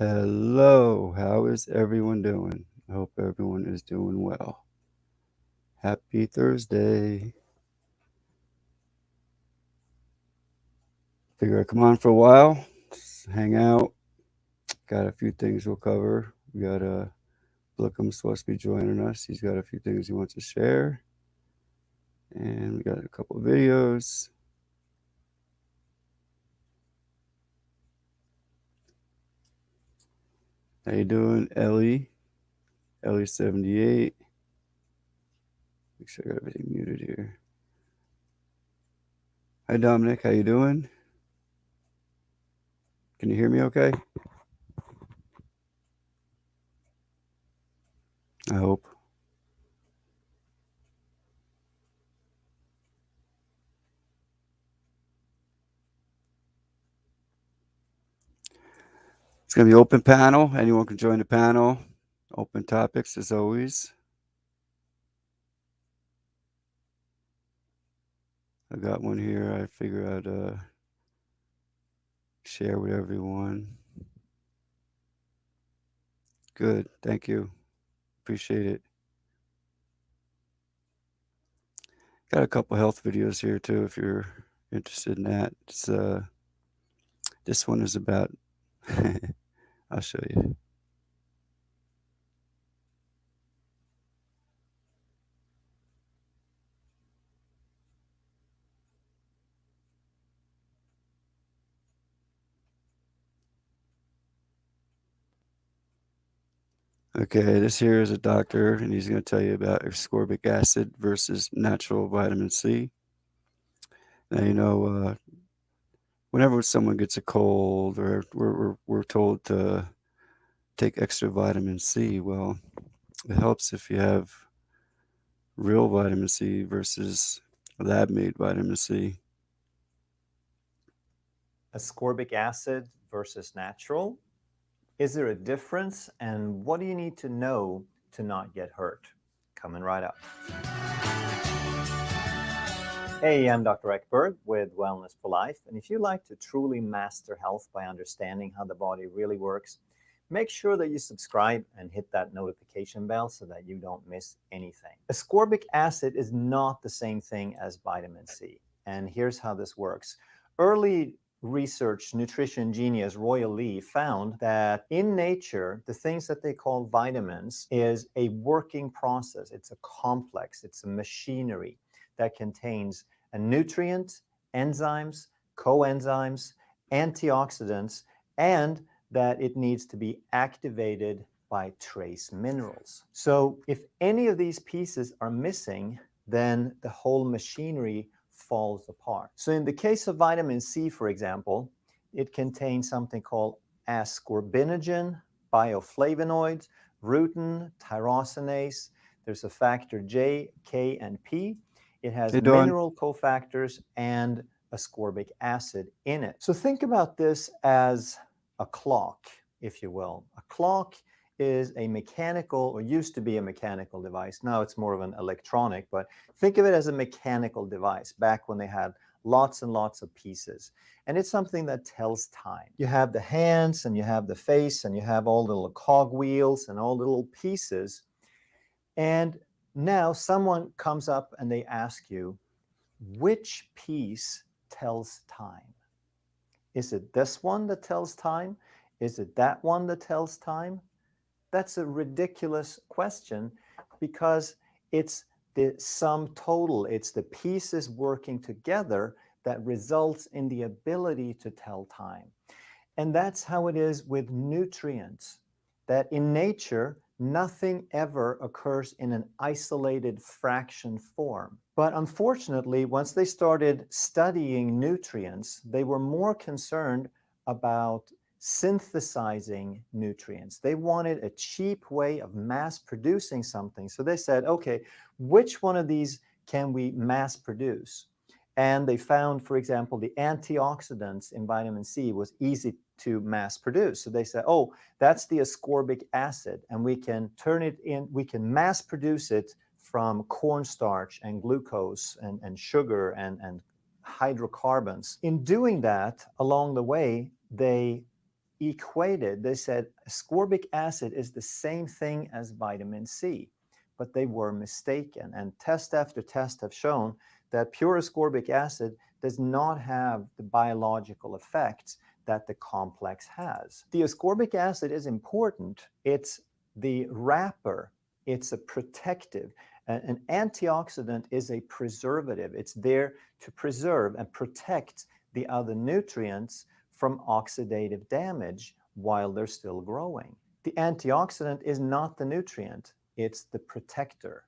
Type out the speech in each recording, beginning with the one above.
Hello, how is everyone doing? I hope everyone is doing well. Happy Thursday. Figure I'd come on for a while, just hang out. Got a few things we'll cover. We got Blickum supposed to be joining us. He's got a few things he wants to share. And we got a couple of videos. How you doing, Ellie? Ellie78. Make sure I got everything muted here. Hi Dominic, how you doing? Can you hear me okay? I hope. It's going to be open panel. Anyone can join the panel. Open topics as always. I got one here. I figure I'd share with everyone. Good. Thank you. Appreciate it. Got a couple health videos here too if you're interested in that. This one is about I'll show you. Okay, this here is a doctor, and he's going to tell you about ascorbic acid versus natural vitamin C. Now, whenever someone gets a cold or we're told to take extra vitamin C, well, it helps if you have real vitamin C versus lab-made vitamin C. Ascorbic acid versus natural? Is there a difference, and what do you need to know to not get hurt? Coming right up. Hey, I'm Dr. Ekberg with Wellness for Life, and if you like to truly master health by understanding how the body really works, make sure that you subscribe and hit that notification bell so that you don't miss anything. Ascorbic acid is not the same thing as vitamin C, and here's how this works. Early research nutrition genius Royal Lee found that in nature, the things that they call vitamins is a working process. It's a complex, it's a machinery that contains a nutrient, enzymes, coenzymes, antioxidants, and that it needs to be activated by trace minerals. So if any of these pieces are missing, then the whole machinery falls apart. So in the case of vitamin C, for example, it contains something called ascorbinogen, bioflavonoids, rutin, tyrosinase. There's a factor J, K, and P. It has mineral cofactors and ascorbic acid in it. So think about this as a clock, if you will. A clock is a mechanical, or used to be a mechanical device. Now it's more of an electronic, but think of it as a mechanical device back when they had lots and lots of pieces. And it's something that tells time. You have the hands and you have the face and you have all the little cog wheels and all the little pieces. And now someone comes up and they ask you, which piece tells time? Is it this one that tells time? Is it that one that tells time? That's a ridiculous question because it's the sum total. It's the pieces working together that results in the ability to tell time. And that's how it is with nutrients, that in nature, nothing ever occurs in an isolated fraction form. But unfortunately, once they started studying nutrients, they were more concerned about synthesizing nutrients. They wanted a cheap way of mass producing something. So they said, okay, which one of these can we mass produce? And they found, for example, the antioxidants in vitamin C was easy to mass produce. So they said, oh, that's the ascorbic acid, and we can turn it in, we can mass produce it from cornstarch and glucose and sugar and hydrocarbons. In doing that, along the way, they equated, they said ascorbic acid is the same thing as vitamin C, but they were mistaken. And test after test have shown that pure ascorbic acid does not have the biological effects that the complex has. The ascorbic acid is important. It's the wrapper, it's a protective. An antioxidant is a preservative. It's there to preserve and protect the other nutrients from oxidative damage while they're still growing. The antioxidant is not the nutrient, it's the protector.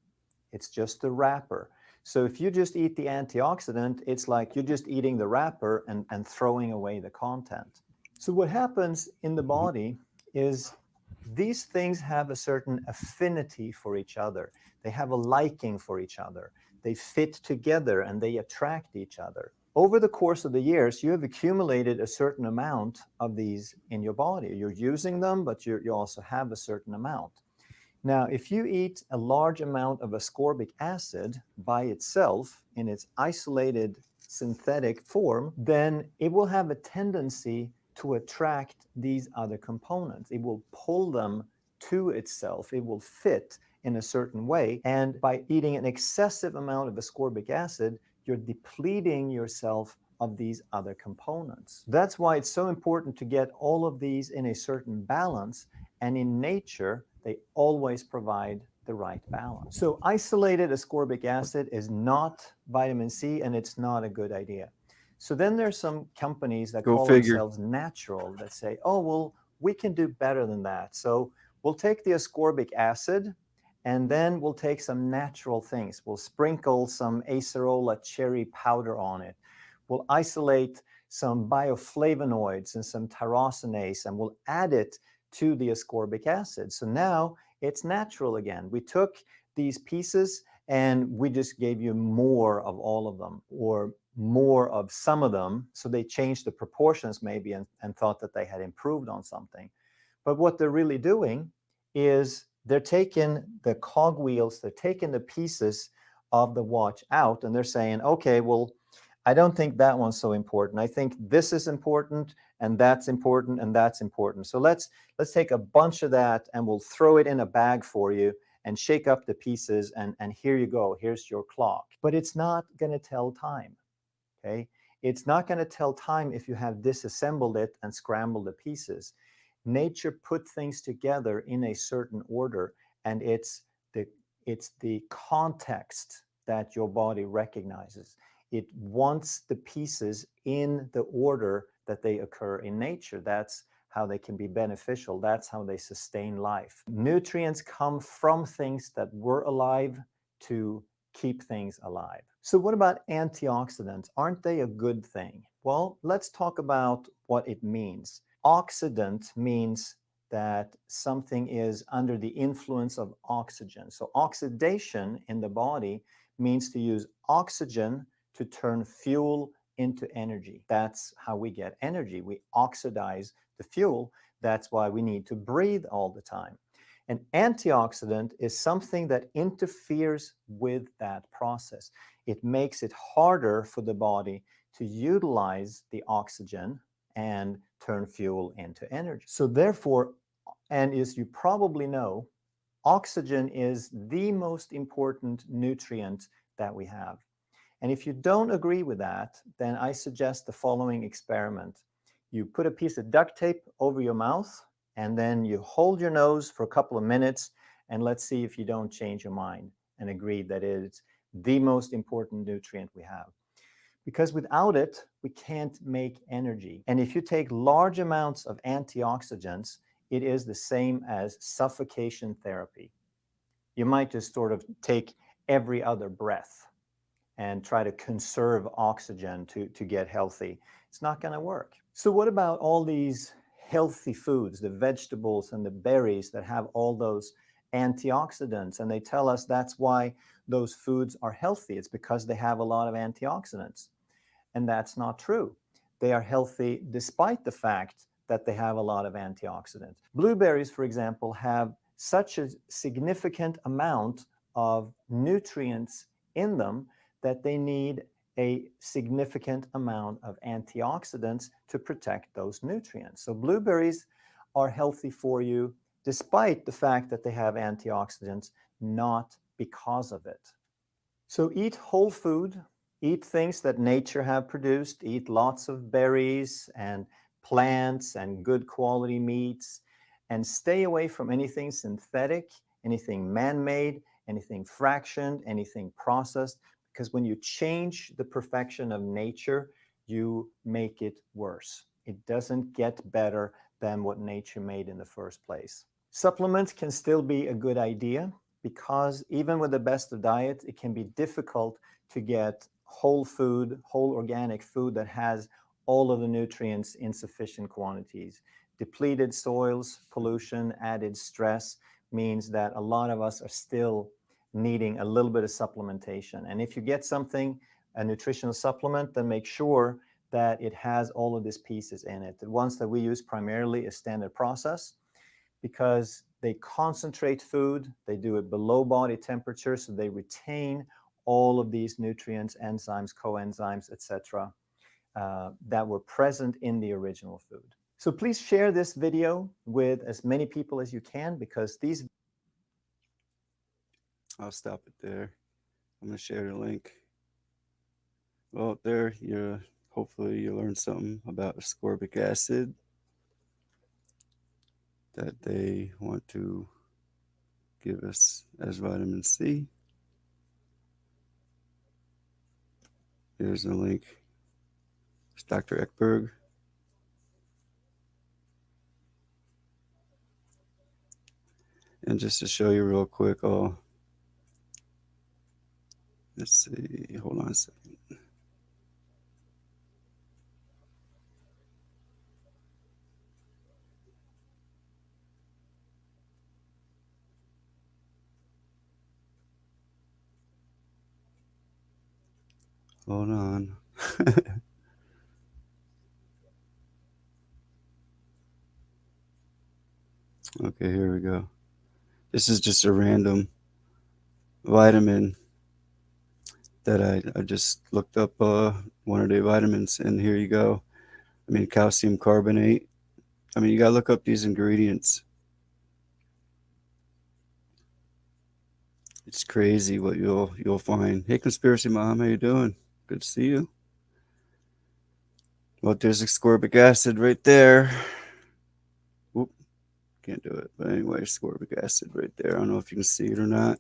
It's just the wrapper. So if you just eat the antioxidant, it's like you're just eating the wrapper and throwing away the content. So what happens in the Mhm. body is these things have a certain affinity for each other. They have a liking for each other. They fit together and they attract each other. Over the course of the years, you have accumulated a certain amount of these in your body. You're using them, but you also have a certain amount. Now, if you eat a large amount of ascorbic acid by itself in its isolated synthetic form, then it will have a tendency to attract these other components. It will pull them to itself. It will fit in a certain way. And by eating an excessive amount of ascorbic acid, you're depleting yourself of these other components. That's why it's so important to get all of these in a certain balance. And in nature, they always provide the right balance. So isolated ascorbic acid is not vitamin C, and it's not a good idea. So then there's some companies that Go call figure. themselves natural that say, oh, well, we can do better than that. So we'll take the ascorbic acid and then we'll take some natural things. We'll sprinkle some acerola cherry powder on it. We'll isolate some bioflavonoids and some tyrosinase, and we'll add it to the ascorbic acid. So now it's natural again. We took these pieces and we just gave you more of all of them or more of some of them. So they changed the proportions maybe and thought that they had improved on something. But what they're really doing is they're taking the cogwheels, they're taking the pieces of the watch out, and they're saying, okay, well, I don't think that one's so important. I think this is important, and that's important, and that's important. So let's take a bunch of that, and we'll throw it in a bag for you, and shake up the pieces, and here you go. Here's your clock. But it's not going to tell time. Okay, it's not going to tell time if you have disassembled it and scrambled the pieces. Nature put things together in a certain order, and it's the context that your body recognizes. It wants the pieces in the order that they occur in nature. That's how they can be beneficial. That's how they sustain life. Nutrients come from things that were alive to keep things alive. So what about antioxidants? Aren't they a good thing? Well, let's talk about what it means. Oxidant means that something is under the influence of oxygen. So oxidation in the body means to use oxygen to turn fuel into energy. That's how we get energy. We oxidize the fuel. That's why we need to breathe all the time. An antioxidant is something that interferes with that process. It makes it harder for the body to utilize the oxygen and turn fuel into energy. So therefore, and as you probably know, oxygen is the most important nutrient that we have. And if you don't agree with that, then I suggest the following experiment. You put a piece of duct tape over your mouth, and then you hold your nose for a couple of minutes, and let's see if you don't change your mind and agree that it's the most important nutrient we have. Because without it, we can't make energy. And if you take large amounts of antioxidants, it is the same as suffocation therapy. You might just sort of take every other breath and try to conserve oxygen to get healthy. It's not going to work. So what about all these healthy foods, the vegetables and the berries that have all those antioxidants? And they tell us that's why those foods are healthy. It's because they have a lot of antioxidants. And that's not true. They are healthy despite the fact that they have a lot of antioxidants. Blueberries, for example, have such a significant amount of nutrients in them that they need a significant amount of antioxidants to protect those nutrients. So blueberries are healthy for you despite the fact that they have antioxidants, not because of it. So eat whole food, eat things that nature have produced, eat lots of berries and plants and good quality meats, and stay away from anything synthetic, anything man-made, anything fractioned, anything processed, because when you change the perfection of nature, you make it worse. It doesn't get better than what nature made in the first place. Supplements can still be a good idea because even with the best of diet, it can be difficult to get whole food, whole organic food that has all of the nutrients in sufficient quantities. Depleted soils, pollution, added stress means that a lot of us are still needing a little bit of supplementation. And if you get something, a nutritional supplement, then make sure that it has all of these pieces in it. The ones that we use primarily is standard process, because they concentrate food, they do it below body temperature, so they retain all of these nutrients, enzymes, coenzymes, etc., that were present in the original food. So please share this video with as many people as you can, because these... I'll stop it there. I'm gonna share the link. Well, there you hopefully you learned something about ascorbic acid that they want to give us as vitamin C. Here's the link. It's Dr. Ekberg. And just to show you real quick, let's see, hold on a second. Hold on. Okay, here we go. This is just a random vitamin that I just looked up one of the vitamins, and here you go. I mean, calcium carbonate. I mean, you gotta look up these ingredients. It's crazy what you'll find. Hey, Conspiracy Mom, how you doing? Good to see you. Well, there's ascorbic acid right there. Oop, can't do it. But anyway, ascorbic acid right there. I don't know if you can see it or not.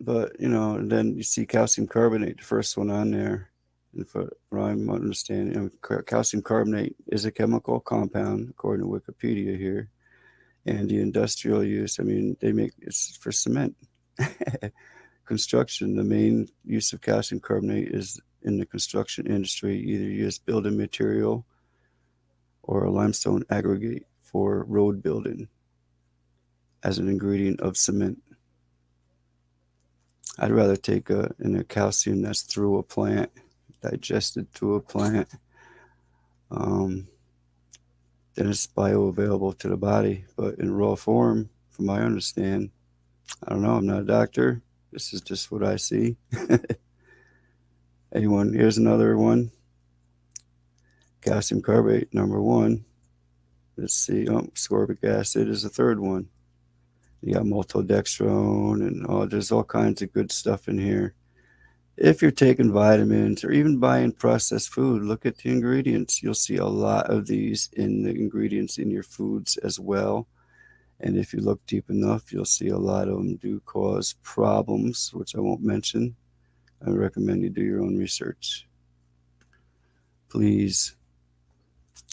But, and then you see calcium carbonate, the first one on there. And for I'm understanding, calcium carbonate is a chemical compound, according to Wikipedia here. And the industrial use, I mean, they make it's for cement. Construction, the main use of calcium carbonate is in the construction industry, either used building material or a limestone aggregate for road building as an ingredient of cement. I'd rather take a calcium that's through a plant, digested through a plant, then it's bioavailable to the body. But in raw form, from my understand, I don't know, I'm not a doctor. This is just what I see. Anyone, here's another one. Calcium carbonate, number one. Let's see, ascorbic acid is the third one. You got maltodextrin and there's all kinds of good stuff in here. If you're taking vitamins or even buying processed food, look at the ingredients. You'll see a lot of these in the ingredients in your foods as well. And if you look deep enough, you'll see a lot of them do cause problems, which I won't mention. I recommend you do your own research. Please.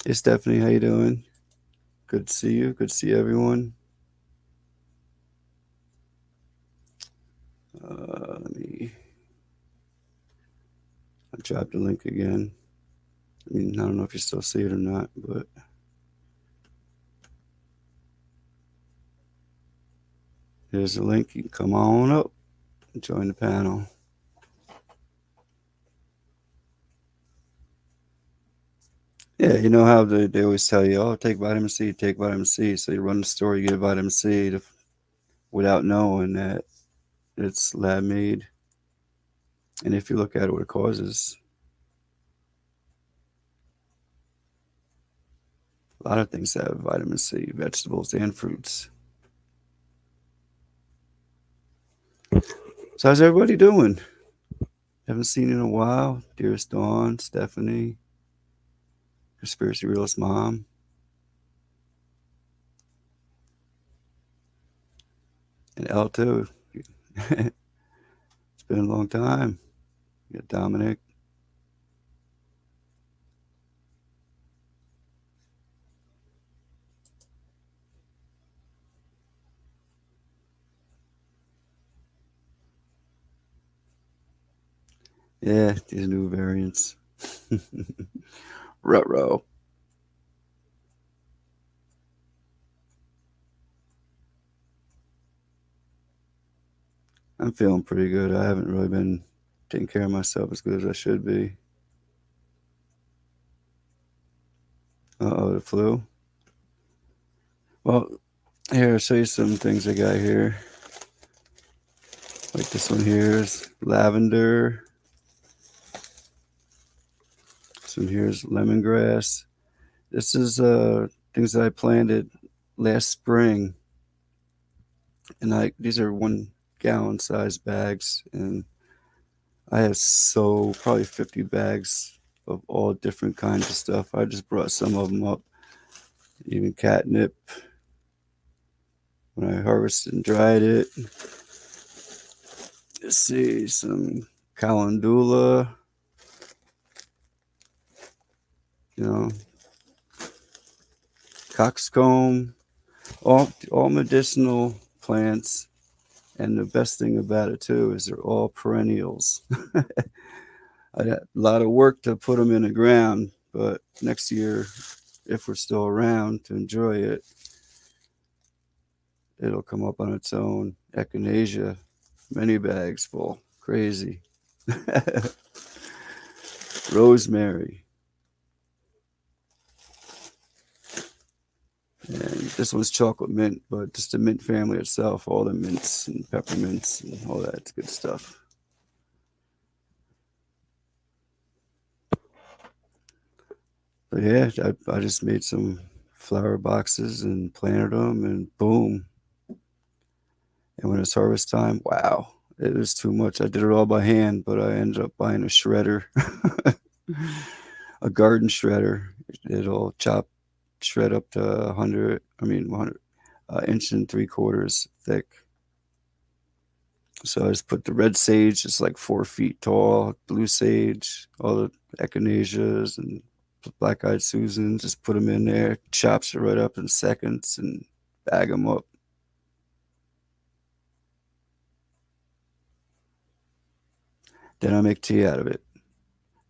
Hey, Stephanie, how you doing? Good to see you. Good to see everyone. Let me. I dropped the link again. I mean, I don't know if you still see it or not, but here's the link. You can come on up and join the panel. Yeah, you know how they always tell you, oh, take vitamin C, take vitamin C. So you run the store, you get vitamin C without knowing that it's lab made. And if you look at what it causes, a lot of things have vitamin C, vegetables and fruits. So how's everybody doing? Haven't seen you in a while. Dearest Dawn, Stephanie, Conspiracy Realist Mom, and Elle too. It's been a long time. You got Dominic. Yeah, these new variants. Ruh-roh. I'm feeling pretty good. I haven't really been taking care of myself as good as I should be. Uh-oh, the flu. Well, here, I'll show you some things I got here. Like this one here is lavender. This one here is lemongrass. This is things that I planted last spring, and these are 1 gallon size bags, and I have so probably 50 bags of all different kinds of stuff. I just brought some of them up, even catnip when I harvested and dried it. Let's see, some calendula, you know, coxcomb, all medicinal plants. And the best thing about it too is they're all perennials. I had a lot of work to put them in the ground, but next year, if we're still around to enjoy it, it'll come up on its own. Echinacea, many bags full. Crazy. Rosemary. And this one's chocolate mint, but just the mint family itself, all the mints and peppermints and all that good stuff. But yeah, I just made some flower boxes and planted them, and boom. And when it's harvest time, wow, it was too much. I did it all by hand, but I ended up buying a shredder, a garden shredder. It'll shred up to 100, 100, inch and 3/4 thick. So I just put the red sage, it's like 4 feet tall, blue sage, all the echinaceas and black-eyed Susan. Just put them in there, chops it right up in seconds, and bag them up. Then I make tea out of it.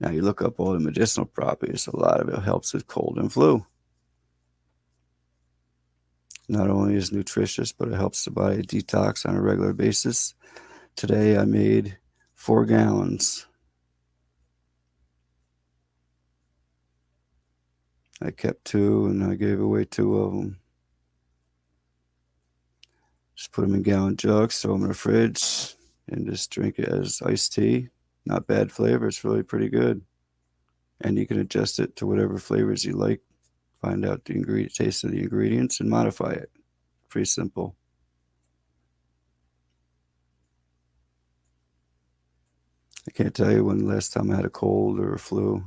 Now you look up all the medicinal properties. A lot of it helps with cold and flu. Not only is it nutritious, but it helps the body detox on a regular basis. Today I made 4 gallons. I kept 2 and I gave away 2 of them. Just put them in gallon jugs, throw them in the fridge, and just drink it as iced tea. Not bad flavor. It's really pretty good. And you can adjust it to whatever flavors you like. Find out the taste of the ingredients and modify it. Pretty simple. I can't tell you when the last time I had a cold or a flu.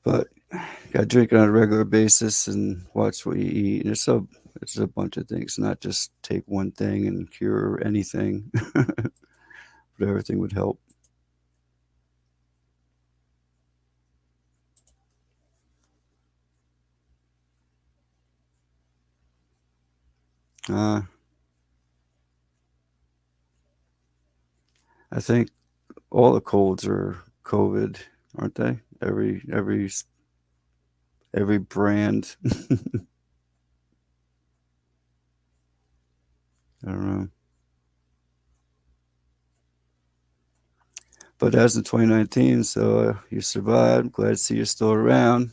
But you gotta drink it on a regular basis and watch what you eat. And it's a bunch of things, not just take one thing and cure anything. But everything would help. Uh, I think all the colds are COVID, aren't they? Every brand. I don't know. But that's in 2019, so you survived. Glad to see you're still around.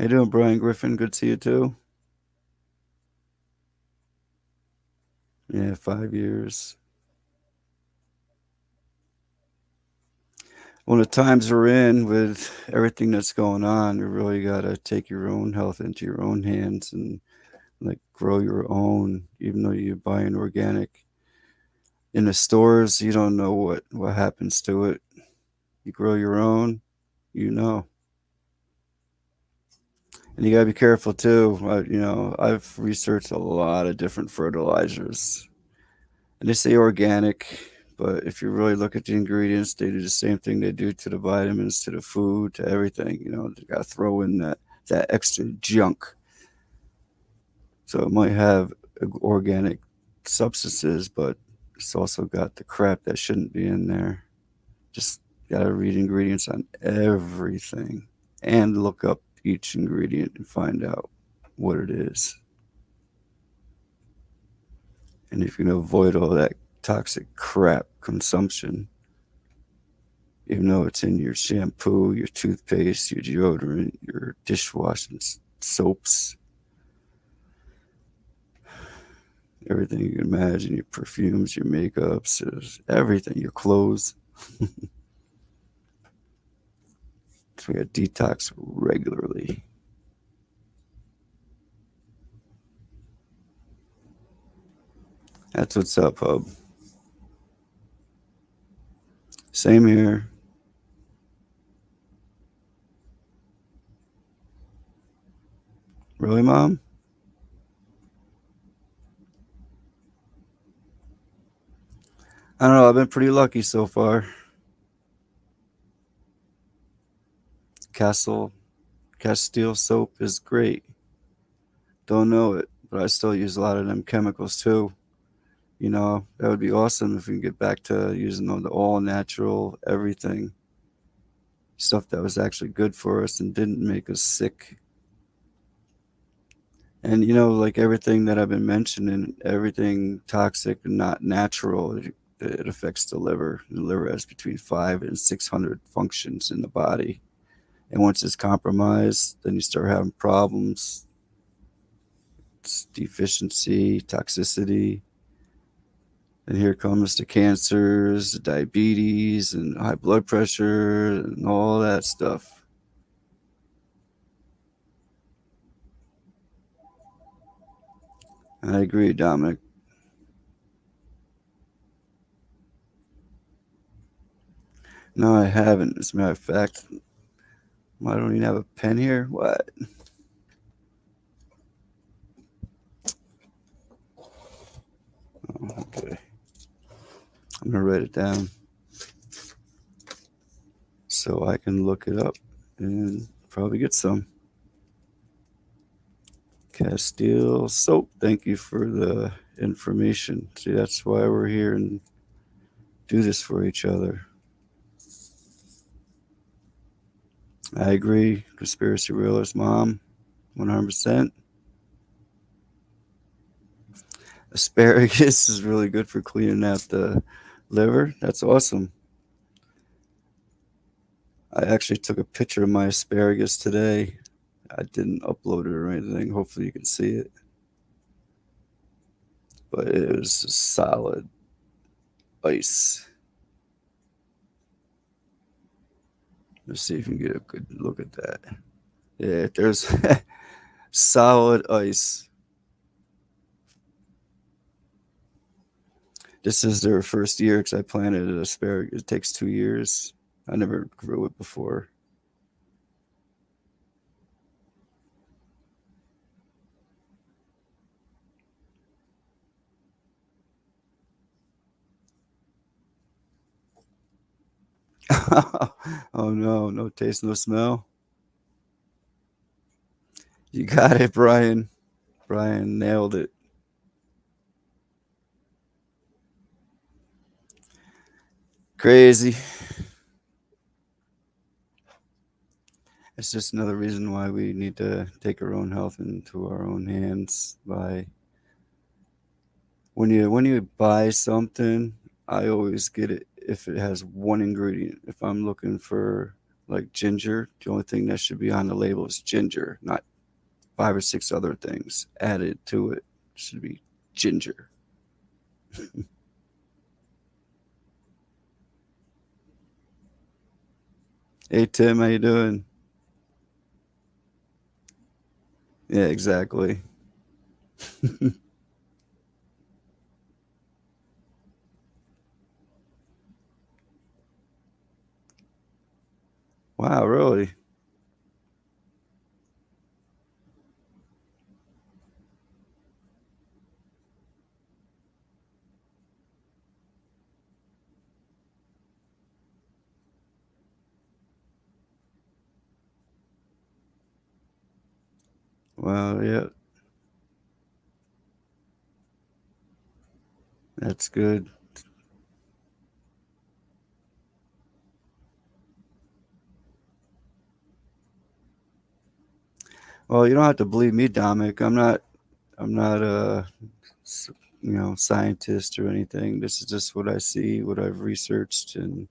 How you doing, Brian Griffin? Good to see you too. Yeah, 5 years. Well, the times we're in with everything that's going on, you really gotta take your own health into your own hands and like grow your own. Even though you buy an organic in the stores, you don't know what happens to it. You grow your own, you know. And you gotta be careful too. I've researched a lot of different fertilizers, and they say organic, but if you really look at the ingredients, they do the same thing they do to the vitamins, to the food, to everything. They gotta throw in that extra junk. So it might have organic substances, but it's also got the crap that shouldn't be in there. Just gotta read ingredients on everything and look up each ingredient and find out what it is. And if you can avoid all that toxic crap consumption, even though it's in your shampoo, your toothpaste, your deodorant, your dishwashing soaps, everything you can imagine, your perfumes, your makeups, everything, your clothes. So we got detox regularly. That's what's up, hub. Same here. Really, mom? I don't know. I've been pretty lucky so far. Castle Castile soap is great. Don't know it, but I still use a lot of them chemicals too. That would be awesome if we can get back to using all the all natural everything stuff that was actually good for us and didn't make us sick. And like everything that I've been mentioning, everything toxic and not natural, it affects the liver. The liver has between 5 and 600 functions in the body, and once it's compromised, then you start having problems. It's deficiency, toxicity, and here comes the cancers, the diabetes, and high blood pressure, and all that stuff. I agree, Dominic. No, I haven't. As a matter of fact, I don't even have a pen here. What? Oh, okay. I'm going to write it down so I can look it up and probably get some. Castile soap. Thank you for the information. See, that's why we're here and do this for each other. I agree. Conspiracy realist mom, 100%. Asparagus is really good for cleaning out the liver. That's awesome. I actually took a picture of my asparagus today. I didn't upload it or anything. Hopefully, you can see it. But it was solid ice. Let's see if you can get a good look at that. Yeah, there's solid ice. This is their first year because I planted an asparagus. It takes 2 years. I never grew it before. Oh no, no taste, no smell. You got it, Brian. Brian nailed it. Crazy. It's just another reason why we need to take our own health into our own hands by when you buy something, I always get it if it has one ingredient. If I'm looking for like ginger. The only thing that should be on the label is ginger, not 5 or 6 other things added to it. It should be ginger. Hey Tim, how you doing? Yeah, exactly. Wow, really? Wow, yeah, that's good. Well, you don't have to believe me, Dominic. I'm not a scientist or anything. This is just what I see, what I've researched, and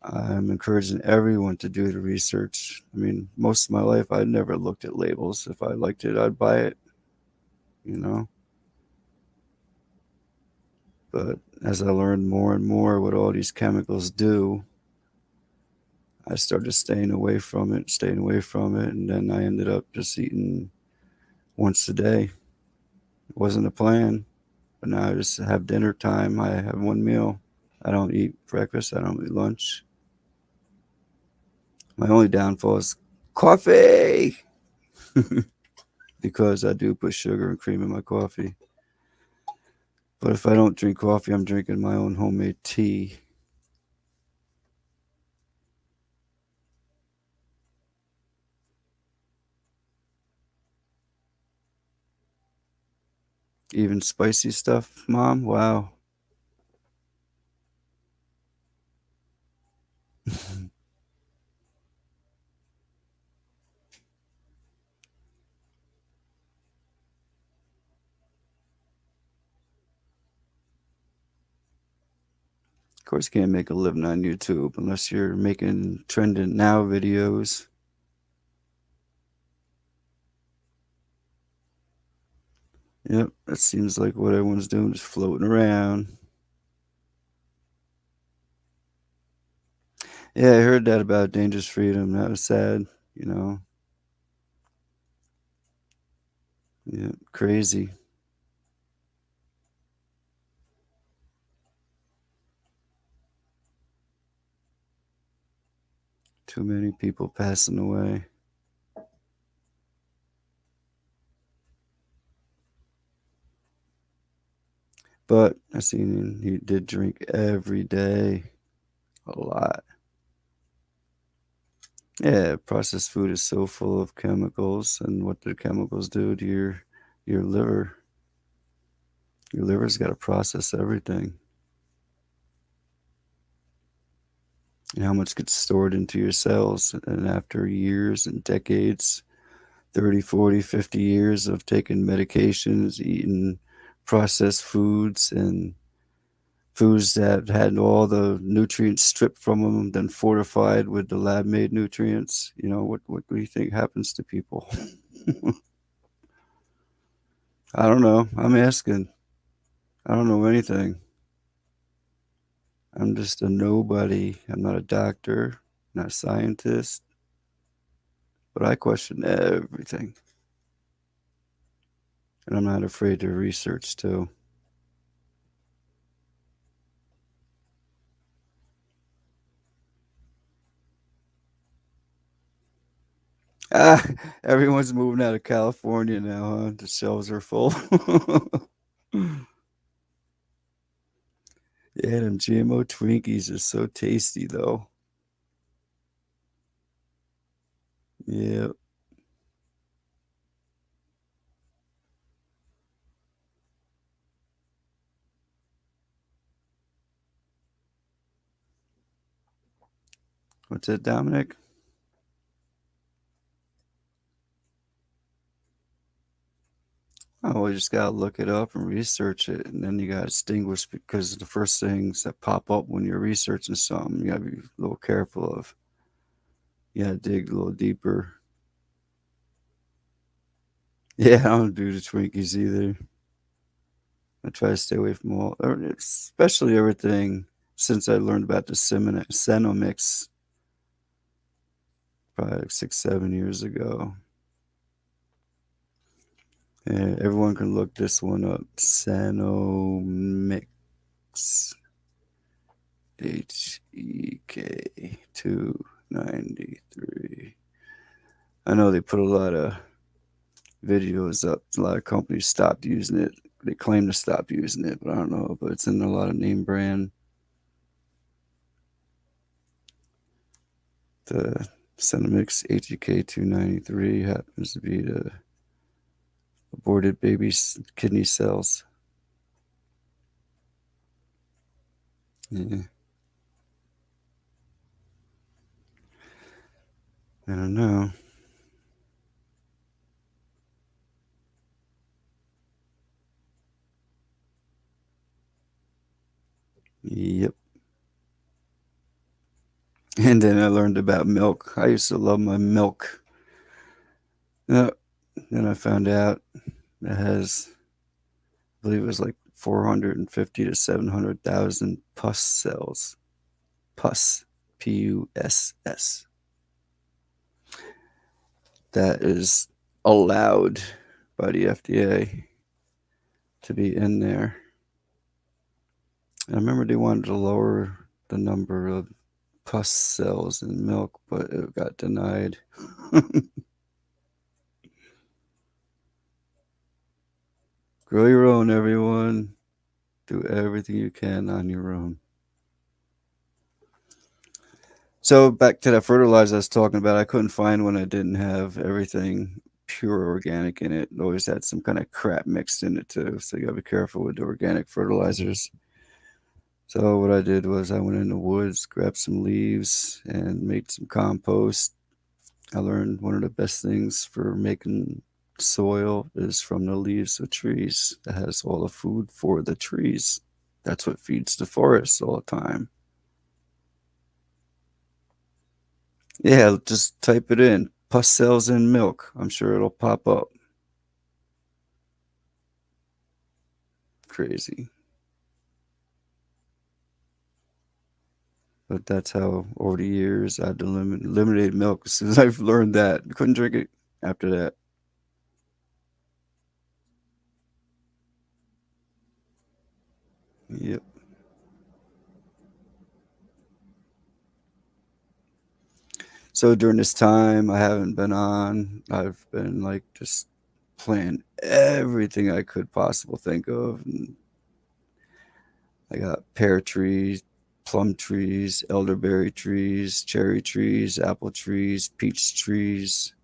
I'm encouraging everyone to do the research. I mean, most of my life, I never looked at labels. If I liked it, I'd buy it, you know. But as I learned more and more what all these chemicals do, I started staying away from it, and then I ended up just eating once a day. It wasn't a plan, but now I just have dinner time. I have one meal. I don't eat breakfast. I don't eat lunch. My only downfall is coffee because I do put sugar and cream in my coffee. But if I don't drink coffee, I'm drinking my own homemade tea. Even spicy stuff, Mom? Wow. Of course, you can't make a living on YouTube unless you're making trending now videos. Yep, that seems like what everyone's doing, just floating around. Yeah, I heard that about Dangerous Freedom. That was sad, you know. Yeah, crazy. Too many people passing away. But I seen he did drink every day, a lot. Yeah, processed food is so full of chemicals, and what do chemicals do to your liver? Your liver's got to process everything, and how much gets stored into your cells. And after years and decades, 30, 40, 50 years of taking medications, eating processed foods, and foods that had all the nutrients stripped from them, then fortified with the lab made nutrients. What do you think happens to people? I don't know. I'm asking. I don't know anything. I'm just a nobody. I'm not a doctor, not a scientist, but I question everything. And I'm not afraid to research too. Ah, everyone's moving out of California now, huh? The shelves are full. Yeah, them GMO Twinkies are so tasty though. Yeah. What's that, Dominic? Oh, you just gotta look it up and research it, and then you gotta distinguish because the first things that pop up when you're researching something, you gotta be a little careful of. Yeah, dig a little deeper. Yeah, I don't do the Twinkies either. I try to stay away from all, especially everything since I learned about the Cenomix probably like 6, 7 years ago. Yeah, everyone can look this one up. Cenomix. HEK 293. I know they put a lot of videos up. A lot of companies stopped using it. They claim to stop using it, but I don't know. But it's in a lot of name brand. The Cenomix HEK 293 happens to be the aborted baby's kidney cells. Yeah, I don't know. Yep. And then I learned about milk. I used to love my milk. Uh, then I found out it has, I believe it was like 450 to 700,000 pus cells. Pus. PUSS. That is allowed by the FDA to be in there. I remember they wanted to lower the number of pus cells in milk, but it got denied. Grow your own, everyone. Do everything you can on your own. So back to that fertilizer I was talking about, I couldn't find one that didn't have everything pure organic in it. It always had some kind of crap mixed in it too. So you gotta be careful with the organic fertilizers. So what I did was I went in the woods, grabbed some leaves, and made some compost. I learned one of the best things for making soil is from the leaves of trees. That has all the food for the trees. That's what feeds the forest all the time. Yeah, just type it in. Pus cells in milk. I'm sure it'll pop up. Crazy. But that's how over the years I eliminated milk as soon as I've learned that. Couldn't drink it after that. Yep. So during this time, I haven't been on. I've been like just playing everything I could possible think of. And I got pear trees, plum trees, elderberry trees, cherry trees, apple trees, peach trees,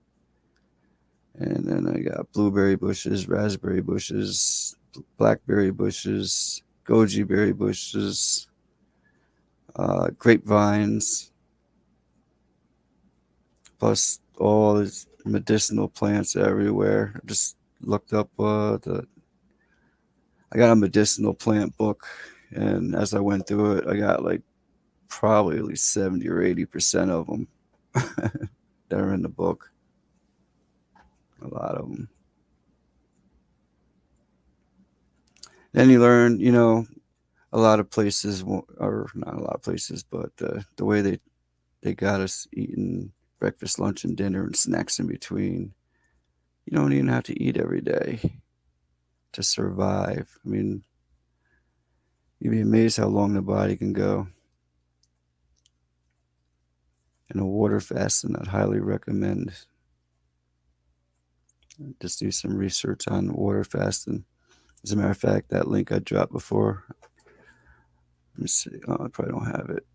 and then I got blueberry bushes, raspberry bushes, blackberry bushes, goji berry bushes, grapevines, plus all these medicinal plants everywhere. I just looked up the. I got a medicinal plant book, and as I went through it, I got like probably at least 70 or 80% of them that are in the book. A lot of them. Then you learn, a lot of places, or not a lot of places, but the way they got us eating breakfast, lunch, and dinner and snacks in between. You don't even have to eat every day to survive. I mean, you'd be amazed how long the body can go. And a water fasting, I'd highly recommend. Just do some research on water fasting. As a matter of fact, that link I dropped before. Let me see. Oh, I probably don't have it.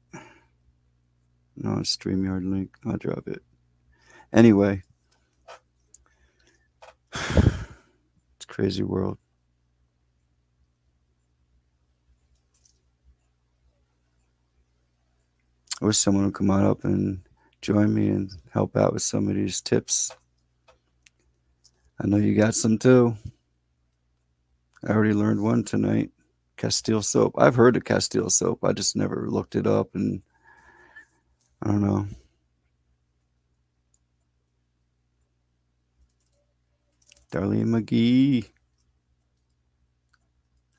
No, it's StreamYard link. I'll drop it. Anyway, it's a crazy world. I wish someone would come on up and join me and help out with some of these tips. I know you got some too. I already learned one tonight. Castile soap. I've heard of Castile soap. I just never looked it up, and I don't know. Darlene McGee.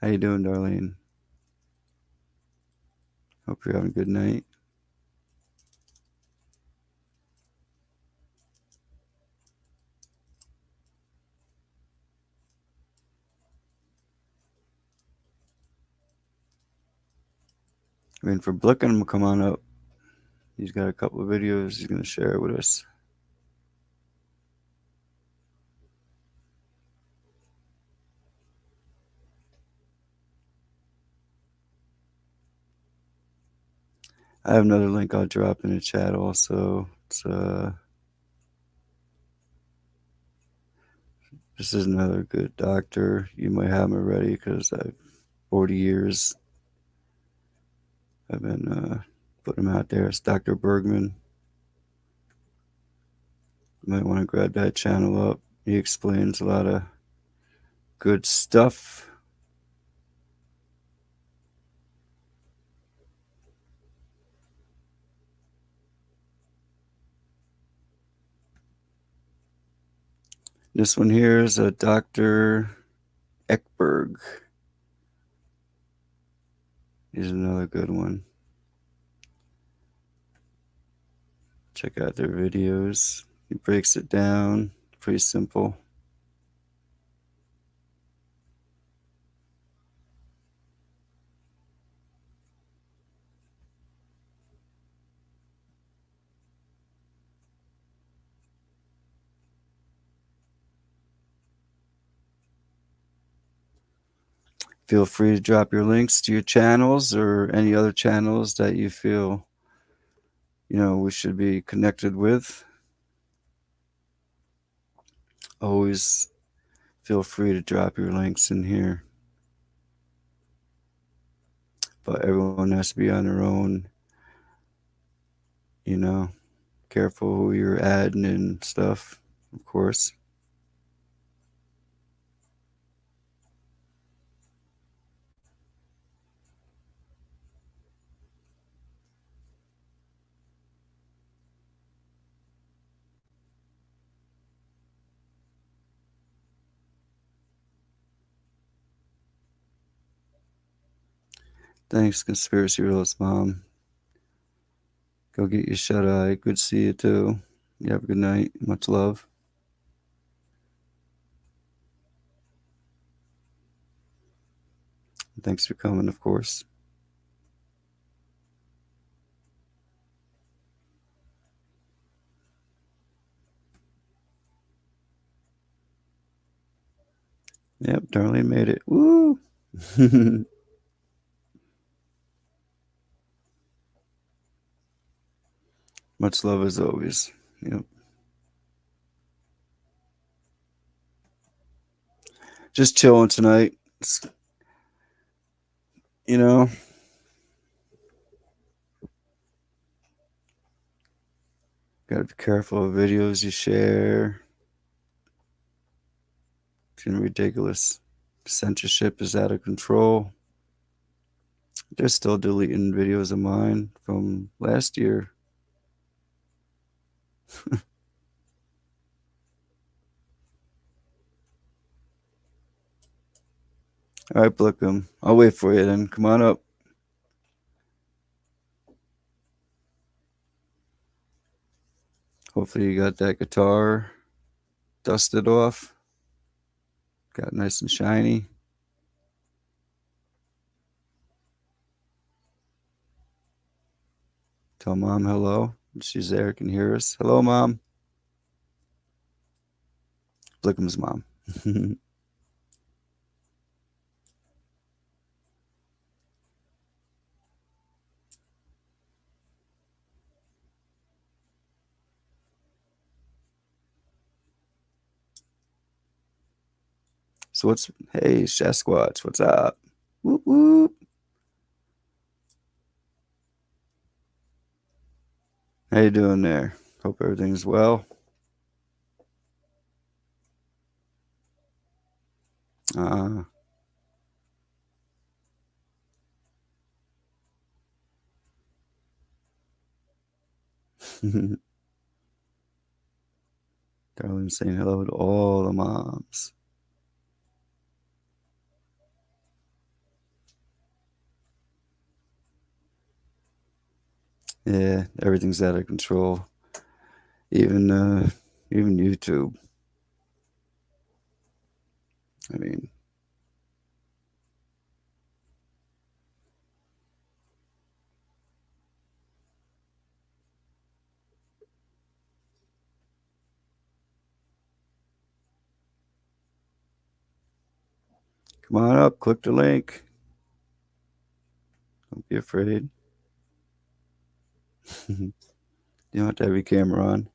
How you doing, Darlene? Hope you're having a good night. Waiting for Blicken to come on up. He's got a couple of videos he's going to share with us. I have another link I'll drop in the chat also. This is another good doctor. You might have him already because I've 40 years I've been putting him out there. It's Dr. Bergman. You might want to grab that channel up. He explains a lot of good stuff. This one here is a Dr. Ekberg. Here's another good one. Check out their videos. He breaks it down. Pretty simple. Feel free to drop your links to your channels or any other channels that you feel we should be connected with. Always feel free to drop your links in here. But everyone has to be on their own, careful who you're adding and stuff, of course. Thanks, Conspiracy Realist Mom. Go get your shut eye. Good to see you too. You have a good night. Much love. Thanks for coming, of course. Yep, Darlene made it. Woo! Much love as always. Yep. Just chilling tonight. You know, gotta be careful of videos you share. It's getting ridiculous. Censorship is out of control. They're still deleting videos of mine from last year. All right, Blookham. I'll wait for you then. Come on up. Hopefully you got that guitar dusted off. Got nice and shiny. Tell Mom hello. She's there, can hear us. Hello, Mom. Blickham's mom. So hey, Sasquatch, what's up? Whoop, whoop. How you doing there? Hope everything's well. Uh, Darlene saying hello to all the moms. Yeah, everything's out of control. Even even YouTube. I mean, come on up, click the link. Don't be afraid. You don't have to have your camera on.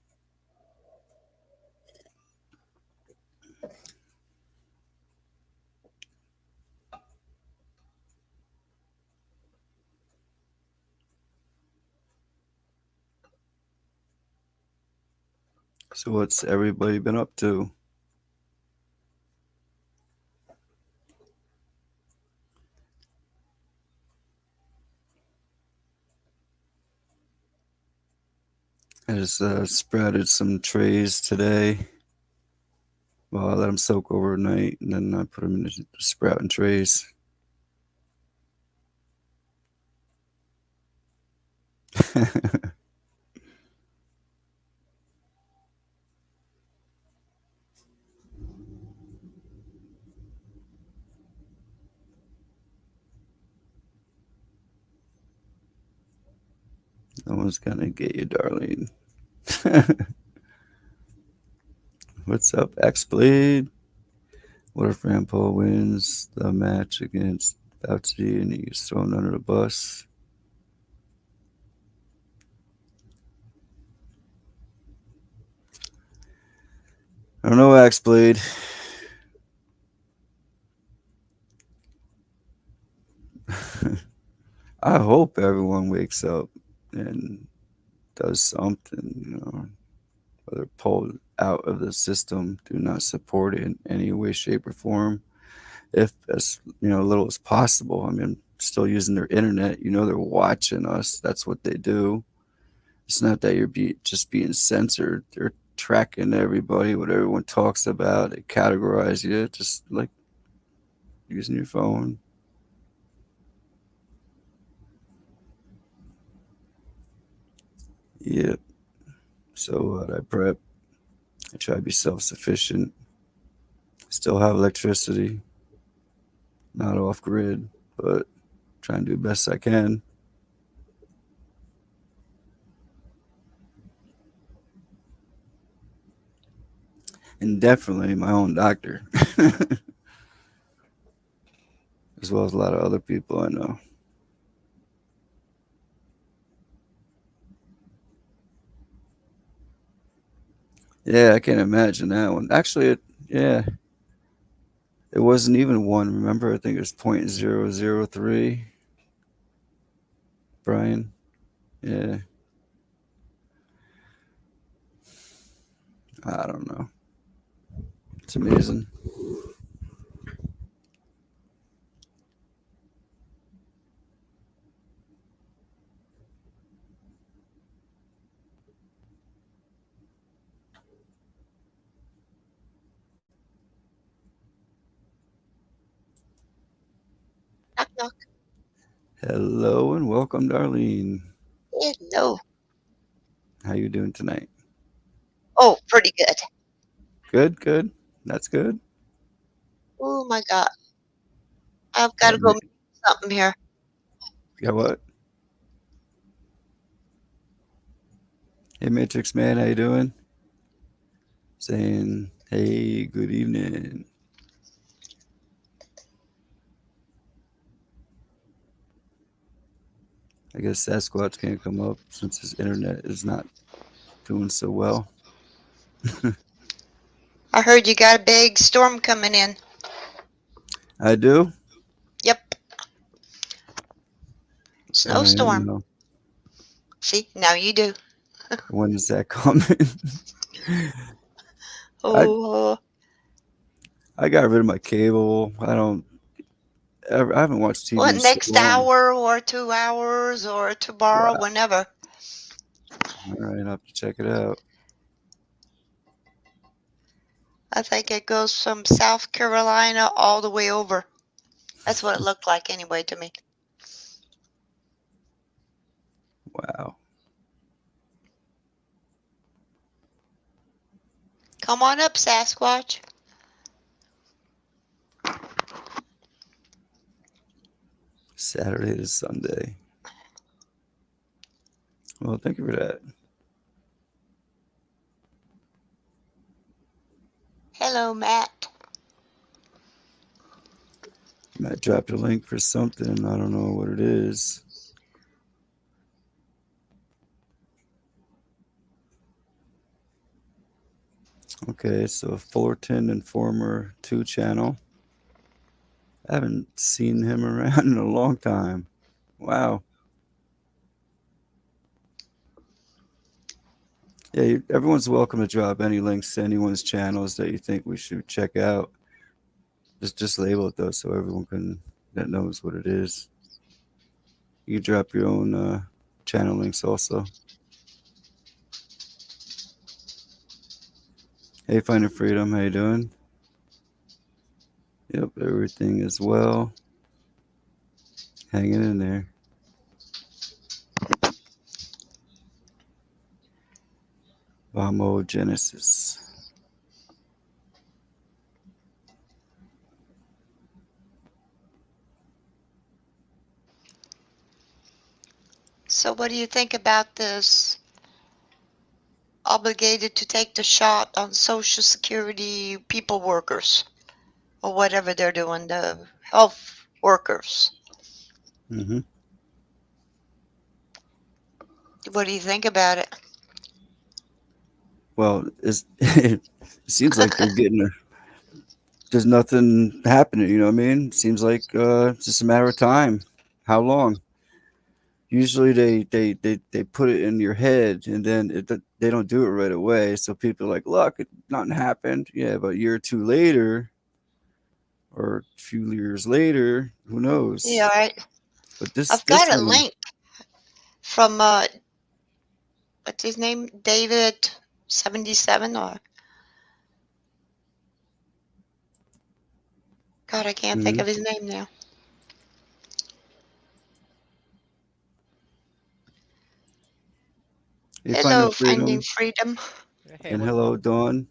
So what's everybody been up to? I just sprouted some trays today. Well, I let them soak overnight, and then I put them in the sprouting trays. No one's gonna get you, Darlene. What's up, X Blade? What if Rampol wins the match against Boutsy and he gets thrown under the bus? I don't know, X Blade. I hope everyone wakes up and does something, whether pulled out of the system, do not support it in any way, shape, or form. If as little as possible. I mean, still using their internet. They're watching us. That's what they do. It's not that you're just being censored. They're tracking everybody, what everyone talks about. They categorize you, just like using your phone. Yep. So I prep. I try to be self-sufficient. Still have electricity. Not off grid, but try and do the best I can. And definitely my own doctor, as well as a lot of other people I know. Yeah, I can't imagine that one. Actually, yeah, it wasn't even one. Remember, I think it was 0.003. Brian. Yeah, I don't know. It's amazing. Knock, knock. Hello and welcome, Darlene. Hello. How you doing tonight? Oh, pretty good. Good, good. That's good. Oh my God. I've got Yeah, to go make something here. got what? Hey, Matrix Man, how you doing? Saying, hey, good evening. I guess Sasquatch can't come up since his internet is not doing so well. I heard you got a big storm coming in. I do. Yep. And Snowstorm. See, now you do. when is that coming? I Oh, I got rid of my cable. I haven't watched TV well, in so next long. hour or 2 hours or tomorrow, Wow. whenever. All right, I'll have to check it out. I think it goes from South Carolina all the way over. That's what it looked like anyway to me. Wow. Come on up, Sasquatch. Saturday to Sunday. Well, thank you for that. Hello, Matt. Matt dropped a link for something. I don't know what it is. Okay, so Fullerton Informer 2 channel. I haven't seen him around in a long time. Wow. Yeah, everyone's welcome to drop any links to anyone's channels that you think we should check out. Just label it though, so everyone that knows what it is. You can drop your own channel links also. Hey, Finding Freedom, how you doing? Yep, everything is well. Hanging in there. Vamo Genesis. So, what do you think about this obligated to take the shot on Social Security people workers or whatever they're doing, the health workers? Mm-hmm. What do you think about it? Well, it seems like they're getting there's nothing happening. You know what I mean? Seems like it's just a matter of time. How long? Usually they put it in your head and then they don't do it right away. So people are like, look, nothing happened. Yeah, but a year or two later, or a few years later, who Yeah, knows? right. But this I've this got a one, link from what's his name? David 77 or God, I can't think mm-hmm. of his name now. Hey, Finding Hello, Finding Freedom, Freedom. Hey, and what's hello, up? Dawn.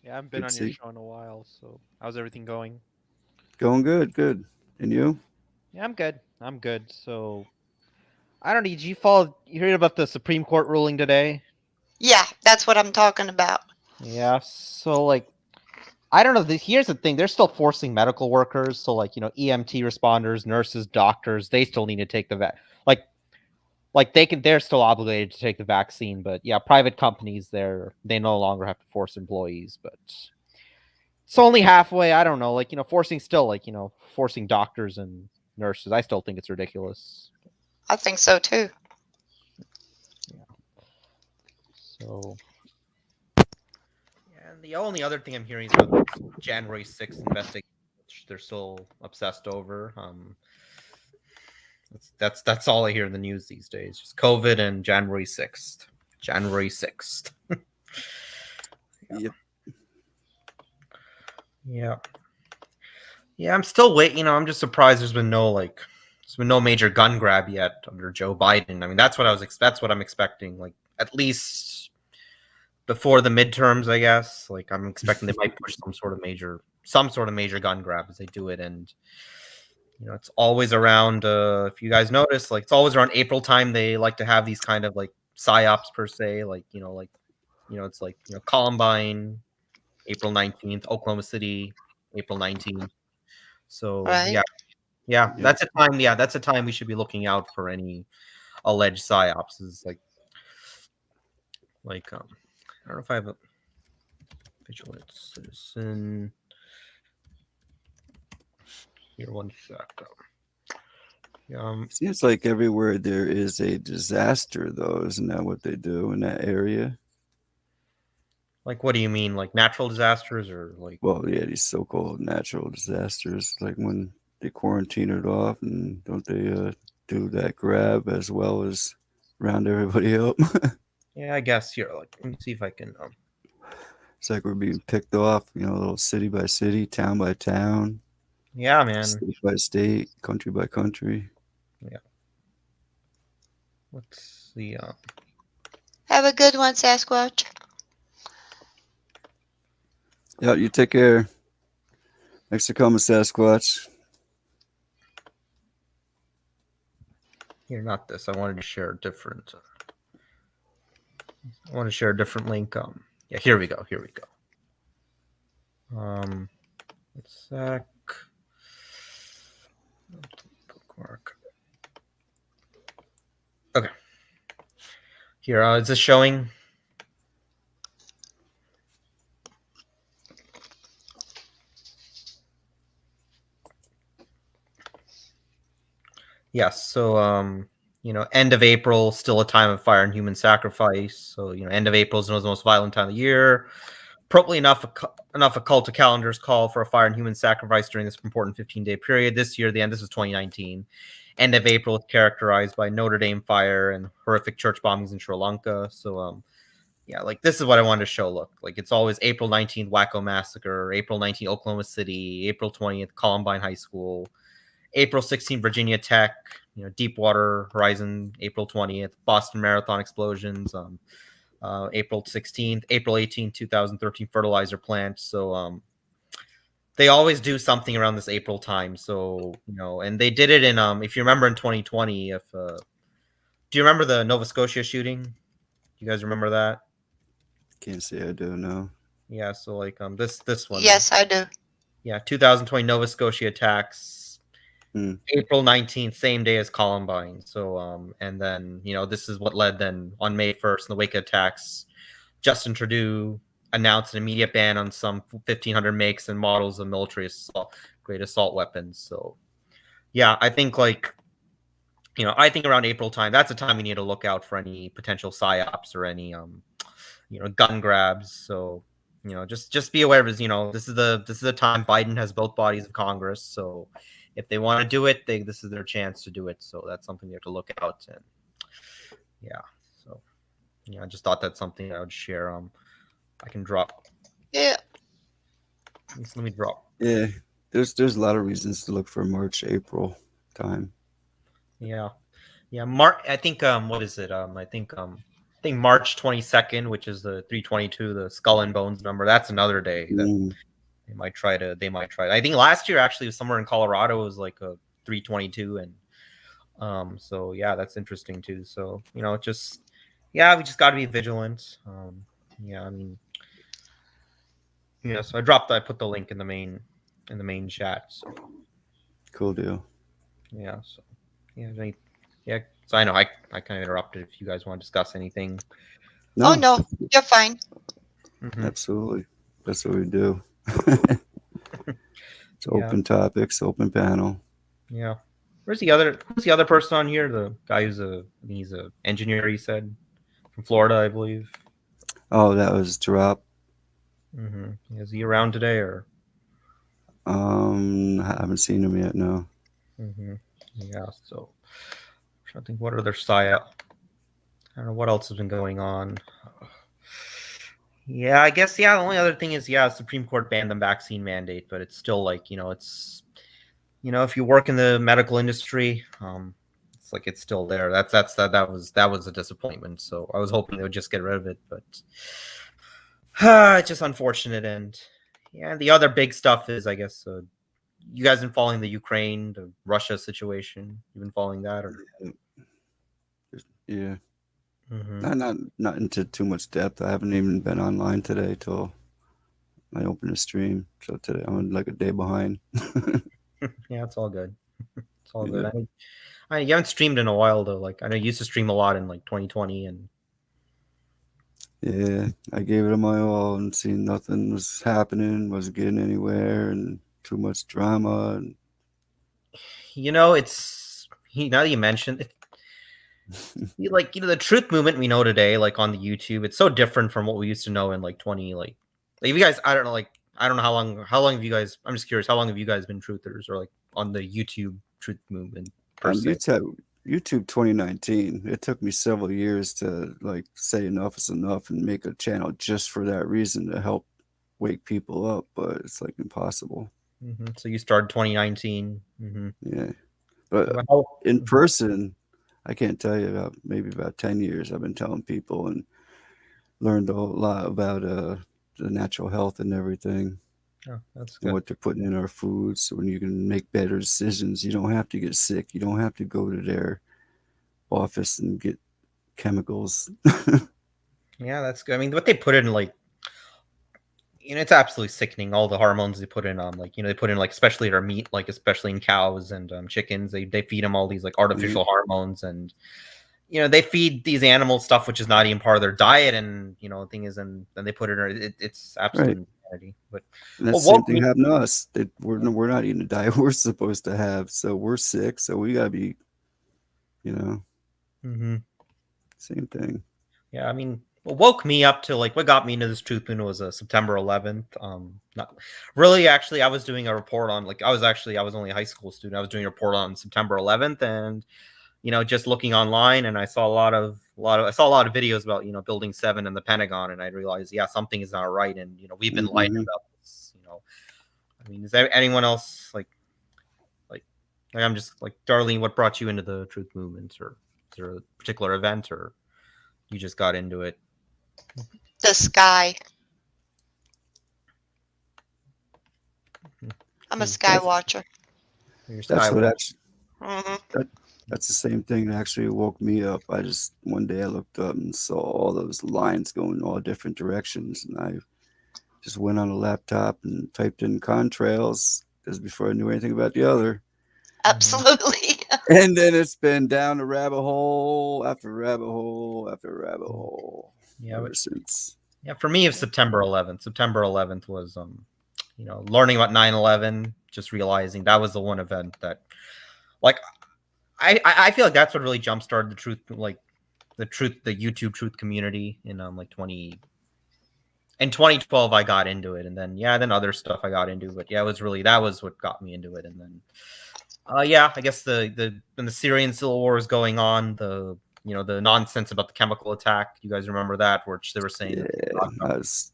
Yeah, I haven't been Good to on your see. show in a while, so how's everything going? Going good, good. And you? Yeah, I'm good. I'm good. So I don't know. Did you follow? You heard about the Supreme Court ruling today? Yeah, that's what I'm talking about. Yeah. So like, I don't know. Here's the thing: they're still forcing medical workers, so like EMT responders, nurses, doctors, they still need to take the like they're still obligated to take the vaccine, but yeah, private companies they no longer have to force employees, but it's only halfway. I don't know, forcing still forcing doctors and nurses. I still think it's ridiculous. I think so too. Yeah. So, and the only other thing I'm hearing is about this January 6th investigation, which they're still obsessed over. That's all I hear in the news these days. Just COVID and January 6th. January 6th. Yeah. Yep. Yeah. Yeah, I'm still waiting. I'm just surprised there's been no major gun grab yet under Joe Biden. I mean, that's what I'm expecting. Like at least before the midterms, I guess. Like I'm expecting they might push some sort of major gun grab as they do it, and it's always around. If you guys notice, like it's always around April time. They like to have these kind of like psyops per se, it's like Columbine, April 19th, Oklahoma City, April 19th. So Right? yeah, Yep. that's a time. Yeah, that's a time we should be looking out for any alleged psyops. Is I don't know if I have a vigilant citizen here. One sec. Seems like everywhere there is a disaster, though. Isn't that what they do in that area? Like what do you mean? Like natural disasters or like? Well, yeah, these so-called natural disasters, like when they quarantine it off, and don't they do that grab as well as round everybody up? Yeah, I guess here. Like, let me see if I can. It's like we're being picked off, you know, little city by city, town by town, Yeah, man. state by state, country by country. Yeah. What's the Have a good one, Sasquatch. Yeah, you take care. Thanks for coming, Sasquatch. here? Not this. I wanted to share a different. I want to share a different link. Yeah, here we go. Here we go. A sec. Bookmark. Okay. Here, is this showing? Yes. So, end of April, still a time of fire and human sacrifice. So, end of April is the most violent time of the year. Probably enough occult calendars call for a fire and human sacrifice during this important 15-day period. This year, this was 2019. End of April is characterized by Notre Dame fire and horrific church bombings in Sri Lanka. So, yeah, like this is what I wanted to show. Look, like it's always April 19th, Waco Massacre, April 19th, Oklahoma City, April 20th, Columbine High School, April 16th, Virginia Tech, Deepwater Horizon, April 20th, Boston Marathon explosions, April 16th, April 18th, 2013 fertilizer plant. So they always do something around this April time. So, and they did it in, if you remember in 2020, do you remember the Nova Scotia shooting? You guys remember that? Can't say I do, no. Yeah, so like this one. Yes, I do. Yeah, 2020 Nova Scotia attacks. April 19th, same day as Columbine. So and then, this is what led then on May 1st in the wake of attacks. Justin Trudeau announced an immediate ban on some 1,500 makes and models of military grade assault weapons. So yeah, I think I think around April time, that's a time we need to look out for any potential psyops or any gun grabs. So just be aware of this is the time Biden has both bodies of Congress. So if they want to do it, this is their chance to do it. So that's something you have to look out. And yeah, so I just thought that's something I would share. I can drop. Yeah. Let me drop. Yeah, there's a lot of reasons to look for March, April time. Yeah. March. I think what is it? I think March 22nd, which is the 322, the Skull and Bones number. That's another day that they might try to. I think last year actually was somewhere in Colorado it was like a 322, and so yeah, that's interesting too. So we just got to be vigilant. Yeah, I mean, so I put the link in the main chat. So Cool deal. yeah, so yeah. So I know I kind of interrupted. If you guys want to discuss anything. No, Oh no, you're fine. Mm-hmm. Absolutely. That's what we do. It's open topics, open panel. Yeah. Who's the other person on here? The guy he's a engineer, he said, from Florida, I believe. Oh, that was Drop. Mm-hmm. Is he around today or? I haven't seen him yet. No. Mm-hmm. Yeah. So, I think what other psyop? I don't know what else has been going on. Yeah, I guess the only other thing is Supreme Court banned the vaccine mandate, but it's still like it's if you work in the medical industry, it's like it's still there. That was a disappointment. So I was hoping they would just get rid of it, but it's just unfortunate. And the other big stuff is, I guess, you guys been following the Ukraine, the Russia situation. You've been following that, or? Yeah. Mm-hmm. Not into too much depth. I haven't even been online today till I opened the stream. So today I'm like a day behind. Yeah, it's all good. It's all good. You haven't streamed in a while though. Like I know you used to stream a lot in like 2020 and. Yeah, I gave it my all and seen nothing was happening, wasn't getting anywhere, and too much drama. And... it's now that you mentioned it, the truth movement we know today, like on the YouTube, it's so different from what we used to know in like 20, like if you guys, I don't know how long have you guys? I'm just curious, how long have you guys been truthers or like on the YouTube truth movement? YouTube 2019. It took me several years to like say enough is enough and make a channel just for that reason to help wake people up, but it's like impossible. So you started 2019. Yeah, but Well, in person, I can't tell you about maybe about 10 years. I've been telling people and learned a whole lot about the natural health and everything, oh, that's and good. what they're putting in our foods, so when you can make better decisions. You don't have to get sick. You don't have to go to their office and get chemicals. Yeah, that's good. I mean, what they put in, like, it's absolutely sickening. All the hormones they put in on, like, they put in, like, especially their meat, like especially in cows and chickens. They feed them all these like Yeah, artificial hormones, and they feed these animals stuff which is not even part of their diet, and the thing is, and then they put it in. It's right. absolute insanity. But And that what same woke thing me? happened to us. That we're not eating the diet we're supposed to have, so we're sick. So we gotta be, you know, hmm same thing. Yeah, I mean, what woke me up to, like, what got me into this truth movement was September 11th. Not really. Actually, I was doing a report on, like, I was only a high school student. I was doing a report on September 11th, and just looking online, and I saw I saw a lot of videos about Building 7 and the Pentagon, and I realized, yeah, something is not right, and we've been lied Hmm. about this. I mean, is there anyone else like I'm just like, Darlene, what brought you into the truth movement, or is there a particular event, or you just got into it? The sky. I'm a Hmm. sky That's watcher. Your that's what Skywatch. actually Hmm. that that's the same thing that actually woke me up. I just one day I looked up and saw all those lines going all different directions, and I just went on a laptop and typed in contrails because before I knew anything about the other. Hmm. Absolutely. And then it's been down the rabbit hole after rabbit hole after rabbit hole Yeah, ever but since. yeah, for me, it's September 11th. September 11th was learning about 9/11, just realizing that was the one event that, like, I feel like that's what really jump started the YouTube truth community in like 2012. I got into it, and then, yeah, then other stuff I got into, but yeah, it was really, that was what got me into it. And then yeah, I guess the when the Syrian civil war was going on, the nonsense about the chemical attack, you guys remember that, which they were saying Yeah, that the Iraq I government. was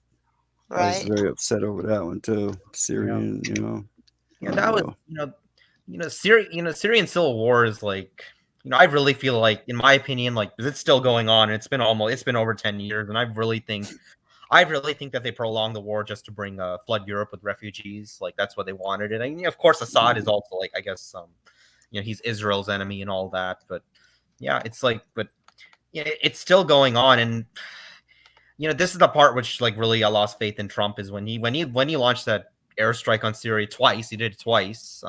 I was Right. very upset over that one too. Yeah. Syrian, Yeah, oh that was, well. Syrian civil war is like, I really feel like, in my opinion, like, it's still going on. It's been over 10 years, and I really think that they prolonged the war just to bring flood Europe with refugees. Like, that's what they wanted. And of course, Assad is also, like, I guess, he's Israel's enemy and all that. But yeah, it's like, but yeah, it's still going on. And this is the part which, like, really, I lost faith in Trump, is when he launched that airstrike on Syria twice. He did it twice.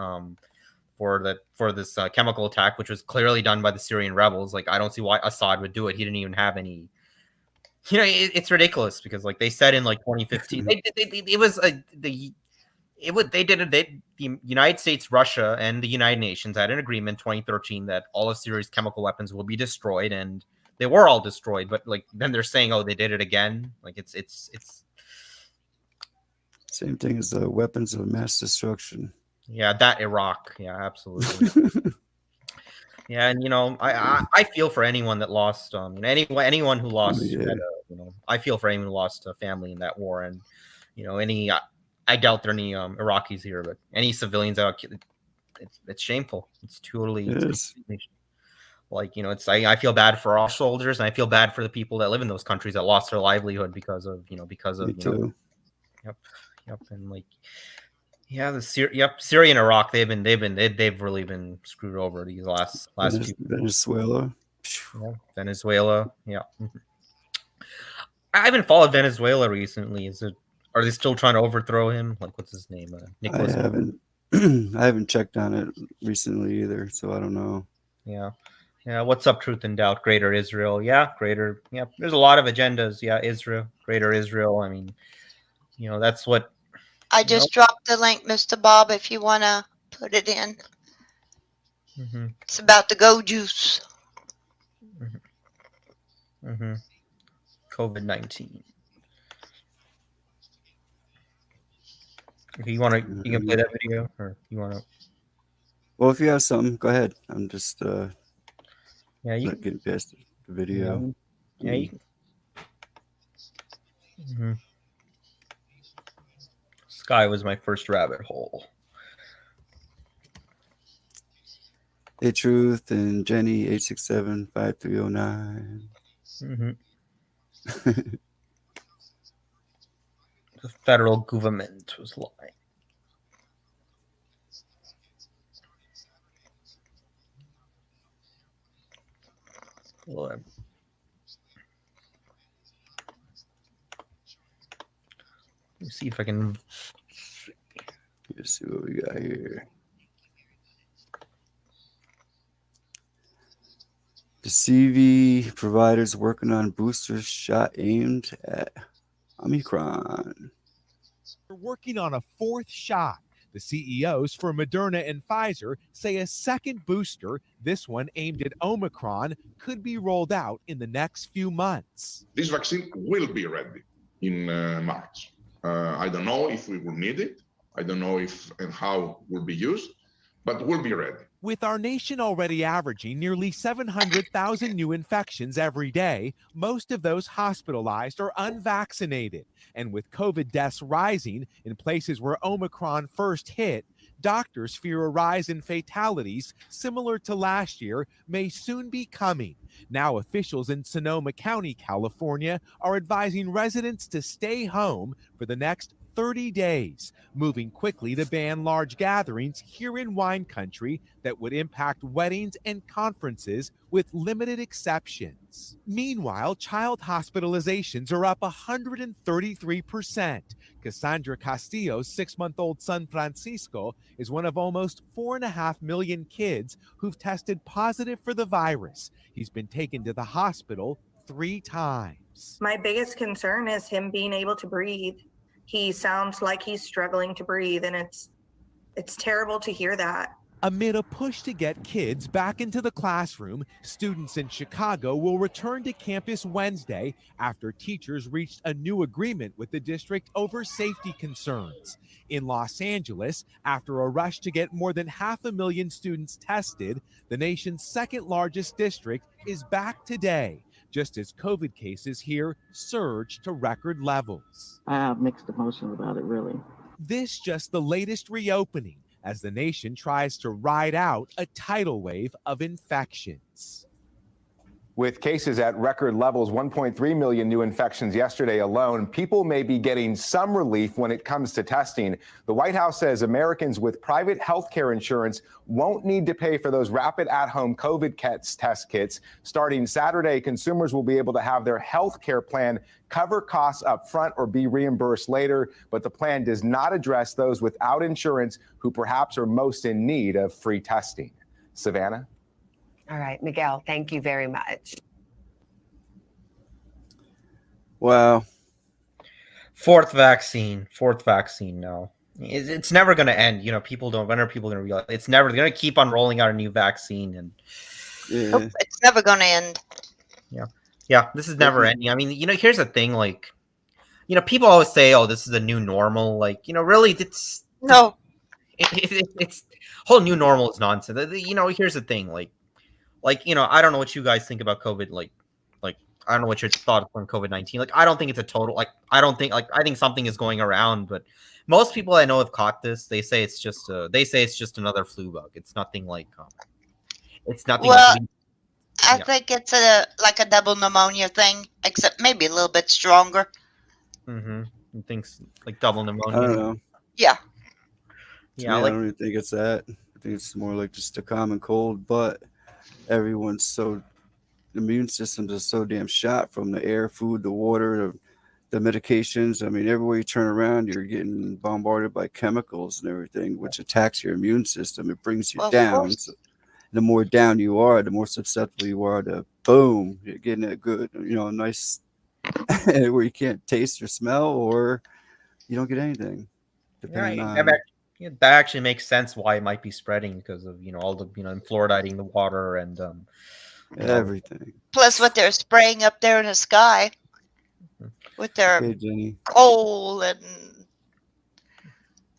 For this chemical attack, which was clearly done by the Syrian rebels. Like, I don't see why Assad would do it. He didn't even have any. It's ridiculous, because, like, they said in, like, 2015, it was they did it. The United States, Russia, and the United Nations had an agreement in 2013 that all of Syria's chemical weapons will be destroyed, and they were all destroyed. But, like, then they're saying, oh, they did it again. Like, it's Same thing as the weapons of mass destruction. yeah, that Iraq. Yeah, absolutely. Yeah, and I feel for anyone that lost anyone who Oh lost yeah, I feel for anyone who lost a family in that war. And any I doubt there are any Iraqis here, but any civilians out, it's shameful. it It's is. completely, like, it's I feel bad for our soldiers, and I feel bad for the people that live in those countries that lost their livelihood because of Me too. yep, and, like, yeah, Syria and Iraq, they've really been screwed over these last few. Venezuela. Yeah, Venezuela. Yeah. I haven't followed Venezuela recently. Are they still trying to overthrow him? Like, what's his name? I Nicholas. haven't I haven't checked on it recently either, so I don't know. Yeah. Yeah. What's up, Truth and Doubt? Greater Israel. Yeah. Greater. Yeah. There's a lot of agendas. Yeah. Israel. Greater Israel. I mean, that's what, I you know. just dropped the link, Mr. Bob, if you want to put it in. hmm It's about the go juice. hmm hmm COVID-19. If you want to, you can play Mhm. that video, or you want to. Well, if you have something, go ahead. I'm just Yeah. You not can. getting past the Yeah. video. Yeah. You Mm. can. Mhm. Sky was my first rabbit hole. Hey Truth and Jenny 867-5309. Mm-hmm. The federal government was lying. Well, let me see if I can. Let's see what we got here. The CV providers working on booster shot aimed at Omicron. We're working on a fourth shot. The CEOs for Moderna and Pfizer say a second booster, this one aimed at Omicron, could be rolled out in the next few months. This vaccine will be ready in March. I don't know if we will need it. I don't know if and how it will be used, but we'll be ready. With our nation already averaging nearly 700,000 new infections every day, most of those hospitalized are unvaccinated. And with COVID deaths rising in places where Omicron first hit, doctors fear a rise in fatalities similar to last year may soon be coming. Now, officials in Sonoma County, California, are advising residents to stay home for the next 30 days, moving quickly to ban large gatherings here in wine country that would impact weddings and conferences with limited exceptions. Meanwhile, child hospitalizations are up 133%. Cassandra Castillo's 6-month-old son Francisco is one of almost 4.5 million kids who've tested positive for the virus. He's been taken to the hospital 3 times. My biggest concern is him being able to breathe. He sounds like he's struggling to breathe, and it's terrible to hear that. Amid a push to get kids back into the classroom, students in Chicago will return to campus Wednesday after teachers reached a new agreement with the district over safety concerns. In Los Angeles, after a rush to get more than 500,000 students tested, the nation's second largest district is back today, just as COVID cases here surge to record levels. I have mixed emotions about it, really. This just the latest reopening as the nation tries to ride out a tidal wave of infections. With cases at record levels, 1.3 million new infections yesterday alone, people may be getting some relief when it comes to testing. The White House says Americans with private health care insurance won't need to pay for those rapid at-home COVID test kits. Starting Saturday, consumers will be able to have their health care plan cover costs up front or be reimbursed later, but the plan does not address those without insurance who perhaps are most in need of free testing. Savannah? All right, Miguel, thank you very much. Wow. Fourth vaccine. No, it's never going to end. You know, when are people going to realize it's never going to keep on rolling out a new vaccine? And Yeah. Nope, it's never going to end. Yeah, this is never ending. I mean, you know, here's the thing, like, you know, people always say, oh, this is a new normal. Like, you know, really, it's whole new normal is nonsense. You know, here's the thing, like, you know, I don't know what you guys think about COVID. Like, I don't know what your thoughts on COVID-19. Like, I don't think it's a total. Like, I think something is going around. But most people I know have caught this. They say it's just another flu bug. It's nothing like. It's nothing. Well, I think it's a double pneumonia thing, except maybe a little bit stronger. Mm-hmm. You think like double pneumonia? I don't know. Yeah. Yeah, I don't even think it's that. I think it's more like just a common cold, but everyone's so immune systems are so damn shot from the air, food, the water, the medications. I mean, everywhere you turn around, you're getting bombarded by chemicals and everything, which attacks your immune system. It brings you down. So the more down you are, the more susceptible you are to boom, you're getting a good, you know, nice where you can't taste or smell, or you don't get anything. That actually makes sense why it might be spreading because of, you know, all the, you know, fluoridating the water and everything. Plus what they're spraying up there in the sky with their coal and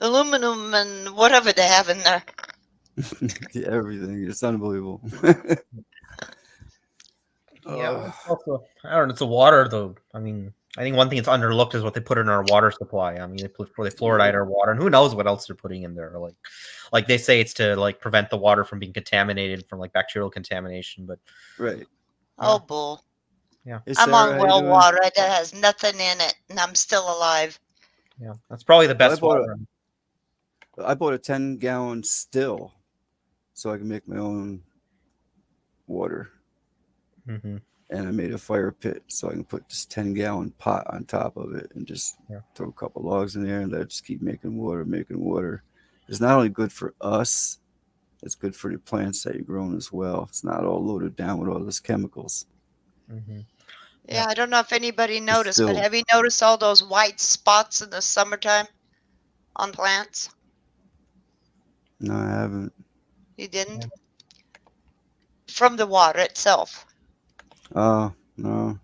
aluminum and whatever they have in there. Yeah, everything. It's unbelievable. Yeah, it's also, I don't know, it's the water though. I mean, I think one thing that's underlooked is what they put in our water supply. I mean, they fluoride our water, and who knows what else they're putting in there. Like they say it's to like prevent the water from being contaminated from like bacterial contamination, but Right. Oh, bull. yeah, Hey, I'm Sarah, on how you well doing? water that has nothing in it, and I'm still alive. yeah, that's probably the Well, best water. I bought a 10-gallon still so I can make my own water. Mm-hmm. And I made a fire pit so I can put this 10-gallon pot on top of it and just Yeah. throw a couple logs in there and let it just keep making water, making water. It's not only good for us, it's good for the plants that you're growing as well. It's not all loaded down with all those chemicals. Mm-hmm. Yeah, I don't know if anybody It's noticed, but still, have you noticed all those white spots in the summertime on plants? no, I haven't. You didn't? From the water itself. Oh, no.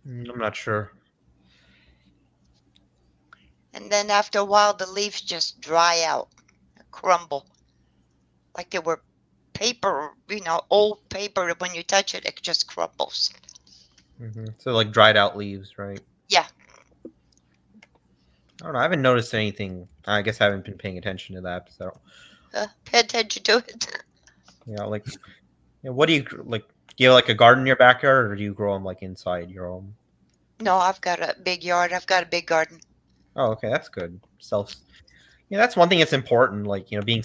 I'm not sure. And then after a while, the leaves just dry out, crumble, like they were paper, old paper. When you touch it, it just crumbles. Mm-hmm. So like dried out leaves, right? Yeah. I don't know. I haven't noticed anything. I guess I haven't been paying attention to that. So Pay attention to it. yeah, like, what do you like? Do you have like a garden in your backyard, or do you grow them like inside your home? No, I've got a big yard. I've got a big garden. Oh, okay, that's good. Yeah, that's one thing that's important. Like, being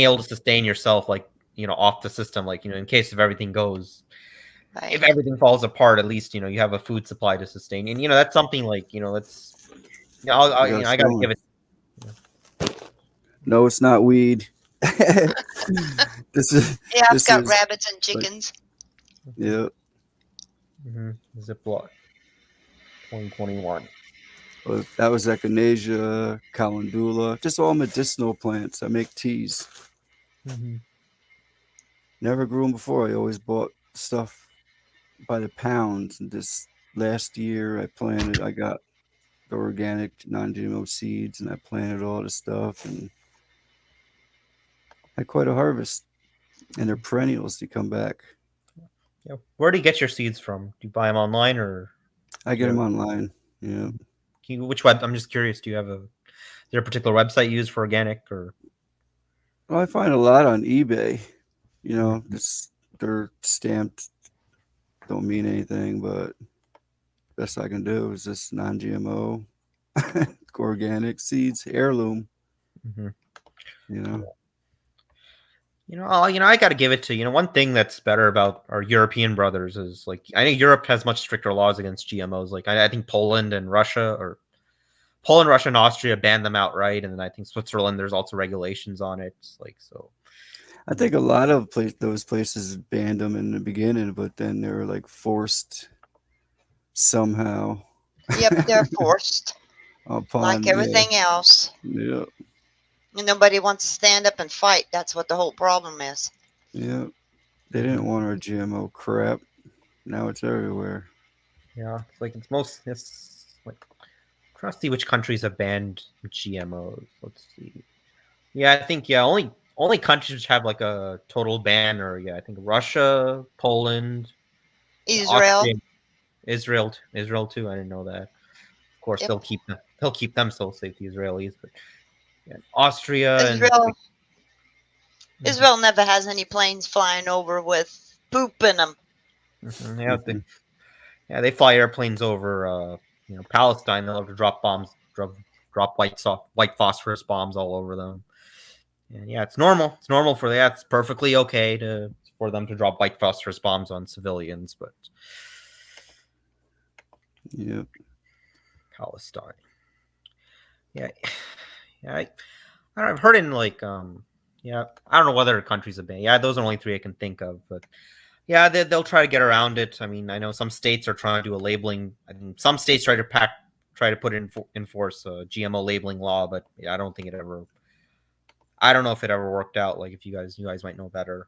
able to sustain yourself, like, off the system. Like, in case if everything goes, if Right. everything falls apart, at least you have a food supply to sustain. And that's something like that's. I got I gotta going. give it. No, it's not weed. this is Yeah, I've this got is rabbits and chickens. yeah. Mm-hmm. Ziploc 2021. Well, that was echinacea, calendula, just all medicinal plants. I make teas. Mm-hmm. Never grew them before. I always bought stuff by the pounds. And this last year, I got the organic non-GMO seeds, and I planted all the stuff, and had quite a harvest. And they're perennials. They come back. Yeah. Where do you get your seeds from? Do you buy them online, or I get them online. Yeah. which web? I'm just curious. Do you have is there a particular website you use for organic, or? Well, I find a lot on eBay. They're stamped. Don't mean anything, but best I can do is just non-GMO, organic seeds, heirloom. Mm-hmm. You know, I got to give it to one thing that's better about our European brothers is like I think Europe has much stricter laws against GMOs. Like I think Poland, Russia, and Austria ban them outright, and then I think Switzerland there's also regulations on it. Like so. I think a lot of those places banned them in the beginning, but then they were like forced somehow. Yep, they're forced. Like Upon everything else. yeah, And nobody wants to stand up and fight. That's what the whole problem is. yeah. They didn't want our GMO crap. Now it's everywhere. Yeah, it's like it's like I'm trying to see which countries have banned GMOs. Let's see. Yeah, I think only countries which have like a total ban are I think Russia, Poland, Israel. Austria, Israel too. I didn't know that. Of course, Yep. they'll keep them so safe, the Israelis. But Austria and Israel never has any planes flying over with poop in them. Mm-hmm. They fly airplanes over Palestine. They'll have to drop bombs, drop white phosphorus bombs all over them. And it's normal. It's normal for that. It's perfectly okay for them to drop white phosphorus bombs on civilians, but Yep. Palestine. Yeah. I've heard in like I don't know what other countries have been. Yeah, those are only three I can think of, but yeah, they'll try to get around it. I mean, I know some states are trying to do a labeling. I mean, some states try to put enforce a GMO labeling law, but I don't think it ever. I don't know if it ever worked out. Like, if you guys might know better.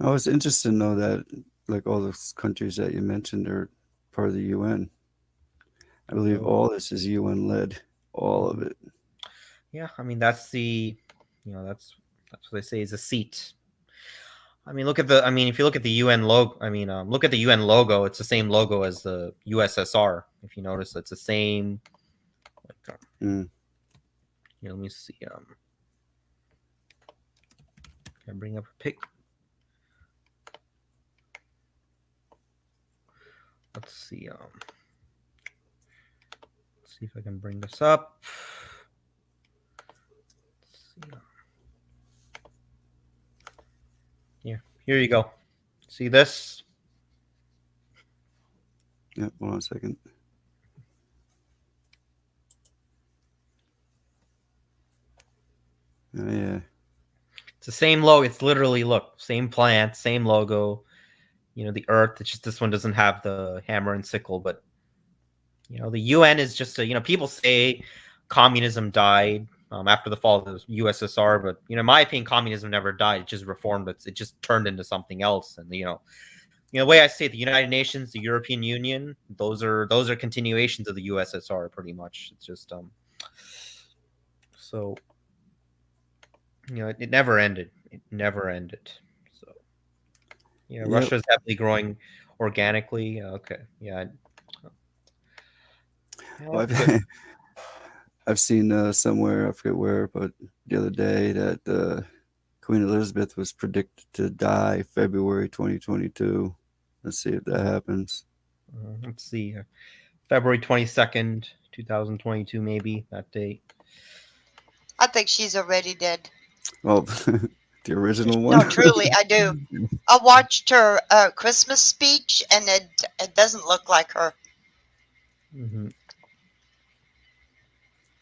I was interested to know that, like all those countries that you mentioned are part of the UN. I believe all this is UN led, all of it. Yeah, I mean that's the, that's what they say is a seat. I mean, look at the. I mean, if you look at the UN logo, I mean, look at the UN logo. It's the same logo as the USSR. If you notice, it's the same. Like, here, let me see. Can I bring up a pic? Let's see. Let's see if I can bring this up. Let's see. Yeah, here you go. See this? Yep, hold on a second. Oh, yeah. It's the same logo. It's literally, look, same plant, same logo. You know, the Earth. It's just this one doesn't have the hammer and sickle, but you know, the UN is just a, you know, people say communism died after the fall of the USSR, but you know, in my opinion, communism never died. It just reformed. It just turned into something else. And you know, the way I say it, the United Nations, the European Union, those are continuations of the USSR, pretty much. It's just so you know, it never ended. It never ended. So yeah, Yep. Russia is heavily growing organically. Okay, yeah. Well, I've seen somewhere, I forget where, but the other day that Queen Elizabeth was predicted to die February 2022. Let's see if that happens. Let's see. February 22nd, 2022, maybe that date. I think she's already dead. Oh, the original one? No, truly, I do. I watched her Christmas speech, and it doesn't look like her. Mm-hmm.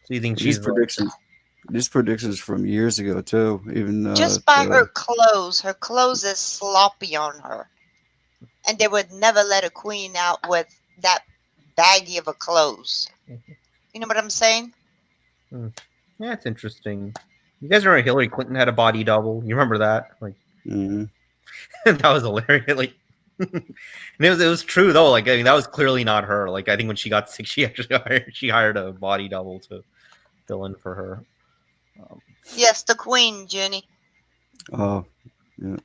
So you think These she's predictions from years ago too. Even Just by her clothes is sloppy on her, and they would never let a queen out with that baggy of a clothes. You know what I'm saying? Yeah, it's interesting. You guys remember Hillary Clinton had a body double? You remember that? Like, that was hilarious. Like, and it was true though. Like, I mean, that was clearly not her. Like, I think when she got sick, she actually hired a body double to fill in for her. Yes, the queen, Jenny. Oh, yeah.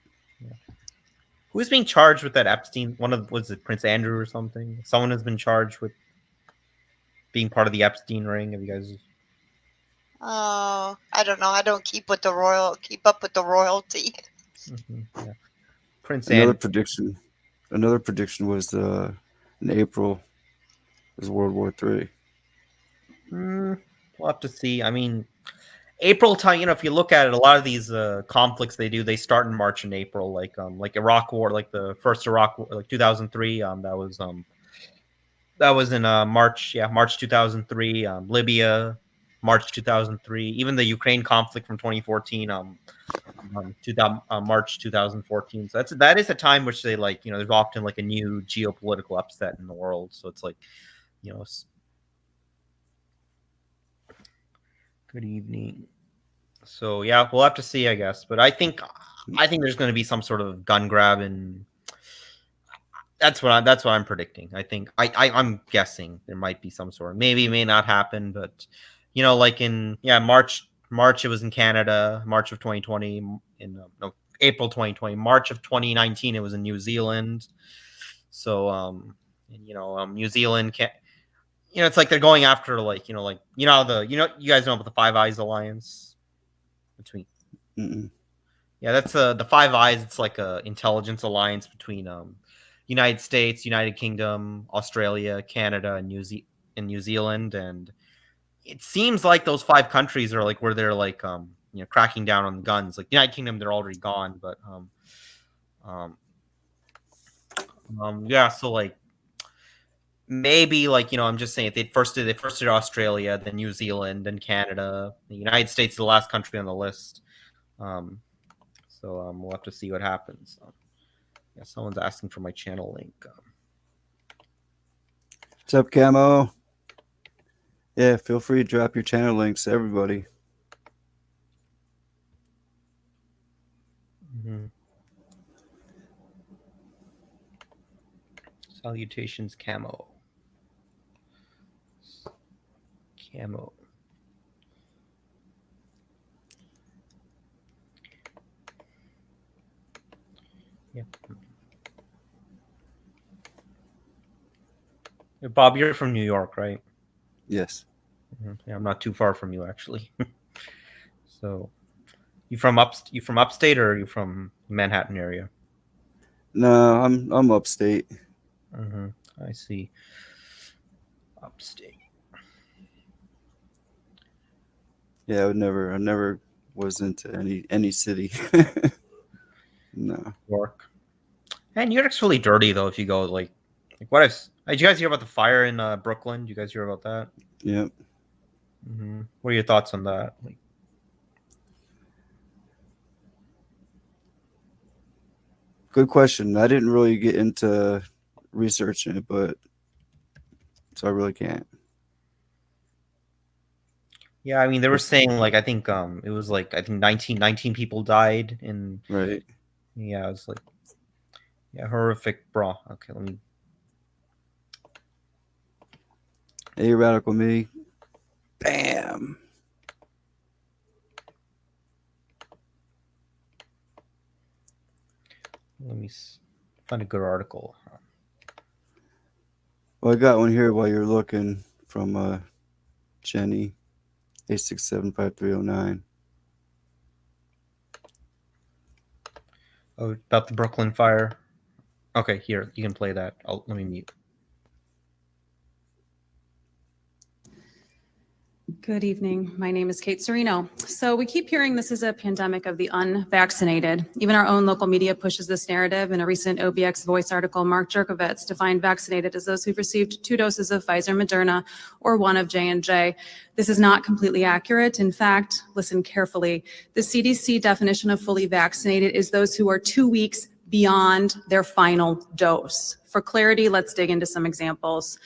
Who's being charged with that Epstein? Was it Prince Andrew or something? Someone has been charged with being part of the Epstein ring. Have you guys? Oh, I don't know. I don't keep up with the royalty. Yeah. Prince Another Andrew. prediction. Another prediction was in April is World War III. We'll have to see. I mean, April time. You know, if you look at it, a lot of these conflicts they start in March and April. Like Iraq War, like the first Iraq War, like 2003. That was in March. Yeah, March 2003. Libya, March 2003. Even the Ukraine conflict from 2014. March 2014. So that is a time which they like. You know, there's often like a new geopolitical upset in the world. So it's like, you know. Good evening. So yeah, we'll have to see, I guess. But I think there's going to be some sort of gun grab, and that's what I'm predicting. I think I'm guessing there might be some sort. Maybe it may not happen, but you know, like in March it was in Canada, March of 2020, in no, April 2020, March of 2019 it was in New Zealand. So you know, New Zealand can't. You know, it's like they're going after you guys know about the Five Eyes Alliance between. Yeah, that's the Five Eyes. It's like a intelligence alliance between United States, United Kingdom, Australia, Canada, and New Zealand, and it seems like those five countries are like where they're like you know, cracking down on guns. Like United Kingdom, they're already gone, but yeah, so like maybe like, you know, I'm just saying they first did Australia, then New Zealand, then Canada. The United States is the last country on the list. So we'll have to see what happens. Yeah, someone's asking for my channel link. What's up, Camo? Yeah, feel free to drop your channel links, everybody. Salutations, Camo. Yeah. Bob, you're from New York, right? Yes. Yeah, I'm not too far from you actually. So, you from upstate or are you from Manhattan area? No, I'm upstate. I see. Upstate. Yeah, I never was into any city. No. York. And New York's really dirty though. If you go like what if? Did you guys hear about the fire in Brooklyn? Did you guys hear about that? Yep. What are your thoughts on that? Like, Good question. I didn't really get into researching it, but so I really can't. yeah, I mean they were saying like I think it was like I think 19 people died in Right. yeah, it's like yeah, horrific, bro. Okay, let me Hey, Radical Me. Bam. find a good article. Well, I got one here while you're looking from Jenny, 8675309. Oh, about the Brooklyn fire. Okay, here you can play that. Let me mute. Good evening. My name is Kate Serino. So we keep hearing this is a pandemic of the unvaccinated. Even our own local media pushes this narrative. In a recent OBX Voice article, Mark Jerkovitz defined vaccinated as those who've received 2 doses of Pfizer, Moderna, or 1 of J&J. This is not completely accurate. In fact, listen carefully. The CDC definition of fully vaccinated is those who are 2 weeks beyond their final dose. For clarity, let's dig into some examples.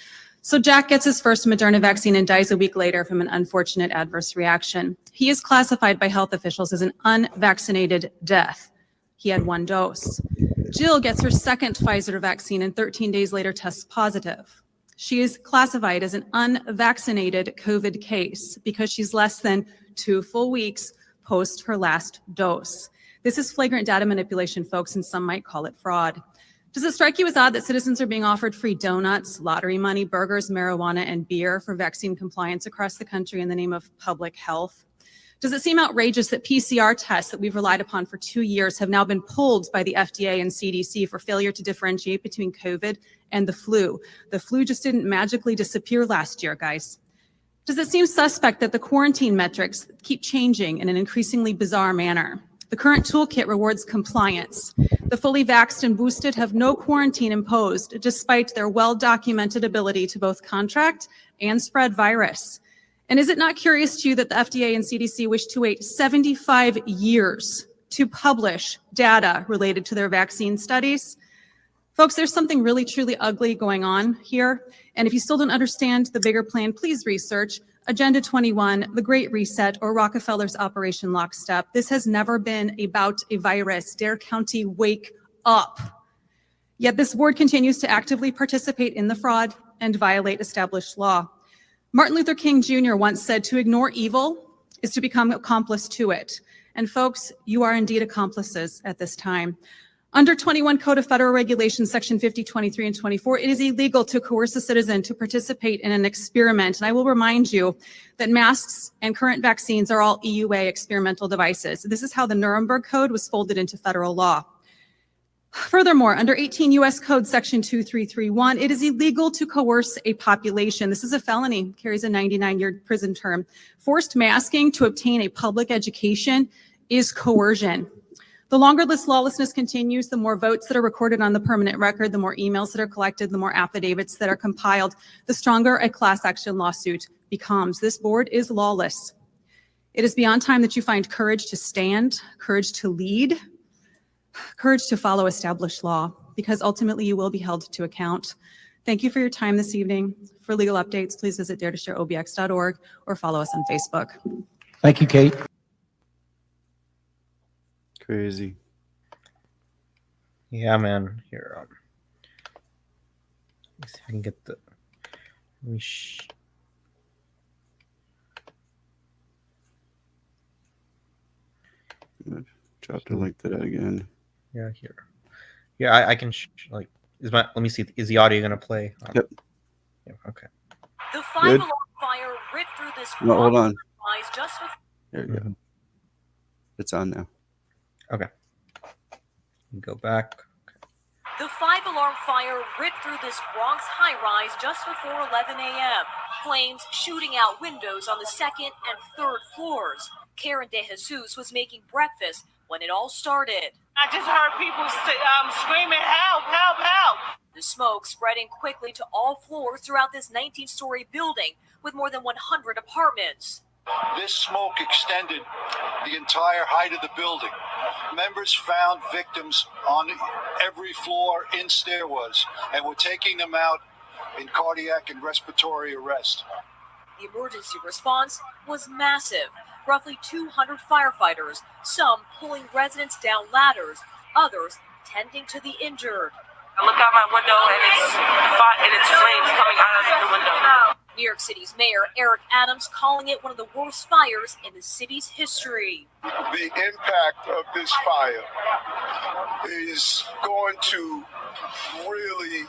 So Jack gets his first Moderna vaccine and dies a week later from an unfortunate adverse reaction. He is classified by health officials as an unvaccinated death. He had 1 dose. Jill gets her second Pfizer vaccine and 13 days later tests positive. She is classified as an unvaccinated COVID case because she's less than 2 full weeks post her last dose. This is flagrant data manipulation, folks, and some might call it fraud. Does it strike you as odd that citizens are being offered free donuts, lottery money, burgers, marijuana, and beer for vaccine compliance across the country in the name of public health? Does it seem outrageous that PCR tests that we've relied upon for 2 years have now been pulled by the FDA and CDC for failure to differentiate between COVID and the flu? The flu just didn't magically disappear last year, guys. Does it seem suspect that the quarantine metrics keep changing in an increasingly bizarre manner? The current toolkit rewards compliance. The fully vaxxed and boosted have no quarantine imposed, despite their well-documented ability to both contract and spread virus. And is it not curious to you that the FDA and CDC wish to wait 75 years to publish data related to their vaccine studies? Folks, there's something really, truly ugly going on here. And if you still don't understand the bigger plan, please research Agenda 21, the Great Reset, or Rockefeller's Operation Lockstep. This has never been about a virus. Dare County, wake up. Yet this board continues to actively participate in the fraud and violate established law. Martin Luther King Jr. once said, to ignore evil is to become accomplice to it. And folks, you are indeed accomplices at this time. Under 21 Code of Federal Regulations, Section 50, 23, and 24, it is illegal to coerce a citizen to participate in an experiment. And I will remind you that masks and current vaccines are all EUA experimental devices. This is how the Nuremberg Code was folded into federal law. Furthermore, under 18 U.S. Code Section 2331, it is illegal to coerce a population. This is a felony, carries a 99-year prison term. Forced masking to obtain a public education is coercion. The longer this lawlessness continues, the more votes that are recorded on the permanent record, the more emails that are collected, the more affidavits that are compiled, the stronger a class action lawsuit becomes. This board is lawless. It is beyond time that you find courage to stand, courage to lead, courage to follow established law, because ultimately you will be held to account. Thank you for your time this evening. For legal updates, please visit daretoshareobx.org or follow us on Facebook. Thank you, Kate. Crazy. Yeah, man. Here, let's see if I can get the. Drop the link to that again. Yeah, here. Yeah, I can like. Let me see. Is the audio gonna play? Yep. Yeah, okay. The Good. 5-alarm fire ripped through this No, hold on. Bronx just with There you go. It's on now. Okay. Go back. the 5-alarm fire ripped through this Bronx high-rise just before 11 a.m. Flames shooting out windows on the second and third floors. Karen De Jesus was making breakfast when it all started. I just heard people screaming, help, help, help. The smoke spreading quickly to all floors throughout this 19-story building with more than 100 apartments. This smoke extended the entire height of the building. Members found victims on every floor in stairwells and were taking them out in cardiac and respiratory arrest. The emergency response was massive. Roughly 200 firefighters, some pulling residents down ladders, others tending to the injured. I look out my window and it's flames coming out of the window. New York City's Mayor Eric Adams calling it one of the worst fires in the city's history. The impact of this fire is going to really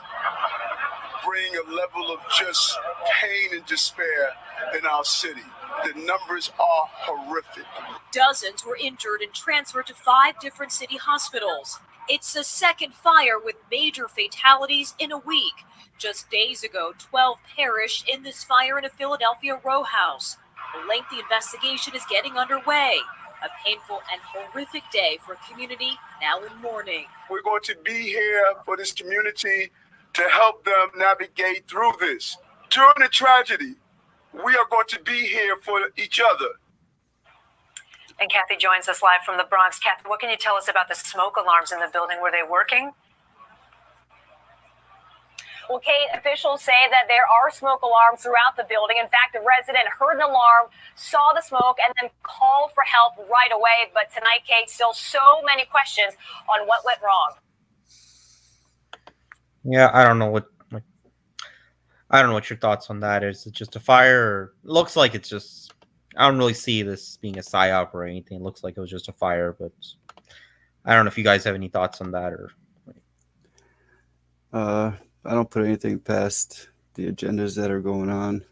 bring a level of just pain and despair in our city. The numbers are horrific. Dozens were injured and transferred to 5 different city hospitals. It's the second fire with major fatalities in a week. Just days ago, 12 perished in this fire in a Philadelphia row house. A lengthy investigation is getting underway. A painful and horrific day for a community now in mourning. We're going to be here for this community to help them navigate through this. During the tragedy, we are going to be here for each other. And Kathy joins us live from the Bronx. Kathy, what can you tell us about the smoke alarms in the building? Were they working? Well, Kate, officials say that there are smoke alarms throughout the building. In fact, the resident heard an alarm, saw the smoke, and then called for help right away. But tonight, Kate, still so many questions on what went wrong. Yeah, I don't know what your thoughts on that is. It just a fire? Or, it looks like it's just. I don't really see this being a psyop or anything. It looks like it was just a fire, but I don't know if you guys have any thoughts on that or. I don't put anything past the agendas that are going on.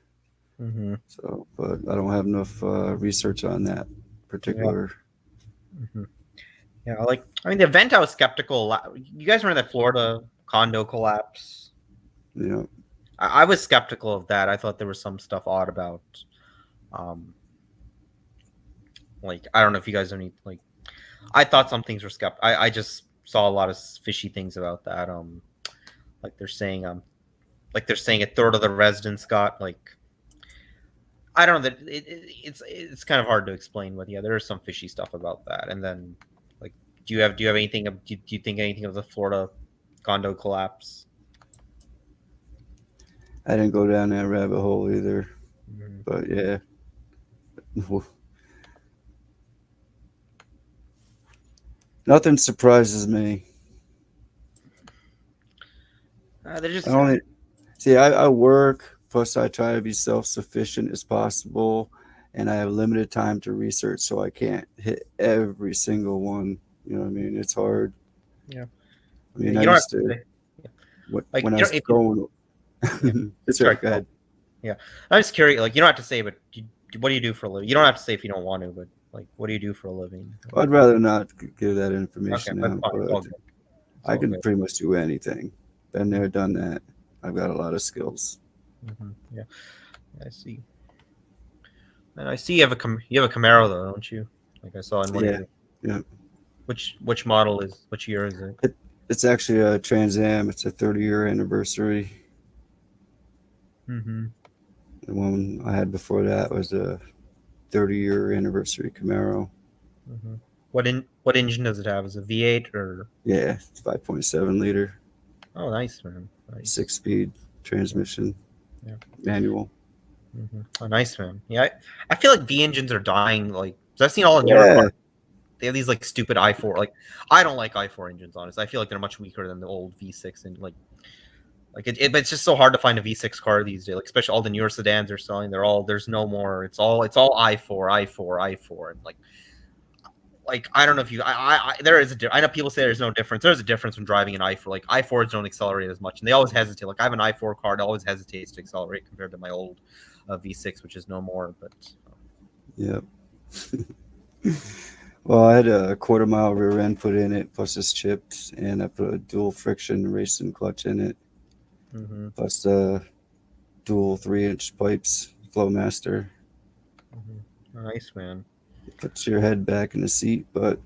Mm-hmm. So, but I don't have enough research on that particular. Yeah. Mm-hmm. Yeah, I mean, the event I was skeptical. You guys remember that Florida condo collapse? Yeah. I was skeptical of that. I thought there was some stuff odd about, I don't know if you guys have any, I thought some things were skeptical. I just saw a lot of fishy things about that. They're saying a third of the residents got I don't know that it's kind of hard to explain, but yeah, there is some fishy stuff about that. And then do you have anything? Do you think anything of the Florida condo collapse? I didn't go down that rabbit hole either, but yeah. Nothing surprises me. I work, plus I try to be self-sufficient as possible, and I have limited time to research, so I can't hit every single one. You know what I mean? It's hard. Yeah. I mean, I used to, when I was going, it's right, go ahead. Yeah. I'm just curious, you don't have to say, but what do you do for a living? You don't have to say if you don't want to, but what do you do for a living? I'd rather not give that information okay, out, but I can pretty much do anything. Been there, done that. I've got a lot of skills. Mm-hmm. Yeah, I see. And I see you have a Camaro though, don't you? Like I saw in one. Yeah. Yeah. Which model is? Which year is it? It's actually a Trans Am. It's a 30-year anniversary. Mm-hmm. The one I had before that was a 30-year anniversary Camaro. Mm-hmm. What engine does it have? Is it V8 or? Yeah, it's 5.7 liter. Oh, nice, man. Nice. 6-speed transmission. Yeah. Manual. Mm-hmm. Oh, nice, man. Yeah, I feel like V engines are dying. I've seen all in Europe. They have these stupid i4. I don't like i4 engines, honestly. I feel like they're much weaker than the old V6 and it's just so hard to find a V6 car these days. Especially all the newer sedans are selling. There's no more. It's all i4, and like I don't know if you there is I know people say there's no difference. There's a difference when driving an i4. Like i4s don't accelerate as much, and they always hesitate. Like I have an i4 car, it always hesitates to accelerate compared to my old V6, which is no more. But Yep. Well, I had a quarter-mile rear end put in it, plus it's chipped, and I put a dual friction racing clutch in it, plus dual 3-inch pipes, Flowmaster. Nice, man. It puts your head back in the seat, but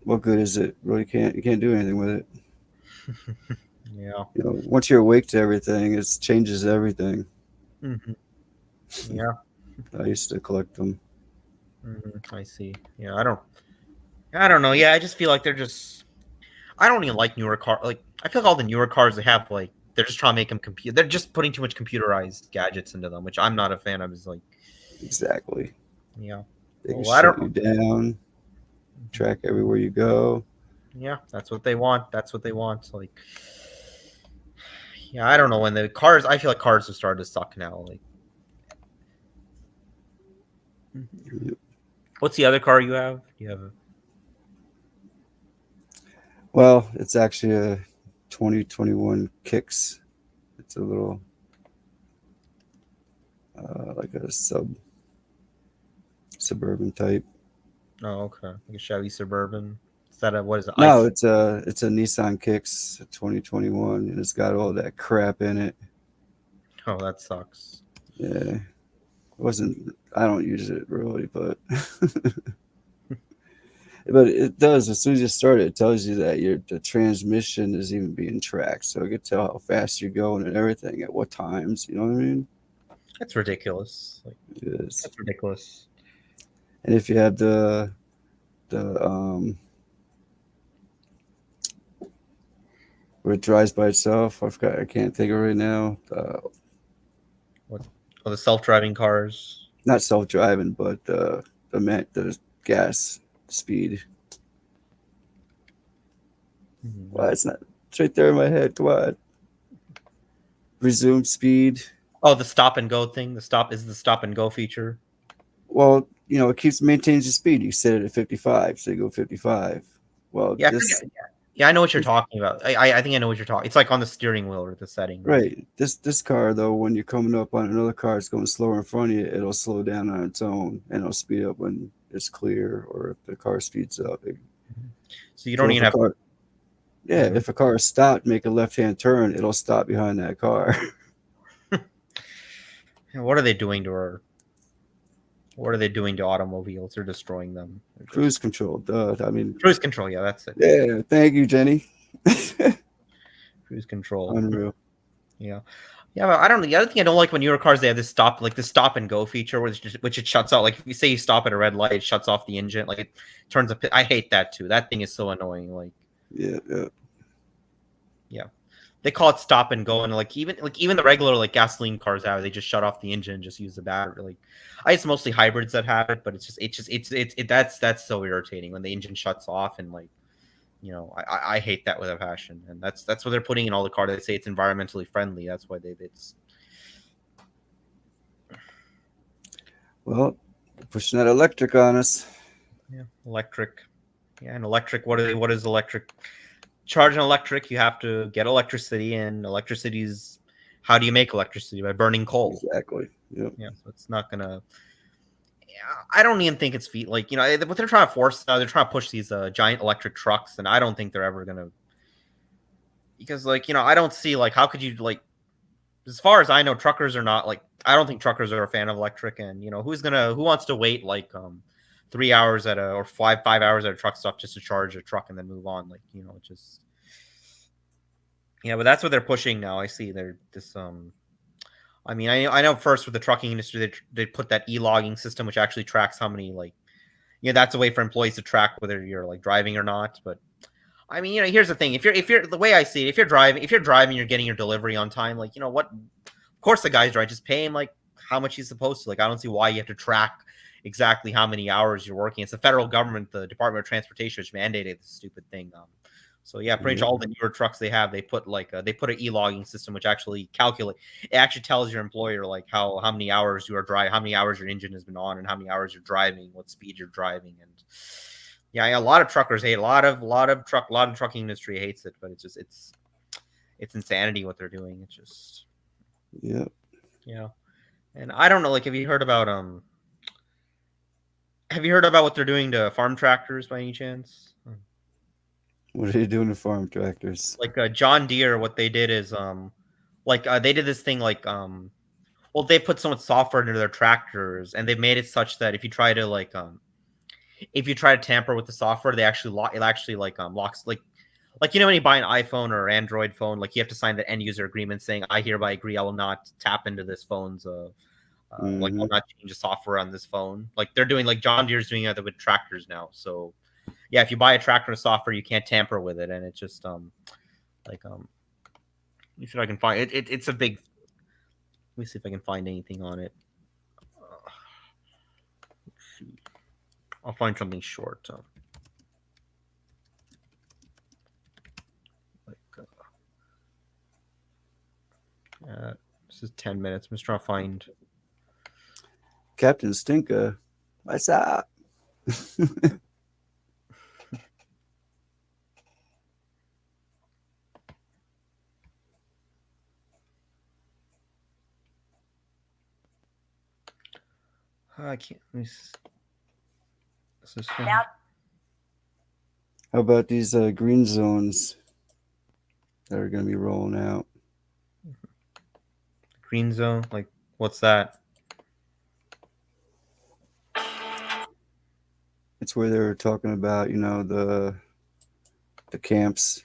what good is it? Really you can't do anything with it. Yeah. You know, once you're awake to everything, it changes everything. Yeah. I used to collect them. I see. Yeah, I don't know. Yeah, I just feel like they're just. I don't even like newer cars. Like I feel like all the newer cars they have, like they're just trying to make them compute. They're just putting too much computerized gadgets into them, which I'm not a fan of. Is like exactly. Yeah. They can Well, shut you down, track everywhere you go. Yeah, that's what they want. That's what they want. Like, yeah, I don't know when the cars. I feel like cars have started to suck now. Like, what's the other car you have? You have a. Well, it's actually a 2021 Kicks. It's a little like a suburban type. Oh, okay. Like a Chevy Suburban. Is that a what is it? No, it's a Nissan Kicks 2021, and it's got all that crap in it. Oh, that sucks. Yeah, it wasn't. I don't use it really, but but it does. As soon as you start it tells you that the transmission is even being tracked, so it can tell how fast you're going and everything at what times. You know what I mean? That's ridiculous. Like, it is. That's ridiculous. And if you have the where it drives by itself, I can't think of it right now. What? Oh, the self-driving cars. Not self-driving, but the gas speed. Well, it's not. It's right there in my head. What? Resume speed. Oh, the stop and go thing. The stop and go feature. Well, you know, it maintains your speed. You set it at 55, so you go 55. Well, yeah, I know what you're talking about. I think I know what you're talking. It's like on the steering wheel or the setting. Right. This car though, when you're coming up on another car, it's going slower in front of you. It'll slow down on its own, and it'll speed up when it's clear, or if the car speeds up. So you don't even have. Yeah, if a car is stopped, make a left-hand turn, it'll stop behind that car. What are they doing to her? What are they doing to automobiles? They're destroying them. Cruise control, duh. I mean, cruise control. Yeah, that's it. Yeah, thank you, Jenny. Cruise control. Unreal. Yeah, yeah. But I don't know. The other thing I don't like when newer cars, they have this stop and go feature, which it shuts out. Like if you say you stop at a red light, it shuts off the engine. Like it turns up. I hate that too. That thing is so annoying. Like yeah. They call it stop and go, and like even the regular like gasoline cars have it. They just shut off the engine and just use the battery. Like it's mostly hybrids that have it, but that's so irritating when the engine shuts off, and like, you know, I hate that with a passion, and that's what they're putting in all the cars. They say it's environmentally friendly. That's why it's. Well, pushing that electric on us. Yeah, electric. Yeah, and electric. What is electric? Charge an electric, you have to get electricity, and electricity is how do you make electricity? By burning coal. Exactly. Yep. Yeah, so it's not gonna. Yeah, I don't even think it's like, you know, what they're trying to force. They're trying to push these giant electric trucks, and I don't think they're ever gonna. Because like, you know, I don't see like how could you like, as far as I know, truckers are not like, I don't think truckers are a fan of electric, and you know who wants to wait like 3 hours or 5 hours at a truck stop just to charge a truck and then move on, like, you know, just but that's what they're pushing now. I see they're this I mean, I know first with the trucking industry they put that e-logging system which actually tracks how many, like, you know, that's a way for employees to track whether you're like driving or not. But I mean, you know, here's the thing, if you're the way I see it, if you're driving, you're getting your delivery on time, like, you know what, of course the guy's right, just pay him like how much he's supposed to. Like, I don't see why you have to track exactly how many hours you're working. It's the federal government, the Department of Transportation, which mandated this stupid thing. So yeah, pretty much all the newer trucks they have, they put an e-logging system which actually tells your employer like how many hours you are driving, how many hours your engine has been on, and how many hours you're driving, what speed you're driving, and Yeah, a lot of truckers hate. A lot of trucking industry hates it, but it's insanity what they're doing. It's just Yep. And I don't know. Like, have you heard about what they're doing to farm tractors by any chance? What are they doing to farm tractors? Like John Deere, what they did is they did this thing well, they put so much software into their tractors, and they've made it such that if you try to tamper with the software, they actually locks when you buy an iPhone or Android phone, like you have to sign the end user agreement saying I hereby agree I will not tap into this phone's like I'll not change the software on this phone. Like they're doing, like John Deere's doing it with tractors now. So yeah, if you buy a tractor and software, you can't tamper with it, and it's just let me see if I can find it. It's a big. Let me see if I can find anything on it. Let's see. I'll find something short. This is 10 minutes. I'm just trying to find Captain Stinka. What's up? I can't. This is How about these green zones that are going to be rolling out? Green zone? Like, what's that? It's where they're talking about, the camps.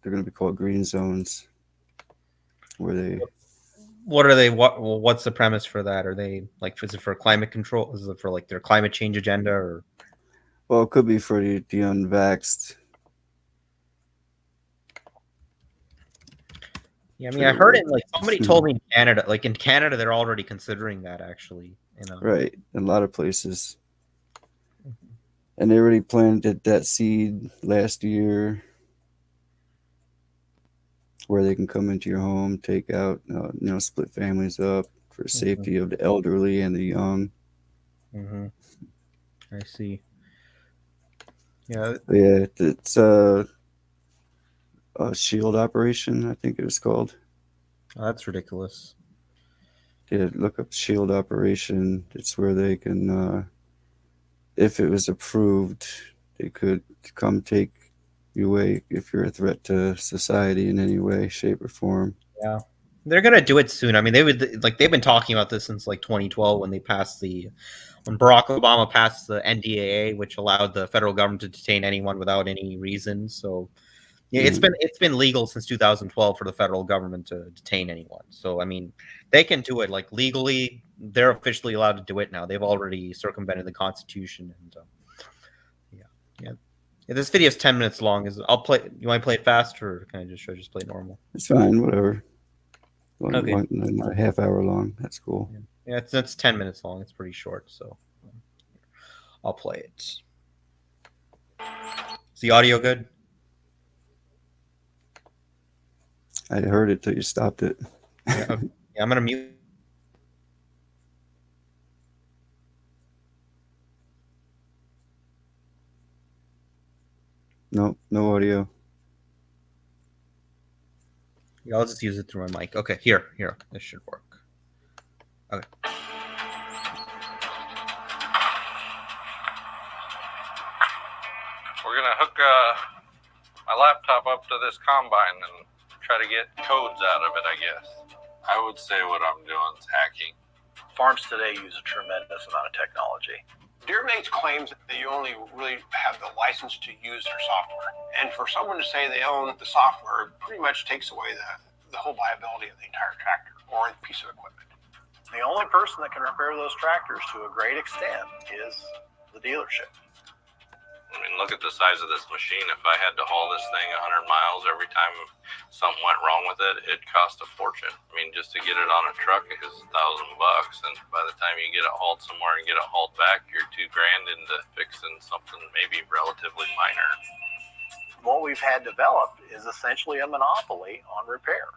They're going to be called green zones. Where they. What are they? What's the premise for that? Are they is it for climate control? Is it for their climate change agenda, or? Well, it could be for the unvaxxed. Yeah, I mean, I heard it. Somebody told me in Canada. Like in Canada, they're already considering that actually. Right, in a lot of places. And they already planted that seed last year, where they can come into your home, take out, split families up for safety of the elderly and the young. I see. Yeah. Yeah, it's a shield operation, I think it was called. Oh, that's ridiculous. Yeah, look up shield operation. It's where they can, if it was approved, they could come take you away if you're a threat to society in any way, shape, or form. Yeah, they're gonna do it soon. I mean, they've been talking about this since 2012 when Barack Obama passed the NDAA, which allowed the federal government to detain anyone without any reason. So yeah, it's been legal since 2012 for the federal government to detain anyone. So I mean, they can do it legally. They're officially allowed to do it now. They've already circumvented the Constitution, and yeah. This video is 10 minutes long. I'll play. You want to play it fast, or can I just play it normal? It's fine, whatever. Okay. A half hour long. That's cool. Yeah, it's 10 minutes long. It's pretty short, so I'll play it. Is the audio good? I heard it till you stopped it. Yeah, okay. Yeah, I'm gonna mute. No audio. Yeah, I'll just use it through my mic. Okay, here. This should work. Okay. We're gonna hook my laptop up to this combine and try to get codes out of it, I guess. I would say what I'm doing is hacking. Farms today use a tremendous amount of technology. DeerMates claims that you only really have the license to use their software. And for someone to say they own the software pretty much takes away the whole viability of the entire tractor or piece of equipment. The only person that can repair those tractors to a great extent is the dealership. I mean, look at the size of this machine. If I had to haul this thing 100 miles every time something went wrong with it, it'd cost a fortune. I mean, just to get it on a truck is $1,000, and by the time you get it hauled somewhere and get it hauled back, you're $2,000 into fixing something maybe relatively minor. What we've had developed is essentially a monopoly on repair.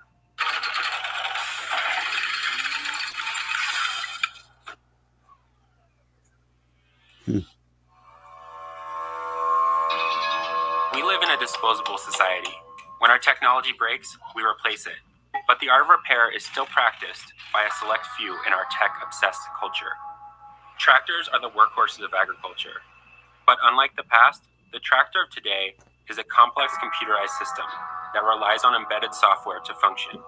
We live in a disposable society. When our technology breaks, we replace it. But the art of repair is still practiced by a select few in our tech-obsessed culture. Tractors are the workhorses of agriculture. But unlike the past, the tractor of today is a complex computerized system that relies on embedded software to function.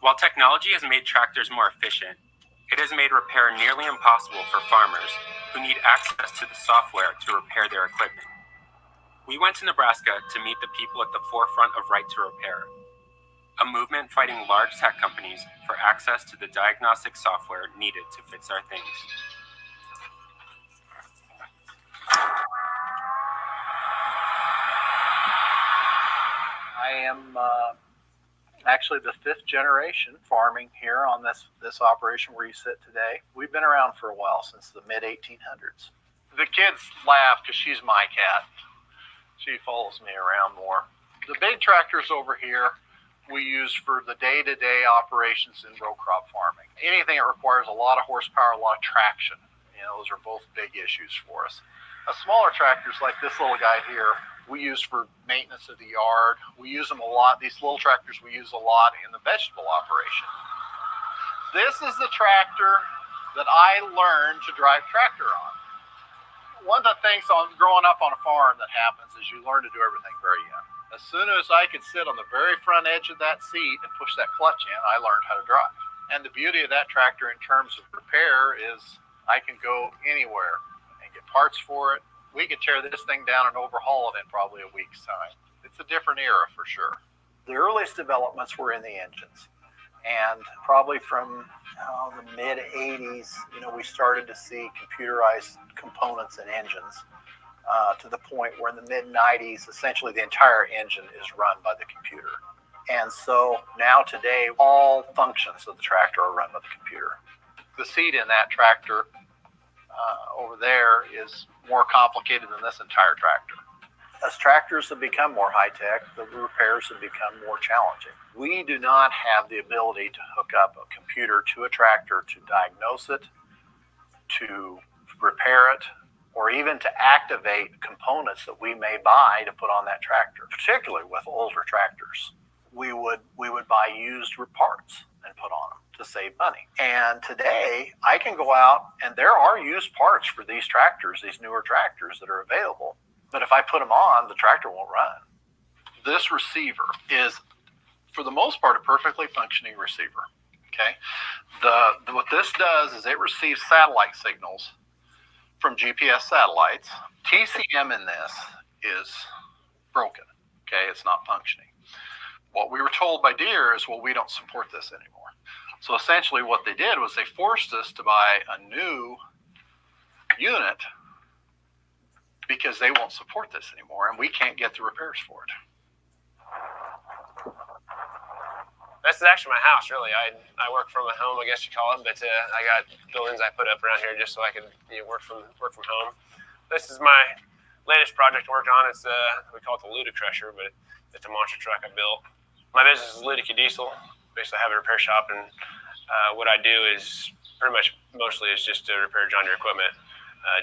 While technology has made tractors more efficient, it has made repair nearly impossible for farmers who need access to the software to repair their equipment. We went to Nebraska to meet the people at the forefront of Right to Repair, a movement fighting large tech companies for access to the diagnostic software needed to fix our things. I am actually the 5th generation farming here on this operation where you sit today. We've been around for a while, since the mid-1800s. The kids laugh because she's my cat. She follows me around more. The big tractors over here we use for the day-to-day operations in row crop farming. Anything that requires a lot of horsepower, a lot of traction, those are both big issues for us. Smaller tractors like this little guy here, we use for maintenance of the yard. We use them a lot. These little tractors we use a lot in the vegetable operation. This is the tractor that I learned to drive tractor on. One of the things growing up on a farm that happens is you learn to do everything very young. As soon as I could sit on the very front edge of that seat and push that clutch in, I learned how to drive. And the beauty of that tractor in terms of repair is I can go anywhere and get parts for it. We could tear this thing down and overhaul it in probably a week's time. It's a different era for sure. The earliest developments were in the engines. And probably from the mid-80s, we started to see computerized components in engines to the point where in the mid-90s, essentially the entire engine is run by the computer. And so now today, all functions of the tractor are run by the computer. The seat in that tractor over there is more complicated than this entire tractor. As tractors have become more high-tech, the repairs have become more challenging. We do not have the ability to hook up a computer to a tractor to diagnose it, to repair it, or even to activate components that we may buy to put on that tractor, particularly with older tractors. We would buy used parts and put on them to save money. And today, I can go out, and there are used parts for these tractors, these newer tractors that are available. But if I put them on, the tractor won't run. This receiver is, for the most part, a perfectly functioning receiver. Okay, what this does is it receives satellite signals from GPS satellites. TCM in this is broken. Okay, it's not functioning. What we were told by Deere is, well, we don't support this anymore. So essentially what they did was they forced us to buy a new unit because they won't support this anymore, and we can't get the repairs for it. This is actually my house, really. I work from home, I guess you call it, but I got buildings I put up around here just so I could work from home. This is my latest project I worked on. It's we call it the Luda Crusher, but it's a monster truck I built. My business is Ludic Diesel. Basically, I have a repair shop, and what I do is mostly is just to repair John Deere equipment.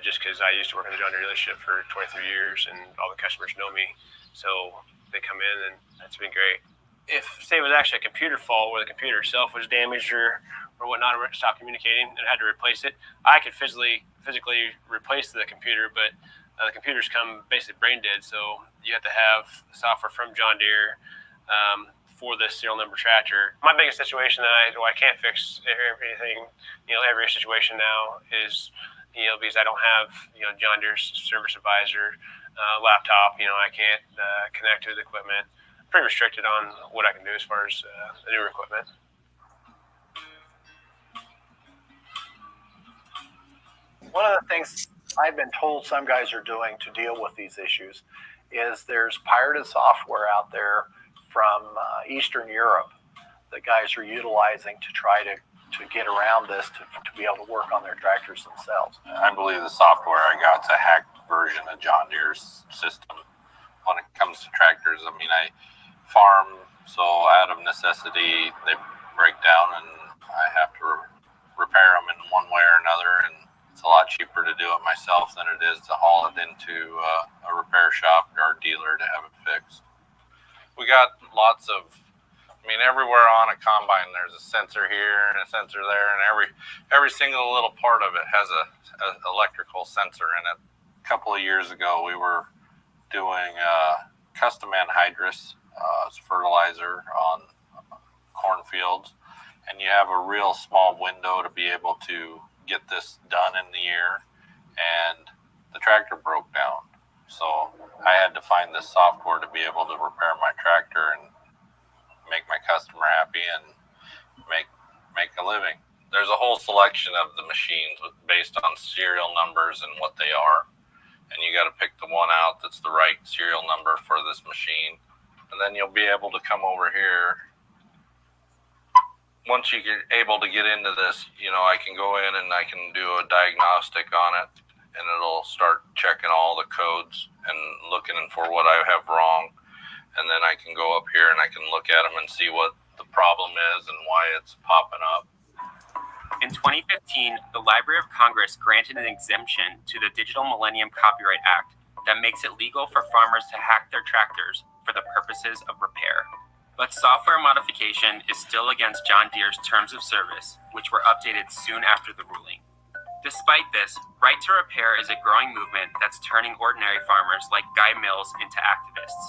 Just because I used to work in the John Deere dealership for 23 years, and all the customers know me, so they come in, and that's been great. If, say, it was actually a computer fault where the computer itself was damaged or whatnot, or stopped communicating and I had to replace it, I could physically replace the computer, but the computers come basically brain dead, so you have to have software from John Deere for this serial number tractor. My biggest situation that I can't fix everything, every situation now is, because I don't have, John Deere's service advisor laptop, I can't connect to the equipment. Pretty restricted on what I can do as far as the newer equipment. One of the things I've been told some guys are doing to deal with these issues is there's pirated software out there from Eastern Europe that guys are utilizing to try to get around this, to be able to work on their tractors themselves. I believe the software I got's a hacked version of John Deere's system. When it comes to tractors, I farm, so out of necessity, they break down, and I have to repair them in one way or another, and it's a a lot cheaper to do it myself than it is to haul it into a repair shop or a dealer to have it fixed. We got lots of, I mean, everywhere on a combine there's a sensor here and a sensor there, and every single little part of it has a electrical sensor in it. A couple of years ago we were doing custom anhydrous fertilizer on cornfields, and you have a real small window to be able to get this done in the year, and the tractor broke down. So I had to find this software to be able to repair my tractor and make my customer happy and make a living. There's a whole selection of the machines based on serial numbers and what they are, and you got to pick the one out that's the right serial number for this machine, and then you'll be able to come over here. Once you get able to get into this, you know, I can go in and I can do a diagnostic on it, and it'll start checking all the codes and looking for what I have wrong. And then I can go up here and I can look at them and see what the problem is and why it's popping up. In 2015, the Library of Congress granted an exemption to the Digital Millennium Copyright Act that makes it legal for farmers to hack their tractors for the purposes of repair. But software modification is still against John Deere's terms of service, which were updated soon after the ruling. Despite this, Right to Repair is a growing movement that's turning ordinary farmers like Guy Mills into activists.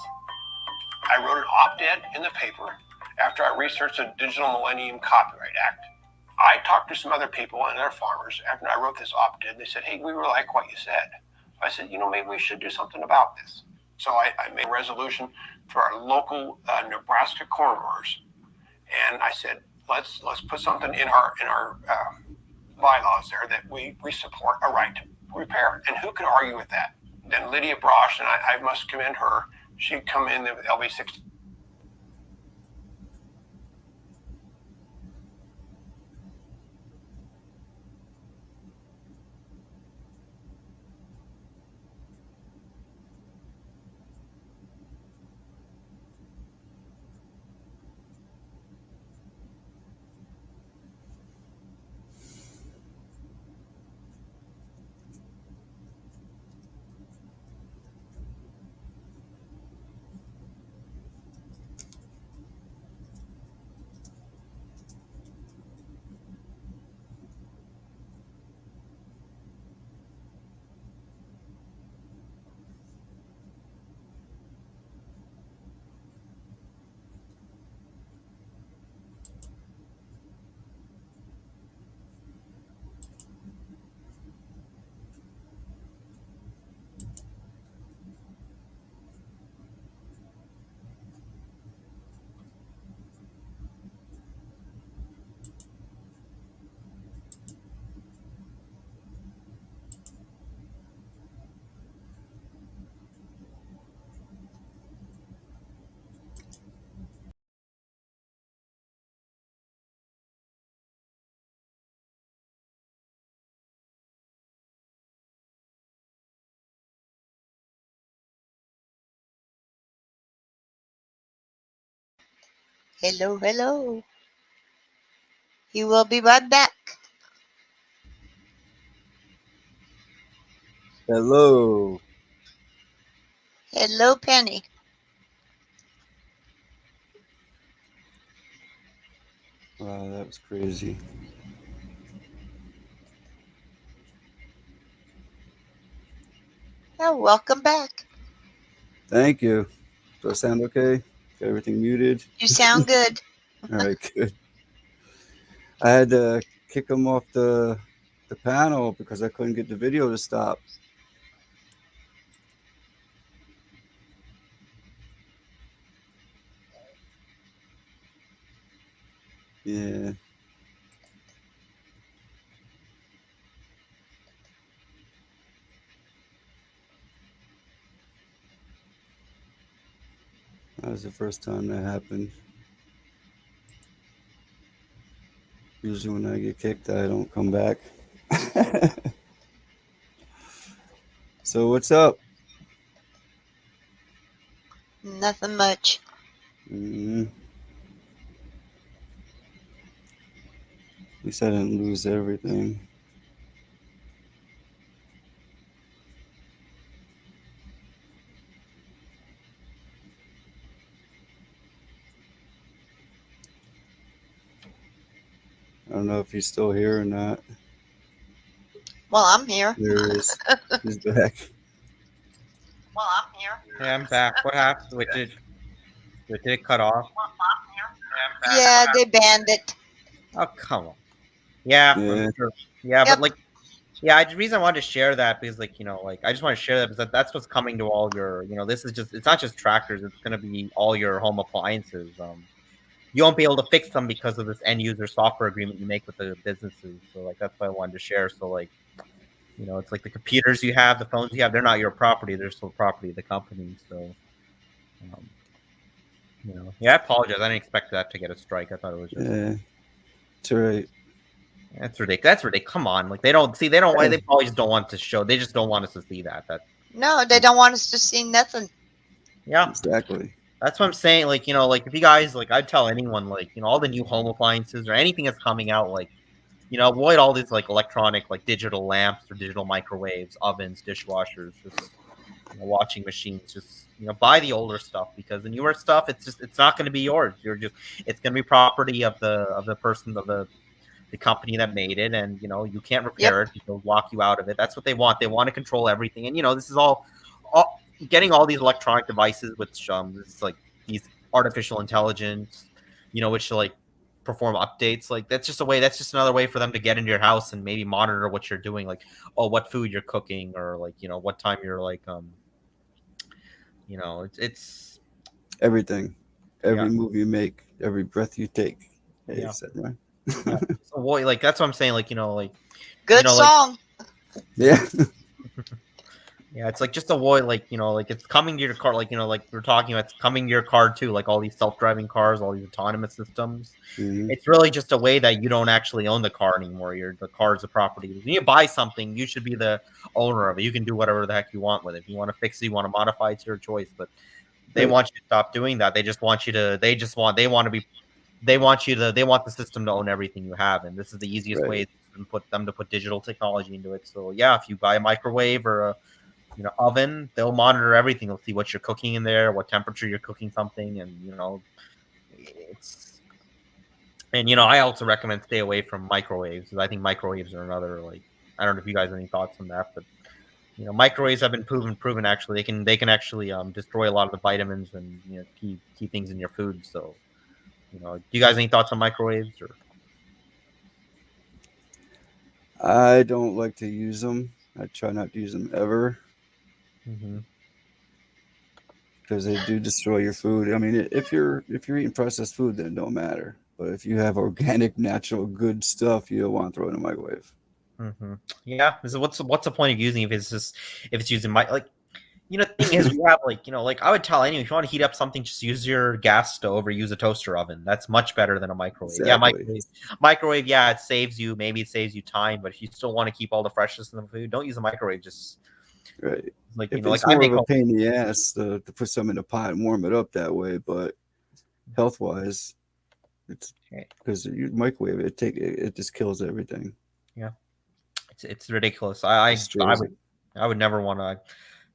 I wrote an op-ed in the paper after I researched the Digital Millennium Copyright Act. I talked to some other people and other farmers after I wrote this op-ed. They said, hey, we really like what you said. I said, you know, maybe we should do something about this. So I made a resolution for our local Nebraska corn growers, and I said, let's put something in our bylaws there that we support a right to repair. And who could argue with that? Then Lydia Brosh, and I must commend her. She'd come in with LB 60. Hello, hello. You will be right back. Hello. Hello, Penny. Wow, that was crazy. Oh, welcome back. Thank you. Do I sound okay? Got everything muted? You sound good. All right, good. I had to kick him off the panel because I couldn't get the video to stop. Yeah. That was the first time that happened. Usually when I get kicked, I don't come back. So what's up? Nothing much. At least I didn't lose everything. I don't know if he's still here or not. Well, I'm here. There he is. He's back. Well, I'm here. Yeah, I'm back. What happened? Did it cut off? Yeah, they banned it. Oh, come on. Yeah, Yeah. I'm sure. Yeah, Yep. but like, yeah, the reason I wanted to share that because, like, like I just want to share that because that's what's coming to all your, this is just, it's not just tractors, it's going to be all your home appliances. You won't be able to fix them because of this end user software agreement you make with the businesses. So, like, that's why I wanted to share. So, like, it's like the computers you have, the phones you have, they're not your property, they're still property of the company. So, um, yeah, I apologize. I didn't expect that to get a strike. I thought it was just. Yeah. It's all right. That's ridiculous. That's ridiculous. Come on, like they don't see. They don't. Why they probably just don't want to show. They just don't want us to see that. No, they don't want us to see nothing. Yeah, exactly. That's what I'm saying. Like like if you guys I'd tell anyone all the new home appliances or anything that's coming out, avoid all these electronic digital lamps or digital microwaves, ovens, dishwashers, just washing machines. Just buy the older stuff because the newer stuff it's not going to be yours. It's going to be property of the person of the company that made it, and you can't repair it. They'll lock you out of it. That's what they want. They want to control everything, and this is all getting all these electronic devices with it's these artificial intelligence, which perform updates. That's just a way. That's just another way for them to get into your house and maybe monitor what you're doing, what food you're cooking, or what time you're it's everything, every move you make, every breath you take. Hey, you said right. Yeah. So, that's what I'm saying. Good song. Yeah. Yeah, it's just avoid it's coming to your car, we're talking about, it's coming to your car too, all these self-driving cars, all these autonomous systems. Mm-hmm. It's really just a way that you don't actually own the car anymore. The car is a property. When you buy something, you should be the owner of it. You can do whatever the heck you want with it. If you want to fix it, you want to modify it, it's your choice. But they want you to stop doing that. They just want you to. They want the system to own everything you have, and this is the easiest way to put digital technology into it. So yeah, if you buy a microwave or a oven, they'll monitor everything. They'll see what you're cooking in there, what temperature you're cooking something, and I also recommend stay away from microwaves because I think microwaves are another I don't know if you guys have any thoughts on that, but microwaves have been proven actually they can actually destroy a lot of the vitamins and key things in your food. So do you guys have any thoughts on microwaves or? I don't like to use them. I try not to use them ever. Because they do destroy your food. I mean, if you're eating processed food, then it don't matter. But if you have organic, natural, good stuff, you don't want to throw it in a microwave. Yeah. So what's the point of using if it's using the thing is we have I would tell anyone if you want to heat up something, just use your gas stove or use a toaster oven. That's much better than a microwave. Exactly. Yeah, microwave. Yeah, it saves you time, but if you still want to keep all the freshness in the food, don't use a microwave. Just right. If it's more of a pain in the ass to put something in a pot and warm it up that way, but health wise, it's because you microwave it just kills everything. Yeah, it's ridiculous. I would never want to.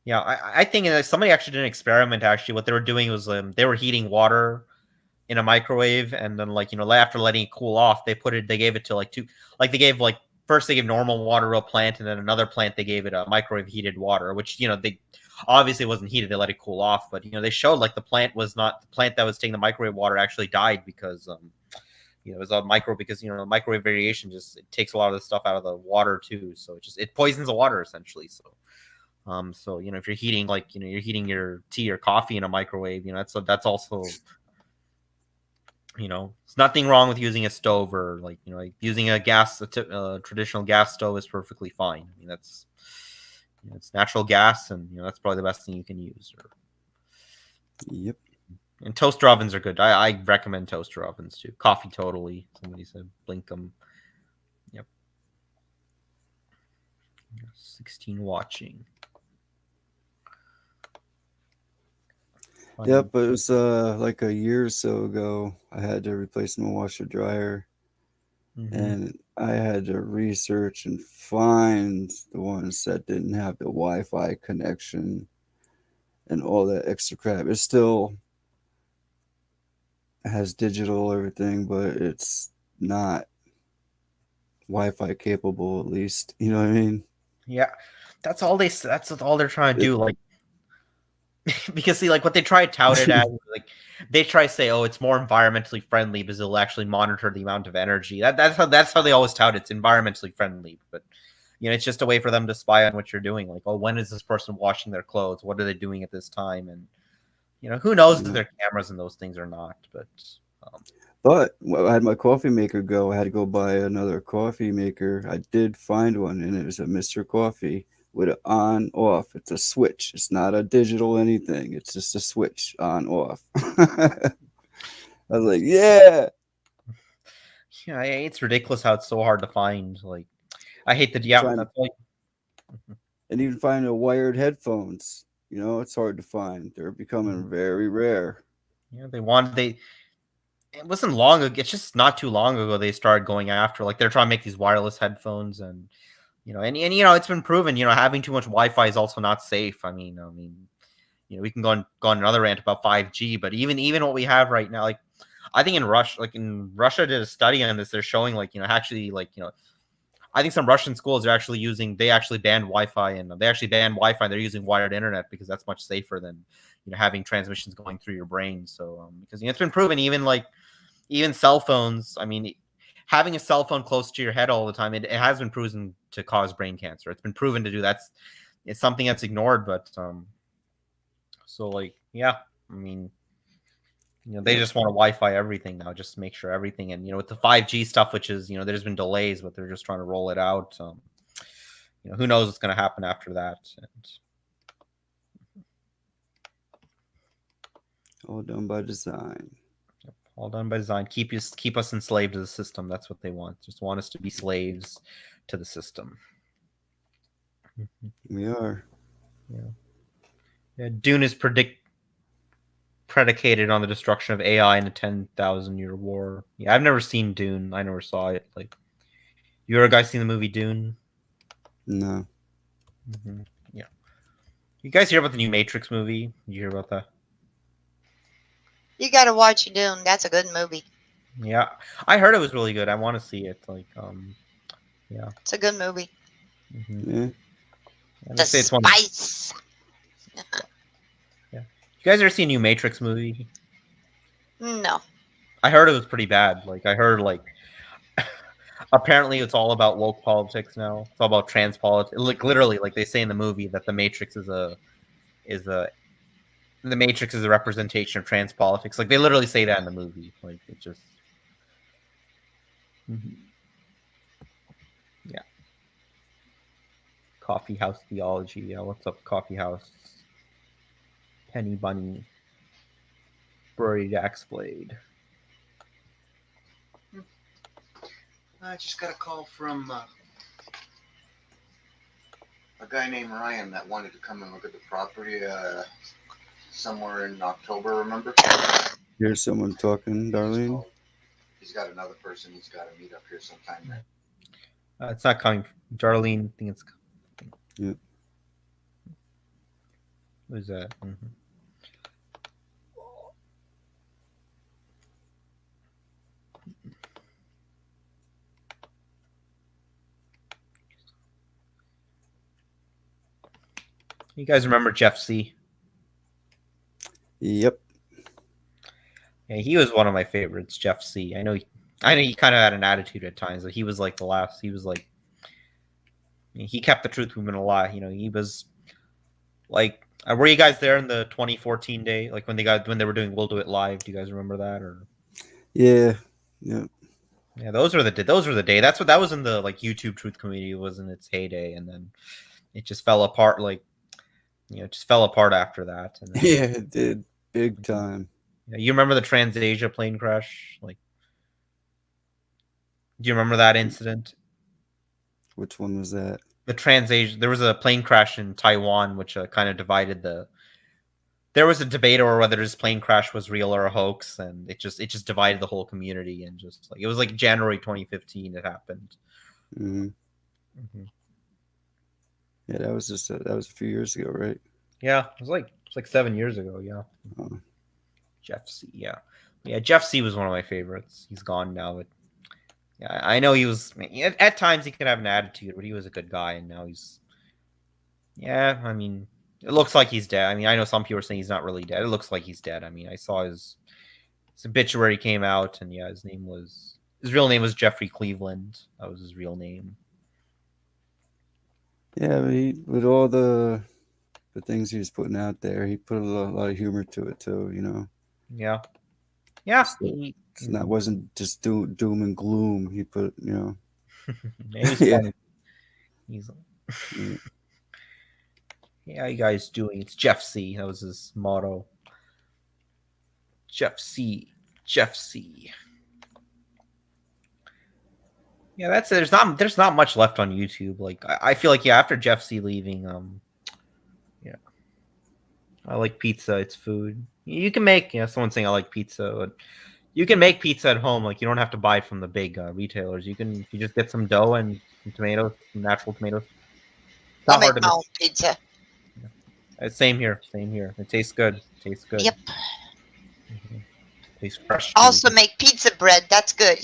Yeah, I think somebody actually did an experiment. Actually, what they were doing was they were heating water in a microwave, and then after letting it cool off, they gave it to first they gave normal water to a plant, and then another plant they gave it a microwave heated water, which they obviously wasn't heated. They let it cool off, but they showed the plant that was taking the microwave water actually died because it was a because microwave radiation it takes a lot of the stuff out of the water too, so it poisons the water essentially. So if you're heating you're heating your tea or coffee in a microwave, that's also it's nothing wrong with using a stove or using a traditional gas stove is perfectly fine. I mean that's it's natural gas, and that's probably the best thing you can use. Yep. And toaster ovens are good. I recommend toaster ovens too. Coffee totally. Somebody said Blinkum. Yep. 16 watching. Yep, but it was like a year or so ago. I had to replace my washer dryer, and I had to research and find the ones that didn't have the Wi-Fi connection and all that extra crap. It still has digital everything, but it's not Wi-Fi capable at least. You know what I mean? Yeah, that's all they're trying to do. Like, because see, like what they try to tout it as, like they try to say, oh, it's more environmentally friendly because it'll actually monitor the amount of energy. That's how they always tout it's environmentally friendly, but it's just a way for them to spy on what you're doing. Like, oh, when is this person washing their clothes? What are they doing at this time? And who knows if there are cameras in those things or not? But I had my coffee maker go. I had to go buy another coffee maker. I did find one, and it was a Mr. Coffee with an on off. It's a switch. It's not a digital anything. It's just a switch on off. I was like, yeah. Yeah, it's ridiculous how it's so hard to find. Like, I hate that. And even finding the wired headphones, it's hard to find. They're becoming very rare. Yeah, it wasn't long ago. It's just not too long ago they started going after, like, they're trying to make these wireless headphones, and it's been proven, having too much Wi-Fi is also not safe. I mean, we can go on another rant about 5G, but even what we have right now, like, I think in Russia did a study on this. They're showing, like, actually, like, I think some Russian schools are actually they actually banned Wi-Fi, and they're using wired internet because that's much safer than having transmissions going through your brain. So because it's been proven, even cell phones, I mean, having a cell phone close to your head all the time, it has been proven to cause brain cancer. It's been proven to do that. It's something that's ignored, but so, like, yeah, I mean, they just want to Wi-Fi everything now, just to make sure everything. And with the 5G stuff, which is there's been delays, but they're just trying to roll it out. Who knows what's going to happen after that? All done by design. All done by design. Keep us enslaved to the system. That's what they want. Just want us to be slaves to the system. We are. Yeah. Dune is predicated on the destruction of AI in a 10,000-year war. Yeah, I've never seen Dune. I never saw it. Like, you ever guys seen the movie Dune? No. Yeah. You guys hear about the new Matrix movie? Did you hear about that? You got to watch Dune. That's a good movie. Yeah, I heard it was really good. I want to see it. Like, yeah. It's a good movie. Yeah. The spice. Yeah. You guys ever seen a new Matrix movie? No. I heard it was pretty bad. Like, I heard, like, apparently it's all about woke politics now. It's all about trans politics. Like, literally, like they say in the movie that the Matrix is a representation of trans politics. Like, they literally say that in the movie. Like, it just yeah. Coffee House Theology. Yeah, what's up, Coffee House? Penny Bunny. Buried Axe Blade. I just got a call from a guy named Ryan that wanted to come and look at the property somewhere in October, remember? Here's someone talking, Darlene. He's got another person he's got to meet up here sometime. It's not coming. Darlene, I think it's coming. Yeah. Who's that? You guys remember Jeff C? Yep. Yeah, he was one of my favorites, Jeff C. I know he kind of had an attitude at times, but he was like he was like, he kept the truth movement alive. He was like, were you guys there in the 2014 day? Like when they were doing We'll Do It Live? Do you guys remember that? Or yeah. Yeah. Yeah, those were the day. That was in the, like, YouTube Truth community. It was in its heyday, and then it just fell apart. Like, it just fell apart after that. And then, yeah, it did, big time. Yeah, you remember the TransAsia plane crash? Like, do you remember that incident? Which one was that? The TransAsia. There was a plane crash in Taiwan, which kind of divided the. There was a debate over whether this plane crash was real or a hoax, and it just divided the whole community, and just like it was like January 2015 it happened. Yeah, that was a few years ago, right? Yeah, it was like 7 years ago. Yeah. Jeff C. Yeah, Jeff C. was one of my favorites. He's gone now, but Yeah, I know he was. At times he could have an attitude, but he was a good guy, and now he's. Yeah, I mean, it looks like he's dead. I mean, I know some people are saying he's not really dead. It looks like he's dead. I mean, I saw his obituary came out, and yeah, his real name was Jeffrey Cleveland. That was his real name. Yeah, but with all the things he was putting out there, he put a lot of humor to it too. Yeah, yeah. It's not wasn't just doom and gloom. He put He's yeah. funny. He's. Yeah, how you guys doing? It's Jeff C. That was his motto. Jeff C. Jeff C. Yeah, that's it. There's not much left on YouTube. Like I feel like after Jeff C leaving, yeah, I like pizza. It's food. You can make. Someone's saying I like pizza. But you can make pizza at home. Like you don't have to buy from the big retailers. You just get some dough and some tomatoes, some natural tomatoes. It's I'll not hard make to my make. own pizza. Same here. Same here. It tastes good. Yep. Tastes fresh. Also make pizza bread. That's good.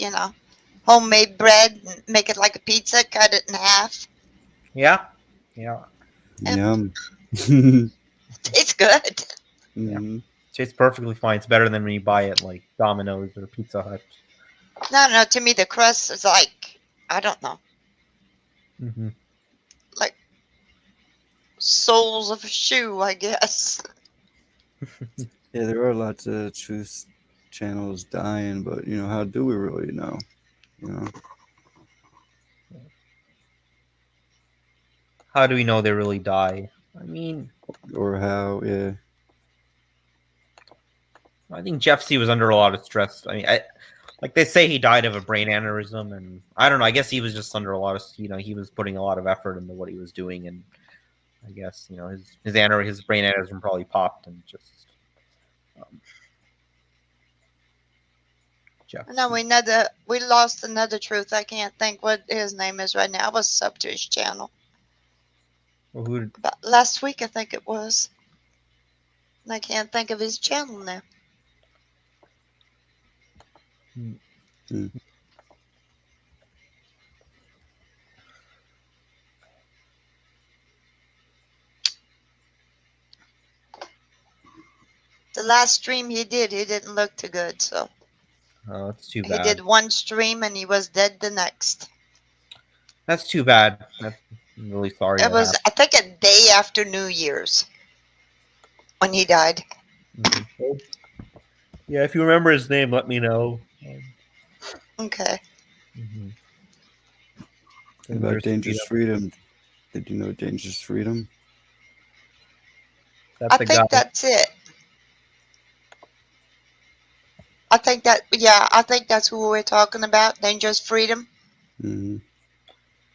Homemade bread. Make it like a pizza. Cut it in half. Yeah. Yeah. Yum. Tastes good. Mm-hmm. Tastes perfectly fine. It's better than when you buy it like Domino's or Pizza Hut. No. To me, the crust is like, I don't know, Mm-hmm. like soles of a shoe, I guess. Yeah, there are lots of truth channels dying, but how do we really know? How do we know they really die? I mean, or how? Yeah. I think Jeff C was under a lot of stress. I mean, like they say he died of a brain aneurysm, and I don't know. I guess he was just under a lot of, he was putting a lot of effort into what he was doing, and I guess his brain aneurysm probably popped and just. Jeff. No, we lost another truth. I can't think what his name is right now. I was sub to his channel. Well, about last week, I think it was. And I can't think of his channel now. Mm-hmm. The last stream he didn't look too good, so. Oh, that's too He bad. did one stream and he was dead the next. That's too bad. I'm really sorry. It was, I think, a day after New Year's when he died. Mm-hmm. Yeah, if you remember his name, let me know. Okay. Mm-hmm. About Dangerous Freedom. Did you know Dangerous Freedom? I think that's it. I think that's who we're talking about. Dangerous Freedom. Mm-hmm.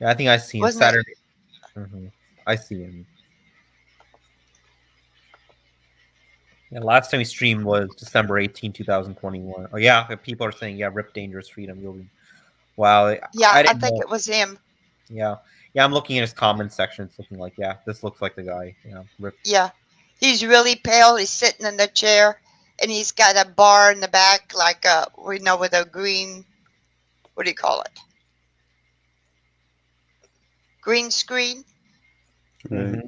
Yeah, I think I see him Saturday. Mm-hmm. I see him. Yeah, last time he streamed was December 18, 2021. Oh yeah, people are saying rip Dangerous Freedom. Wow. Yeah, I think it was him. Yeah. Yeah, I'm looking at his comment section. It's looking like, this looks like the guy. Yeah, rip. Yeah. He's really pale. He's sitting in the chair, and he's got a bar in the back, like with a green, what do you call it? Green screen. Right. Mm-hmm.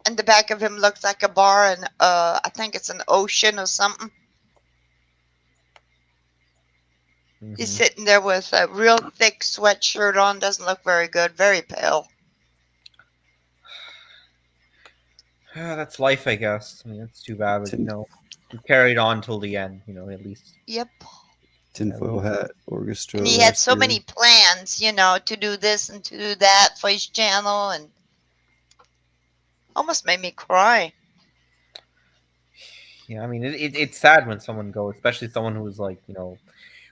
And the back of him looks like a bar, and I think it's an ocean or something. Mm-hmm. He's sitting there with a real thick sweatshirt on. Doesn't look very good. Very pale. Yeah, that's life, I guess. I mean, it's too bad, but he carried on till the end. At least. Yep. Tinfoil Hat Orchestra. And he had so many plans, to do this and to do that for his channel, and almost made me cry. Yeah, I mean, it's sad when someone goes, especially someone who's like,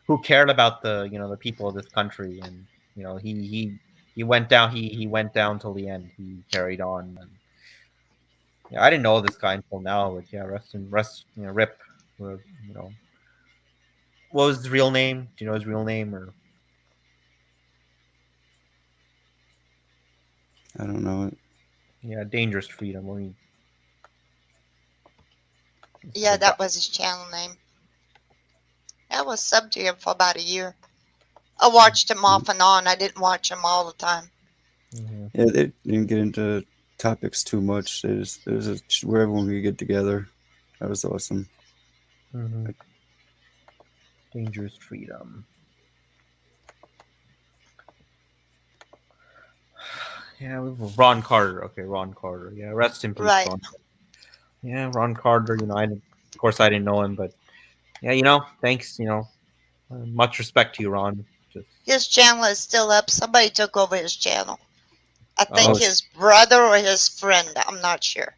who cared about the, the people of this country, and he went down. He went down till the end. He carried on. And, I didn't know this guy until now, but rip. What was his real name? Do you know his real name or? I don't know it. Yeah, Dangerous Freedom. I mean, yeah, that was his channel name. I was sub to him for about a year. I watched them off and on. I didn't watch them all the time. Yeah, they didn't get into topics too much. There's where everyone could get together. That was awesome. Dangerous freedom. Yeah, Ron Carter. Okay, Ron Carter. Yeah, rest in peace, Right. Ron. Yeah, Ron Carter. Of course, I didn't know him, but yeah, thanks. Much respect to you, Ron. His channel is still up. Somebody took over his channel. I think Oh. his brother or his friend. I'm not sure.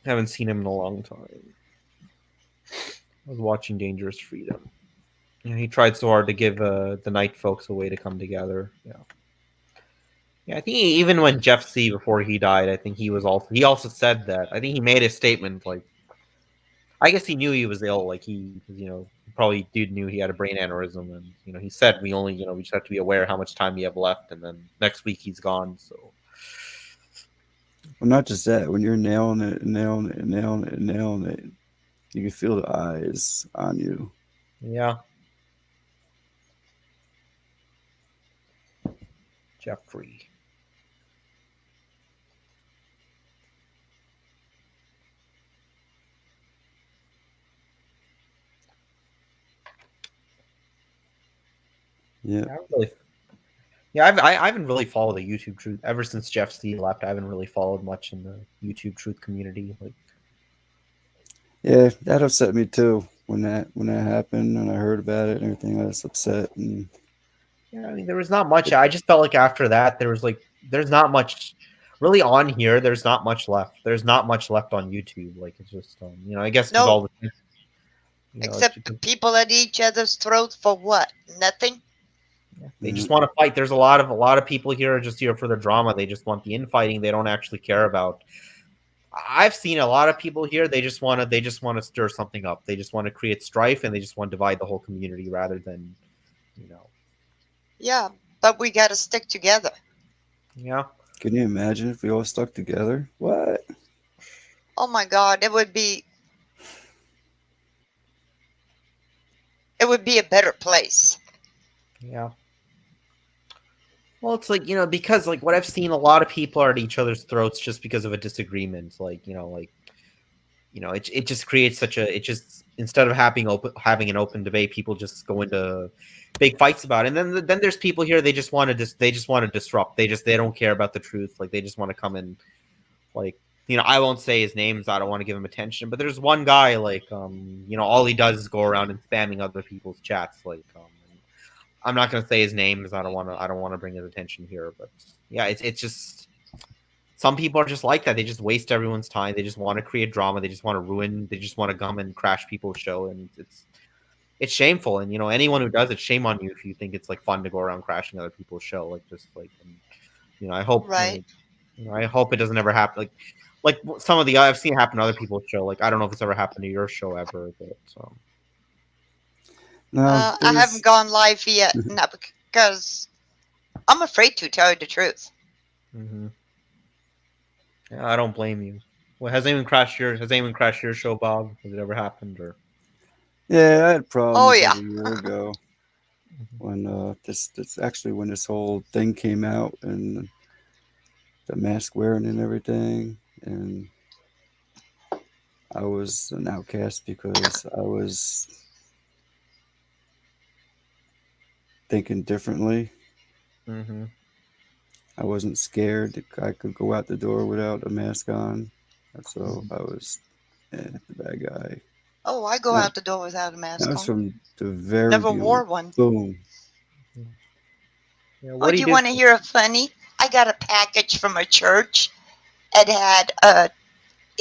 Haven't seen him in a long time. I was watching Dangerous Freedom. Yeah, he tried so hard to give the night folks a way to come together. Yeah, I think even when Jeff C. before he died, I think he also said that. I think he made a statement like, I guess he knew he was ill. Like he probably knew he had a brain aneurysm, and he said we just have to be aware how much time we have left, and then next week he's gone. So. Well, not just that. When you're nailing it, you can feel the eyes on you. Yeah. Jeffrey. Yeah. I haven't really followed the YouTube Truth ever since Jeff C left. I haven't really followed much in the YouTube Truth community. Yeah, that upset me too when that happened and I heard about it and everything. I was upset and. Yeah, I mean, there was not much. I just felt like after that, there's not much really on here. There's not much left. There's not much left on YouTube. Like it's just, I guess because all the. Except the people at each other's throat for what? Nothing. They just want to fight. There's a lot of people here are just here for the drama. They just want the infighting. They don't actually care about. I've seen a lot of people here. They just want to stir something up. They just want to create strife and they just want to divide the whole community rather than, Yeah, but we got to stick together. Yeah. Can you imagine if we all stuck together? What? Oh my God, it would be a better place. Yeah. Well, it's like, because like what I've seen, a lot of people are at each other's throats just because of a disagreement. It just creates instead of having an open debate, people just go into big fights about it. And then there's people here, they just want to disrupt. They don't care about the truth. Like they just want to come in, I won't say his names. I don't want to give him attention, but there's one guy all he does is go around and spamming other people's chats. I'm not going to say his name because I don't want to bring his attention here, but yeah, it's just, some people are just like that. They just waste everyone's time. They just want to create drama. They just want to ruin. They just want to come and crash people's show, and it's shameful. And anyone who does it, shame on you if you think it's fun to go around crashing other people's show. I hope right. I hope it doesn't ever happen. Like some of the I've seen happen to other people's show. I don't know if it's ever happened to your show ever, but. No, I haven't gone live yet, not because I'm afraid to tell you the truth. Mm-hmm. Yeah, I don't blame you. Well, has anyone crashed your show, Bob? Has it ever happened or? Yeah, I had problems Oh yeah. a year ago when when this whole thing came out and the mask wearing and everything, and I was an outcast because I was thinking differently. Mm-hmm. I wasn't scared that I could go out the door without a mask on. So I was the bad guy. Oh, I go out the door without a mask That was on. from the very Never beginning. wore one. Boom. Yeah, Oh, do you want to hear a funny? I got a package from a church. It had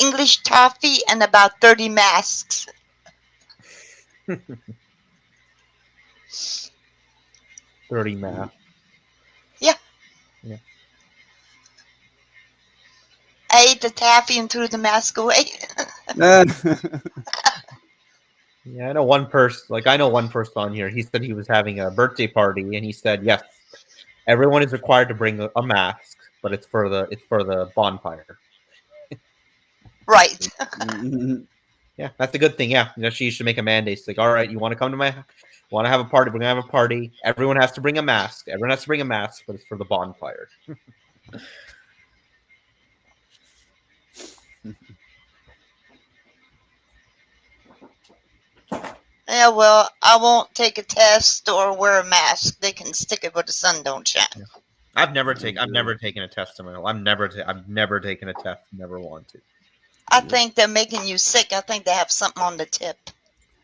English toffee and about 30 masks. 30 masks. Yeah. Yeah. I ate the taffy and threw the mask away. Yeah, I know one person. I know one person on here. He said he was having a birthday party, and he said, "Yes, everyone is required to bring a mask, but it's for the bonfire." Right. Yeah, that's a good thing. Yeah, she should make a mandate. It's like, all right, you want to come to want to have a party? We're gonna have a party. Everyone has to bring a mask. Everyone has to bring a mask, but it's for the bonfire. Yeah, well, I won't take a test or wear a mask. They can stick it where the sun don't shine. Yeah. I've never taken a test in my life. I've never taken a test. Never want to. I think they're making you sick. I think they have something on the tip.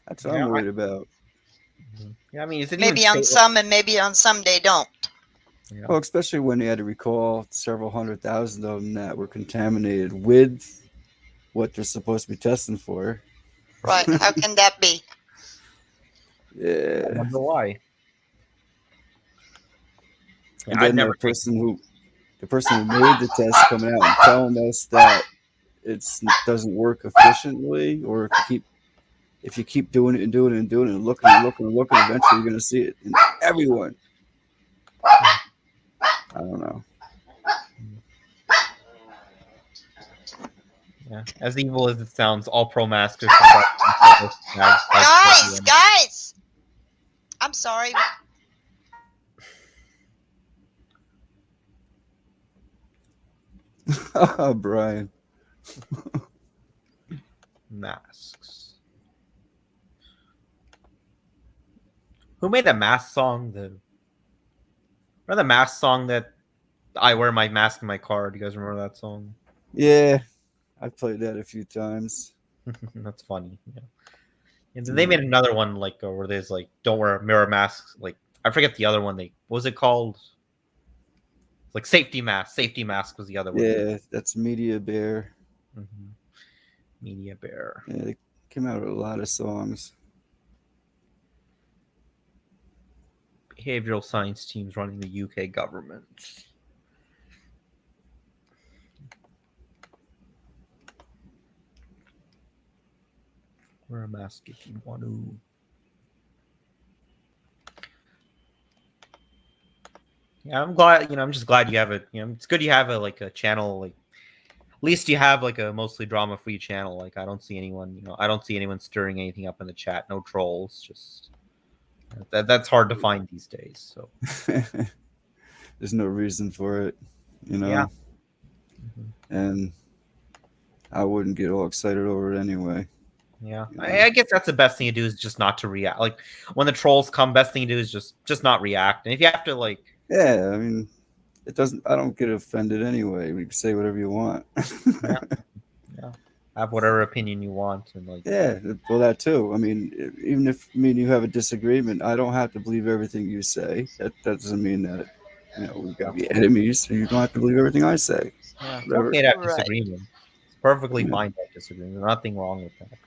That's what I'm worried about. Yeah, I mean, is it Maybe even on some and maybe on some they don't. Yeah. Well, especially when they had to recall several 100,000 of them that were contaminated with what they're supposed to be testing for. Right? How can that be? Yeah. I wonder why. Yeah, And I've then never the person who made the test coming out and telling us that it doesn't work efficiently, or if you keep doing it and doing it and doing it and looking and looking and looking, eventually you're going to see it in everyone. I don't know. Yeah, as evil as it sounds, all pro maskers. Guys! I'm sorry. Brian. Masks. Who made a mask song? The mask song that I wear my mask in my car. Do you guys remember that song? Yeah, I played that a few times. That's funny. Yeah. And then they made another one like where there's like don't wear mirror masks. Like I forget the other one. What was it called? Like safety mask. Safety mask was the other one. Yeah, that's Media Bear. Mm-hmm. Media Bear. Yeah, they came out with a lot of songs. Behavioral science teams running the UK government. Wear a mask if you want to. Yeah, I'm glad. I'm just glad you have it. It's good you have a channel. Like, at least you have like a mostly drama-free channel. Like, I don't see anyone. I don't see anyone stirring anything up in the chat. No trolls. Just that's hard to find these days. So there's no reason for it. Yeah. And I wouldn't get all excited over it anyway. Yeah, I guess that's the best thing to do is just not to react. Like when the trolls come, best thing to do is just not react. And if you have to yeah, I mean, it doesn't. I don't get offended anyway. You can say whatever you want. yeah, have whatever opinion you want, and yeah, well, that too. I mean, even if me and you have a disagreement, I don't have to believe everything you say. That doesn't mean that we've got to be enemies. So you don't have to believe everything I say. Yeah, it's okay to have disagreement. It's perfectly fine to have disagreement. There's nothing wrong with that.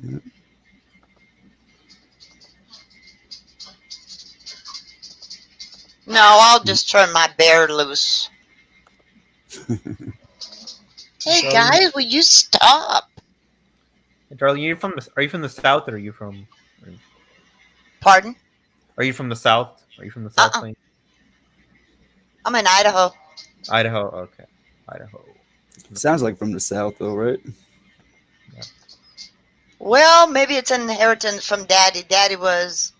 Yeah. No, I'll just turn my bear loose. Hey guys, will you stop? Hey, Darlene, are you from the South, or are you from? Pardon? Are you from the South? Are you from the South Plains? I'm in Idaho. Idaho, okay. Idaho. Sounds like from the South, though, right? Yeah. Well, maybe it's an inheritance from Daddy. Daddy was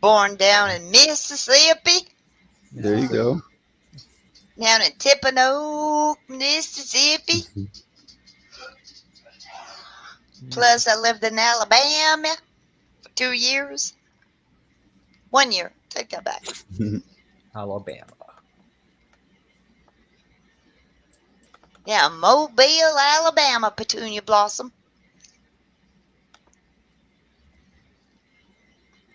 born down in Mississippi. There you go. Down in Tippinoak, Mississippi. Plus, I lived in Alabama for 2 years. 1 year. Take that back. Alabama. Yeah, Mobile, Alabama, Petunia Blossom.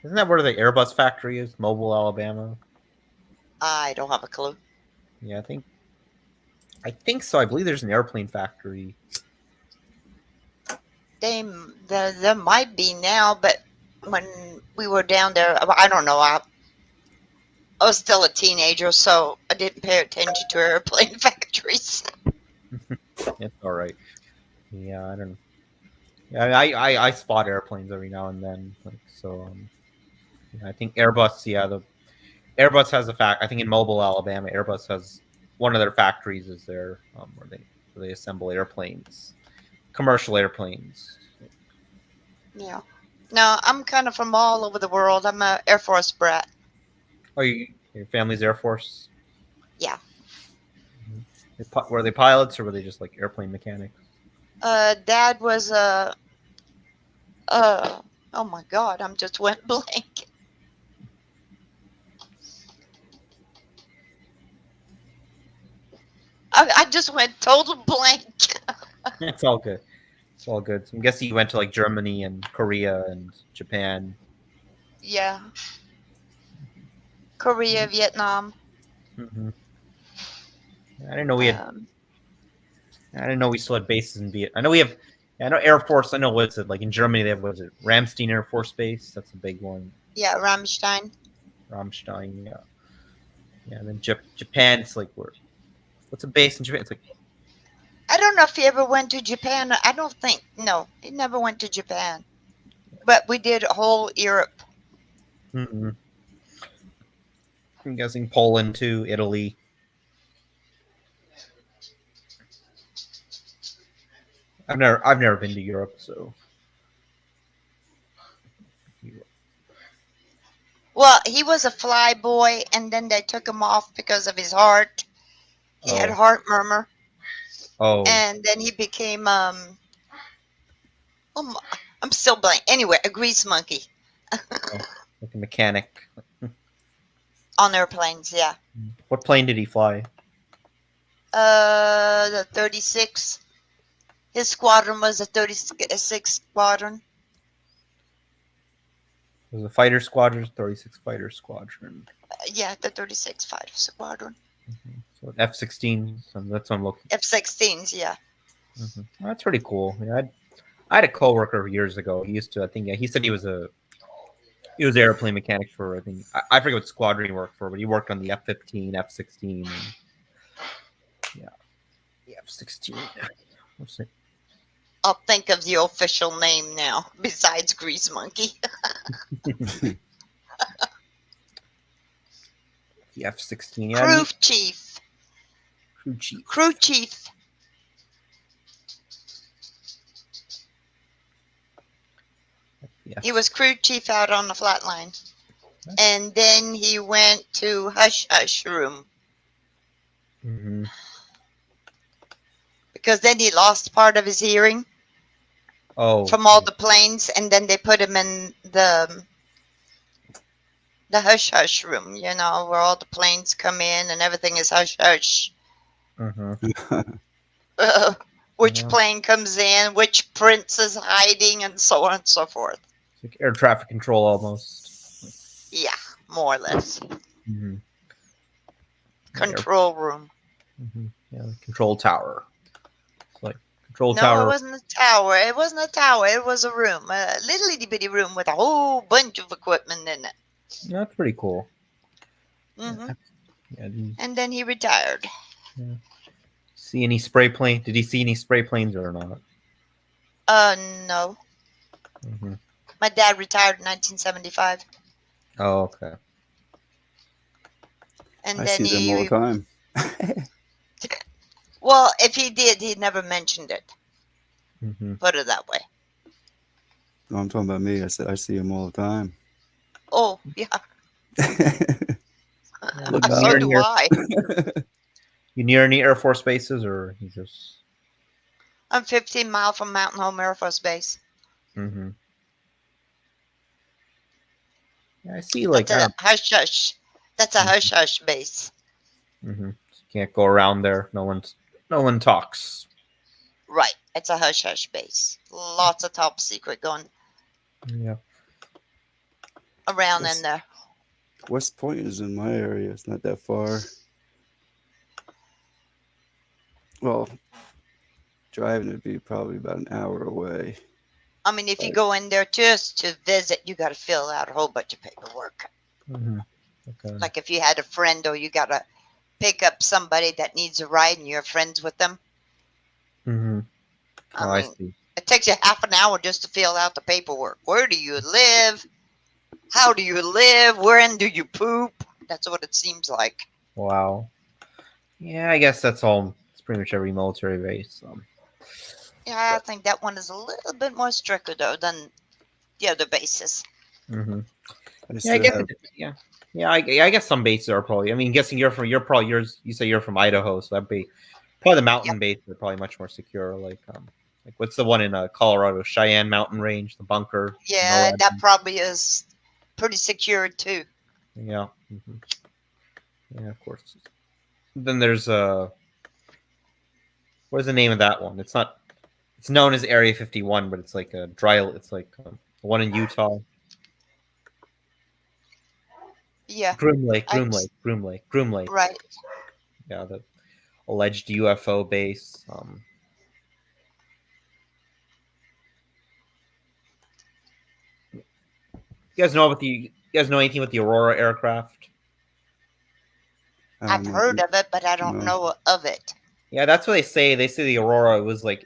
Isn't that where the Airbus factory is? Mobile, Alabama. I don't have a clue. Yeah, I think so. I believe there's an airplane factory. There might be now, but when we were down there, I don't know. I was still a teenager, so I didn't pay attention to airplane factories. It's all right. Yeah, I don't know. Yeah, I spot airplanes every now and then. I think Airbus. Yeah, the Airbus has I think in Mobile, Alabama, Airbus has one of their factories is there where they assemble airplanes, commercial airplanes. Yeah. No, I'm kind of from all over the world. I'm a Air Force brat. Oh, your family's Air Force? Yeah. Were they pilots or were they just like airplane mechanics? Dad was oh my God, I'm just went blank. I just went total blank. It's all good. It's all good. So I'm guessing you went to like Germany and Korea and Japan. Yeah. Korea, Vietnam. Mm-hmm. I didn't know we had. Um, I didn't know we still had bases in Vietnam. I know we have. I know Air Force. I know what's it like in Germany. They have what is it? Ramstein Air Force Base. That's a big one. yeah, Rammstein. Ramstein. Yeah. Yeah. And then Japan. It's like where? What's a base in Japan? It's like I don't know if he ever went to Japan. I don't think. No, he never went to Japan. But we did whole Europe. mm-mm. I'm guessing Poland too, Italy. I've never been to Europe, so. Well, he was a fly boy, and then they took him off because of his heart. He had heart murmur. Oh. And then he became I'm still blank. Anyway, a grease monkey. Like a mechanic. On airplanes, yeah. What plane did he fly? The 36. His squadron was the 36 squadron. It was a fighter squadron, 36 fighter squadron. Yeah, the 36 fighter squadron. So F-16. So that's what I'm looking. F-16s, yeah. Mm-hmm. Well, that's pretty cool. Yeah, I had a coworker years ago. He used to. I think he said he was an airplane mechanic for. I think I forget what squadron he worked for, but he worked on the F-15, F-16. And, yeah, the F-16. What's it? I'll think of the official name now, besides Grease Monkey. The F-16. Yeah, Crew chief. Crew chief. Crew chief. Yeah. He was crew chief out on the flatline. And then he went to Hush Hush Room. Mm-hmm. Because then he lost part of his hearing. Oh. From all the planes, and then they put him in the hush hush room, you know, where all the planes come in and everything is hush hush. Mm-hmm. Which plane comes in, which prince is hiding, and so on and so forth. It's like air traffic control almost. Yeah, more or less. Mm-hmm. Control room. Mm-hmm. Yeah, control tower. It's like control No, tower. it wasn't a tower. It wasn't a tower. It was a room, a little itty bitty room with a whole bunch of equipment in it. Yeah, that's pretty cool. Mm-hmm. Yeah, And then he retired. yeah. See any spray plane? Did he see any spray planes or not? No. Mm-hmm. My dad retired in 1975. Oh, okay. And I then see them all the time. Well, if he did, he never mentioned it. Mm-hmm. Put it that way. No, I'm talking about me. I said I see them all the time. Oh, yeah. Look So out. do I. You near any Air Force bases, or you just? I'm 15 miles from Mountain Home Air Force Base. Mm-hmm. Yeah, I see. Like, That's a hush hush. That's a hush hush base. Mm-hmm. You can't go around there. No one talks. Right. It's a hush hush base. Lots of top secret going Yeah. around in there. West Point is in my area. It's not that far. Well, driving would be probably about an hour away. I mean, if you go in there just to visit, you got to fill out a whole bunch of paperwork. Mm-hmm. Okay. Like if you had a friend or you got to pick up somebody that needs a ride and you're friends with them. Mm-hmm. I see. mean, it takes you half an hour just to fill out the paperwork. Where do you live? How do you live? When do you poop? That's what it seems like. Wow. Yeah, I guess that's all. It's pretty much every military base. Yeah, I think that one is a little bit more stricter though than the other bases. Mm-hmm. I Yeah, I still guess. have, Yeah. I guess some bases are probably. I mean, guessing you're probably yours. You say you're from Idaho, so that'd be probably the mountain bases are probably much more secure. Like what's the one in Colorado? Cheyenne Mountain Range, the bunker. Yeah, that probably is pretty secure too. Yeah. Mm-hmm. Yeah, of course. Then there's what is the name of that one? It's not. It's known as Area 51, but it's like a dry. It's like one in Utah. Yeah. Groom Lake. Right. Yeah, the alleged UFO base. You guys know anything about the Aurora aircraft? I've heard of it, but I don't know of it. Yeah, that's what they say. They say the Aurora was like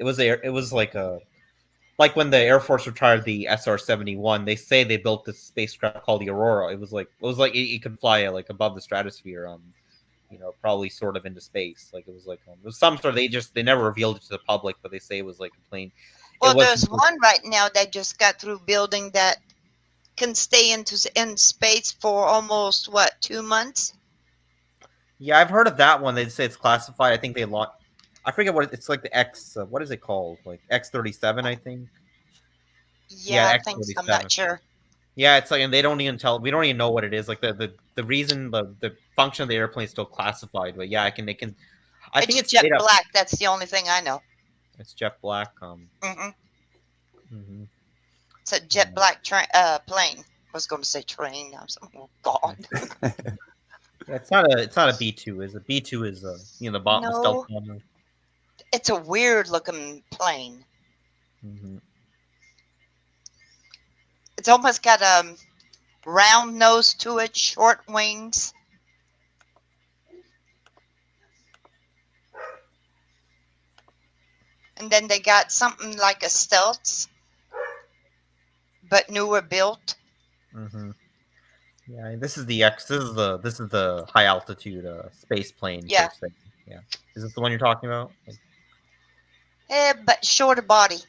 like when the Air Force retired the SR-71. They say they built this spacecraft called the Aurora. It was like it could fly like above the stratosphere, probably sort of into space. Like it was some sort of they never revealed it to the public, but they say it was like a plane. Well, there's one right now that just got through building that can stay in space for almost 2 months. Yeah, I've heard of that one. They say it's classified. I think they launched. I forget what it's like. The X. What is it called? Like X-37, I think. Yeah, I think so. I'm not sure. Yeah, it's like, and they don't even tell. We don't even know what it is. Like the reason the function of the airplane is still classified. But yeah, they can. I think it's jet black. That's the only thing I know. It's jet black. It's a jet black plane. I was going to say train. Oh God. Yeah, it's not a B-2. Is a B-2 is the bomb, the stealth bomber. It's a weird looking plane. It's almost got a round nose to it, short wings. And then they got something like a stealth, but newer built. Yeah, this is the X. This is the high altitude space plane. Yeah. Yeah. Is this the one you're talking about? But shorter body.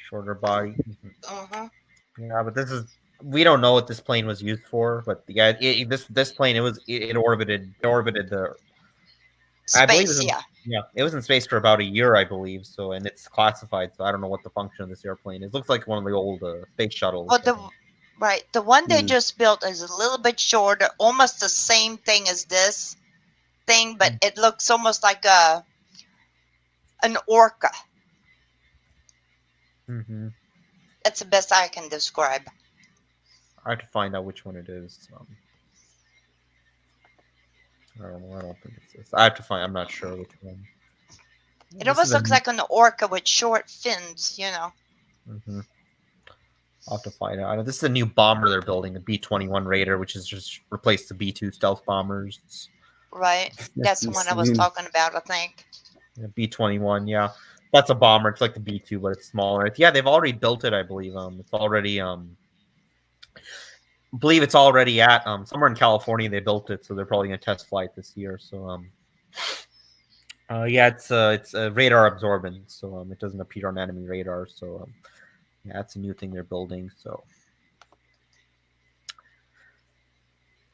Shorter body. Yeah, but we don't know what this plane was used for, but yeah, this plane it orbited the space. I believe it was in space for about a year, I believe. So, and it's classified, so I don't know what the function of this airplane is. It looks like one of the old space shuttles. Well, the one they just built is a little bit shorter, almost the same thing as this thing, but it looks almost like an orca. That's the best I can describe. I have to find out which one it is. I don't know. I don't think it's this. I have to find. I'm not sure which one. It almost looks like an orca with short fins, I'll have to find out. This is a new bomber they're building, the B-21 Raider, which has just replaced the B-2 stealth bombers. Right. That's the one I was talking about, I think. Yeah, B-21, yeah. That's a bomber. It's like the B-2, but it's smaller. Yeah, they've already built it, I believe. It's already believe it's already at somewhere in California. They built it, so they're probably going to test flight this year. So yeah, it's a radar absorbent, so it doesn't appear on enemy radar. So yeah, that's a new thing they're building. So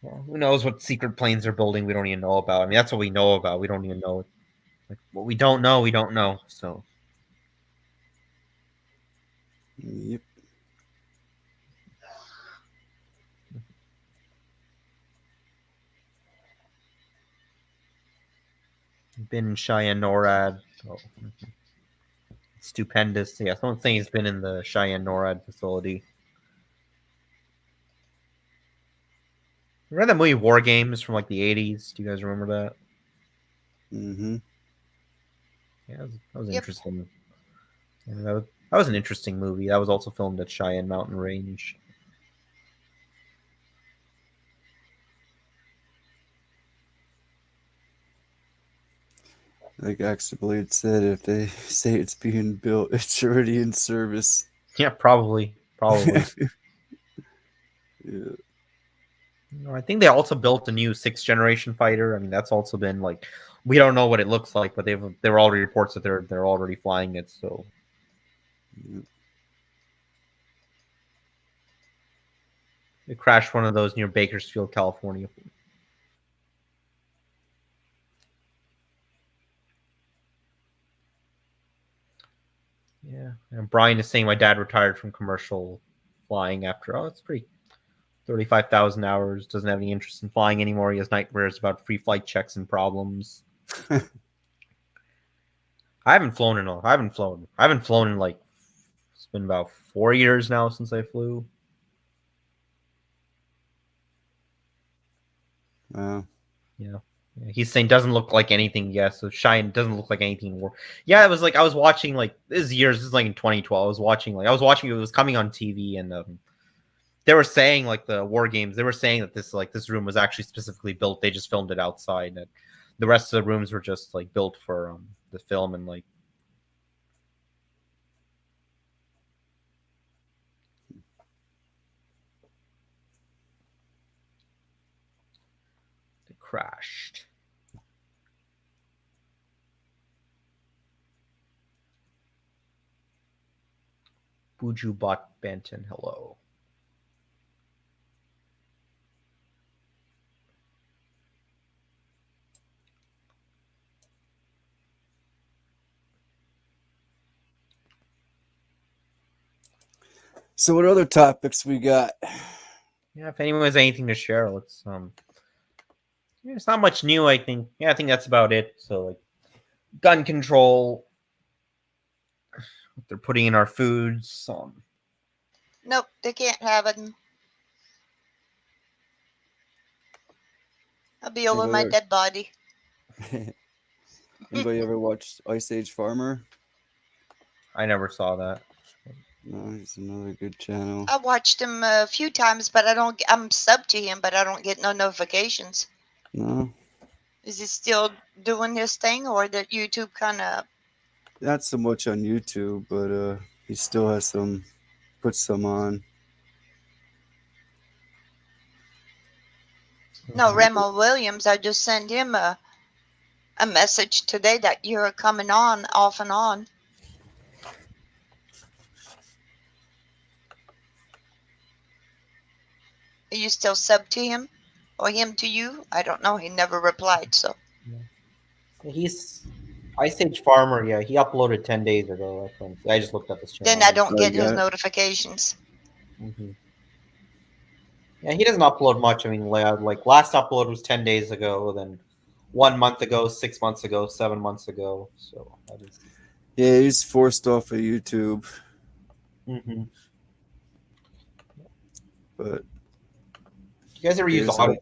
well, who knows what secret planes they're building? We don't even know about. I mean, that's what we know about. We don't even know what we don't know. We don't know. So yep. Been in Cheyenne NORAD. Oh, stupendous. Yeah, someone's saying he's been in the Cheyenne NORAD facility. Remember that movie War Games from like the 80s? Do you guys remember that? Yeah, that was interesting. Yeah, that was an interesting movie. That was also filmed at Cheyenne Mountain Range. Like Axelblade said, if they say it's being built, it's already in service. Yeah, probably. Yeah. I think they also built a new 6th generation fighter. I mean, that's also been like, we don't know what it looks like, but there were already reports that they're already flying it. So, It crashed one of those near Bakersfield, California. Yeah, and Brian is saying my dad retired from commercial flying after it's pretty 35,000 hours. Doesn't have any interest in flying anymore. He has nightmares about free flight checks and problems. I haven't flown in like it's been about 4 years now since I flew. Wow. Yeah. He's saying doesn't look like anything. Yes, so Shine doesn't look like anything more. Yeah, it was like I was watching like this is like in 2012. I was watching it was coming on TV, and they were saying like the War Games. They were saying that this room was actually specifically built. They just filmed it outside, and the rest of the rooms were just like built for the film and like. They crashed. Buju Bot Benton, hello. So what other topics we got? Yeah, if anyone has anything to share, let's it's not much new, I think. Yeah, I think that's about it. So like gun control, what they're putting in our foods. Nope, they can't have it. I'll be over my dead body. Anybody ever watched Ice Age Farmer? I never saw that. No, he's another good channel. I watched him a few times, but I'm subbed to him, but I don't get no notifications. No, Is he still doing his thing, or that YouTube kind of? not so much on YouTube, but he still has put some on. No, Remo Williams. I just sent him a message today that you're coming on off and on. Are you still subbed to him, or him to you? I don't know. He never replied. So He's Ice Age Farmer. Yeah, he uploaded 10 days ago. I just looked up his channel. then I don't get his notifications. Mm-hmm. Yeah, he doesn't upload much. I mean, like last upload was 10 days ago, then 1 month ago, 6 months ago, 7 months ago. So that is. Yeah, he's forced off of YouTube. Mm-hmm. But you guys ever use Odyssey?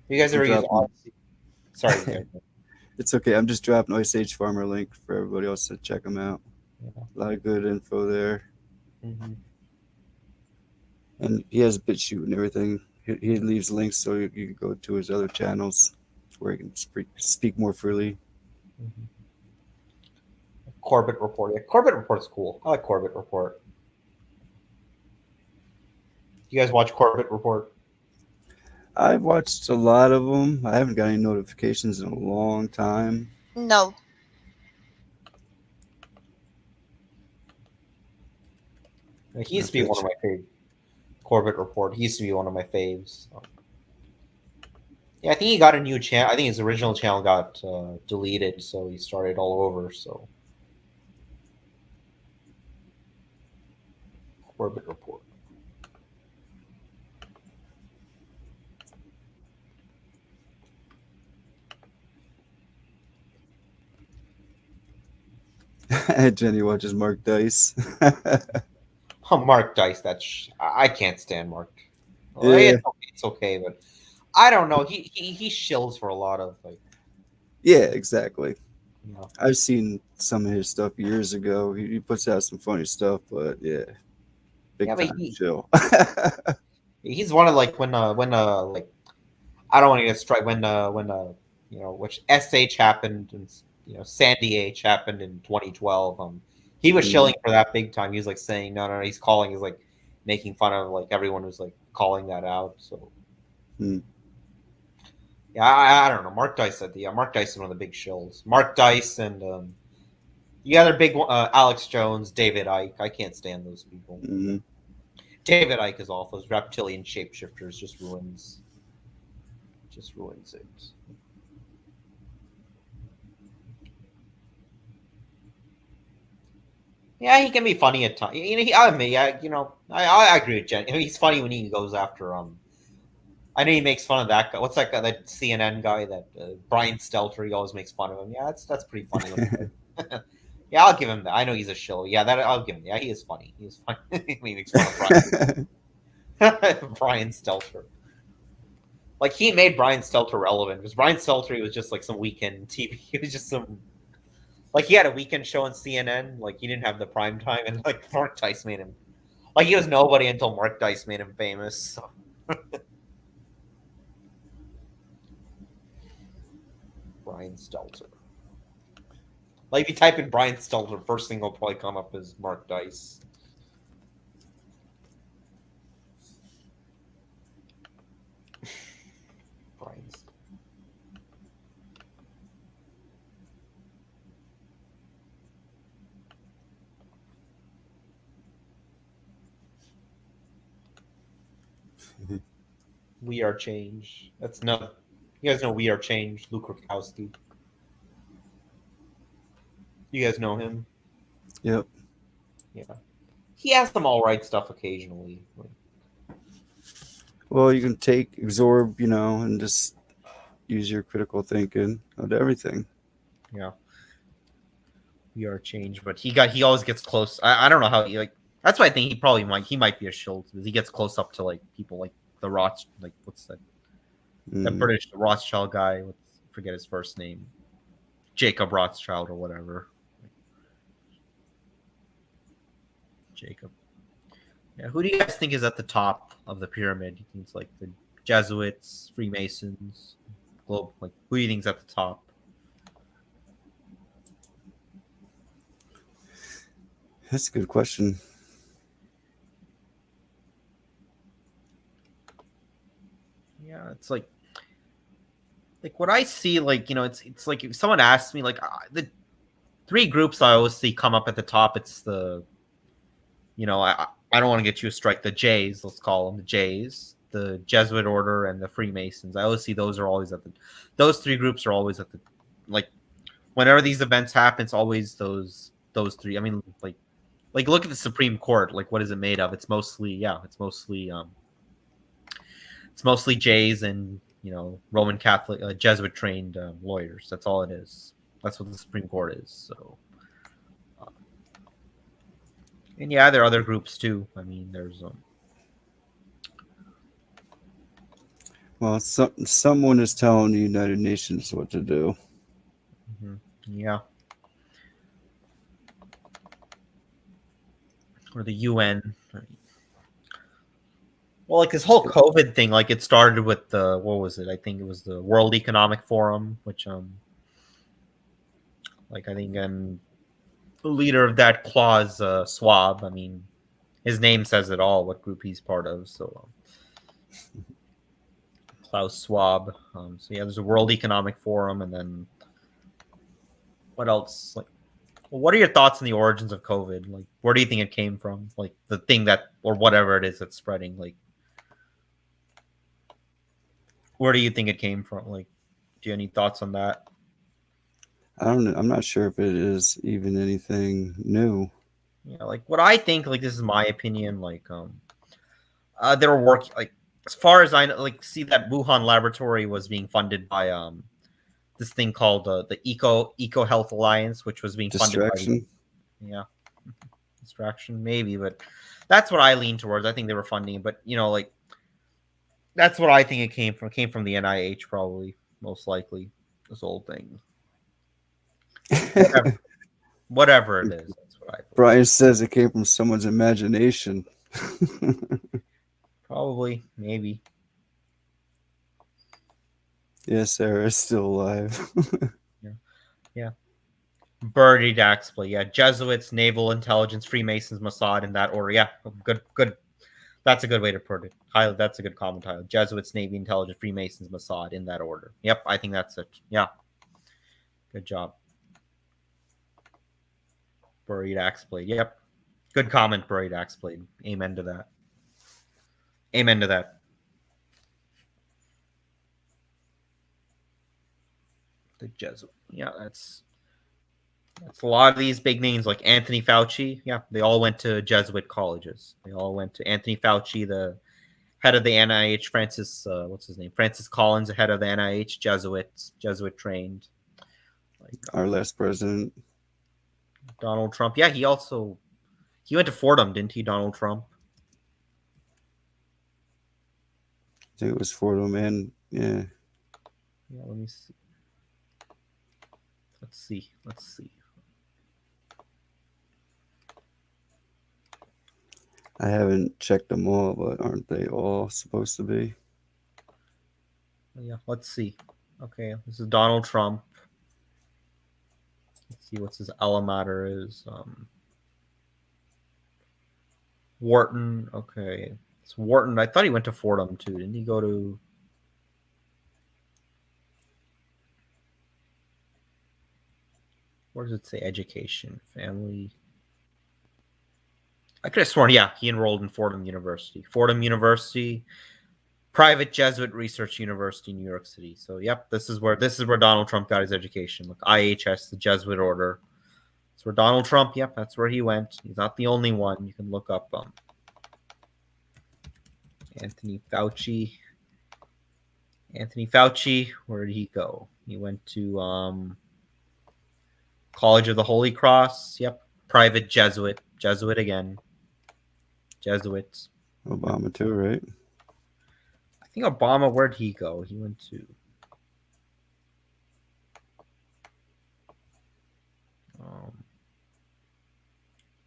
You guys ever use Odyssey? Sorry. It's okay. I'm just dropping Ice Age Farmer link for everybody else to check them out. Yeah. A lot of good info there. Mm-hmm. And he has BitChute and everything. He leaves links so you can go to his other channels where he can speak more freely. Mm-hmm. Corbett Report. Yeah, Corbett Report's cool. I like Corbett Report. You guys watch Corbett Report? I've watched a lot of them. I haven't got any notifications in a long time. No. He used to be one of my faves. Corbett Report. He used to be one of my faves. Yeah, I think he got a new channel. I think his original channel got deleted, so he started all over. So Corbett Report. Jenny watches Mark Dice. Mark Dice. I can't stand Mark. Yeah. It's okay, but I don't know. He shills for a lot of like. Yeah, exactly. Yeah. I've seen some of his stuff years ago. He puts out some funny stuff, but yeah, big time chill. He's one of like when like I don't want to get straight when which SH happened and Sandy H happened in 2012. He was shilling for that big time. He was like saying no, he's calling. He's like making fun of like everyone who's like calling that out. So yeah, I don't know. Mark Dice said Mark Dice is one of the big shills. Mark Dice and the other big one, Alex Jones, David Icke. I can't stand those people. Mm-hmm. David Icke is awful. His reptilian shapeshifters just ruins it. Yeah, he can be funny at times. I admit, I agree with Jen. He's funny when he goes after I know he makes fun of that guy. What's that guy? That CNN guy, that Brian Stelter. He always makes fun of him. Yeah, that's pretty funny. Yeah, I'll give him that. I know he's a shill. Yeah, that I'll give him. Yeah, he is funny. He is funny. He makes fun of Brian Stelter. Like, he made Brian Stelter relevant because Brian Stelter, he was just like some weekend TV. He was just some, like, he had a weekend show on CNN. Like, he didn't have the prime time, and like Mark Dice made him, like, he was nobody until Mark Dice made him famous. So. Brian Stelter. Like, if you type in Brian Stelter, first thing will probably come up is Mark Dice. Brian. We Are Change. That's not. You guys know We Are Change, Luke Rukowski. You guys know him? Yep. Yeah. He has some all right stuff occasionally. Well, you can absorb, and just use your critical thinking of everything. Yeah. We Are Change, but he always gets close. I don't know how he, like, that's why I think he might be a shield, because he gets close up to like people like the what's that? The British Rothschild guy. Forget his first name. Jacob Rothschild or whatever. Jacob. Yeah, who do you guys think is at the top of the pyramid? You think it's like the Jesuits, Freemasons, Globe? Like, who do you think is at the top? That's a good question. Yeah, it's like what I see, like, it's like if someone asks me, like, the three groups I always see come up at the top, it's the, I don't want to get you a strike, the Jays, let's call them the Jays, the Jesuit order, and the Freemasons. I always see those three groups are always at the, like, whenever these events happen, it's always those three. I mean, like look at the Supreme Court. Like, what is it made of? It's mostly Jays and Roman Catholic, Jesuit trained lawyers. That's all it is. That's what the Supreme Court is. So, and yeah, there are other groups too. I mean, there's Well, someone is telling the United Nations what to do. Yeah. Or the UN. Well, like, this whole COVID thing, like, it started with what was it? I think it was the World Economic Forum, which like, I think the leader of that, Klaus Schwab. I mean, his name says it all. What group he's part of? So, Klaus Schwab. So yeah, there's a World Economic Forum, and then what else? Like, what are your thoughts on the origins of COVID? Like, where do you think it came from? Like, the thing that, or whatever it is that's spreading. Like, where do you think it came from? Like, do you have any thoughts on that? I'm not sure if it is even anything new. Yeah, like, what I think, like, this is my opinion, like, they were working, like, as far as I know, like, see that Wuhan laboratory was being funded by this thing called the Eco Health Alliance, which was being Distraction. funded by Distraction, maybe, but that's what I lean towards. I think they were funding, but like, that's what I think it came from. It came from the NIH, probably, most likely, this whole thing. Whatever it is, that's what I believe. Brian says it came from someone's imagination. Probably, maybe. Yes, Sarah is still alive. Yeah. Birdie Daxpley, yeah. Jesuits, Naval Intelligence, Freemasons, Mossad, in that order. Yeah, good. That's a good way to put it. That's a good comment, Tyler. Jesuits, Navy Intelligence, Freemasons, Mossad, in that order. Yep, I think that's it. Yeah. Good job. Buried Axe Blade. Yep. Good comment, Buried Axe Blade. Amen to that. Amen to that. The Jesuit. Yeah, that's a lot of these big names like Anthony Fauci. Yeah, they all went to Jesuit colleges. They all went to Anthony Fauci, the head of the NIH. Francis, what's his name? Francis Collins, the head of the NIH, Jesuit trained. Like Our last president, Donald Trump. Yeah, he went to Fordham, didn't he? Donald Trump. I think it was Fordham, and yeah. Yeah, let me see. Let's see. I haven't checked them all, but aren't they all supposed to be? Yeah, let's see. Okay, this is Donald Trump. Let's see what his alma mater is. Wharton. Okay, it's Wharton. I thought he went to Fordham too. Didn't he go to? Where does it say education? Family. I could have sworn, yeah, he enrolled in Fordham University. Fordham University, private Jesuit research university in New York City. So, yep, this is where Donald Trump got his education. Look, IHS, the Jesuit order. That's where Donald Trump, yep, that's where he went. He's not the only one. You can look up Anthony Fauci. Anthony Fauci, where did he go? He went to College of the Holy Cross. Yep, private Jesuit again. Jesuits. Obama too, right? I think Obama, where'd he go? He went to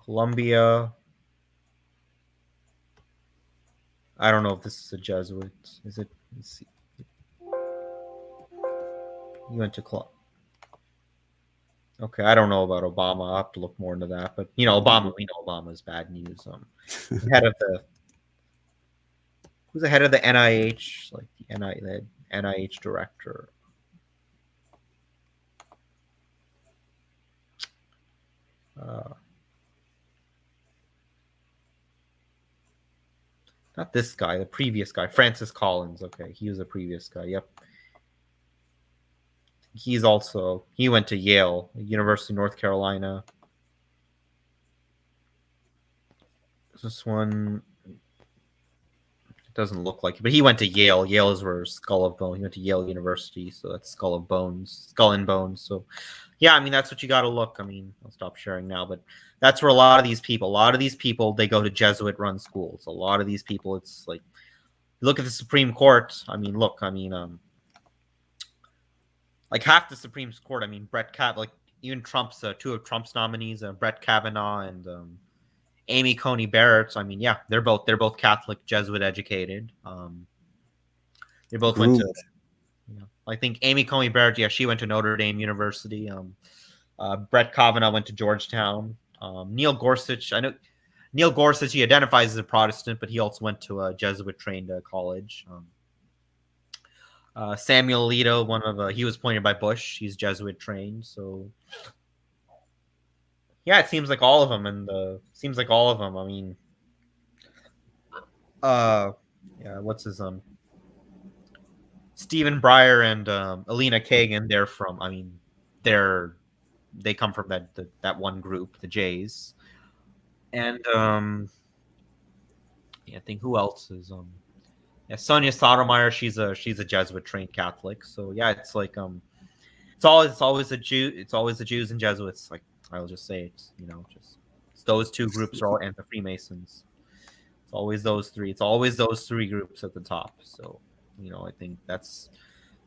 Columbia. I don't know if this is a Jesuit. Is it? Let's see. He went to Columbia. Okay, I don't know about Obama. I'll have to look more into that. But you know, Obama, we know Obama's bad news. Who's the head of the NIH? Like the NIH director. Not this guy, the previous guy, Francis Collins. Okay, he was the previous guy. Yep. He went to Yale, University of North Carolina. This one, it doesn't look like it, but he went to Yale. Yale is where Skull of Bones. He went to Yale University, so that's Skull and Bones. So, yeah, I mean, that's what you got to look. I mean, I'll stop sharing now, but that's where a lot of these people, they go to Jesuit-run schools. A lot of these people, it's like, look at the Supreme Court. I mean, like half the Supreme Court. I mean, like even Trump's two of Trump's nominees, Brett Kavanaugh and Amy Coney Barrett. I mean, yeah, they're both Catholic, Jesuit educated. They both went to. I think Amy Coney Barrett, yeah, she went to Notre Dame University. Brett Kavanaugh went to Georgetown. Neil Gorsuch, I know Neil Gorsuch, he identifies as a Protestant, but he also went to a Jesuit-trained college. Samuel Alito, he was appointed by Bush. He's Jesuit-trained, so yeah, it seems like all of them, I mean, yeah, what's his Stephen Breyer and Alina Kagan. They come from that one group, the Jays, and yeah, I think who else is yeah, Sonia Sotomayor. She's a Jesuit trained Catholic. So yeah, it's like it's always the Jews and Jesuits. Like I'll just say it's it's those two groups and the Freemasons. It's always those three. It's always those three groups at the top. So I think that's.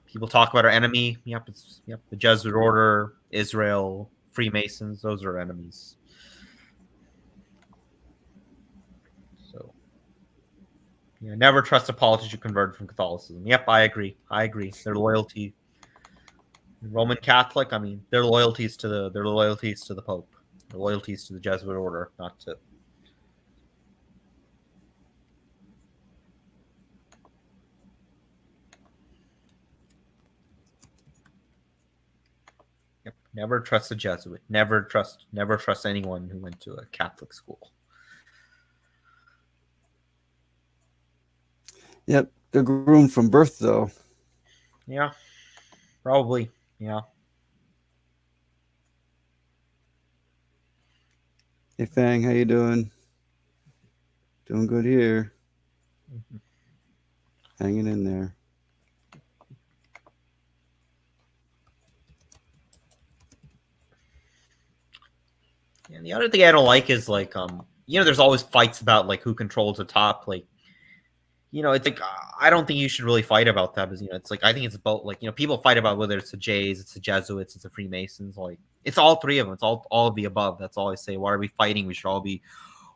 People talk about our enemy. Yep, the Jesuit order, Israel, Freemasons. Those are enemies. So, never trust a politician converted from Catholicism. Yep, I agree. Their loyalty, Roman Catholic. I mean, their loyalties to the Pope, their loyalties to the Jesuit order, not to. Never trust a Jesuit. Never trust anyone who went to a Catholic school. Yep, they're groomed from birth, though. Yeah, probably. Yeah. Hey, Fang, how you doing? Doing good here. Hanging in there. And the other thing I don't like is like there's always fights about like who controls the top. Like, it's like I don't think you should really fight about that because it's like I think it's about like people fight about whether it's the Jays, it's the Jesuits, it's the Freemasons. Like it's all three of them. It's all of the above. That's all I say. Why are we fighting? We should all be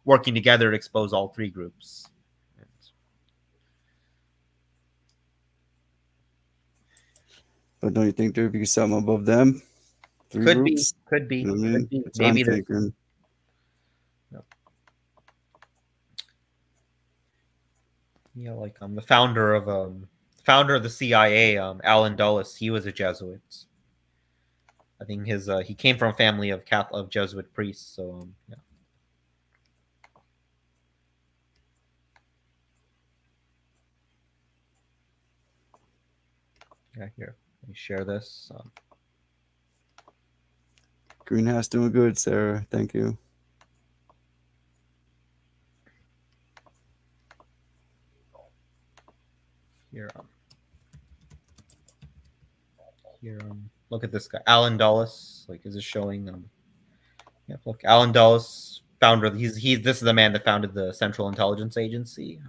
working together to expose all three groups. But don't you think there would be something above them? Three Could groups? be. Could be. You know what I mean? Could be. That's Maybe what I'm thinking. Like the founder of the CIA, Alan Dulles, he was a Jesuit. I think he came from a family of Jesuit priests. So yeah. Yeah, here. Let me share this. Greenhouse doing good, Sarah. Thank you. Here, look at this guy, Alan Dulles. Like, is it showing? Yeah, look, Alan Dulles, founder. This is the man that founded the Central Intelligence Agency.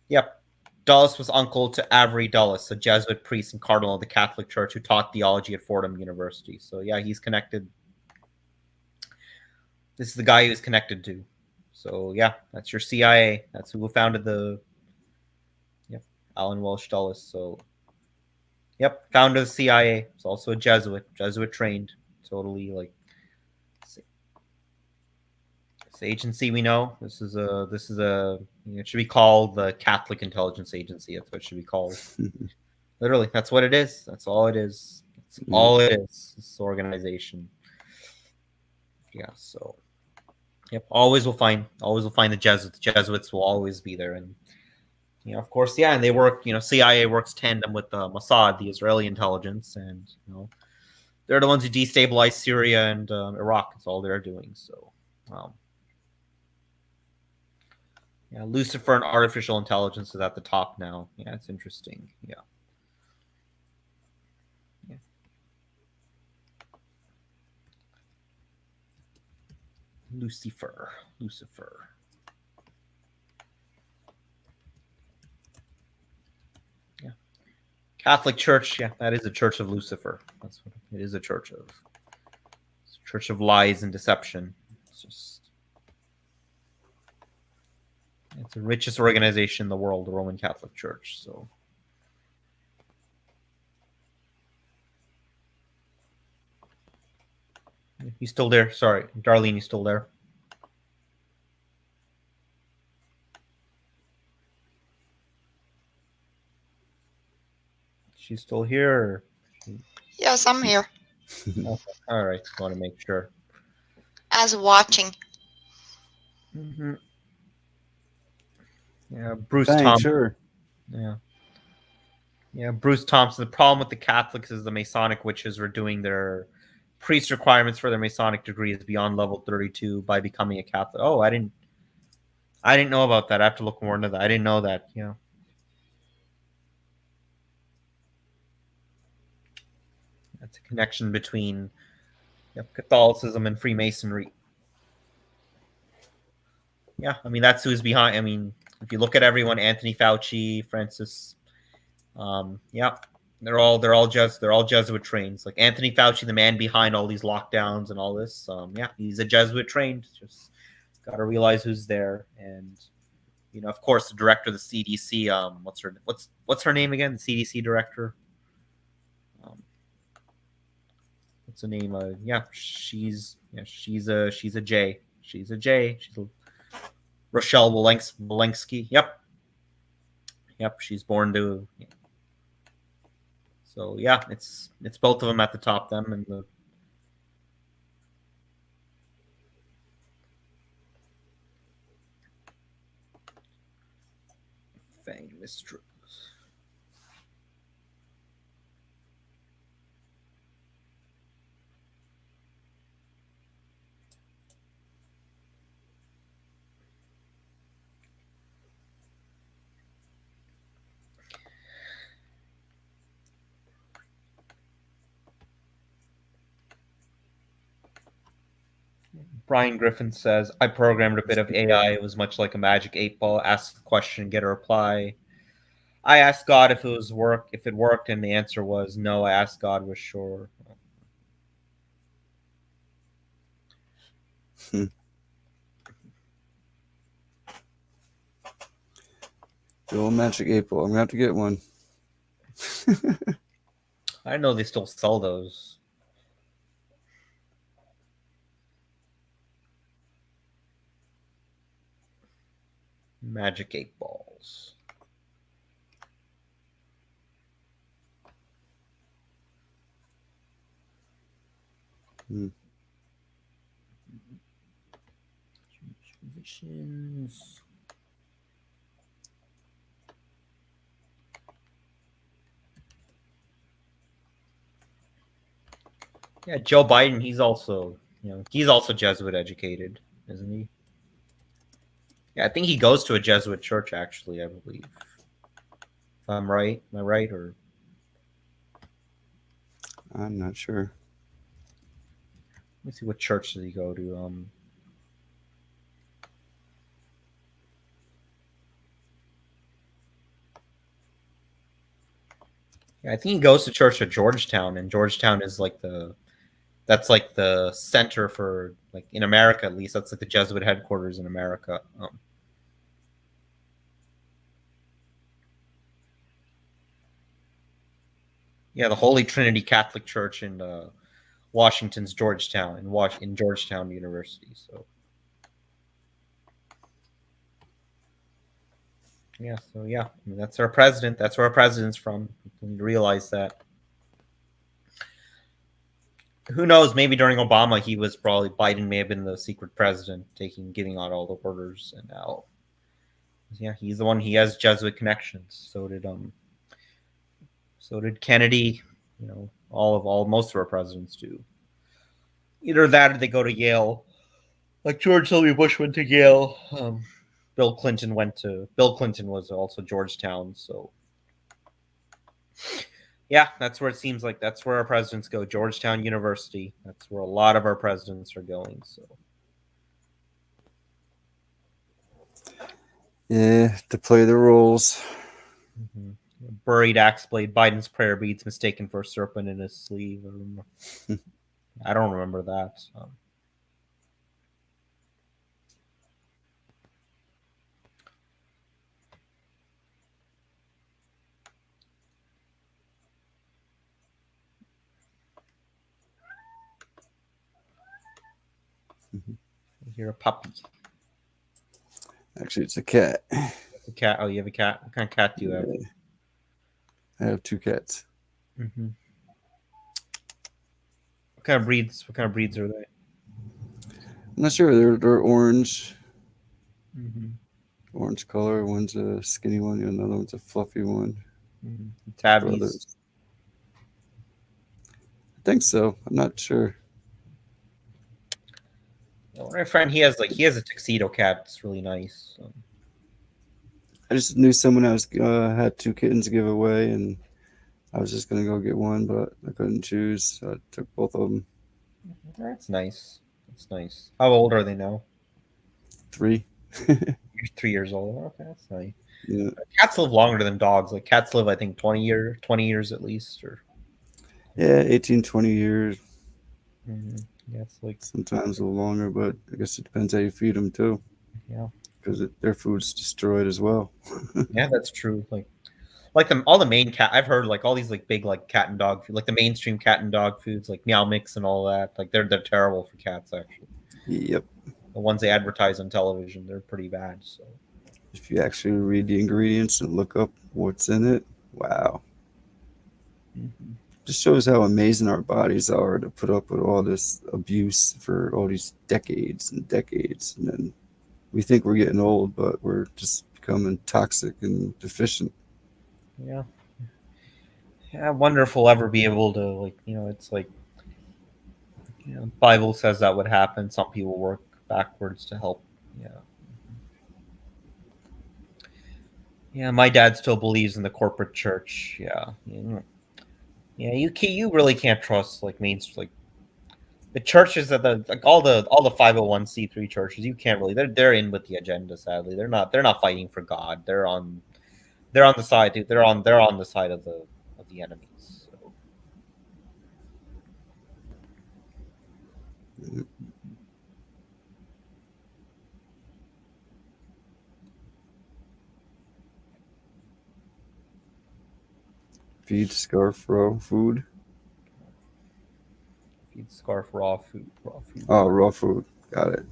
Yep, Dulles was uncle to Avery Dulles, a Jesuit priest and cardinal of the Catholic Church who taught theology at Fordham University. So yeah, he's connected. This is the guy he was connected to. So yeah, that's your CIA. That's who founded the. Yep, Alan Welsh Dulles. So. Yep, founder of the CIA. He's also a Jesuit trained. Totally like. This agency we know. This is a. It should be called the Catholic Intelligence Agency. That's what it should be called. Literally, that's what it is. That's all it is. That's all it is. This organization. Yeah. So. Yep. Always will find the Jesuits. The Jesuits will always be there, and of course, yeah, and they work. CIA works tandem with Mossad, the Israeli intelligence, and they're the ones who destabilize Syria and Iraq. That's all they're doing. So, yeah, Lucifer and artificial intelligence is at the top now. Yeah, it's interesting. Yeah. Lucifer. Yeah. Catholic Church, yeah, that is a church of Lucifer. That's what it is, a church of. It's a church of lies and deception. It's the richest organization in the world, the Roman Catholic Church. So you still there? Sorry, Darlene, you still there? She's still here? Yes, I'm here. Okay. All right. Just want to make sure. As watching. Mm-hmm. Yeah, Bruce Thanks, Thompson. sure. Yeah, Bruce Thompson. The problem with the Catholics is the Masonic witches were doing their priest requirements for their Masonic degrees beyond level 32 by becoming a Catholic. Oh, I didn't know about that. I have to look more into that. I didn't know that. Yeah. That's a connection between Catholicism and Freemasonry. Yeah, I mean that's who's behind. I mean, if you look at everyone, Anthony Fauci, Francis, yeah, they're all Jesuit trained. Like Anthony Fauci, the man behind all these lockdowns and all this. Yeah, he's a Jesuit trained. Just got to realize who's there, and of course, the director of the CDC. What's her name again? The CDC director. What's the name? Yeah, she's a J. She's a J. She's Rochelle Walensky. Yep. She's born to. Yeah. So yeah, it's both of them at the top. Them and the. Bang, mistress. Brian Griffin says, I programmed a bit of AI. It was much like a magic 8-ball. Ask a question, get a reply. I asked God if it worked, and the answer was no. I asked God was sure. The old magic 8-ball. I'm gonna have to get one. I know they still sell those. Magic 8-balls. Positions. Yeah, Joe Biden, he's also Jesuit educated, isn't he? Yeah, I think he goes to a Jesuit church, actually, I believe. If I'm right. Am I right? Or I'm not sure. let me see, what church does he go to? Yeah, I think he goes to church at Georgetown, and Georgetown is that's like the center for, like, in America at least, that's like the Jesuit headquarters in America. Yeah, the Holy Trinity Catholic Church in Washington's Georgetown, in Georgetown University. So yeah, I mean, that's our president. That's where our president's from. You can realize that. Who knows? Maybe during Obama, Biden may have been the secret president, giving out all the orders, and now, yeah, he's the one. He has Jesuit connections. So did Kennedy. You know, most of our presidents do. Either that, or they go to Yale. Like George W. Bush went to Yale. Bill Clinton was also Georgetown. So yeah, that's where it seems like that's where our presidents go. Georgetown University. That's where a lot of our presidents are going. So yeah, to play the roles. Mm-hmm. Buried axe blade. Biden's prayer beads mistaken for a serpent in his sleeve. I don't remember that. I hear a puppy. Actually, it's a cat. It's a cat. Oh, you have a cat? What kind of cat do you have? I have 2 cats. Mm-hmm. What kind of breeds are they? I'm not sure. They're orange. Mm-hmm. Orange color. One's a skinny one. The other one's a fluffy one. Mm-hmm. Tabbies. Brothers. I think so. I'm not sure. Well, my friend, he has a tuxedo cat. It's really nice. I just knew someone else had 2 kittens to give away, and I was just gonna go get one, but I couldn't choose, so I took both of them. That's nice. That's nice. How old are they now? 3. You're 3 years old. Okay, that's nice. Yeah. Cats live longer than dogs. Like cats live, I think, 20 years at least, or Yeah, 18, 20 years. Mm-hmm. Yeah, it's like sometimes a little longer, but I guess it depends how you feed them too. Yeah, because their food's destroyed as well. Yeah, that's true. Like all the main cat. I've heard like all these like big like cat and dog food, like the mainstream cat and dog foods, like Meow Mix and all that. Like they're terrible for cats actually. Yep. The ones they advertise on television, they're pretty bad. So if you actually read the ingredients and look up what's in it, wow. Mm-hmm. Just shows how amazing our bodies are to put up with all this abuse for all these decades and decades, and then we think we're getting old, but we're just becoming toxic and deficient. Yeah. I wonder if we'll ever be able to, like, it's like, the Bible says that would happen. Some people work backwards to help. Yeah. Yeah, my dad still believes in the corporate church. Yeah. Yeah, you really can't trust like the churches that all the 501c3 churches. You can't really. They're in with the agenda. Sadly, they're not fighting for God. They're on the side. They're on the side of the enemies. So. Feed, scarf, raw food. Feed, scarf, raw food. Raw food. Oh, raw food. Got it.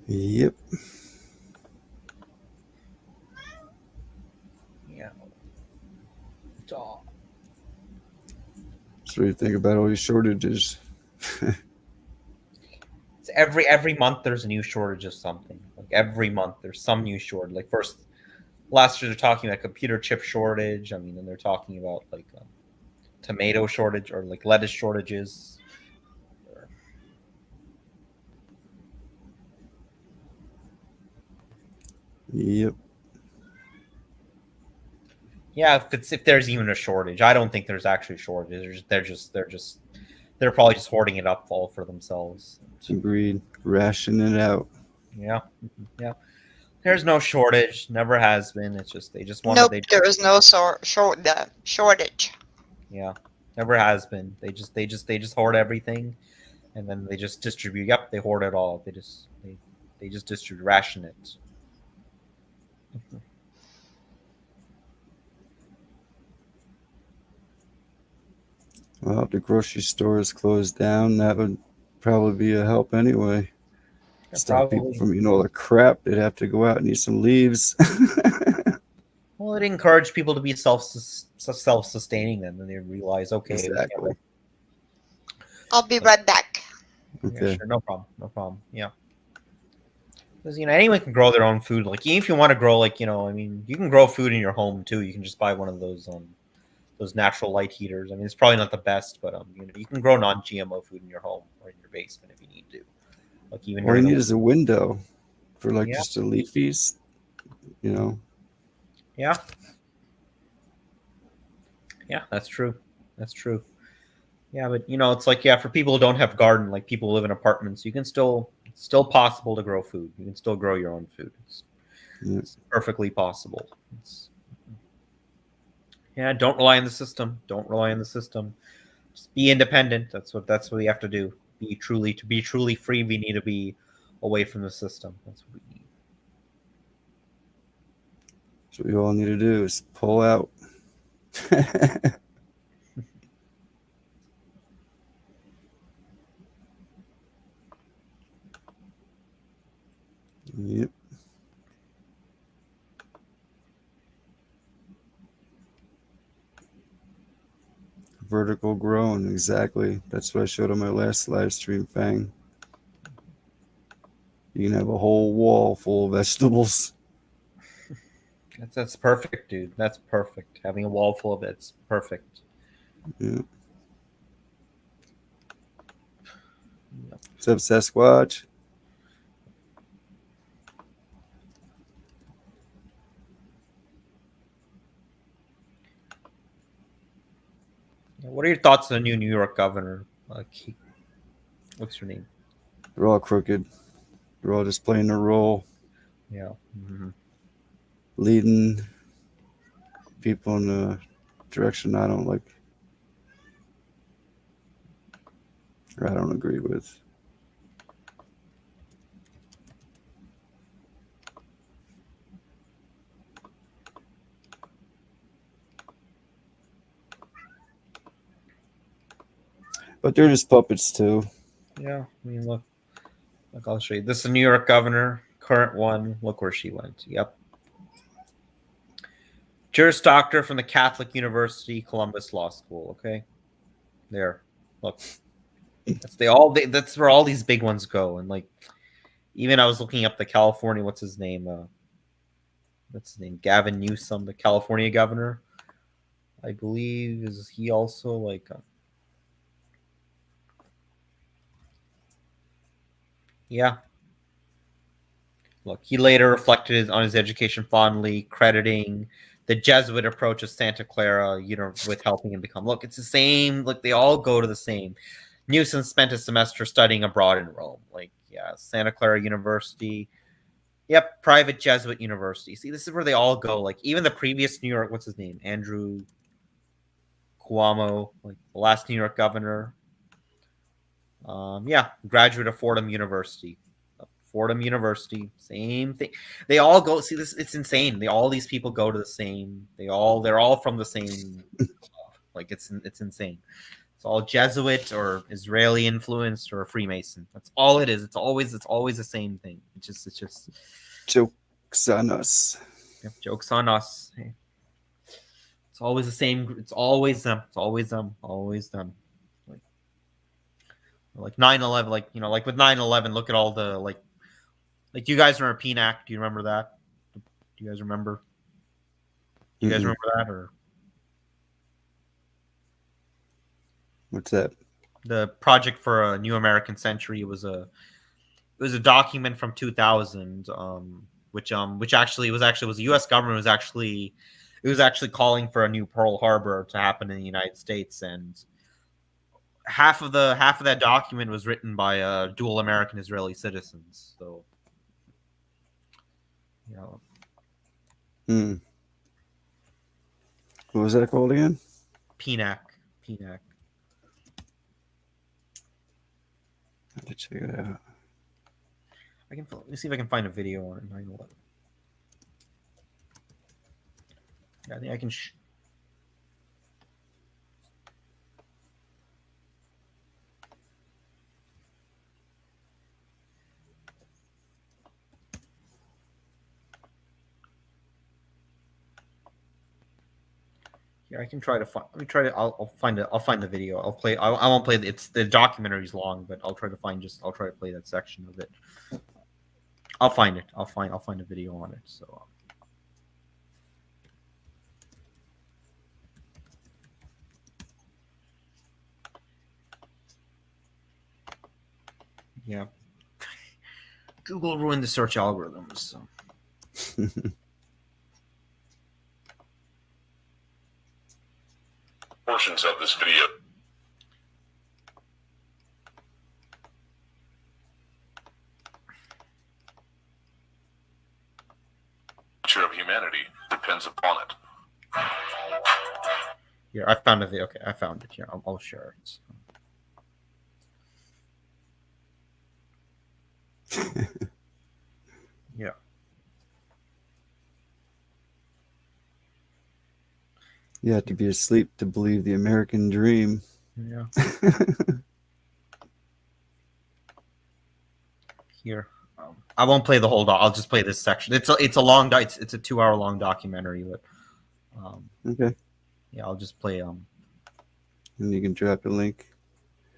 Yep. Yeah. So what do you think about all these shortages? It's every month there's a new shortage of something. Like every month there's some new shortage. Like last year they're talking about computer chip shortage. I mean, and they're talking about like tomato shortage or like lettuce shortages. Yep. Yeah, if there's even a shortage, I don't think there's actually shortages. They're probably just hoarding it up all for themselves. Agreed. Ration it out. Yeah, yeah. There's no shortage. Never has been. It's just they just want Nope, to. there is no shortage. Yeah, never has been. They just hoard everything, and then they just distribute. Yep, they hoard it all. They just distribute, ration it. Well, if the grocery store is closed down, that would probably be a help anyway. Yeah, Stop people probably. from eating all the crap. They'd have to go out and eat some leaves. Well, it encouraged people to be self-sustaining. Then they realize, okay, Exactly. I'll be right back. Okay. Yeah, sure, no problem, no problem. Yeah, because anyone can grow their own food. Like even if you want to grow, like I mean, you can grow food in your home too. You can just buy one of those natural light heaters. I mean, it's probably not the best, but you can grow non-GMO food in your home or in your basement if you need to. Like even All you need is a window for like Yeah. just the leafies, Yeah. Yeah, that's true. That's true. Yeah, but it's like for people who don't have garden, like people who live in apartments, it's still possible to grow food. You can still grow your own food. It's perfectly possible. Don't rely on the system. Don't rely on the system. Just be independent. That's what we have to do. To be truly free, we need to be away from the system. That's what we need. So we all need to do is pull out. Yep. Vertical growing, exactly. That's what I showed on my last live stream, Fang. You can have a whole wall full of vegetables. That's perfect, dude. That's perfect. Having a wall full of it's perfect. Yeah. What's up, Sasquatch? What are your thoughts on the new New York governor? What's your name? They're all crooked. They're all just playing their role. Yeah. Mm-hmm. Leading people in a direction I don't like. Or I don't agree with. But they're just puppets too. Yeah, I mean, look, Look, I'll show you. This is the New York governor, current one. Look where she went. Yep. Juris Doctor from the Catholic University, Columbus Law School. Okay, there. Look, that's where all these big ones go. And like, even I was looking up the California. What's his name? Gavin Newsom, the California governor. I believe is he also like. Yeah. Look, he later reflected on his education fondly, crediting the Jesuit approach of Santa Clara, with helping him become. Look, it's the same. Look, they all go to the same. Newsom spent a semester studying abroad in Rome. Like, yeah, Santa Clara University. Yep, private Jesuit university. See, this is where they all go. Like, even the previous New York, what's his name? Andrew Cuomo, like the last New York governor. Yeah, graduate of Fordham University. Fordham University, same thing. They all go. See this? It's insane. All these people go to the same. They're all from the same. Like it's insane. It's all Jesuit or Israeli influenced or Freemason. That's all it is. It's always the same thing. It's just jokes on us. Yep, jokes on us. Hey. It's always the same. It's always them. It's always them. Always them. Like 9/11. Like with 9/11. Look at all the like you guys remember PNAC? Do you remember that? Do you guys remember? Do you guys remember that or? What's that? The Project for a New American Century. It was a document from 2000, which actually was the U.S. government was actually calling for a new Pearl Harbor to happen in the United States, and half of that document was written by dual American Israeli citizens. So, What was that called again? PNAC. I have to check it out. Let me see if I can find a video on it. 9/11. Yeah, I think I can. Here, I can try to find. Let me try to. I'll find it. I'll find the video. I'll play. I won't play. It's the documentary's long, but I'll try to find. I'll try to play that section of it. I'll find it. I'll find a video on it. So. Yeah. Google ruined the search algorithms. So. Portions of this video. The future of humanity depends upon it. Here, I found it. Okay, I found it here. I'll share it. Yeah. You have to be asleep to believe the American dream. Yeah. Here, I won't play the whole I'll just play this section. It's a long. It's a 2-hour long documentary, but okay. Yeah, I'll just play. And you can drop the link.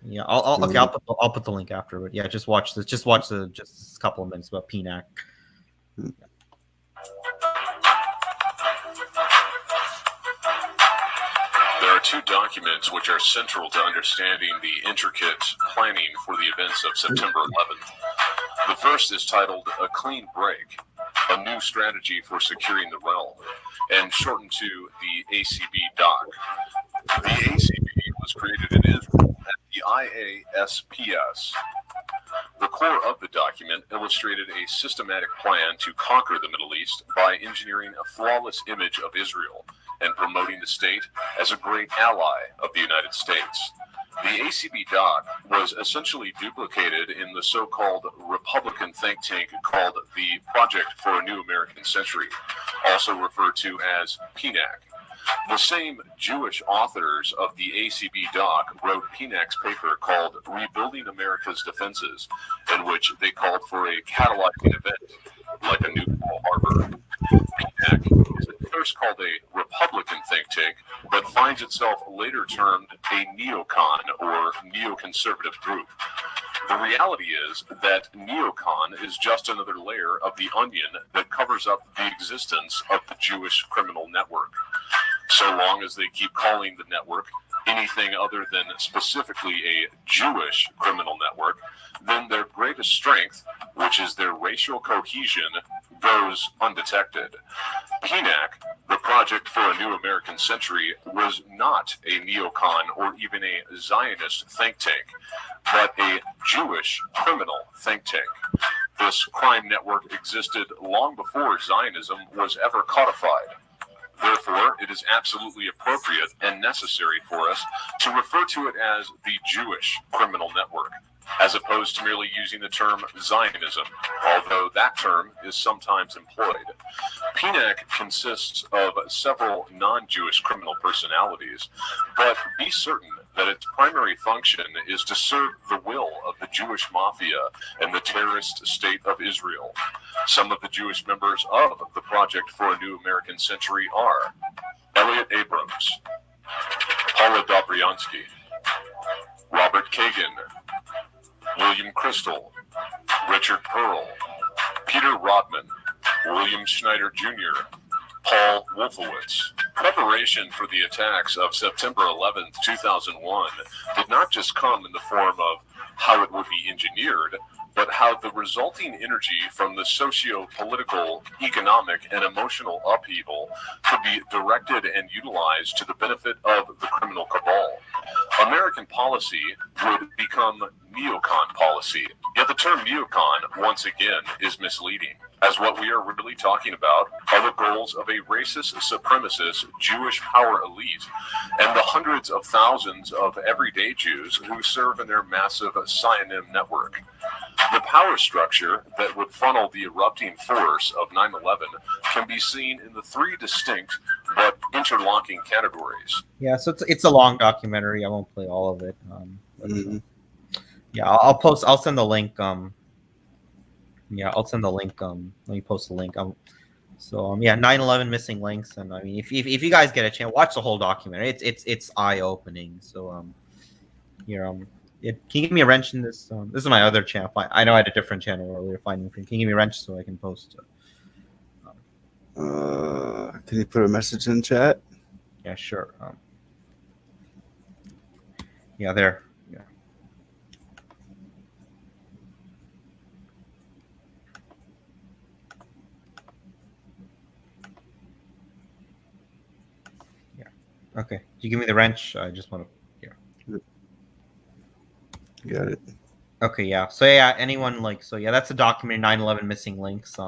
Yeah, I'll put the link after. But yeah, just watch this. Just watch just a couple of minutes about PNAC. There are two documents which are central to understanding the intricate planning for the events of September 11th. The first is titled A Clean Break, a new strategy for securing the realm, and shortened to the ACB doc. The ACB was created in Israel at the IASPS. The core of the document illustrated a systematic plan to conquer the Middle East by engineering a flawless image of Israel and promoting the state as a great ally of the United States. The ACB doc was essentially duplicated in the so-called Republican think tank called the Project for a New American Century, also referred to as PNAC. The same Jewish authors of the ACB doc wrote PNAC's paper called Rebuilding America's Defenses, in which they called for a catalyzing event, like a new Pearl Harbor. PNAC is at first called a Republican think tank, but finds itself later termed a neocon or neoconservative group. The reality is that neocon is just another layer of the onion that covers up the existence of the Jewish criminal network. So long as they keep calling the network anything other than specifically a Jewish criminal network, then their greatest strength, which is their racial cohesion, goes undetected. PNAC, the Project for a New American Century, was not a neocon or even a Zionist think tank, but a Jewish criminal think tank. This crime network existed long before Zionism was ever codified. Therefore, it is absolutely appropriate and necessary for us to refer to it as the Jewish criminal network, as opposed to merely using the term Zionism, although that term is sometimes employed. PNAC consists of several non-Jewish criminal personalities, but be certain that its primary function is to serve the will of the Jewish mafia and the terrorist state of Israel. Some of the Jewish members of the Project for a New American Century are Elliot Abrams, Paula Dobryansky, Robert Kagan, William Crystal, Richard Pearl, Peter Rodman, William Schneider Jr., Paul Wolfowitz. Preparation for the attacks of September 11th, 2001 did not just come in the form of how it would be engineered, but how the resulting energy from the socio-political, economic, and emotional upheaval could be directed and utilized to the benefit of the criminal cabal. American policy would become neocon policy. Yet the term neocon, once again, is misleading, as what we are really talking about are the goals of a racist, supremacist Jewish power elite and the hundreds of thousands of everyday Jews who serve in their massive Zionism network. The power structure that would funnel the erupting force of 9/11 can be seen in the three distinct but interlocking categories. Yeah, so it's a long documentary. I won't play all of it. Yeah, I'll send the link. Yeah, I'll send the link. Let me post the link. Yeah, 9/11 missing links, and I mean, if you guys get a chance, watch the whole documentary. It's eye opening. So here can you give me a wrench in this? This is my other channel. I know I had a different channel earlier. Can you give me a wrench so I can post? Can you put a message in chat? Yeah, sure. Yeah, there. Yeah. Yeah. Okay. You give me the wrench. I just want to. Yeah. Got it. Okay. Yeah. So yeah, anyone that's a documentary. 9/11 missing links.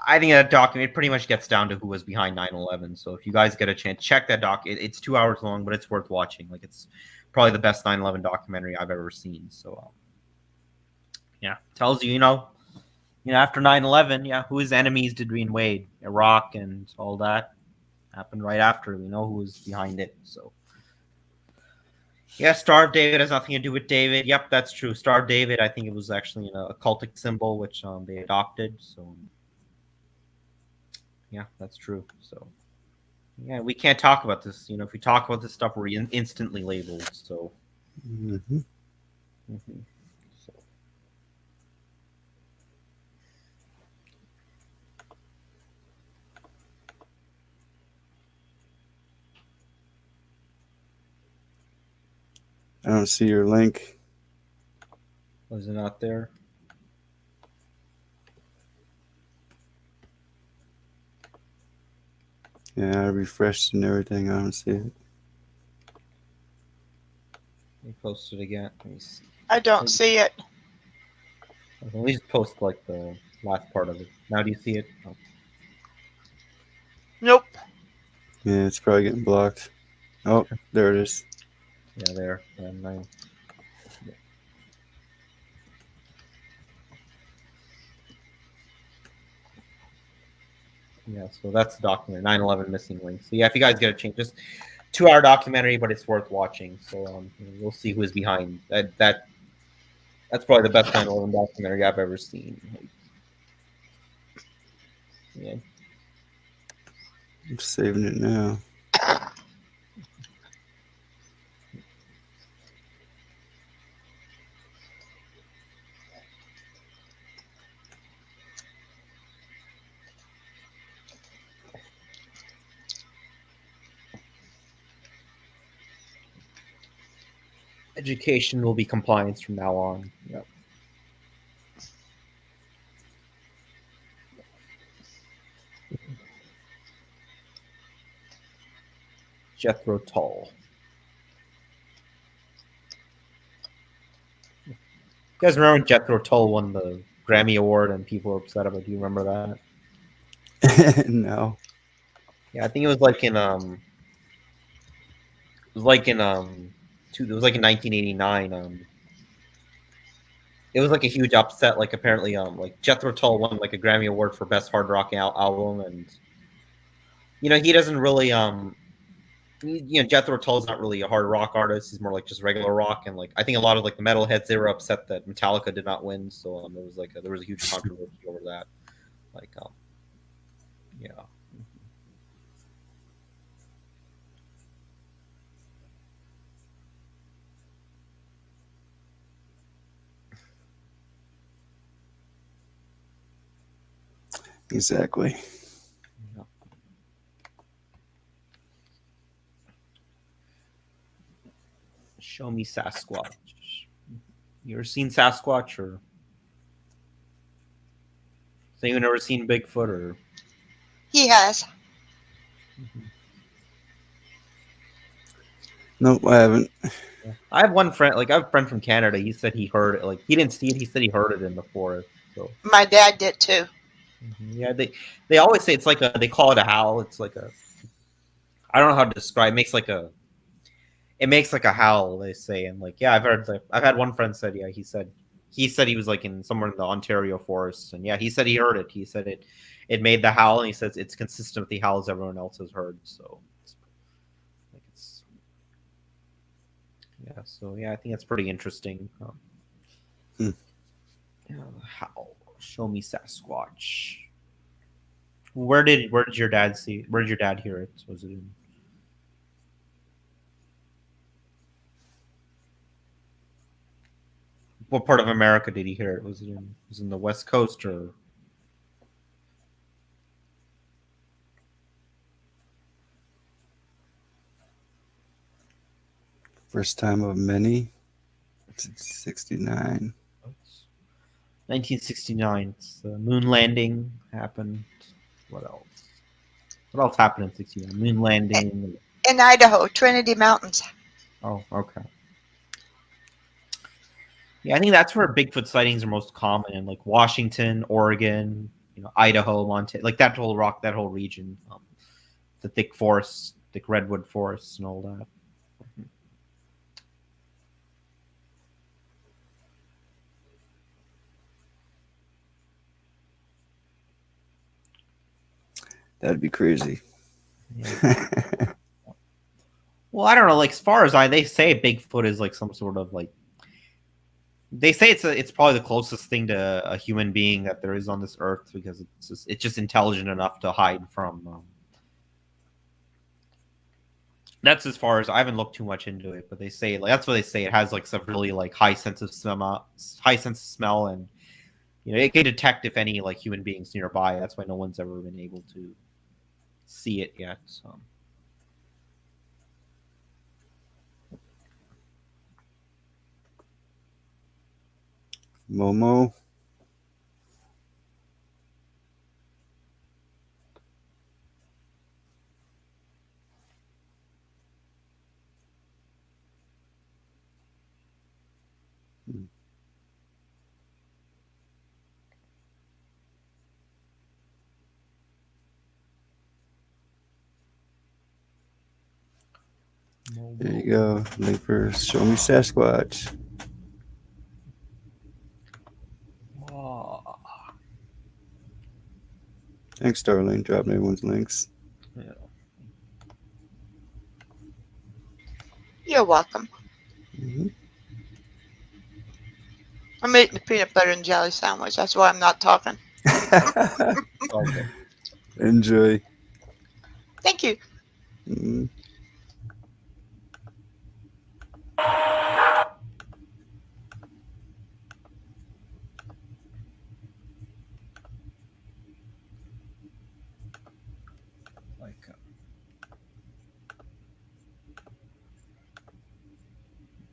I think that document pretty much gets down to who was behind 9/11. So if you guys get a chance, check that doc. It's 2 hours long, but it's worth watching. Like, it's probably the best 9/11 documentary I've ever seen. So yeah, tells you, after 9/11, whose enemies did we invade? Iraq and all that happened right after. We know who was behind it. So yeah, Star of David has nothing to do with David. Yep, that's true. Star of David, I think it was actually a cultic symbol which they adopted. So yeah, that's true. So yeah, we can't talk about this. If we talk about this stuff, we're instantly labeled. So. Mm-hmm. Mm-hmm. So. I don't see your link. Was it not there? Yeah, I refreshed and everything. I don't see it. Let me post it again. Let me see. I don't see it. At least post the last part of it. Now do you see it? Oh. Nope. Yeah, it's probably getting blocked. Oh, there it is. Yeah, there. And yeah. Yeah, so that's the documentary, 9/11 Missing Link. So yeah, if you guys get a chance, just 2-hour documentary, but it's worth watching. So we'll see who is behind that. That's probably the best 9/11 documentary I've ever seen. Yeah. I'm saving it now. Education will be compliance from now on. Yep. Jethro Tull. You guys remember when Jethro Tull won the Grammy Award and people were upset about it? Do you remember that? No. Yeah, I think it was like in it was like in 1989. It was like a huge upset. Like apparently like Jethro Tull won like a Grammy Award for best hard rock album, and he doesn't really Jethro Tull's not really a hard rock artist. He's more like just regular rock, and like I think a lot of like the metalheads, they were upset that Metallica did not win. So there was a huge controversy over that. Like yeah. Exactly. Show me Sasquatch. You ever seen Sasquatch, or so you never seen Bigfoot, or? He has. Nope, I haven't. I have one friend. Like I have a friend from Canada. He said he heard it. Like he didn't see it. He said he heard it in the forest. So My dad did too. yeah, they always say it's like they call it a howl. It's like I don't know how to describe. It makes like a howl. They say, and like yeah, I've had one friend said he said he was like in somewhere in the Ontario forests, and yeah, he said he heard it. He said it made the howl, and he says it's consistent with the howls everyone else has heard. So I think that's pretty interesting. Howl. Show me Sasquatch. Where did your dad see? Where did your dad hear it? Was it in? What part of America did he hear it? Was it in the West Coast or? First time of many. 69. 1969. The moon landing happened. What else? What else happened in 69? Moon landing. In Idaho, Trinity Mountains. Oh, okay. Yeah, I think that's where Bigfoot sightings are most common in like Washington, Oregon, Idaho, Montana, like that whole region. The thick forests, thick redwood forests, and all that. That'd be crazy. Yeah. Well, I don't know. Like as far as they say Bigfoot is like some sort of like. They say it's probably the closest thing to a human being that there is on this earth because it's just intelligent enough to hide from. That's as far as I haven't looked too much into it, but they say like that's what they say. It has like some really like high sense of smell, and it can detect if any like human beings nearby. That's why no one's ever been able to see it yet. So. Momo. There you go. Link for Show Me Sasquatch. Thanks, Darlene. Dropping everyone's links. Yeah. You're welcome. Mm-hmm. I'm eating the peanut butter and jelly sandwich. That's why I'm not talking. Okay. Enjoy. Thank you. Mm-hmm.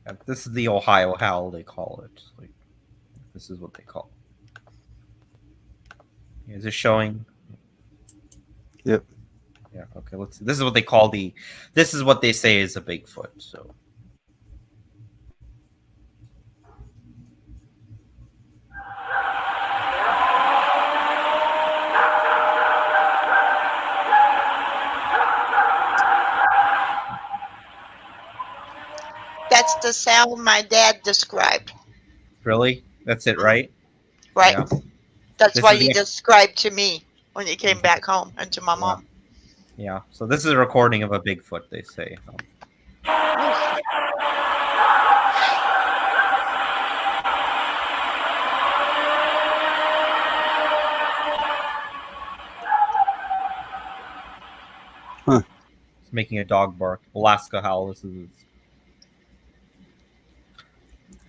Like, this is the Ohio howl, they call it. Like, this is what they call it. Is it showing? Yep. Yeah. Okay. Let's see. This is what they call the. This is what they say is a Bigfoot. So. That's the sound my dad described. Really? That's it, right? Right. Yeah. That's This what is he the- described to me when he came back home and to my mom. Yeah. So this is a recording of a Bigfoot, they say. Huh. It's making a dog bark. Alaska howl.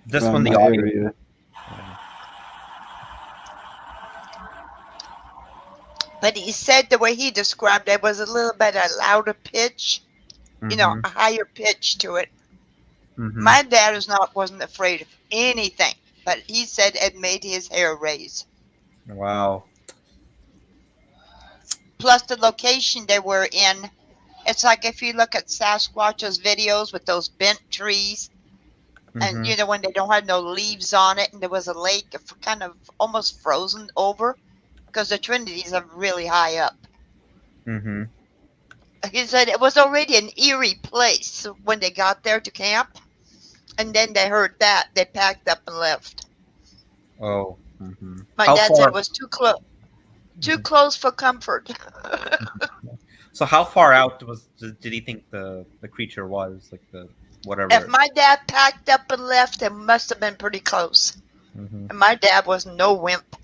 This Around one, the my audio. area. But he said the way he described it was a little bit a louder pitch, Mhm. a higher pitch to it. Mhm. My dad wasn't afraid of anything, but he said it made his hair raise. Wow. Plus the location they were in, it's like if you look at Sasquatch's videos with those bent trees, and Mhm. when they don't have no leaves on it, and there was a lake kind of almost frozen over, because the Trinities are really high up. Mhm. He said it was already an eerie place when they got there to camp, and then they heard that they packed up and left. Oh. Mhm. My How dad said far? it was too close for comfort. So how far out did he think the creature was? Like the whatever. If my dad packed up and left, it must have been pretty close. Mhm. And my dad was no wimp,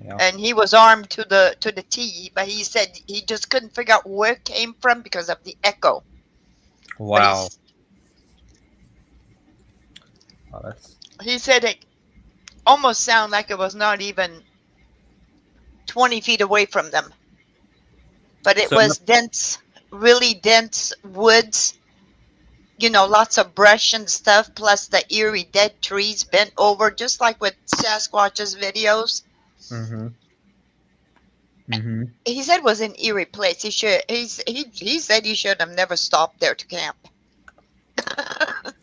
Yeah. and he was armed to the T. But he said he just couldn't figure out where it came from because of the echo. Wow. Oh, that's. He said it almost sounded like it was not even 20 feet away from them. But it So- was dense, really dense woods, lots of brush and stuff, plus the eerie dead trees bent over, just like with Sasquatch's videos. Mhm. Mhm. He said it was an eerie place. He said he should have never stopped there to camp.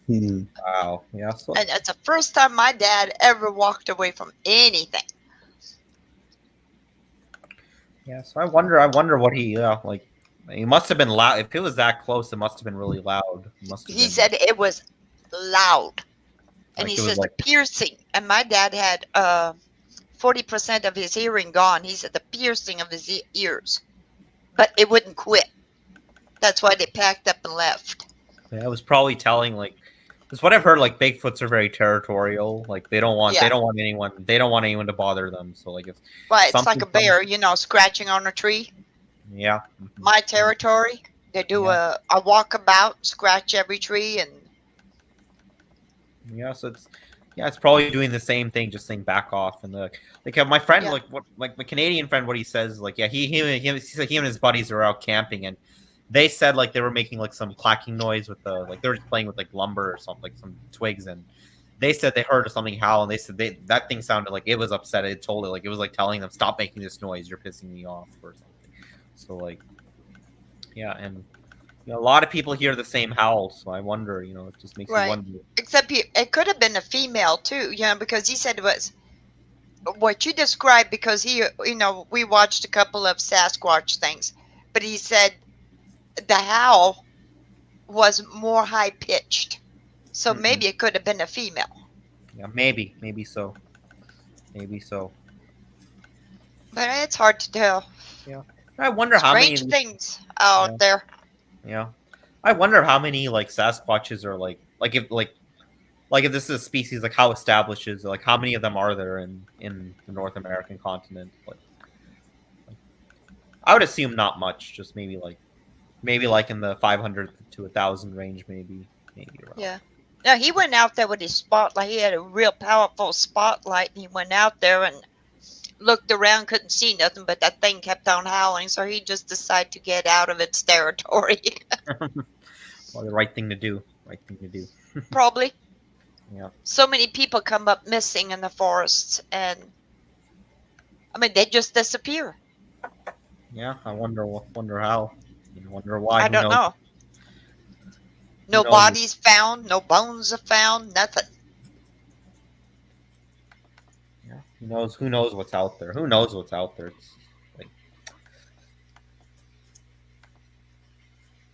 Wow. Yeah. So. And it's the first time my dad ever walked away from anything. Yeah. So I wonder what he like. He must have been loud. If it was that close, it must have been really loud. It must have He been. said it was loud. And Like he it was says like- the piercing. And my dad had 40% of his hearing gone. He said the piercing of his ears. But it wouldn't quit. That's why they packed up and left. Yeah, it was probably telling like. Because what I've heard, like Bigfoots are very territorial. Like they don't want anyone to bother them. So like if Well, it's like something a bear, scratching on a tree. Yeah. My territory. They do a walkabout, scratch every tree, and Yeah, so it's probably doing the same thing, just saying back off. And my friend, Yeah. like my Canadian friend, what he says, like he and his buddies are out camping, and they said like they were making like some clacking noise with the like they were just playing with like lumber or something, like some twigs, and they said they heard something howl, and they said that thing sounded like it was upset. It told it like it was like telling them stop making this noise, you're pissing me off or something. So like, yeah, and. A lot of people hear the same howl, so I wonder. It just makes you right. wonder. Except it could have been a female too, because he said it was what you described. Because we watched a couple of Sasquatch things, but he said the howl was more high pitched, so maybe it could have been a female. Yeah, maybe so. But it's hard to tell. Yeah. I wonder how many Strange things out there. Yeah. I wonder how many like Sasquatches are like if this is a species, like how established is it? Like how many of them are there in the North American continent? Like I would assume not much, just maybe like in the 500 to 1,000 range, maybe around. Yeah. No, he went out there with his spotlight. He had a real powerful spotlight. And he went out there and looked around, couldn't see nothing, but that thing kept on howling. So he just decided to get out of its territory. Well, the right thing to do. Right thing to do. Probably. Yeah. So many people come up missing in the forests, and I mean, they just disappear. Yeah. I wonder how. I wonder why. I Who don't knows? know. No knows? bodies found, no bones are found, nothing. Yeah. Who knows what's out there? Who knows what's out there? It's like,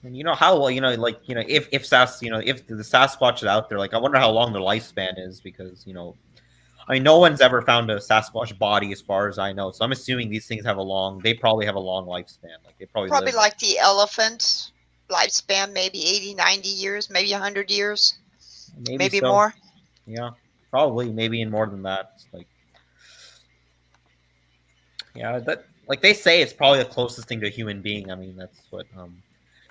and you know how well, if if the Sasquatch is out there, like I wonder how long their lifespan is, because I mean, no one's ever found a Sasquatch body as far as I know. So I'm assuming these things they probably have a long lifespan. Like they probably Probably live like the elephant lifespan, maybe 80, 90 years, maybe 100 years, maybe so. more. Yeah, probably maybe in more than that. It's like, yeah, that like they say it's probably the closest thing to a human being. I mean, that's what.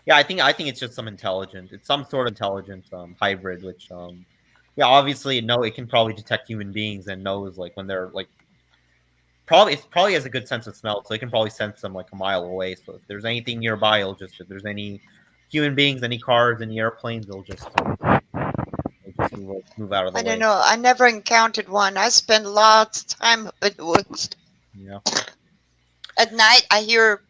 Yeah, I think it's just it's some sort of intelligent hybrid, which yeah, obviously it can probably detect human beings and knows like when they're like it probably has a good sense of smell, so it can probably sense them like a mile away. So if there's anything nearby, if there's any human beings, any cars, any airplanes, they'll just move out of the I way. don't know. I never encountered one. I spend lots of time up in the woods. Yeah. At night, I hear,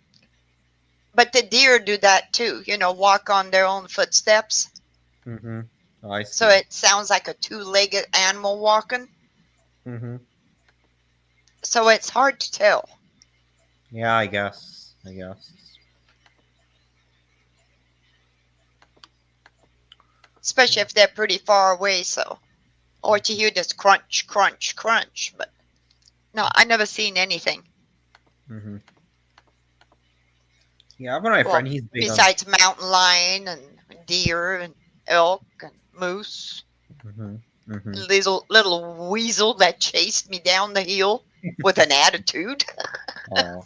but the deer do that too. Walk on their own footsteps. Mm-hmm. Oh, I see. So it sounds like a two-legged animal walking. Mm-hmm. So it's hard to tell. Yeah, I guess. Especially if they're pretty far away, or to hear this crunch, crunch, crunch. But no, I never seen anything. Mm-hmm. Yeah, I've got my friend. He's big besides mountain lion and deer and elk and moose. Mm-hmm. Little weasel that chased me down the hill with an attitude. Oh.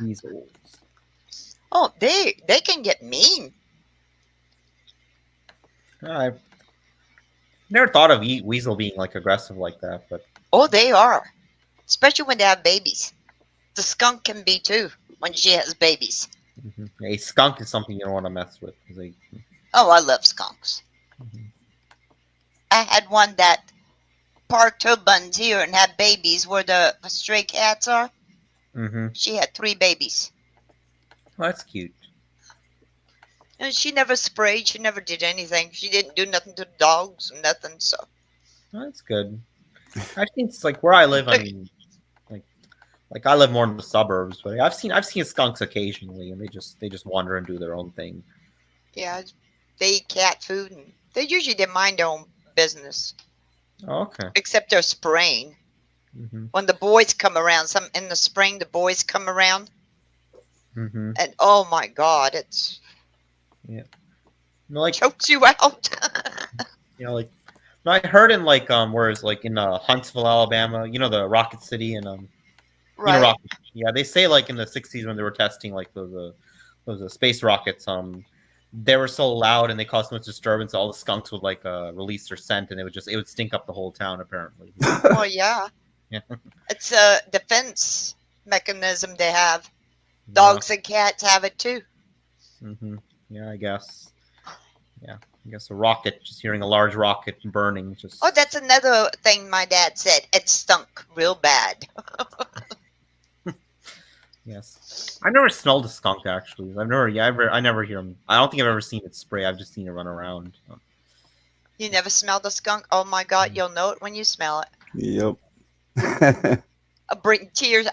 Weasels. Oh, they can get mean. I've never thought of weasel being like aggressive like that, but Oh, they are, especially when they have babies. The skunk can be too when she has babies. mm-hmm. A skunk is something you don't want to mess with. Oh, I love skunks. Mm-hmm. I had one that parked her buns here and had babies where the stray cats are. Mm-hmm. She had 3 babies. Well, that's cute. And she never sprayed. She never did anything. She didn't do nothing to the dogs or nothing. So Well, that's good. I think it's like where I live. I mean, like I live more in the suburbs, but I've seen skunks occasionally, and they just wander and do their own thing. yeah, they eat cat food, and they mind their own business. Oh, okay. Except they're spraying. Mm-hmm. When the boys come around, in the spring, the boys come around, Mm-hmm. and oh my God, it's like chokes you out. like I heard in whereas like in Huntsville, Alabama, the Rocket City and right. Rocket. Yeah, they say like in the 60s when they were testing like those space rockets, they were so loud and they caused so much disturbance. All the skunks would release their scent, and it would stink up the whole town. Apparently. Well, yeah. Yeah. It's a defense mechanism they have. Dogs and cats have it too. Mm-hmm. Yeah, I guess. Yeah, I guess a rocket. Just hearing a large rocket burning. Oh, that's another thing my dad said. It stunk real bad. Yes, I've never smelled a skunk actually. I never hear them. I don't think I've ever seen it spray. I've just seen it run around. You never smelled a skunk? Oh my God, you'll know it when you smell it. Yep. Bring tears.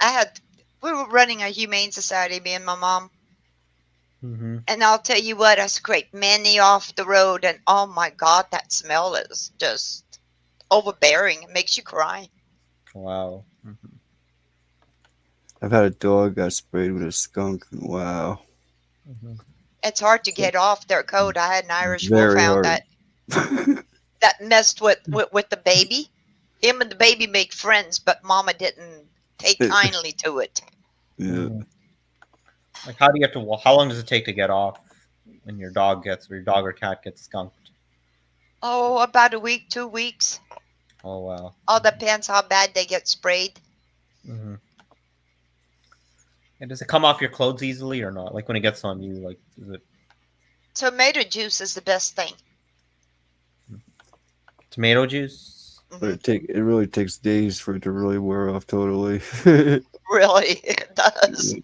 We were running a humane society, me and my mom. Mm-hmm. And I'll tell you what, I scraped many off the road, and oh my God, that smell is just overbearing. It makes you cry. Wow. Mm-hmm. I've had a dog got sprayed with a skunk. And wow, It's hard to get off their coat. I had an Irish very wolfhound hard. that messed with the baby. Him and the baby make friends, but Mama didn't take kindly to it. Yeah. Like, how do you have to? How long does it take to get off when your dog or cat gets skunked? Oh, about a week, 2 weeks. Oh wow. All depends how bad they get sprayed. Mm-hmm. And does it come off your clothes easily or not? Like when it gets on you, like is it Tomato juice is the best thing. tomato juice? But it really takes days for it to really wear off totally. Really, it does.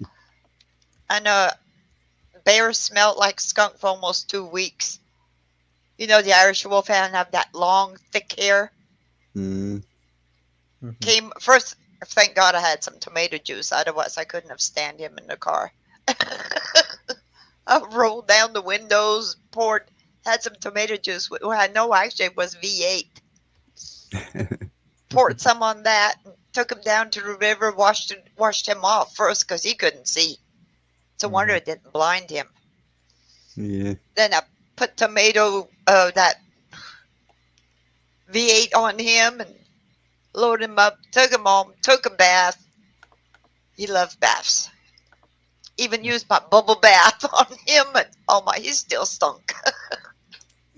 I know bears smelled like skunk for almost 2 weeks. You know, the Irish wolfhound have that long, thick hair. Mm. Came first. Thank God I had some tomato juice. Otherwise, I couldn't have stand him in the car. I rolled down the windows, had some tomato juice. Well, I know actually it was V8. Poured some on that, and took him down to the river, washed him off first because he couldn't see. It's a wonder it didn't blind him. Yeah. Then I put that V8 on him and loaded him up, took him home, took a bath. He loves baths. Even used my bubble bath on him, and oh my, he still stunk.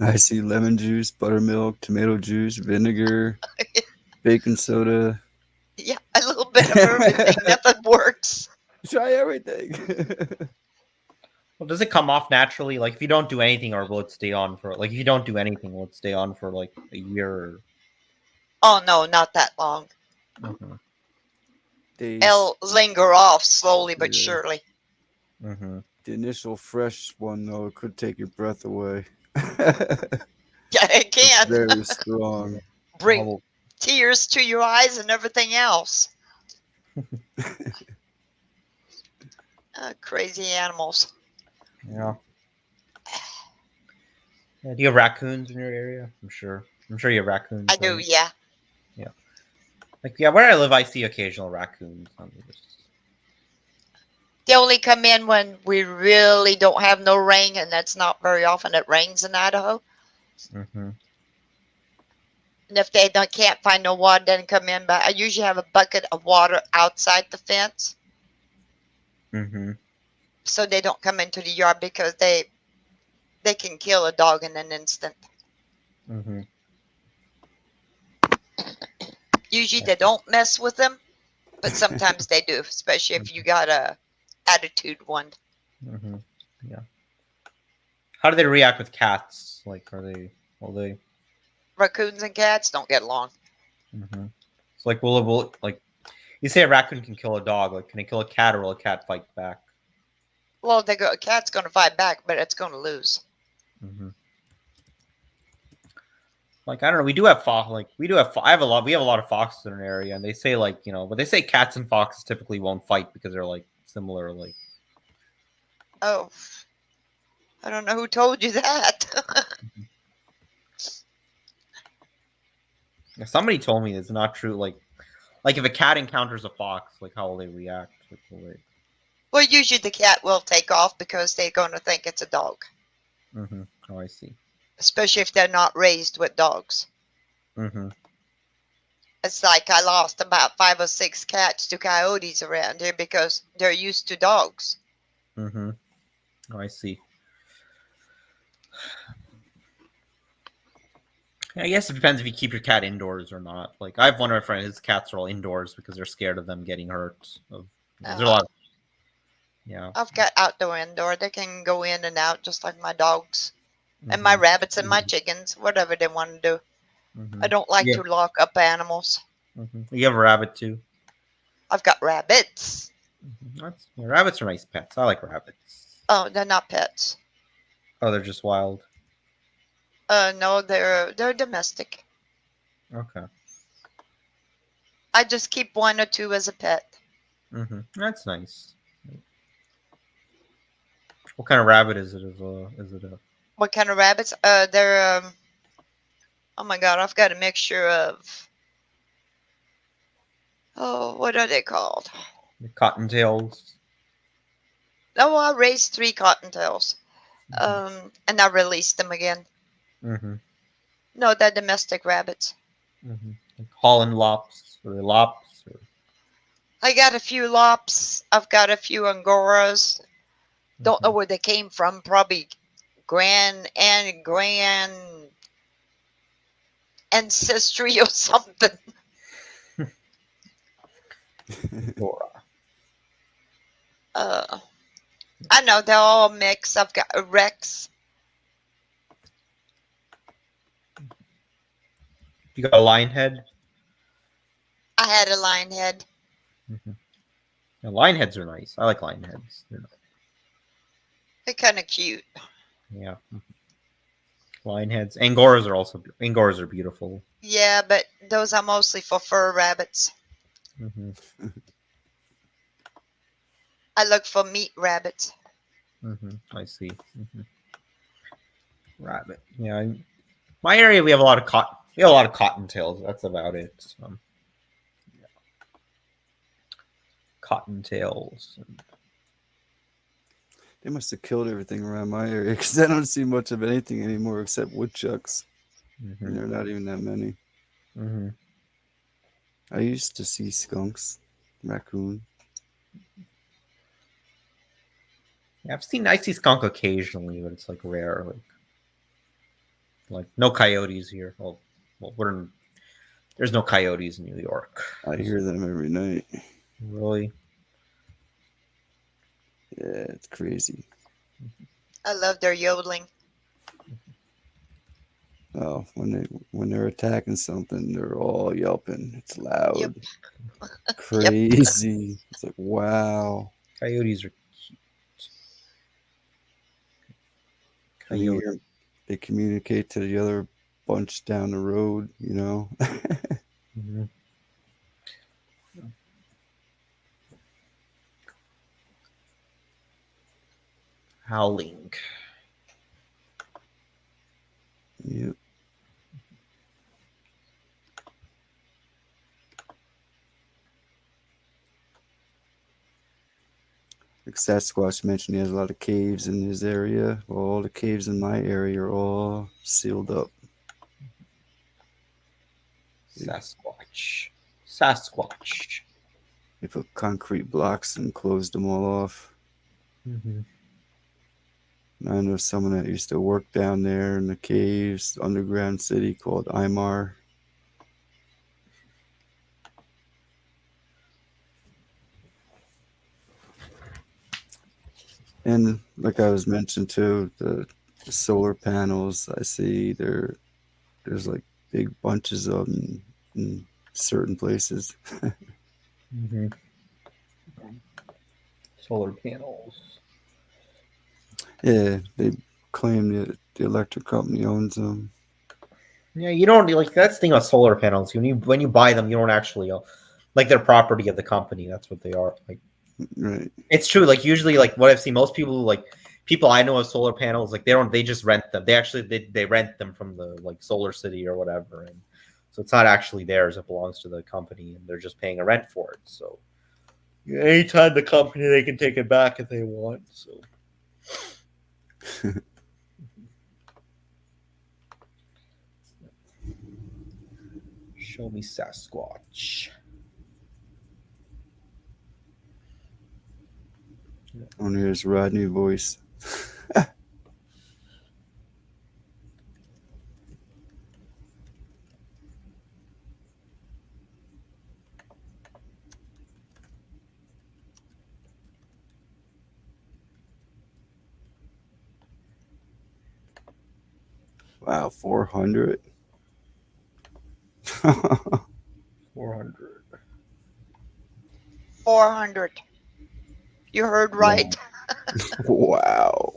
I see lemon juice, buttermilk, tomato juice, vinegar, baking soda. Yeah, a little bit of everything. Nothing works. Try everything. Well, does it come off naturally? Like if you don't do anything, or will it stay on for like if you don't do anything, will it stay on for like a year? Or... Oh no, not that long. Days. It'll linger off slowly but surely. The initial fresh one though could take your breath away. Yeah, it can. It's very strong. Bring tears to your eyes and everything else. Crazy animals. Yeah. Do you have raccoons in your area? I'm sure you have raccoons. I do, yeah. Yeah. Like where I live, I see occasional raccoons. They only come in when we really don't have no rain, and that's not very often. It rains in Idaho. And if they can't find no water, then come in. But I usually have a bucket of water outside the fence, so they don't come into the yard because they can kill a dog in an instant. Usually they don't mess with them, but sometimes they do, especially if you got a attitude one. Yeah. How do they react with cats? Like, will they? Raccoons and cats don't get along. So, like, will like, you say a raccoon can kill a dog. Like, can it kill a cat, or will a cat fight back? Well, a cat's going to fight back, but it's going to lose. Like, I don't know. We have a lot of foxes in our area, and they say but they say cats and foxes typically won't fight because they're like similar. Like, oh, I don't know who told you that. somebody told me it's not true. Like if a cat encounters a fox, like how will they react? Like, Well, usually the cat will take off because they're going to think it's a dog. Oh, I see. Especially if they're not raised with dogs. It's like I lost about 5 or 6 cats to coyotes around here because they're used to dogs. Oh, I see. I guess it depends if you keep your cat indoors or not. Like I have one of my friends, his cats are all indoors because they're scared of them getting hurt. There's a lot. I've got outdoor, indoor. They can go in and out just like my dogs. And my rabbits and my chickens, whatever they want to do. I don't like to lock up animals. You have a rabbit too? I've got rabbits. Rabbits are nice pets. I like rabbits. Oh, they're not pets. Oh, they're just wild. No, they're domestic. Okay. I just keep 1 or 2 as a pet. That's nice. What kind of rabbit is it? What kind of rabbits? They're oh my God, I've got a mixture of what are they called? The cottontails. Oh, I raised 3 cottontails. And I released them again. Mm-hmm. No, they're domestic rabbits. Mm-hmm. Like Holland lops or lops. Or... I got a few lops. I've got a few Angoras. Don't know where they came from. Probably grand ancestry or something. Angora. I know they're all mixed. I've got a Rex. You got a lion head? I had a lion head. Mm-hmm. Yeah, lion heads are nice. I like lion heads. They're nice. They're kind of cute. Yeah. Lion heads. Angoras are beautiful. Yeah, but those are mostly for fur rabbits. Mm-hmm. I look for meat rabbits. Mm-hmm. I see. Mm-hmm. Rabbit. Yeah. My area, we have a lot of cottontails. That's about it. Yeah. Cottontails. They must have killed everything around my area because I don't see much of anything anymore except woodchucks. Mm-hmm. And there are not even that many. Mm-hmm. I used to see skunks, raccoon. Yeah, I see skunk occasionally, but it's like rare. Like no coyotes here. Well, there's no coyotes in New York. I hear them every night. Really? Yeah, it's crazy. I love their yodeling. Oh, when they're attacking something, they're all yelping. It's loud. Yep. Crazy. Yep. It's like, wow. Coyotes are cute. They communicate to the other bunch down the road, you know. Mm-hmm. Howling. Yep. Like Sasquatch mentioned, he has a lot of caves in his area. Well, all the caves in my area are all sealed up. Sasquatch. They put concrete blocks and closed them all off. Mm-hmm. I know someone that used to work down there in the caves, underground city called Imar. And like I was mentioned too, the solar panels I see there's like big bunches of them in certain places. Mm-hmm. Solar panels. Yeah, they claim that the electric company owns them. Yeah, you don't like that's the thing about solar panels. When you buy them, you don't actually like they're property of the company. That's what they are. Like, right? It's true. Like usually, like what I've seen, most people people I know of solar panels, like they just rent them. They actually they rent them from the like Solar City or whatever, and so it's not actually theirs. It belongs to the company, and they're just paying a rent for it. So anytime the company, they can take it back if they want. So. Show me Sasquatch. Only his Rodney voice. Wow, 400. 400. 400. You heard right. Wow.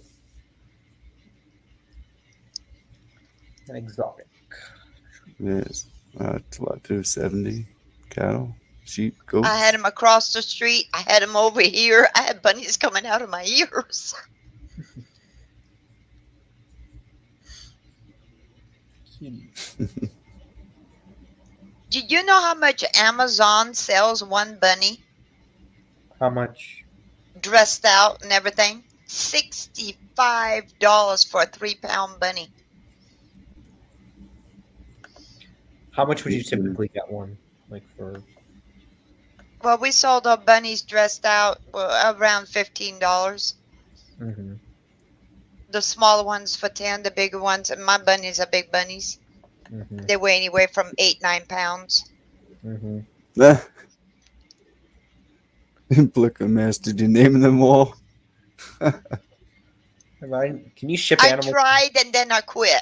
An exotic. Yes. It's about 270 cattle, sheep, goats. I had them across the street. I had them over here. I had bunnies coming out of my ears. Did you know how much Amazon sells one bunny? How much? Dressed out and everything. $65 for a 3-pound bunny. How much would you typically get one? Like for? Well, we sold our bunnies dressed out around $15. Mm-hmm. The smaller ones for 10, the bigger ones, and my bunnies are big bunnies. Mm-hmm. They weigh anywhere from 8-9 pounds. Mm-hmm. Implica Master, did you name them all? Can you ship I animals? tried and then I quit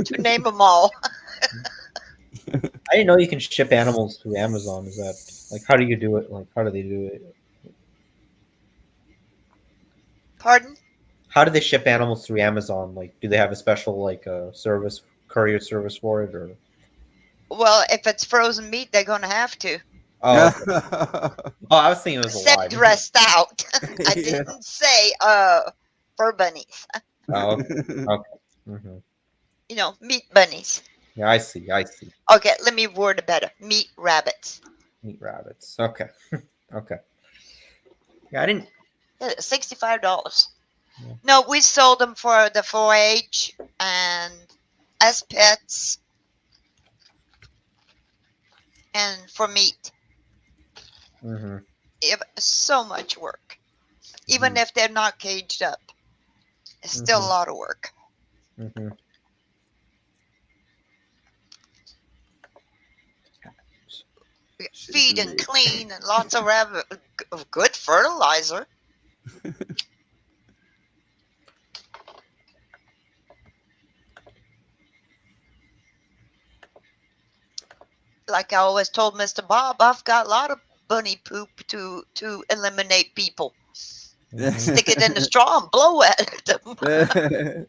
to name them all. I didn't know you can ship animals through Amazon. Is that like how do you do it? Like how do they do it? Pardon? How do they ship animals through Amazon? Like, do they have a special like service, courier service for it, or? Well, if it's frozen meat, they're going to have to. Oh, okay. Oh, I was thinking it was I said alive. dressed out. I Yeah. didn't say fur bunnies. Oh, okay. Mm-hmm. You know, meat bunnies. Yeah, I see. I see. Okay, let me word it better. Meat rabbits. Meat rabbits. Okay. Okay. Yeah, I didn't. $65. Yeah. No, we sold them for the 4-H and as pets and for meat. Mm-hmm. So much work. Even if they're not caged up, it's still a lot of work. Mm-hmm. Feed and clean and lots of good fertilizer. Like I always told Mr. Bob, I've got a lot of bunny poop to eliminate people. Stick it in the straw and blow at them.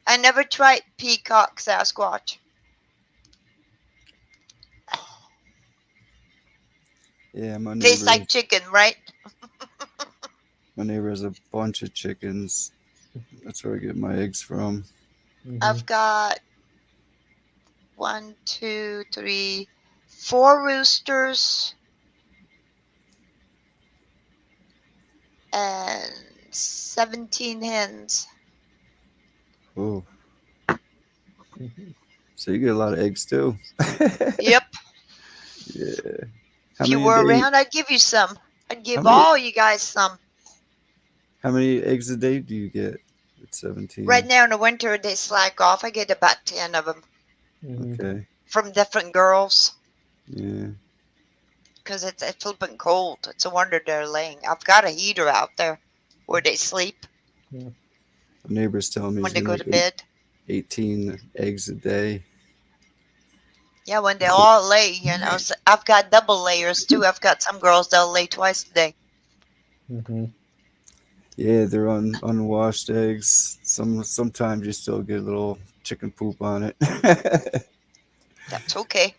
I never tried peacock Sasquatch. Yeah, my Tastes neighbor. like chicken, right? My neighbor has a bunch of chickens. That's where I get my eggs from. I've got 1, 2, 3, 4 roosters and 17 hens. Oh. So you get a lot of eggs too. Yep. Yeah. How If you many were a day? around, I'd give you some. I'd give many- all you guys some. How many eggs a day do you get at 17? Right now in the winter, they slack off. I get about 10 of them Okay. from different girls Yeah. because it's flipping cold. It's a wonder they're laying. I've got a heater out there where they sleep My neighbor's telling me when he's they gonna go to make bed. 18 eggs a day. Yeah, when they all lay, you know. So I've got double layers too. I've got some girls that'll lay twice a day. Mm-hmm. Yeah, they're unwashed eggs. Sometimes you still get a little chicken poop on it. That's okay.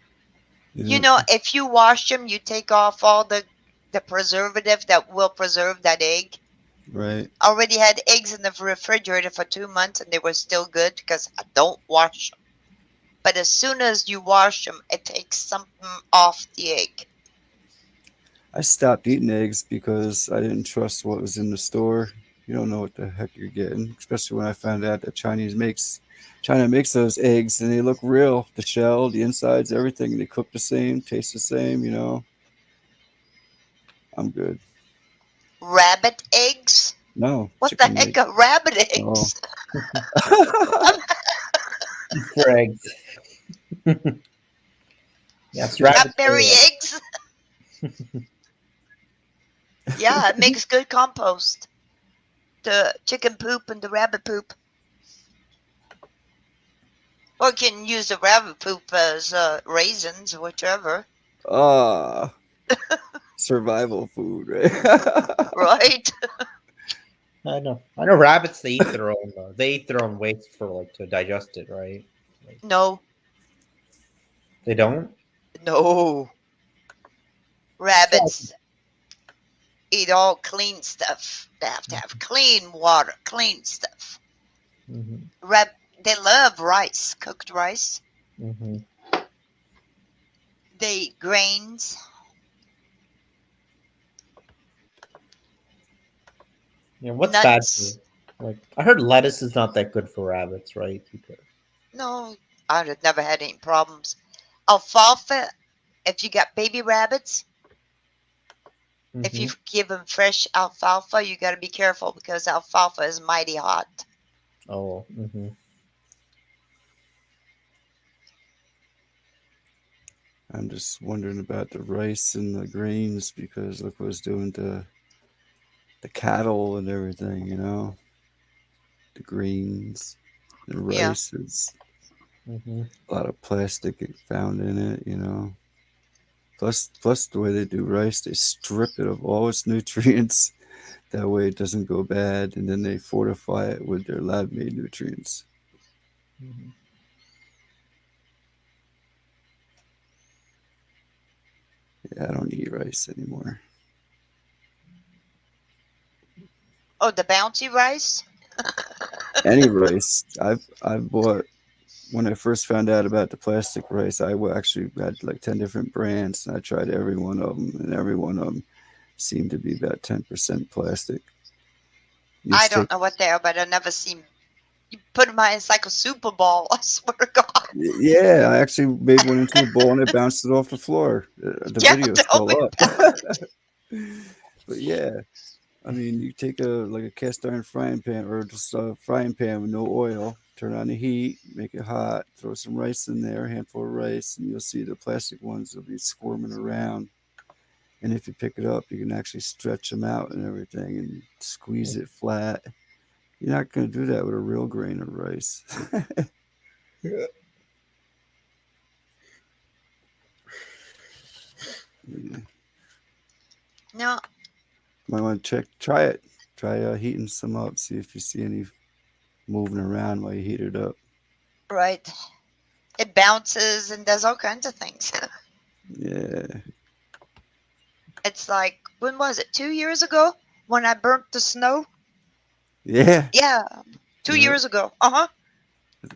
Yeah. You know, if you wash them, you take off all the preservative that will preserve that egg. Right. I already had eggs in the refrigerator for 2 months and they were still good because I don't wash them. But as soon as you wash them, it takes something off the egg. I stopped eating eggs because I didn't trust what was in the store. You don't know what the heck you're getting, especially when I found out that China makes those eggs and they look real. The shell, the insides, everything. They cook the same, taste the same. You know. I'm good. Rabbit eggs? No. What the chicken heck egg. are rabbit Oh. eggs? For eggs. Yes, rabbits. Blackberry eggs? Yeah, it makes good compost. The chicken poop and the rabbit poop. Or you can use the rabbit poop as raisins, whichever. Ah. Survival food, right? Right? I know. I know. Rabbits. They eat their own. They eat their own waste for like to digest it, right? Like, No. they don't. No. Rabbits eat all clean stuff. They have to have clean water, clean stuff. Mm-hmm. They love rice, cooked rice. Mm-hmm. They eat grains. Yeah, what's bad Nuts. for, like, I heard lettuce is not that good for rabbits, right? Because No, I've never had any problems. Alfalfa, if you got baby rabbits, if you give them fresh alfalfa, you got to be careful because alfalfa is mighty hot. Oh. I'm just wondering about the rice and the grains because look what it's doing to the cattle and everything, you know? The greens, the Yeah. rice is Mm-hmm. a lot of plastic found in it, you know? Plus the way they do rice, they strip it of all its nutrients. That way it doesn't go bad, and then they fortify it with their lab-made nutrients. Yeah, I don't eat rice anymore. Oh, the bouncy rice? Any rice. I've bought when I first found out about the plastic rice. Actually had like 10 different brands, and I tried every one of them, and every one of them seemed to be about 10% plastic. You I just take don't know what they are, but I've never seen. You put them in, it's like a Super Bowl. I swear to God. Yeah, I actually made one into a bowl and it bounced it off the floor. The Yeah, video's tell me still up. about it. But yeah, I mean, you take a cast iron frying pan or just a frying pan with no oil, turn on the heat, make it hot, throw some rice in there, a handful of rice, and you'll see the plastic ones will be squirming around. And if you pick it up, you can actually stretch them out and everything and squeeze it flat. You're not going to do that with a real grain of rice. Yeah. Yeah. No, Might want to try it. Try heating some up, see if you see any moving around while you heat it up. right. It bounces and does all kinds of things. Yeah. It's like, when was it? 2 years ago when I burnt the snow? Yeah. Yeah, 2 years ago. Uh huh.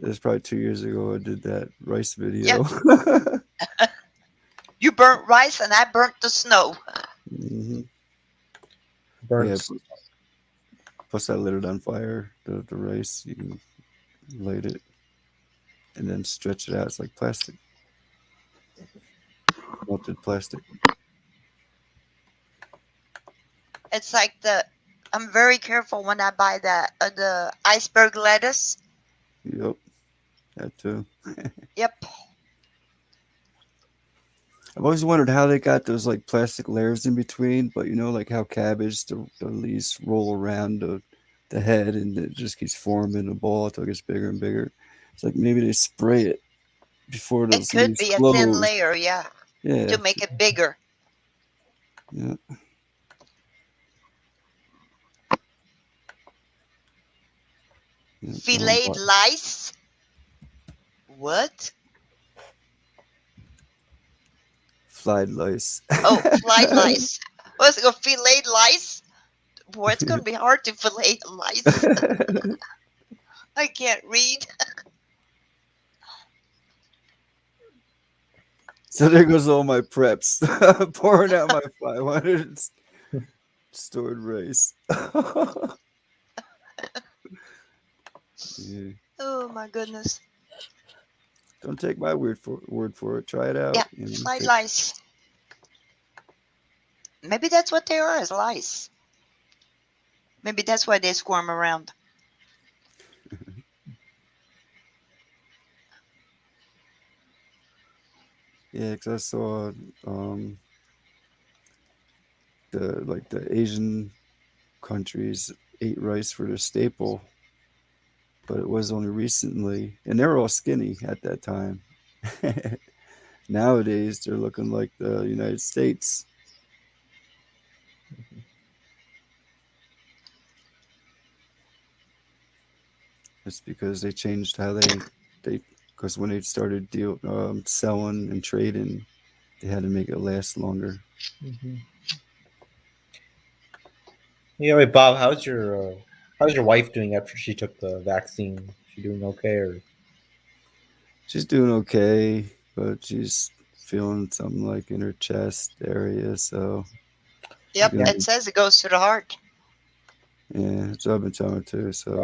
It's probably 2 years ago I did that rice Yeah. video. You burnt rice and I burnt the snow. hmm Burnt. Yeah. Plus, I lit it on fire. The rice, you can light it and then stretch it out. It's like plastic, melted plastic. It's like I'm very careful when I buy the iceberg lettuce. Yep. That too. Yep. I've always wondered how they got those like plastic layers in between, but you know, like how cabbage, the leaves roll around the head and it just keeps forming a ball until it gets bigger and bigger. It's like maybe they spray it before It those could leaves be a thin close. layer, yeah, Yeah. to make it bigger. Yeah. Yeah, Filleted lice? What? flied lice. Oh, fly lice. What's it go? Filleted lice? Boy, it's going to be hard to fillet lice. I can't read. So there goes all my preps, pouring out my 500 stored rice. Yeah. Oh my goodness. Don't take my word for it. Try it out. Yeah, You know, fly lice. Maybe that's what they are, is lice. Maybe that's why they squirm around. Yeah, because I saw the Asian countries ate rice for their staple, but it was only recently, and they were all skinny at that time. Nowadays, they're looking like the United States. It's because they changed how they because when they started selling and trading, they had to make it last longer. Yeah, wait, Bob, how's your wife doing after she took the vaccine? She doing okay or? She's doing okay, but she's feeling something like in her chest area. So Yep, you're it gonna, says it goes to the heart. yeah, that's what I've been telling her too. I So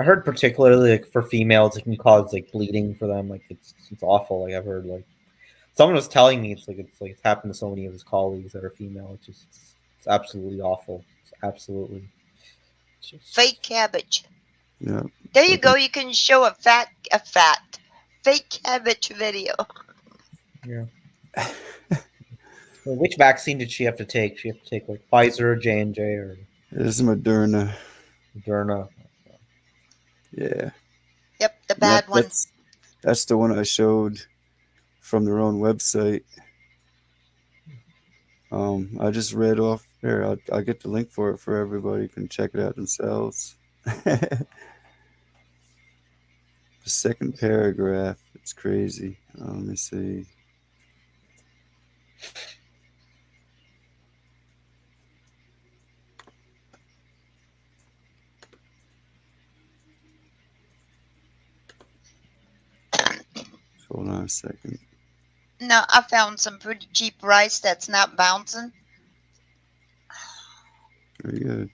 heard particularly like for females, it can cause like bleeding for them. Like it's awful. Like I've heard like someone was telling me it's like it's happened to so many of his colleagues that are female. It's absolutely awful. It's absolutely Fake cabbage. yeah. There you go. You can show a fake cabbage video. yeah. Well, which vaccine did she have to take? She have to take like Pfizer, J&J, or This is Moderna. Moderna. Yeah. Yep, the bad one. That's the one I showed from their own website. I just read off there. I'll get the link for it for everybody. You can check it out themselves. The second paragraph. It's crazy. Let me see. Hold on a second. No, I found some pretty cheap rice that's not bouncing. Very good.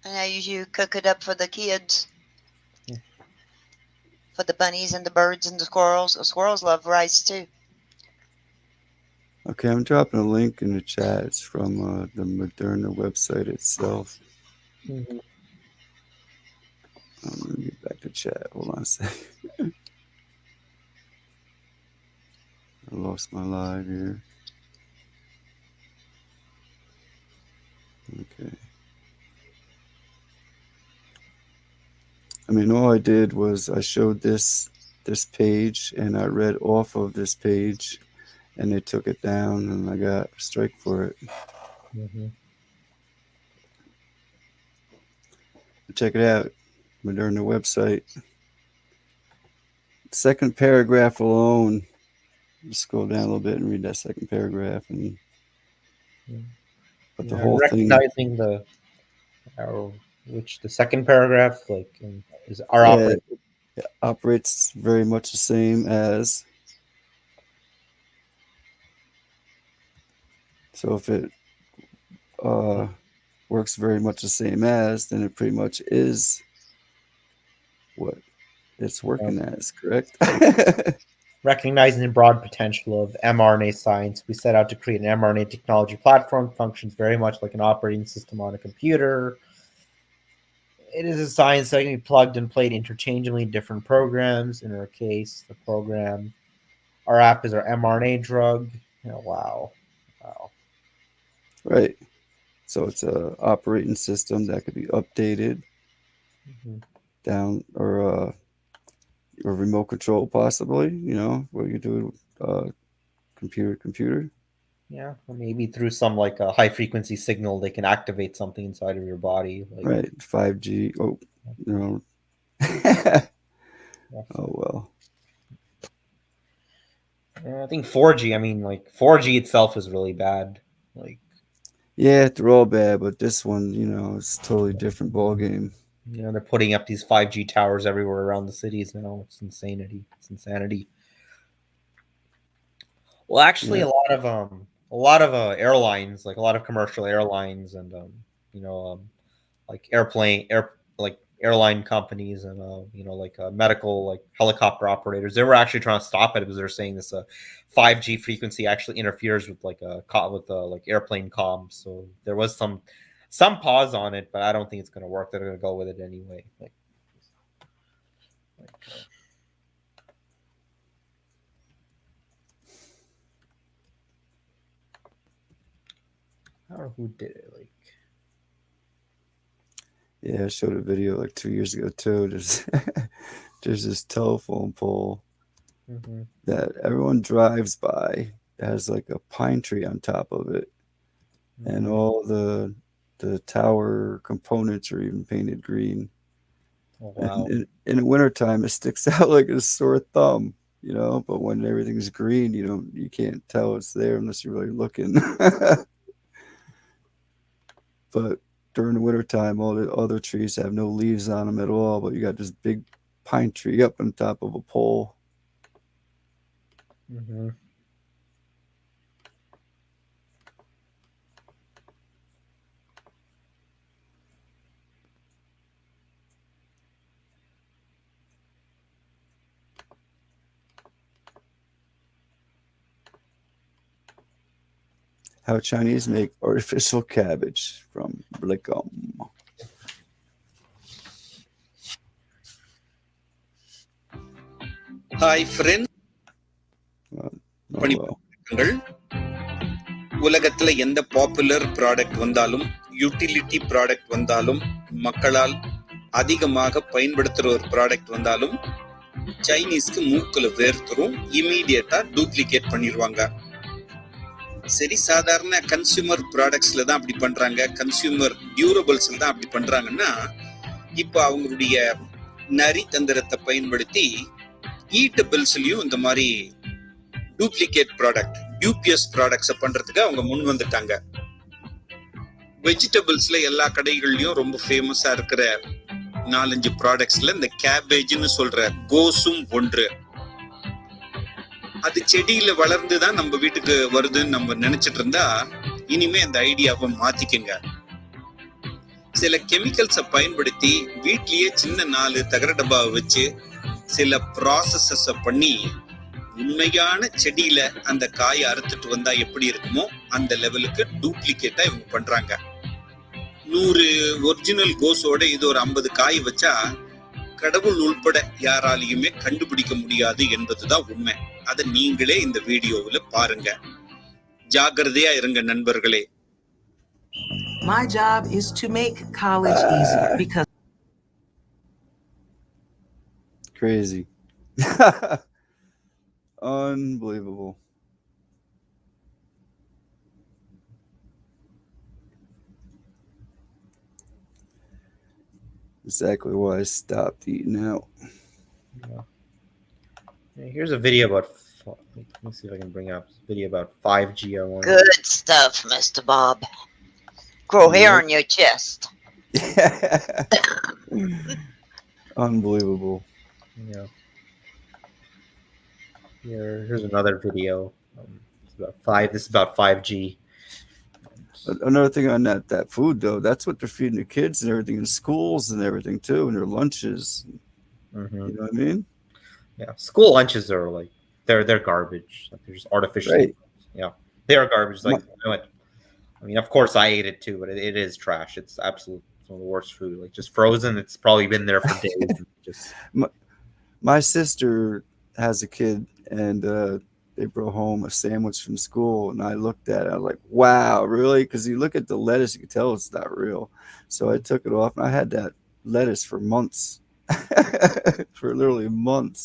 And I usually cook it up for the kids. For the bunnies and the birds and the squirrels. The squirrels love rice too. Okay, I'm dropping a link in the chat. It's from the Moderna website itself. Mm-hmm. Let me get back to chat. Hold on a second. I lost my live here. Okay. I mean, all I did was I showed this page and I read off of this page, and they took it down, and I got a strike for it. Mm-hmm. Check it out, Moderna website. Second paragraph alone. Just scroll down a little bit and read that second paragraph, and but the whole thing. Recognizing the second paragraph like is our operate. It operates very much the same as. So if it works very much the same as, then it pretty much is what it's working as, correct? Recognizing the broad potential of mRNA science, we set out to create an mRNA technology platform that functions very much like an operating system on a computer. It is a science that can be plugged and played interchangeably in different programs. In our case, our app is our mRNA drug. Wow. Right. So it's a operating system that could be updated down or remote control possibly. What you do computer. Yeah, or maybe through some like a high frequency signal, they can activate something inside of your body. Like, right, 5G. Oh, oh well. I think 4G. I mean, like 4G itself is really bad. Like, yeah, they're all bad, but this one, it's a totally different ball game. They're putting up these 5G towers everywhere around the cities now. It's insanity. It's insanity. Well, actually, Yeah. a lot of airlines, like a lot of commercial airlines, and like airline companies, and medical like helicopter operators, they were actually trying to stop it because they're saying this 5G frequency actually interferes with like airplane comms. So there was some pause on it, but I don't think it's going to work. They're going to go with it anyway. I don't know who did it. Yeah, I showed a video like 2 years ago too. There's this telephone pole that everyone drives by. It has like a pine tree on top of it, and all the tower components are even painted green. Oh, wow. And in the wintertime, it sticks out like a sore thumb, But when everything's green, you can't tell it's there unless you're really looking. But during the wintertime, all the other trees have no leaves on them at all, but you got this big pine tree up on top of a pole. Mm-hmm. How Chinese make artificial cabbage from Blickum. Hi friend, உலகத்துல எந்த popular product வந்தாலும், utility product வந்தாலும், மக்களால் அதிகமாக பயன்படுத்துற ஒரு product வந்தாலும் சைனீஸ்க்கு மூக்குல வேர்த்துரும், இமீடியட்டா டூப்ளிகேட் பண்ணிடுவாங்க. சரி, சாதாரண கன்சியூமர் ப்ராடக்ட்ஸ்ல தான் அப்படி பண்றாங்க, கன்சியூமர் டியூரபிள்ஸ்ல தான் அப்படி பண்றாங்கன்னா, இப்போ அவங்களுடைய நரி தந்திரத்தை பயன்படுத்தி ஈட்டபிள்ஸ்லயும் இந்த மாதிரி டூப்ளிகேட் ப்ராடக்ட், யூபிஎஸ் ப்ராடக்ட்ஸை பண்றதுக்கு அவங்க முன் வந்துட்டாங்க. வெஜிடபிள்ஸ்ல எல்லா கடைகள்லயும் ரொம்ப ஃபேமஸா இருக்கிற 4-5 ப்ராடக்ட்ஸ்ல இந்த கேபேஜ்னு சொல்ற கோஸும் ஒன்று. அது செடியில வளர்ந்துதான் நம்ம வீட்டுக்கு வருதுன்னு நம்ம நினைச்சிட்டு இருந்தா, இனிமே அந்த ஐடியாவை மாத்திக்கங்க. சில கெமிக்கல்ஸை பயன்படுத்தி வீட்லயே சின்ன 4 தகர டப்பாவை வச்சு சில ப்ராசஸஸ் பண்ணி உண்மையான செடியில அந்த காயை அறுத்துட்டு வந்தா எப்படி இருக்குமோ அந்த லெவலுக்கு டூப்ளிகேட்டா இவங்க பண்றாங்க. 100 ஒரிஜினல் கோஸோட இது ஒரு 50 காய் வச்சா கடவுள் உள்பட யாராலையுமே கண்டுபிடிக்க முடியாது என்பதுதான் உண்மை. அதை நீங்களே இந்த வீடியோவில் பாருங்க. ஜாக்கிரதையா இருங்க நண்பர்களே. My job is to make college easier because Crazy. Unbelievable. Exactly why I stopped eating out. Yeah. Here's a video about. Let me see if I can bring up a video about 5G. I want. Good stuff, Mr. Bob. Grow hair on your chest. Unbelievable. Yeah. Here's another video. This is about 5G. Another thing on that food though, that's what they're feeding the kids and everything in schools and everything too, and their lunches. Mm-hmm. You know what I mean? Yeah, school lunches are like they're garbage. Like they're just artificial. Right. Yeah, they are garbage. Like you know what? I mean, of course I ate it too, but it is trash. It's absolute some of the worst food. Like just frozen. It's probably been there for days. Just my sister has a kid, and they brought home a sandwich from school, and I looked at it. I was like, "Wow, really?" Because you look at the lettuce, you can tell it's not real. So I took it off, and I had that lettuce for months, for literally months.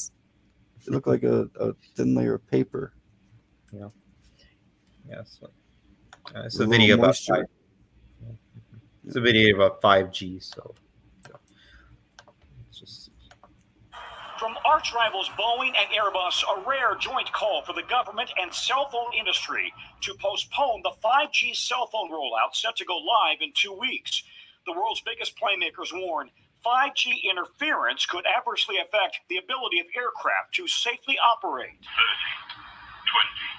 It looked like a thin layer of paper. Yeah. Yeah. So it's a video about 5. It's a video about 5G. So let's just see. From arch rivals Boeing and Airbus, a rare joint call for the government and cell phone industry to postpone the 5G cell phone rollout set to go live in 2 weeks. The world's biggest playmakers warn 5G interference could adversely affect the ability of aircraft to safely operate.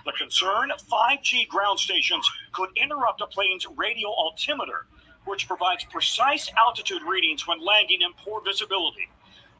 The concern, 5G ground stations could interrupt a plane's radio altimeter, which provides precise altitude readings when landing in poor visibility.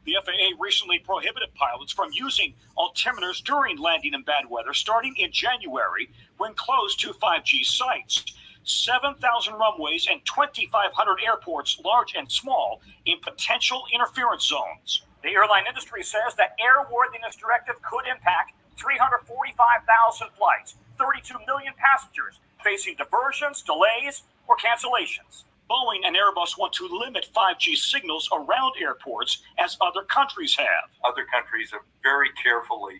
The FAA recently prohibited pilots from using altimeters during landing in bad weather starting in January when close to 5G sites. 7,000 runways and 2,500 airports, large and small, in potential interference zones. The airline industry says that airworthiness directive could impact 345,000 flights, 32 million passengers, facing diversions, delays, or cancellations. Boeing and Airbus want to limit 5G signals around airports as other countries have. Other countries are very carefully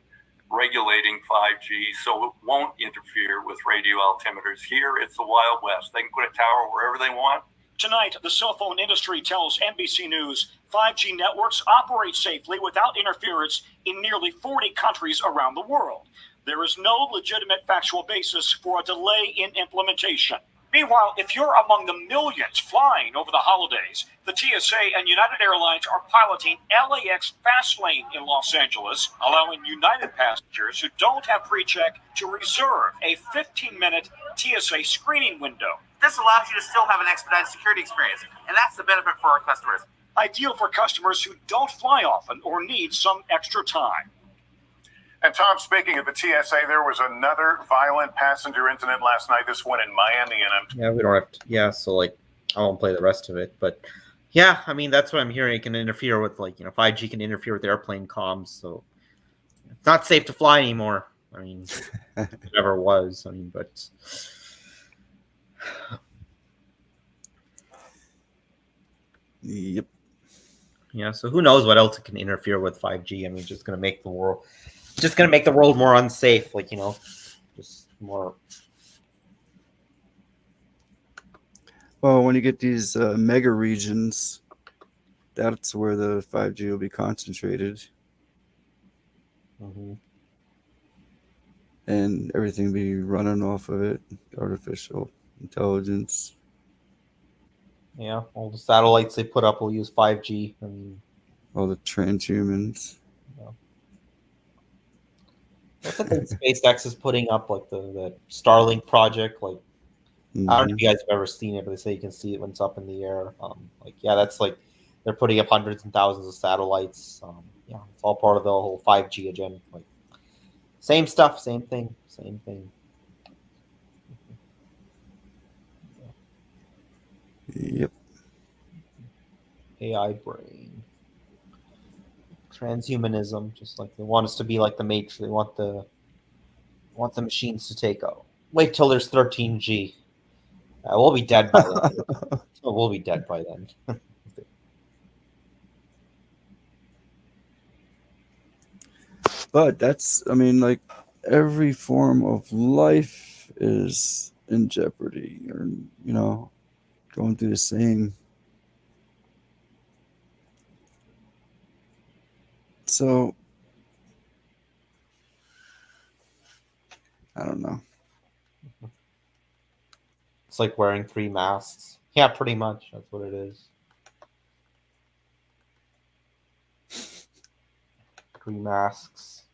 regulating 5G so it won't interfere with radio altimeters. Here, it's the Wild West. They can put a tower wherever they want. Tonight, the cell phone industry tells NBC News 5G networks operate safely without interference in nearly 40 countries around the world. There is no legitimate factual basis for a delay in implementation. Meanwhile, if you're among the millions flying over the holidays, the TSA and United Airlines are piloting LAX Fastlane in Los Angeles, allowing United passengers who don't have pre-check to reserve a 15-minute TSA screening window. This allows you to still have an expedited security experience, and that's the benefit for our customers. Ideal for customers who don't fly often or need some extra time. And Tom, speaking of the TSA, there was another violent passenger incident last night. This one in Miami, and Yeah, we don't have to. Yeah, so like, I won't play the rest of it, but yeah, I mean that's what I'm hearing. It can interfere with 5G can interfere with airplane comms, so it's not safe to fly anymore. I mean, it never was. I mean, but Yep. yeah, so who knows what else it can interfere with 5G? I mean, just gonna make the world more unsafe. Just more. Well, when you get these mega regions, that's where the 5G will be concentrated. Mm-hmm. And everything be running off of it, artificial intelligence. Yeah, all the satellites they put up will use 5G. I mean, all the transhumans. Yeah. What's the thing SpaceX is putting up, like the Starlink project? Like, I don't know if you guys have ever seen it, but they say you can see it when it's up in the air. That's like they're putting up hundreds and thousands of satellites. Yeah, it's all part of the whole 5G agenda. Like, same stuff, same thing, same thing. Yep. AI brain. Transhumanism, just like they want us to be like the Matrix. They want the machines to take over. Wait till there's 13G. We'll be dead by then. We'll be dead by then. But that's, I mean, like every form of life is in jeopardy, or going through the same. So I don't know. It's like wearing 3 masks. Yeah, pretty much. That's what it is. 3 masks.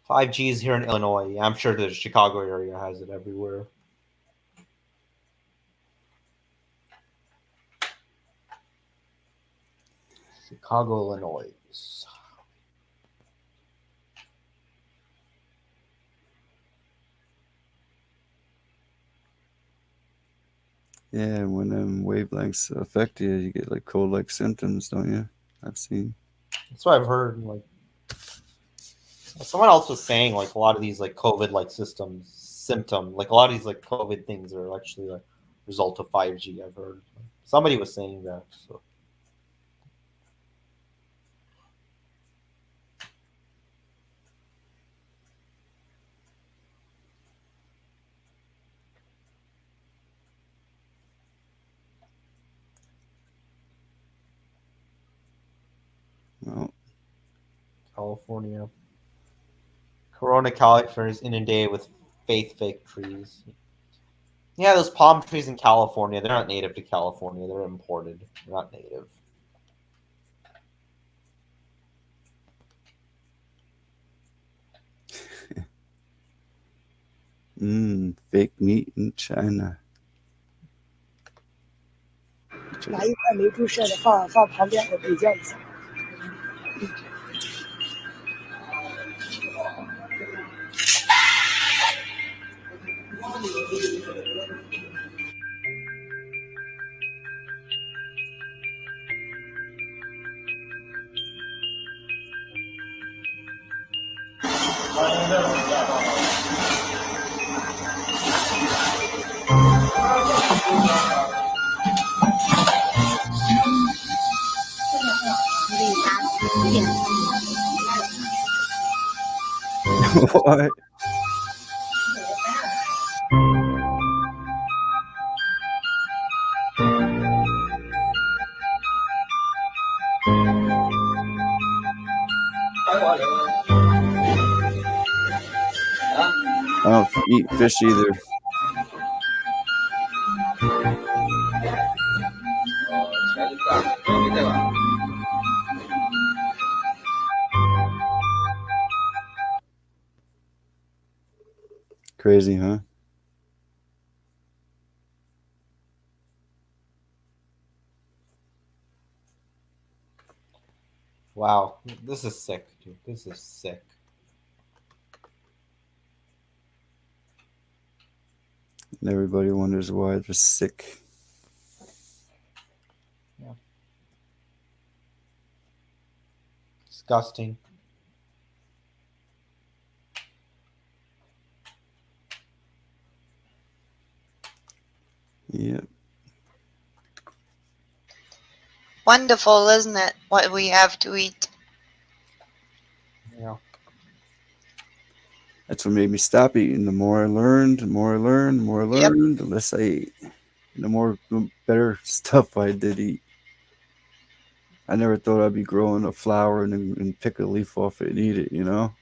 5G is here in Illinois. I'm sure the Chicago area has it everywhere. Chicago, Illinois. Yeah, when them wavelengths affect you, you get like cold-like symptoms, don't you? I've seen. That's what I've heard. Like, someone else was saying, like, a lot of these like COVID like symptom, like a lot of these like COVID things are actually like result of 5G. I've heard. Somebody was saying that. So. Well, California. Corona, California is inundated with fake trees. Yeah, those palm trees in California, they're not native to California. They're imported. They're not native. Fake meat in China. 拿一块没注射的放旁边，我比较一下。What? I don't eat fish either. Crazy, huh? Wow, this is sick, dude. This is sick. And everybody wonders why they're sick. Yeah. Disgusting. Yep. Wonderful, isn't it? What we have to eat. Yeah. That's what made me stop eating. The more I learned, the more I learned, the more I Yep. learned, the less I ate. And the better stuff I did eat. I never thought I'd be growing a flower and pick a leaf off it and eat it, you know?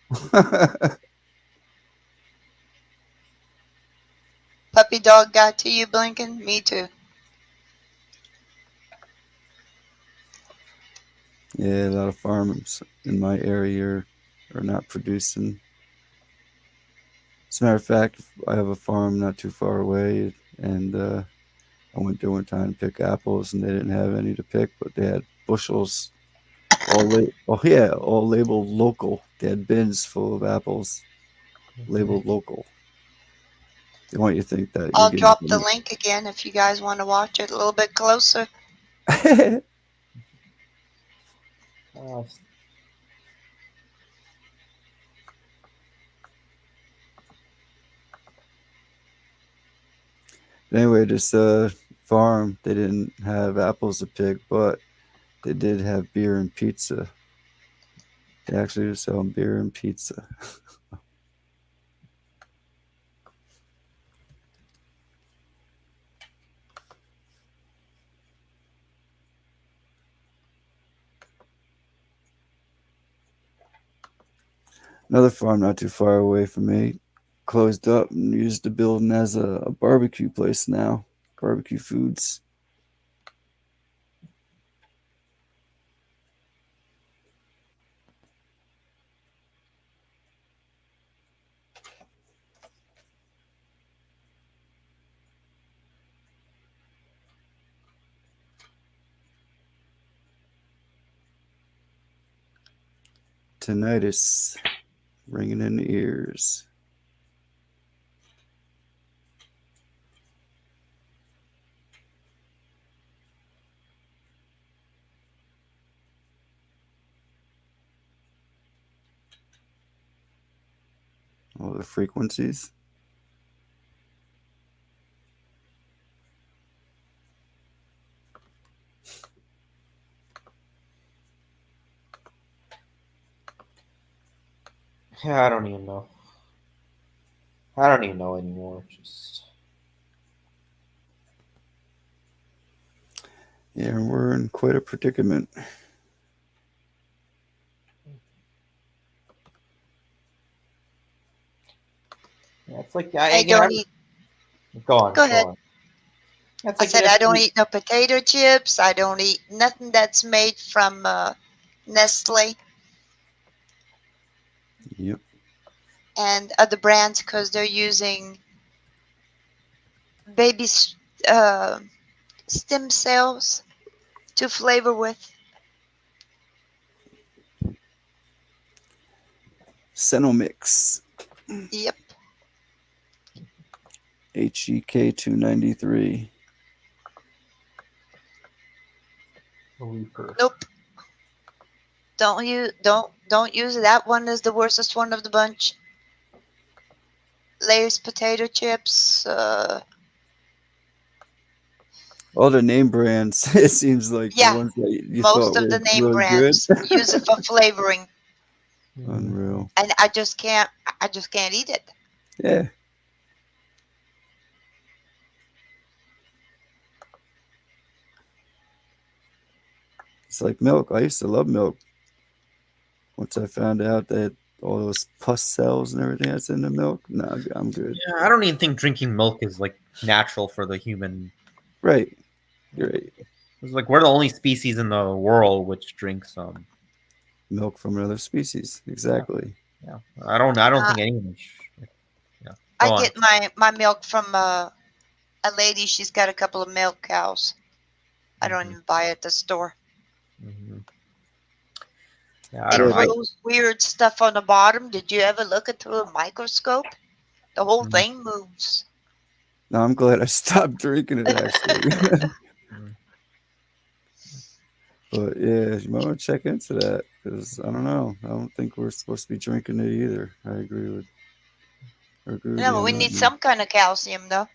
Puppy dog got to you, Blinken? Me too. Yeah, a lot of farms in my area are not producing. As a matter of fact, I have a farm not too far away, and I went there one time to pick apples, and they didn't have any to pick, but they had bushels, all labeled local. They had bins full of apples labeled local. They want you to think that you're I'll getting drop the link again if you guys want to watch it a little bit closer. Anyway, this farm, they didn't have apples to pick, but they did have beer and pizza. They actually were selling beer and pizza. Another farm not too far away from me closed up and used the building as a barbecue place now. Barbecue foods. Tinnitus ringing in the ears. All the frequencies. Yeah, I don't even know. I don't even know anymore. Just Yeah, we're in quite a predicament. yeah, it's like I don't eat. Go on. Go ahead. On. That's I like said I don't eat no potato chips. I don't eat nothing that's made from Nestle Yep. and other brands because they're using baby stem cells to flavor with. Cenomix. Yep. HEK 293. Nope. Don't use it. That one is the worstest one of the bunch. Lay's potato chips. All the name brands, it seems like the Yeah, ones that you most thought of were the name really good. brands use it for flavoring, Unreal. and I just can't eat it. Yeah. It's like milk. I used to love milk. Once I found out that all those pus cells and everything that's in the milk, nah, I'm good. Yeah, I don't even think drinking milk is like natural for the human. Right. You're right. It's like we're the only species in the world which drinks Milk from another species. Exactly. Yeah. I don't think anyone. Yeah. I Go on. get my milk from a lady. She's got a couple of milk cows. I don't even buy it at the store. Mm-hmm. Yeah, I don't know. grows weird stuff on the bottom. Did you ever look it through a microscope? The whole thing moves. No, I'm glad I stopped drinking it actually. But yeah, you might want to check into that because I don't know. I don't think we're supposed to be drinking it either. I agree with you No, but on we that need one. some kind of calcium, though.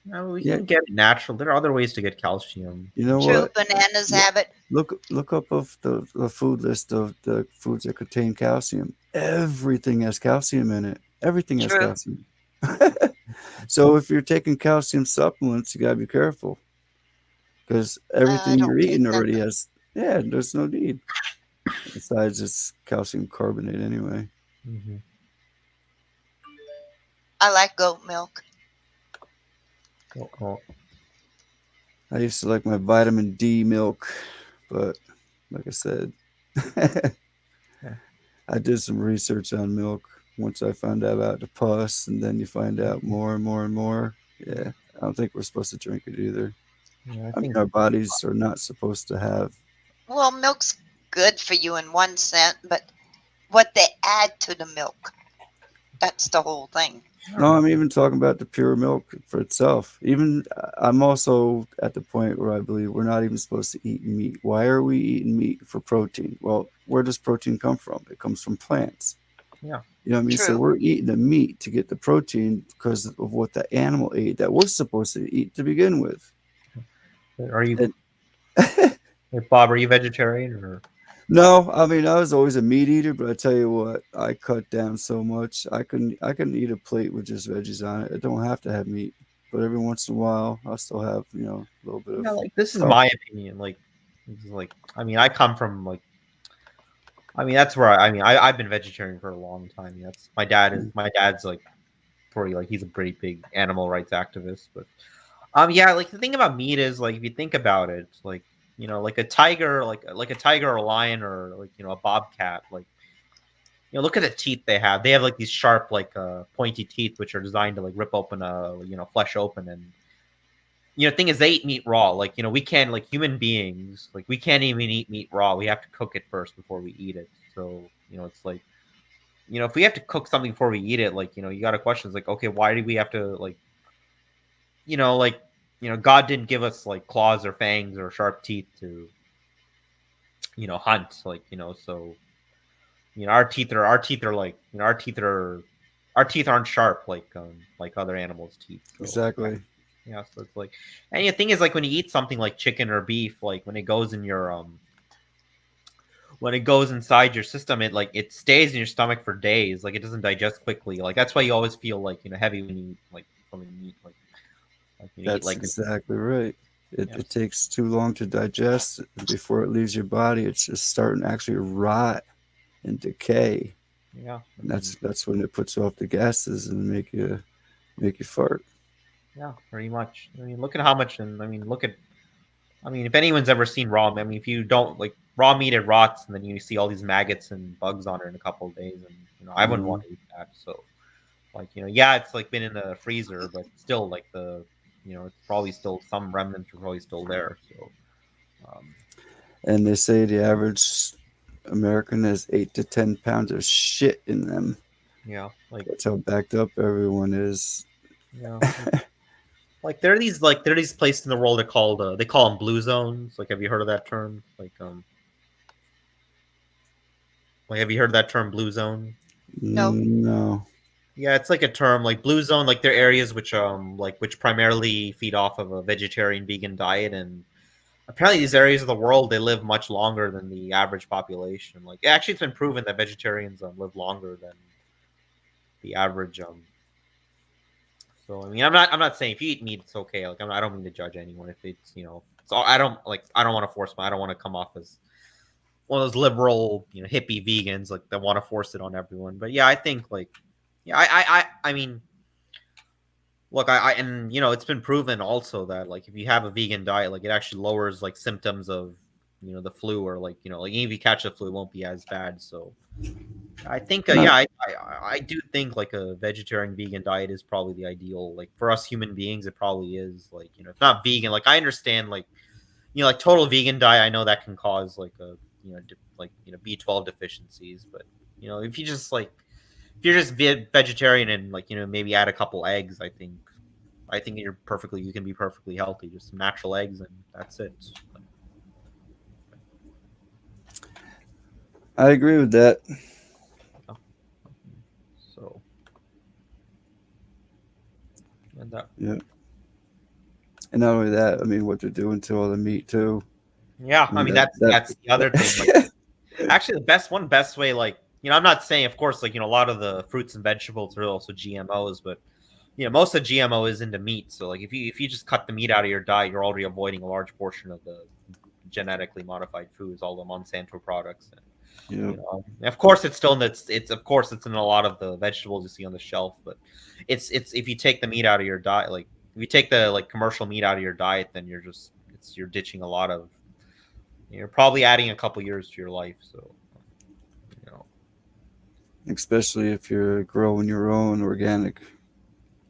No, we Yeah. can get it natural. There are other ways to get calcium. You know True, what? bananas have it. Look up of the food list of the foods that contain calcium. Everything has calcium in it. Everything has True. calcium. So if you're taking calcium supplements, you gotta be careful because I everything you're don't take eating them. already has. Yeah, there's no need. Besides, it's calcium carbonate anyway. I like goat milk. I used to like my vitamin D milk, but like I said, I did some research on milk once I found out about the pus, and then you find out more and more and more. Yeah, I don't think we're supposed to drink it either. Yeah, I I mean, think our bodies are not supposed to have. Well, milk's good for you in one sense, but what they add to the milk, that's the whole thing. No, I'm even talking about the pure milk for itself. Even I'm also at the point where I believe we're not even supposed to eat meat. Why are we eating meat for protein? Well, where does protein come from? It comes from plants. Yeah. You know what I mean? So True. we're eating the meat to get the protein because of what the animal ate that we're supposed to eat to begin with. Are you, And, Bob? Are you vegetarian or? no, I mean I was always a meat eater, but I tell you what, I cut down so much. I couldn't eat a plate with just veggies on it. It don't have to have meat, but every once in a while, I'll still have a little bit of. Yeah, like this is Oh, my opinion. Like, this is like, I mean, I come from like, I mean, that's where I've been vegetarian for a long time. That's my dad's like pretty like he's a pretty big animal rights activist. But yeah, like the thing about meat is like if you think about it, like like a tiger, like a tiger or a lion or like a bobcat, like look at the teeth they have. They have like these sharp like pointy teeth which are designed to like rip open a flesh open. And thing is they eat meat raw. Like we can't, like human beings, like we can't even eat meat raw. We have to cook it first before we eat it. So it's like if we have to cook something before we eat it, like you got to question, it's like, okay, why do we have to like like God didn't give us like claws or fangs or sharp teeth to hunt, like so our teeth are like our teeth aren't sharp like other animals' teeth. So exactly. yeah, so it's like, and the thing is, like when you eat something like chicken or beef, like when it goes in your when it goes inside your system, it stays in your stomach for days. Like it doesn't digest quickly. Like that's why you always feel like heavy when you eat like something you eat like when you eat That's like exactly right. It, yeah. it takes too long to digest before it leaves your body. It's just starting to actually rot and decay. Yeah, And that's when it puts off the gases and make you fart. yeah, pretty much. I mean, look at how much, and I mean, if anyone's ever seen raw, I mean, if you don't like raw meat, it rots, and then you see all these maggots and bugs on it in a couple of days, and I wouldn't Mhm. want to eat that. So, like, yeah, it's like been in the freezer, but still, like it's probably still some remnants are probably still there. So, And they say the average American has 8 to 10 pounds of shit in them. yeah, like That's how backed up everyone is. yeah, like there are these places in the world that called they call them blue zones. Like, have you heard of that term? Like have you heard of that term, blue zone? No. No. Yeah, it's like a term like blue zone. Like they're areas which primarily feed off of a vegetarian vegan diet, and apparently these areas of the world they live much longer than the average population. Like actually, it's been proven that vegetarians live longer than the average. So I mean, I'm not saying if you eat meat, it's okay. Like I don't mean to judge anyone if it's So I don't want to I don't want to come off as one of those liberal hippie vegans like that want to force it on everyone. But yeah, I think like yeah, I mean. Look, and it's been proven also that like if you have a vegan diet, like it actually lowers like symptoms of the flu, or like like if you catch the flu, it won't be as bad. So I think And I, yeah, I do think like a vegetarian vegan diet is probably the ideal. Like for us human beings, it probably is. Like if not vegan, like I understand like like total vegan diet, I know that can cause like a B12 deficiencies. But if you're just vegetarian and maybe add a couple eggs, I think you can be perfectly healthy. Just some natural eggs and that's it. I agree with that. So, and that. Yeah. And not only that, I mean, what they're doing to all the meat too. Yeah, I mean that's the other thing. Actually, the best way, I'm not saying, of course, a lot of the fruits and vegetables are also GMOs, but most of GMO is into meat. So if you just cut the meat out of your diet, you're already avoiding a large portion of the genetically modified foods, all the Monsanto products. And, of course, it's still it's in a lot of the vegetables you see on the shelf, but it's if you take the meat out of your diet, if you take the commercial meat out of your diet, then you're ditching a lot of. You're probably adding a couple years to your life, so especially if you're growing your own organic.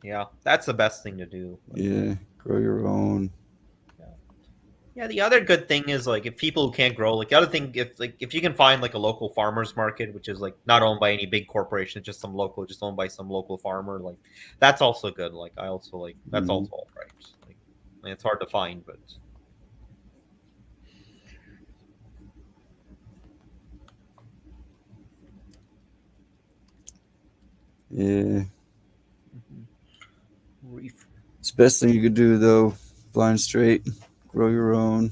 Yeah, that's the best thing to do. Yeah, grow your own. Yeah, the other good thing is if people who can't grow, the other thing, if you can find a local farmers market, which is not owned by any big corporation, just owned by some local farmer, that's also good. I also that's also all right. It's hard to find, but. Yeah. It's the best thing you could do though, blind straight, grow your own.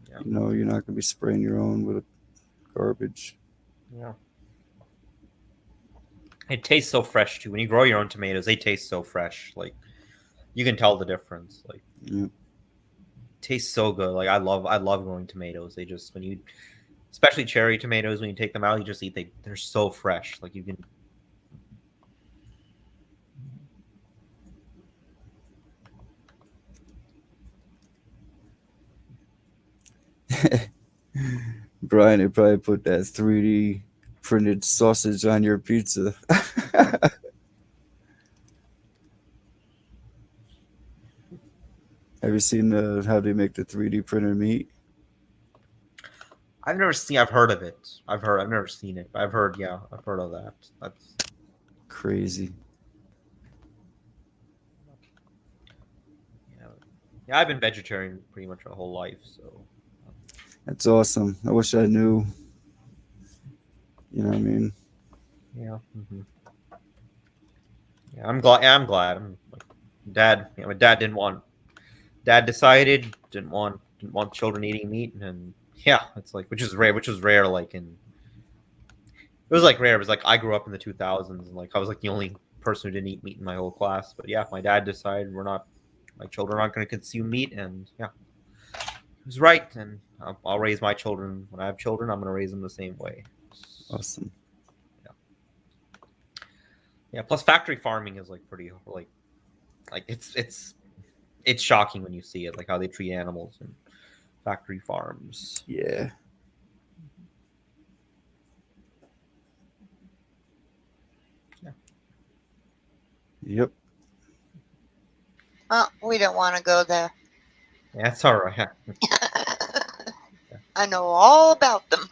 Yeah. You're not gonna be spraying your own with garbage. Yeah. It tastes so fresh too. When you grow your own tomatoes, they taste so fresh. You can tell the difference. Yeah. It tastes so good. I love growing tomatoes. They just especially cherry tomatoes, when you take them out, you just eat. They're so fresh. You can. Brian, they probably put that 3D printed sausage on your pizza. Have you seen how they make the 3D printed meat? I've heard of it. I've never seen it, but I've heard of that. That's crazy. Yeah, I've been vegetarian pretty much my whole life, so. That's awesome. I wish I knew. You know what I mean? Yeah. Mm-hmm. Yeah, I'm glad. Yeah, I'm glad. Dad. My dad didn't want. Dad decided didn't want children eating meat, and yeah, it's which is rare. Which was rare. It was rare. It was I grew up in the 2000s, and I was the only person who didn't eat meat in my whole class. But yeah, my dad decided my children aren't going to consume meat, and yeah, he was right. And I'll raise my children when I have children. I'm going to raise them the same way. Awesome. Yeah. Plus, factory farming is pretty it's shocking when you see it, how they treat animals in factory farms. Yeah. Yeah. Yep. We don't want to go there. Yeah, that's all right. I know all about them.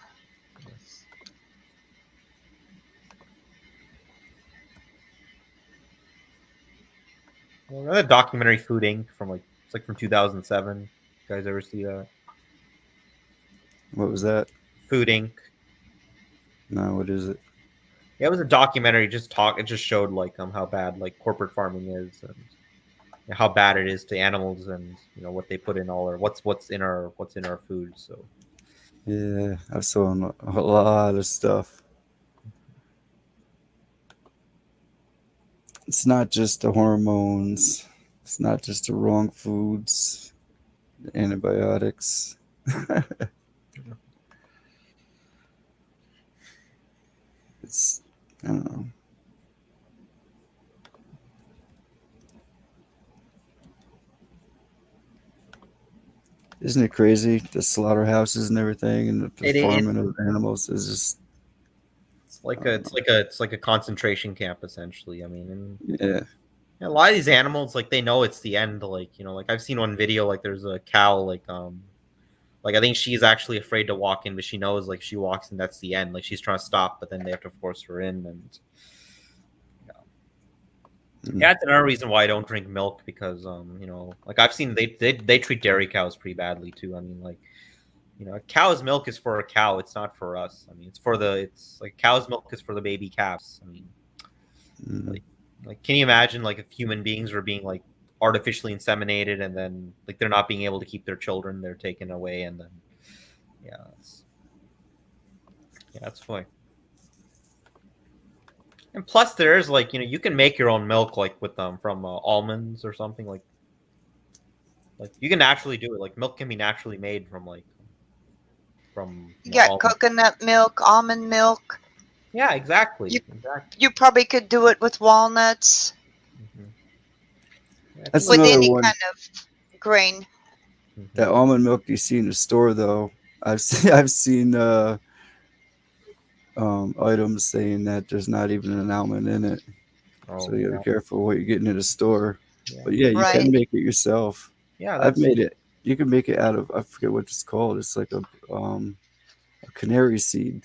Well, another documentary, Food Inc. from it's from 2007. You guys ever see that? What was that? Food Inc. No, what is it? Yeah, it was a documentary. It just showed how bad corporate farming is, and how bad it is to animals, and what they put in what's in our food. So yeah, I saw a lot of stuff. It's not just the hormones. It's not just the wrong foods, the antibiotics. It's, I don't know. Isn't it crazy? The slaughterhouses and everything, and the farming of animals is just. It's like a concentration camp essentially. I mean, yeah. A lot of these animals, they know it's the end. I've seen one video, there's a cow, Like I think she's actually afraid to walk in, but she knows like she walks in, that's the end. Like she's trying to stop, but then they have to force her in, and yeah, that's another reason why I don't drink milk because like I've seen they treat dairy cows pretty badly too. I mean, like a cow's milk is for a cow, it's not for us. I mean, it's like cow's milk is for the baby calves. I mean, like can you imagine like if human beings were being like artificially inseminated and then like they're not being able to keep their children, they're taken away, and then that's why. And plus, there's like you can make your own milk like with from almonds or something like you can naturally do it. Like milk can be naturally made from You got almonds. coconut milk, almond milk. Yeah, exactly. You probably could do it with walnuts. That's With another any one. kind of grain. That almond milk you see in the store, though, I've seen items saying that there's not even an almond in it. So you gotta be careful what you're getting in the store. But yeah, you can make it yourself. Yeah, I've made it. You can make it out of, I forget what it's called. It's like a canary seed,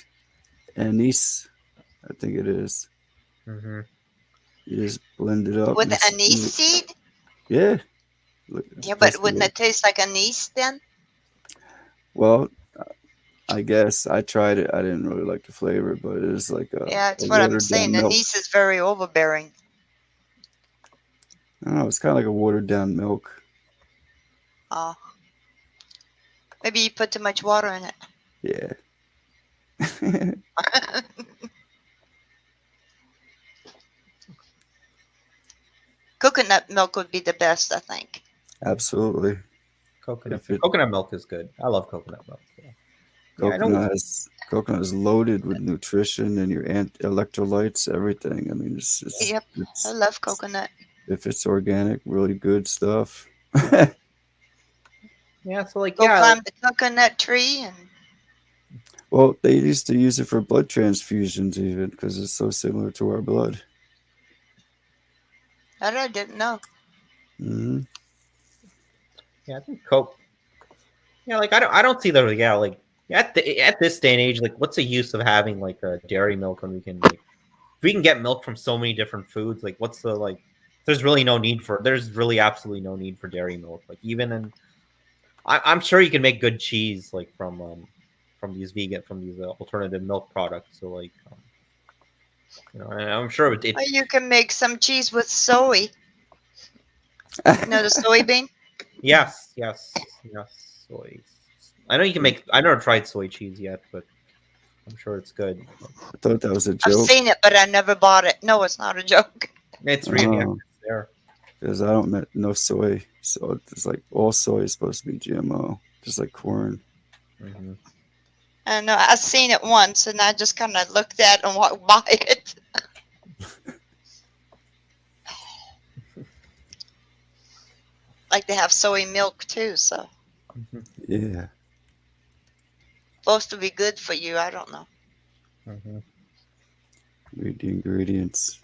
anise, I think it is. Mm-hmm. You just blend it up. With anise seed? Yeah. Yeah, but wouldn't it taste like anise then? Well, I guess I tried it. I didn't really like the flavor, but it was like a That's what I'm watered down saying. milk. Anise is very overbearing. I don't know. It's kind of like a watered down milk. Oh. Maybe you put too much water in it. Yeah. Coconut milk would be the best, I think. Absolutely. Coconut milk is good. I love coconut milk. Yeah. Coconut is loaded with nutrition and your electrolytes, everything. I mean, it's Yep, I love coconut. if it's organic, really good stuff. Yeah, so like Go climb the coconut tree and Well, they used to use it for blood transfusions even because it's so similar to our blood. that I didn't know. Mm-hmm. Yeah, I think Coke. Yeah, like I don't see the like at this day and age, like what's the use of having like a dairy milk when we can like if we can get milk from so many different foods, like what's the like there's really absolutely no need for dairy milk. Like even in I'm sure you can make good cheese like from these alternative milk products. So like and I'm sure it Or you can make some cheese with soy. You know the soybean? Yes. Soy. I know you can make. I never tried soy cheese yet, but I'm sure it's good. I thought that was a I've joke. seen it, but I never bought it. No, it's not a joke. It's really there. Because I don't know soy, so it's like all soy is supposed to be GMO, just like corn. Mm-hmm. I know. I've seen it once, and I just kind of looked at it and walked by it. Like they have soy milk too, so Yeah. supposed to be good for you. I don't know. Mm-hmm. Read the ingredients.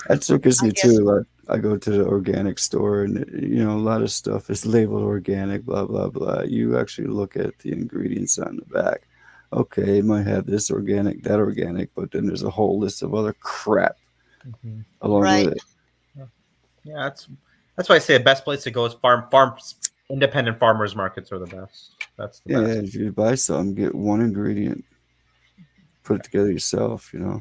That triggers me too. Like I go to the organic store, and a lot of stuff is labeled organic, blah blah blah. You actually look at the ingredients on the back. Okay, it might have this organic, that organic, but then there's a whole list of other crap along with it. Yeah, that's why I say the best place to go is independent farmers markets are the best. That's the best. Yeah, if you buy something, get one ingredient, put it together yourself. Yeah,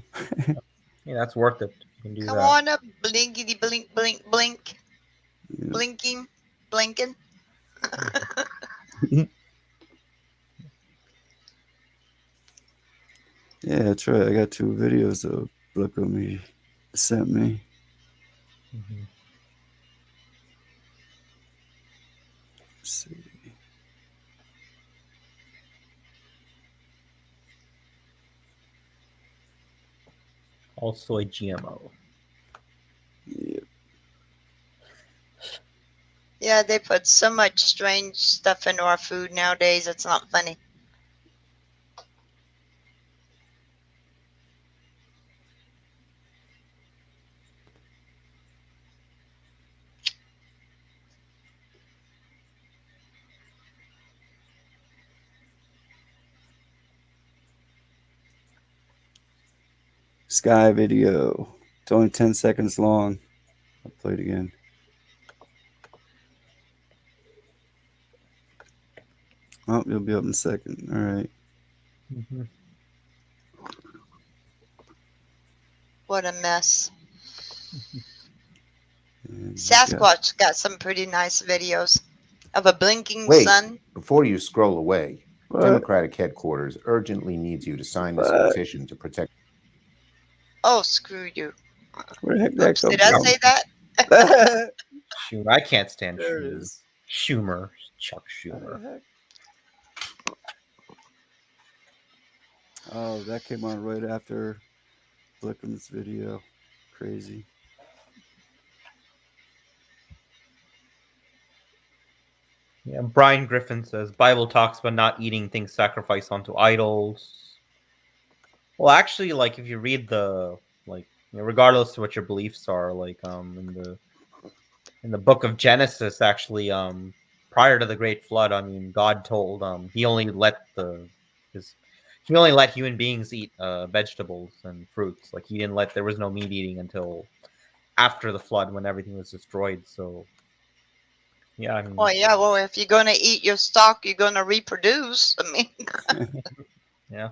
that's worth it. You can do Come that. on up, blinkety blink, blink, blink, blinking, blinking. Yeah, that's right. I got 2 videos of Blackomy sent me. Mm-hmm. Let's see. All soy GMO. Yep. Yeah, they put so much strange stuff into our food nowadays. It's not funny. Sky video. It's only 10 seconds long. I'll play it again. Oh, you'll be up in a second. All right. Mm-hmm. What a mess. Sasquatch got some pretty nice videos of a blinking Wait, sun. before you scroll away, What? Democratic headquarters urgently needs you to sign this What? petition to protect. Oh, screw you. Where the heck did that come Did I from? say that? Schumer. I can't stand There it Schumer. is. Schumer. Chuck Schumer. Oh, that came on right after Blickham's video. Crazy. Yeah, Brian Griffin says Bible talks about not eating things sacrificed onto idols. Well, actually, like if you read the regardless of what your beliefs are, like in the book of Genesis, actually, prior to the Great Flood, I mean, God told he only let human beings eat vegetables and fruits. Like there was no meat eating until after the flood when everything was destroyed. So yeah, I mean, Well, yeah, well, if you're going to eat your stock, you're going to reproduce. I mean, yeah.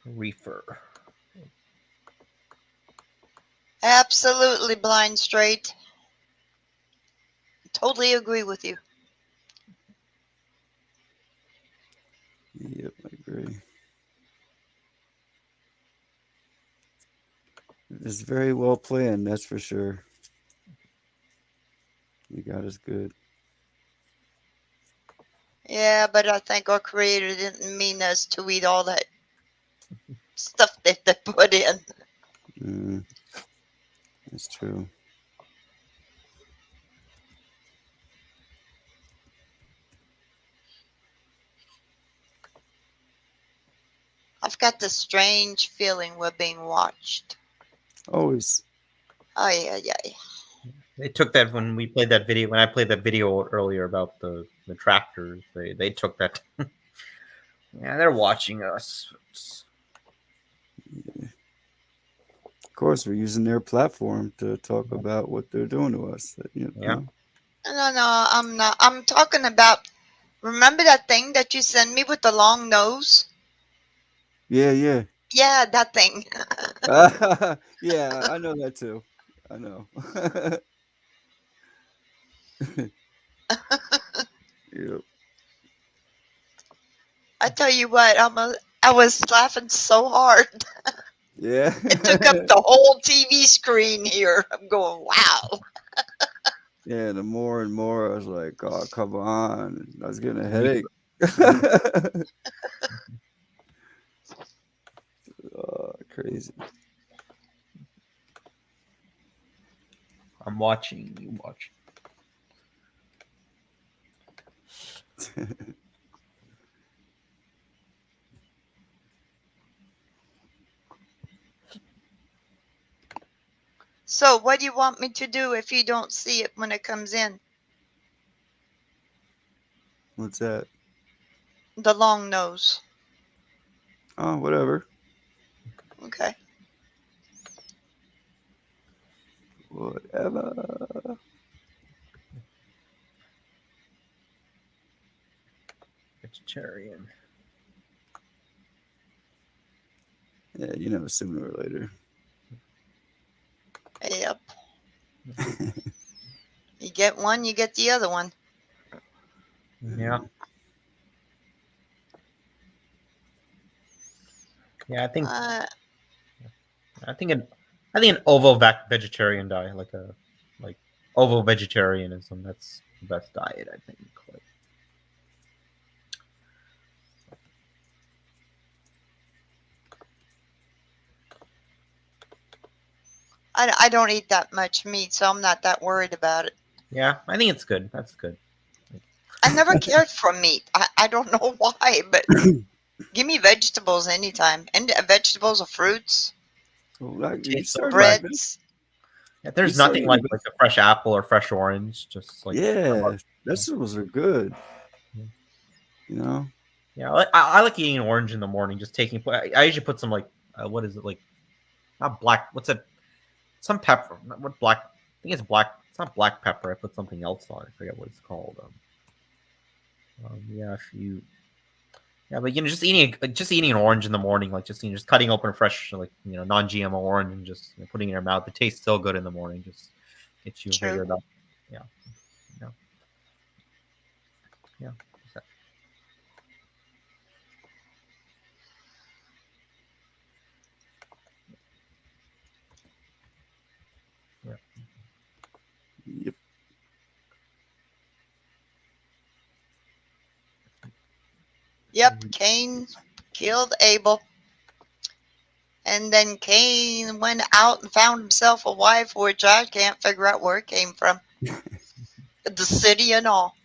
Reefer. absolutely blind straight. Totally agree with you. Yep, I agree. It's very well planned, that's for sure. You got us good. Yeah, but I think our creator didn't mean us to eat all that stuff that they put in. That's true. I've got this strange feeling we're being watched. Always. Ay, ay, ay. They took that when we played that video. When I played that video earlier about the tractors, they took that. Yeah, they're watching us. Yeah. Of course, we're using their platform to talk about what they're doing to us. You know? No, I'm not. I'm talking about. Remember that thing that you sent me with the long nose? Yeah, yeah. Yeah, that thing. Yeah, I know that too. I know. Yep. I tell you what, I was laughing so hard. Yeah. It took up the whole TV screen here. I'm going, wow. Yeah, the more and more I was like, oh, come on. I was getting a headache. Oh, crazy. I'm watching. You watch. So, what do you want me to do if you don't see it when it comes in? What's that? The long nose. Oh, whatever. Okay. Whatever. Vegetarian. Yeah, sooner or later. Yep. You get one, you get the other one. Yeah. Yeah, I think an ovo vegetarian diet, like ovo vegetarianism. That's the best diet, I think. I don't eat that much meat, so I'm not that worried about it. Yeah, I think it's good. That's good. I never cared for meat. I don't know why, but give me vegetables anytime. And vegetables or fruits. Well, you started Breads. Yeah, there's It's nothing like like a fresh apple or fresh orange. Just like yeah, vegetables are good. You know. Yeah, I like eating an orange in the morning. Just taking. I usually put some like what is it like? Not black. What's it? Some pepper. What black? I think it's black. It's not black pepper. I put something else on it. I forget what it's called. Yeah, if you. Yeah, but just eating an orange in the morning, like just cutting open a fresh like non-GMO orange and just putting it in your mouth. It tastes so good in the morning. Just gets you True. figured up. Yeah. Yeah. Yeah. Yeah. Yep. Yep, Cain killed Abel. And then Cain went out and found himself a wife, which I can't figure out where it came from. The city and all.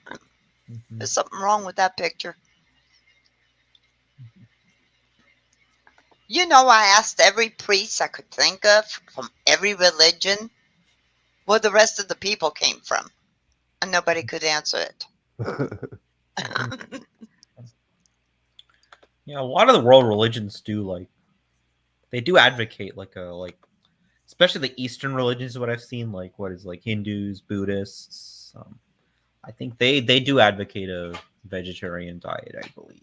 There's something wrong with that picture. I asked every priest I could think of from every religion where the rest of the people came from, and nobody could answer it. Yeah, a lot of the world religions do they do advocate especially the Eastern religions. What I've seen, Hindus, Buddhists. I think they do advocate a vegetarian diet. I believe.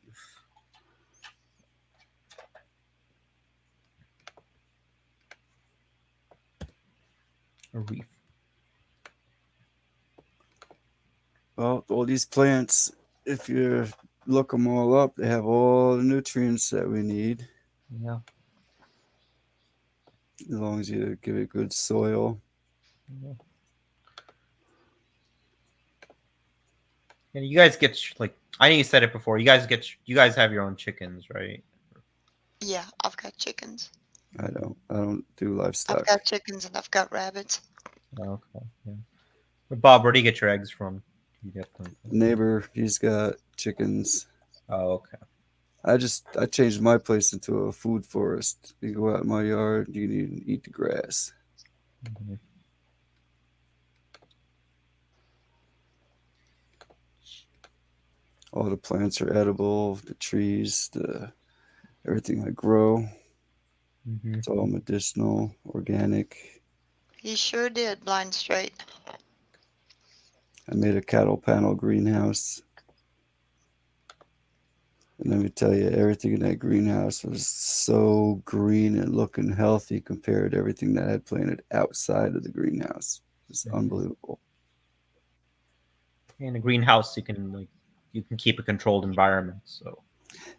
A reef. Well, all these plants, if you look them all up, they have all the nutrients that we need. Yeah. As long as you give it good soil. Yeah. And you guys get I know you said it before. You guys have your own chickens, right? Yeah, I've got chickens. I don't do livestock. I've got chickens and I've got rabbits. Okay. Yeah. But Bob, where do you get your eggs from? You get them from? Neighbor, he's got chickens. Oh, okay. I changed my place into a food forest. You go out in my yard, you can even eat the grass. Mm-hmm. All the plants are edible, the trees, everything I grow. Mm-hmm. It's all medicinal, organic. He sure did, blind straight. I made a cattle panel greenhouse. And let me tell you, everything in that greenhouse was so green and looking healthy compared to everything that I had planted outside of the greenhouse. It's unbelievable. In a greenhouse, you can keep a controlled environment. So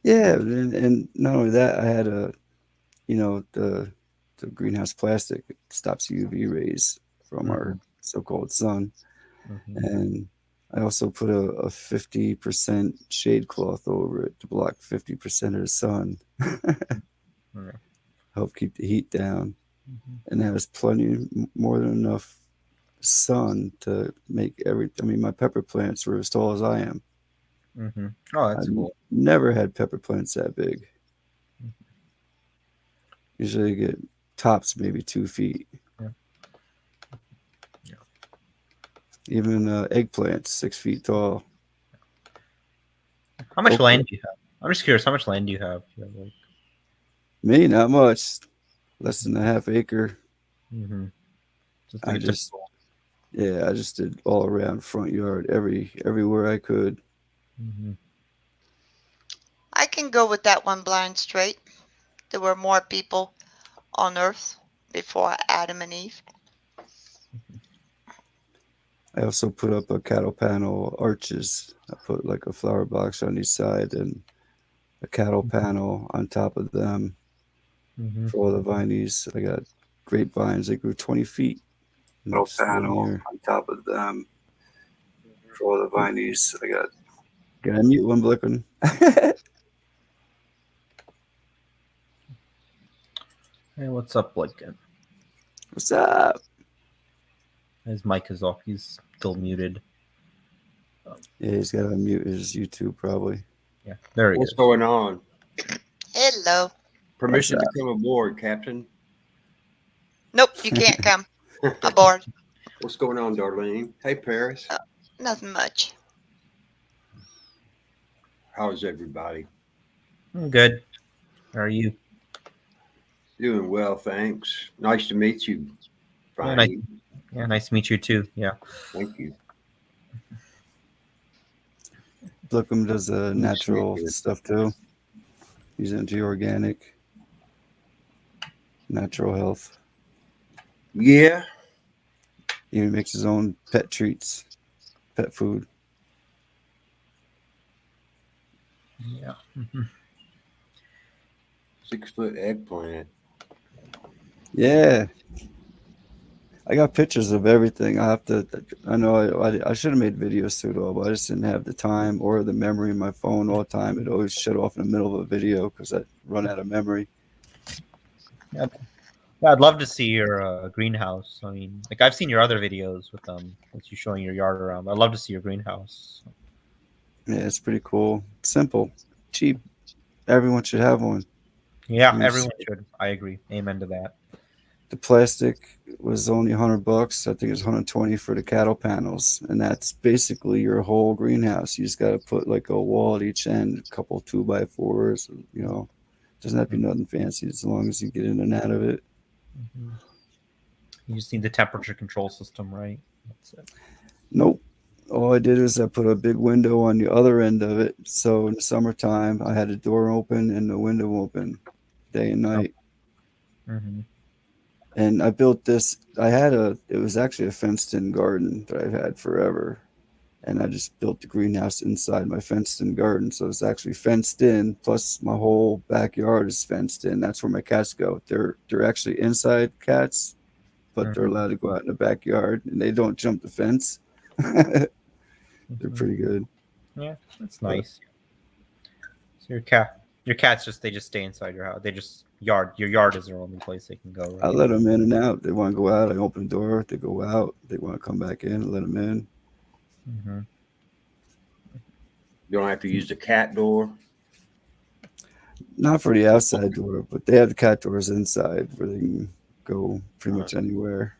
yeah, and not only that, I had the greenhouse plastic. It stops UV rays from our so-called sun, and I also put a 50% shade cloth over it to block 50% of the sun. Help keep the heat down, and that was plenty more than enough sun to make my pepper plants were as tall as I am. Mm-hmm. Oh, that's cool. Never had pepper plants that big. Usually you get tops maybe 2 feet. Yeah. Even eggplants 6 feet tall. How much land do you have? I'm just curious. How much land do you have? Me, not much. Less than a half acre. Mm-hmm. I just did all around front yard, everywhere I could. Mm-hmm. I can go with that one, blind straight. There were more people on Earth before Adam and Eve. I also put up a cattle panel arches. I put like a flower box on each side and a cattle panel on top of them for all the vineys. I got grapevines that grew 20 feet. Cattle panel on top of them for all the vineys. Can I mute one, Blicken? Hey, what's up, Blicken? What's up? His mic is off. He's still muted. Yeah, he's got to unmute his YouTube probably. Yeah, there he is. What's going on? Hello. Permission to come aboard, Captain. Nope, you can't come. Aboard. What's going on, Darlene? Hey, Paris. Nothing much. How's everybody? I'm good. How are you? Doing well, thanks. Nice to meet you. Finally. Nice to meet you too. Yeah. Thank you. Blookham does natural stuff too. He's into organic, natural health. Yeah. He even makes his own pet treats, pet food. Yeah. 6-foot eggplant. Yeah. I got pictures of everything. I know I should have made videos too, though, but I just didn't have the time or the memory in my phone all the time. It always shut off in the middle of a video because I run out of memory. Yeah, I'd love to see your greenhouse. I mean, like I've seen your other videos with you showing your yard around. I'd love to see your greenhouse. Yeah, it's pretty cool. Simple, cheap. Everyone should have one. Yeah, everyone should. I agree. Amen to that. The plastic was only $100. I think it's 120 for the cattle panels, and that's basically your whole greenhouse. You just got to put like a wall at each end, a couple 2x4s. You know, doesn't have to be nothing fancy as long as you get in and out of it. Mm-hmm. You just need the temperature control system, right? That's it. Nope. All I did is I put a big window on the other end of it. So in the summertime, I had the door open and the window open day and night. Mm-hmm. And I built this. It was actually a fenced-in garden that I've had forever. And I just built the greenhouse inside my fenced-in garden. So it's actually fenced in, plus my whole backyard is fenced in. That's where my cats go. They're actually inside cats, but they're allowed to go out in the backyard, and they don't jump the fence. They're pretty good. Yeah, that's nice. So your cats they just stay inside your house. Your yard is their only place they can go. Right? I let them in and out. They want to go out, I open the door. They go out. They want to come back in, I let them in. Mm-hmm. You don't have to use the cat door? Not for the outside door, but they have the cat doors inside where they can go pretty much anywhere.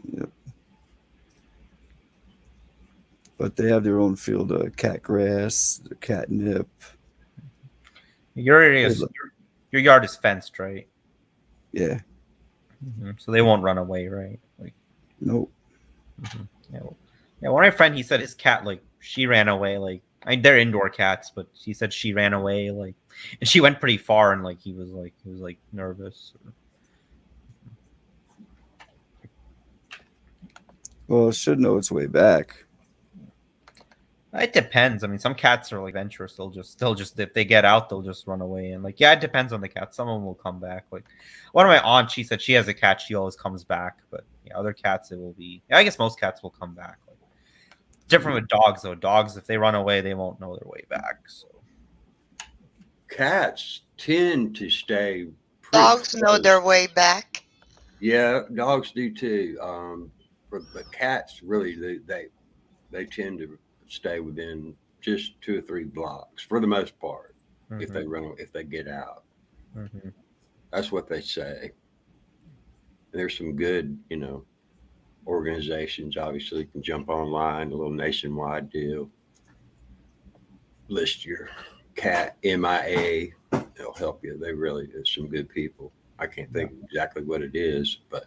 Yep. But they have their own field of cat grass, catnip. Your yard is fenced, right? Yeah. Mm-hmm. So they won't run away, right? Like, nope. Mm-hmm. Yeah. One of my friend, he said his cat, like, she ran away. Like, I mean, they're indoor cats, but he said she ran away. Like, and she went pretty far, and like he was nervous. Well, it should know its way back. It depends. I mean, some cats are like adventurous. They'll just if they get out, they'll just run away. And like, yeah, it depends on the cat. Some of them will come back. Like one of my aunts, she said she has a cat. She always comes back. But yeah, other cats, it will be. I guess most cats will come back. Like, different with dogs though. Dogs, if they run away, they won't know their way back. So cats tend to stay. Dogs know their way back. Yeah, dogs do too. But cats really they tend to stay within just 2 or 3 blocks for the most part. Mm-hmm. if they get out. Mm-hmm. That's what they say. There's some good, organizations. Obviously, you can jump online, a little nationwide deal. List your cat MIA. They'll help you. There's some good people. I can't think exactly what it is, but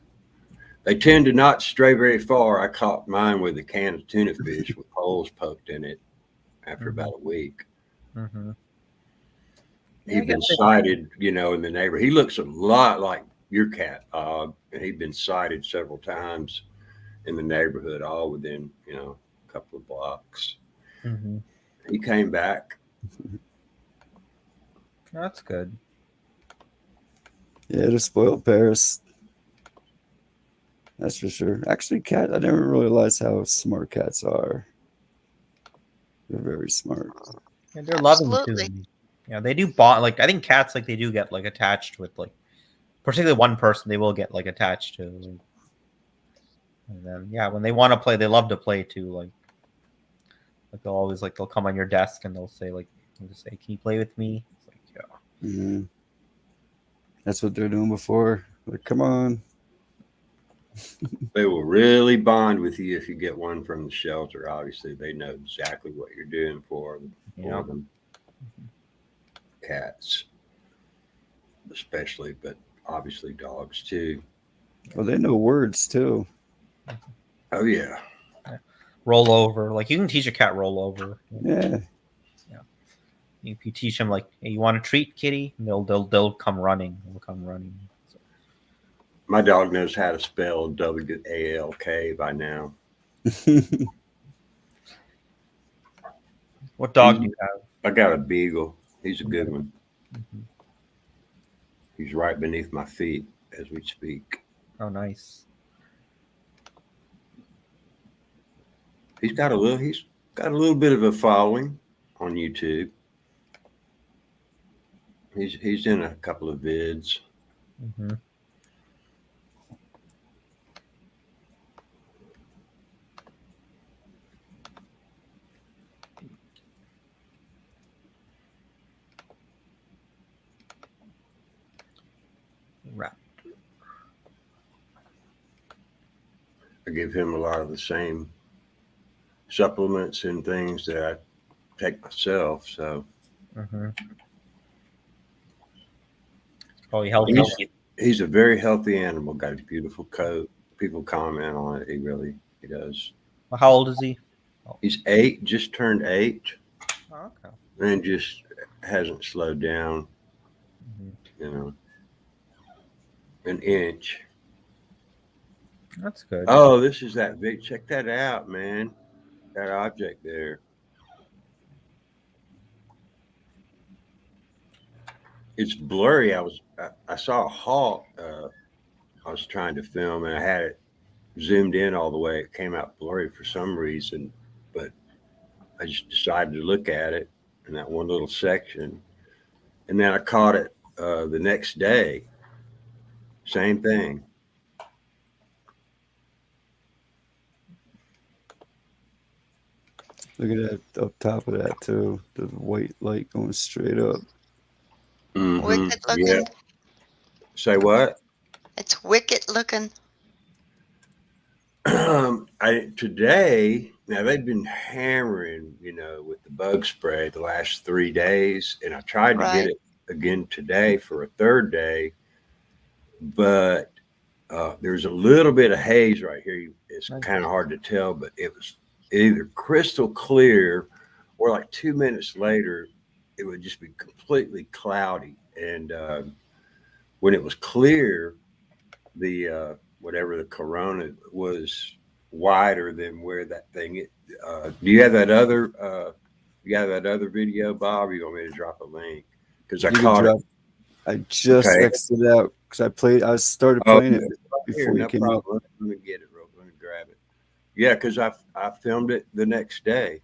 they tend to not stray very far. I caught mine with a can of tuna fish with holes poked in it after about a week. Mm-hmm. He'd been sighted, in the neighborhood. He looks a lot like your cat, and he'd been sighted several times in the neighborhood, all within, a couple of blocks. Mm-hmm. He came back. That's good. Yeah, the spoiled Paris. That's for sure. Actually, I never realized how smart cats are. They're very smart. Yeah, they're loving too. Yeah, they do bond. Like I think cats, like they do get like attached with like, particularly one person, they will get like attached to. Like, and then when they want to play, they love to play too. Like they'll come on your desk and they'll say "Can you play with me?" It's like, yeah. Mm-hmm. That's what they're doing before. Like, come on. They will really bond with you if you get one from the shelter. Obviously, they know exactly what you're doing for them. Cats, especially, but obviously dogs too. Well, they know words too. Oh yeah. Roll over. Like you can teach a cat roll over. Yeah. If you teach them like, hey, you want a treat, kitty? They'll come running. They'll come running. So. My dog knows how to spell WALK by now. What dog do you have? I got a beagle. He's a good one. Mm-hmm. He's right beneath my feet as we speak. Oh, nice. He's got a little bit of a following on YouTube. He's in a couple of vids. Mm-hmm. Right. I give him a lot of the same supplements and things that I take myself. So probably healthy. He's a very healthy animal. Got a beautiful coat. People comment on it. He does. Well, how old is he? He's 8. Just turned 8. Oh, okay. And just hasn't slowed down. You know, an inch. That's good. Oh, this is that big. Check that out, man. That object there. It's blurry. I saw a hawk. I was trying to film, and I had it zoomed in all the way. It came out blurry for some reason, but I just decided to look at it in that one little section, and then I caught it the next day. Same thing. Look at that up top of that too. The white light going straight up. Mm-hmm. Wicked looking. Yeah. Say what? It's wicked looking. Today, now they've been hammering, with the bug spray the last 3 days, and I tried to get it again today for a third day, but there's a little bit of haze right here. It's kind of hard to tell, but it was either crystal clear or like 2 minutes later, it would just be completely cloudy. And when it was clear, the whatever the corona was wider than where that thing is. Do you have that other video, Bob? Or you want me to drop a link? Because I caught it. I just exited out because I started playing it before you came up. Let me get it real. Let me grab it. Yeah, because I filmed it the next day.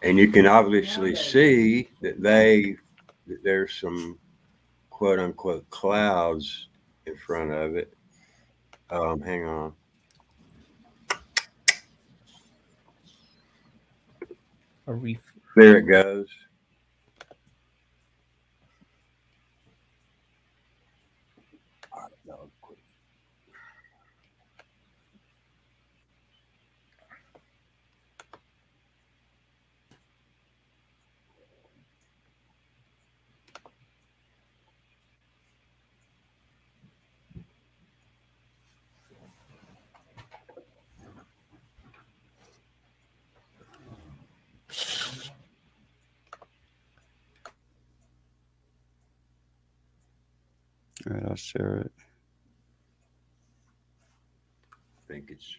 And you can obviously see that there's some quote unquote clouds in front of it. Hang on. A reef. There it goes. All right, I'll share it. I think it's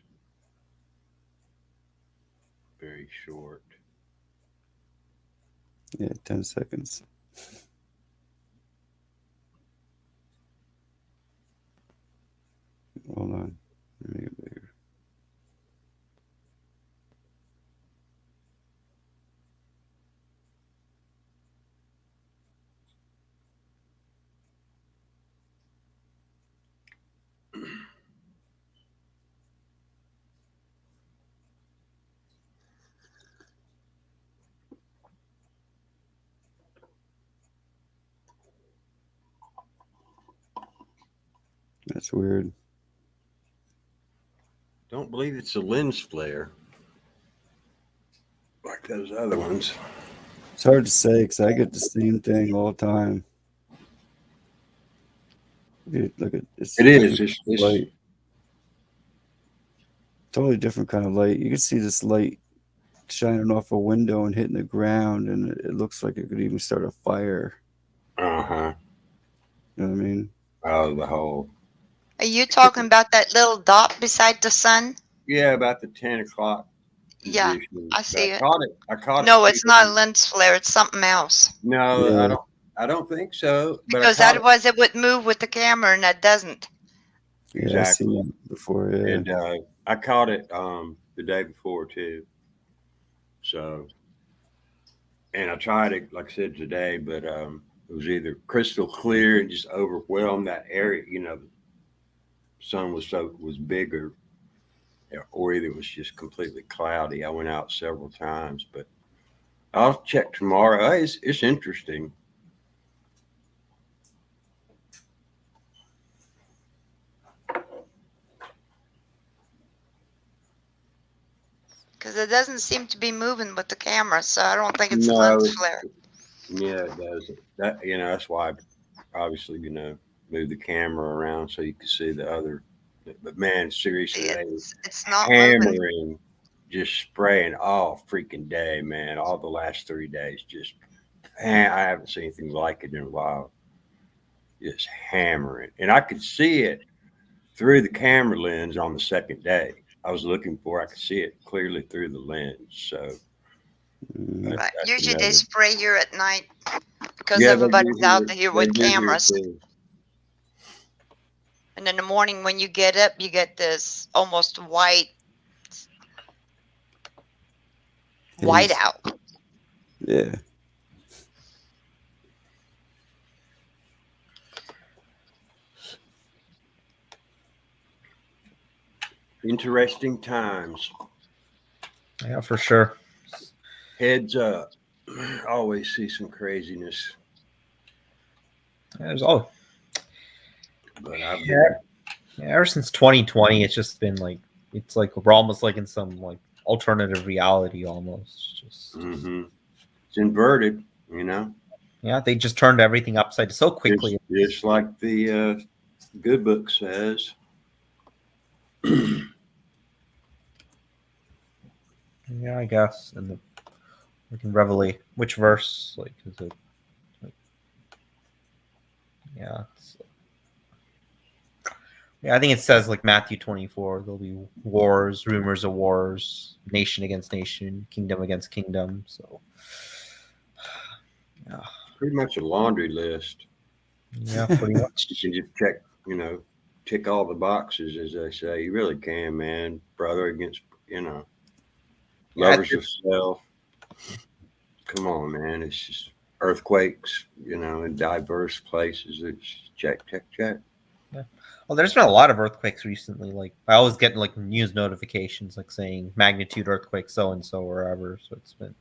very short. Yeah, 10 seconds. Hold on. Let me make it bigger. That's weird. Don't believe it's a lens flare like those other ones. It's hard to say because I get the same thing all the time. Look at it's It is. different It's light. Totally different kind of light. You can see this light shining off a window and hitting the ground, and it looks like it could even start a fire. Uh-huh. You know what I mean? Oh, the whole. Are you talking about that little dot beside the sun? Yeah, about the 10 o'clock Yeah, position. I see I it. caught it. I caught No, it. it's not a lens flare. It's something else. No, Yeah. I don't think so. But Because I caught otherwise it would move with the camera, and that doesn't. it. Yeah, I've seen Exactly. it before. Yeah. And I caught it the day before too. So, and I tried it, like I said, today, but it was either crystal clear and just overwhelmed that area. You know, the sun was bigger, or either it was just completely cloudy. I went out several times, but I'll check tomorrow. It's interesting. Because it doesn't seem to be moving with the camera, so I don't think it's a No, lens flare. yeah, it does. That that's why I obviously move the camera around so you can see the other. But man, seriously, It's not moving. hammering, just spraying all freaking day, man. All the last 3 days, just man, I haven't seen anything like it in a while. Just hammering, and I could see it through the camera lens on the second day. I was looking for. I could see it clearly through the lens. So Mm. Right. that's Usually they another. spray here at night because Yeah, everybody's out here they with do here cameras. too. And in the morning when you get up, you get this almost white out. Yeah. Interesting times. Yeah, for sure. Heads up. Always see some craziness. There's all. But I've been, Yeah, ever since 2020, it's just been like it's like we're almost like in some like alternative reality almost. Just it's inverted, you know. yeah, they just turned everything upside so quickly. It's like the good book says. Yeah, I guess. And the like in Revelation, which verse? Like, is it? Like, yeah. Yeah, I think it says like Matthew 24. There'll be wars, rumors of wars, nation against nation, kingdom against kingdom. So, yeah, Pretty much a laundry list. yeah, pretty much. You can just check, tick all the boxes, as they say. You really can, man. Brother against, lovers of self. Come on, man. It's just earthquakes, in diverse places. It's check. Yeah. Well, there's been a lot of earthquakes recently. Like I always get like news notifications, like saying magnitude earthquake so and so or wherever. So it's been.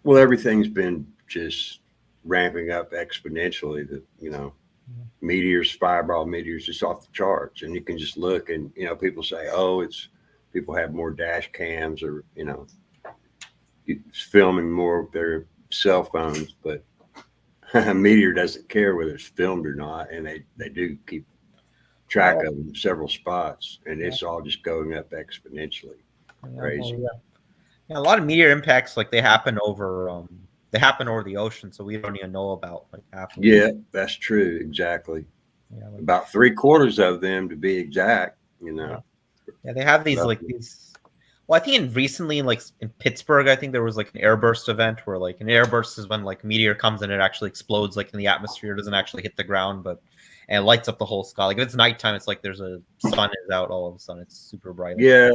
Well, everything's been just ramping up exponentially. Meteors, fireball meteors, just off the charts, and you can just look and people say, "Oh, it's people have more dash cams or it's filming more with their cell phones," but a meteor doesn't care whether it's filmed or not, and they do keep track of them in several spots, and it's all just going up exponentially. Crazy. Yeah, a lot of meteor impacts like they happen over the ocean, so we don't even know about like half of them. Yeah, that's true. Exactly. Yeah, like, about 3/4 of them to be exact. Yeah, they have these like these. Well, I think recently, like in Pittsburgh, I think there was like an airburst event where like an airburst is when like meteor comes and it actually explodes like in the atmosphere. It doesn't actually hit the ground, and it lights up the whole sky. Like if it's nighttime, it's like there's a sun is out all of a sudden. It's super bright. Yeah,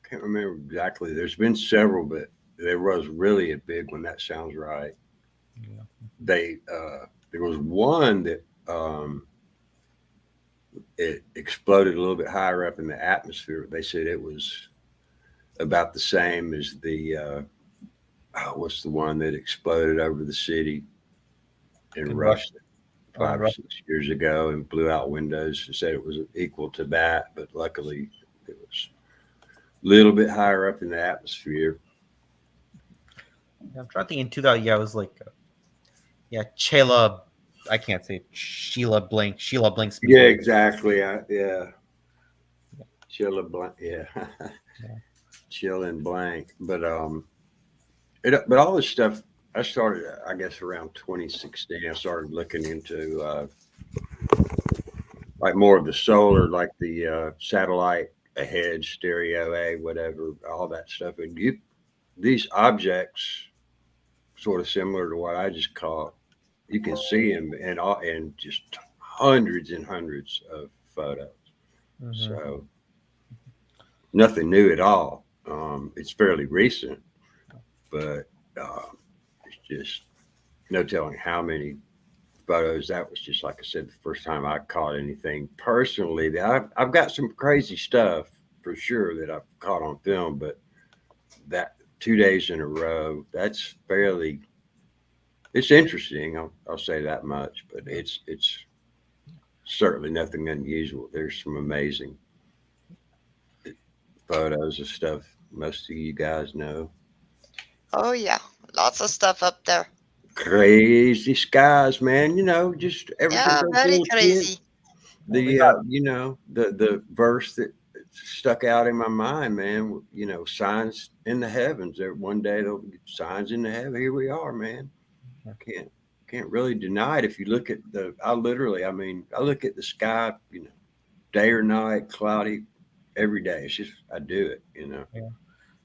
can't remember exactly. There's been several, but there was really a big one. That sounds right. Yeah. There was one that it exploded a little bit higher up in the atmosphere. They said it was about the same as the what's the one that exploded over the city? in In Russia Russia. 5 or 6 years ago and blew out windows and said it was equal to that, but luckily it was a little bit higher up in the atmosphere. I'm trying to think in 2000. Yeah, it was like, Chela. I can't say it, Sheila Blank. Sheila Blank's. Yeah, exactly. Yeah. Chill and blank. Yeah. Chill and blank. But but all this stuff I started, I guess, around 2016. I started looking into like more of the solar, like the satellite ahead, stereo A, whatever, all that stuff. And these objects, sort of similar to what I just caught, you can see them in just hundreds and hundreds of photos. So nothing new at all. It's fairly recent, but it's just no telling how many photos. That was just, like I said, the first time I caught anything personally. I've got some crazy stuff for sure that I've caught on film, but that 2 days in a row, that's fairly. It's interesting. I'll say that much, but it's certainly nothing unusual. There's some amazing photos of stuff most of you guys know. Oh yeah, lots of stuff up there. Crazy skies, man. Just everything Yeah, goes very little crazy. the verse that stuck out in my mind, man. Signs in the heavens. One day there'll be signs in the heaven. Here we are, man. I can't really deny it. If you look at I look at the sky, day or night, cloudy, every day. It's just I do it, Yeah.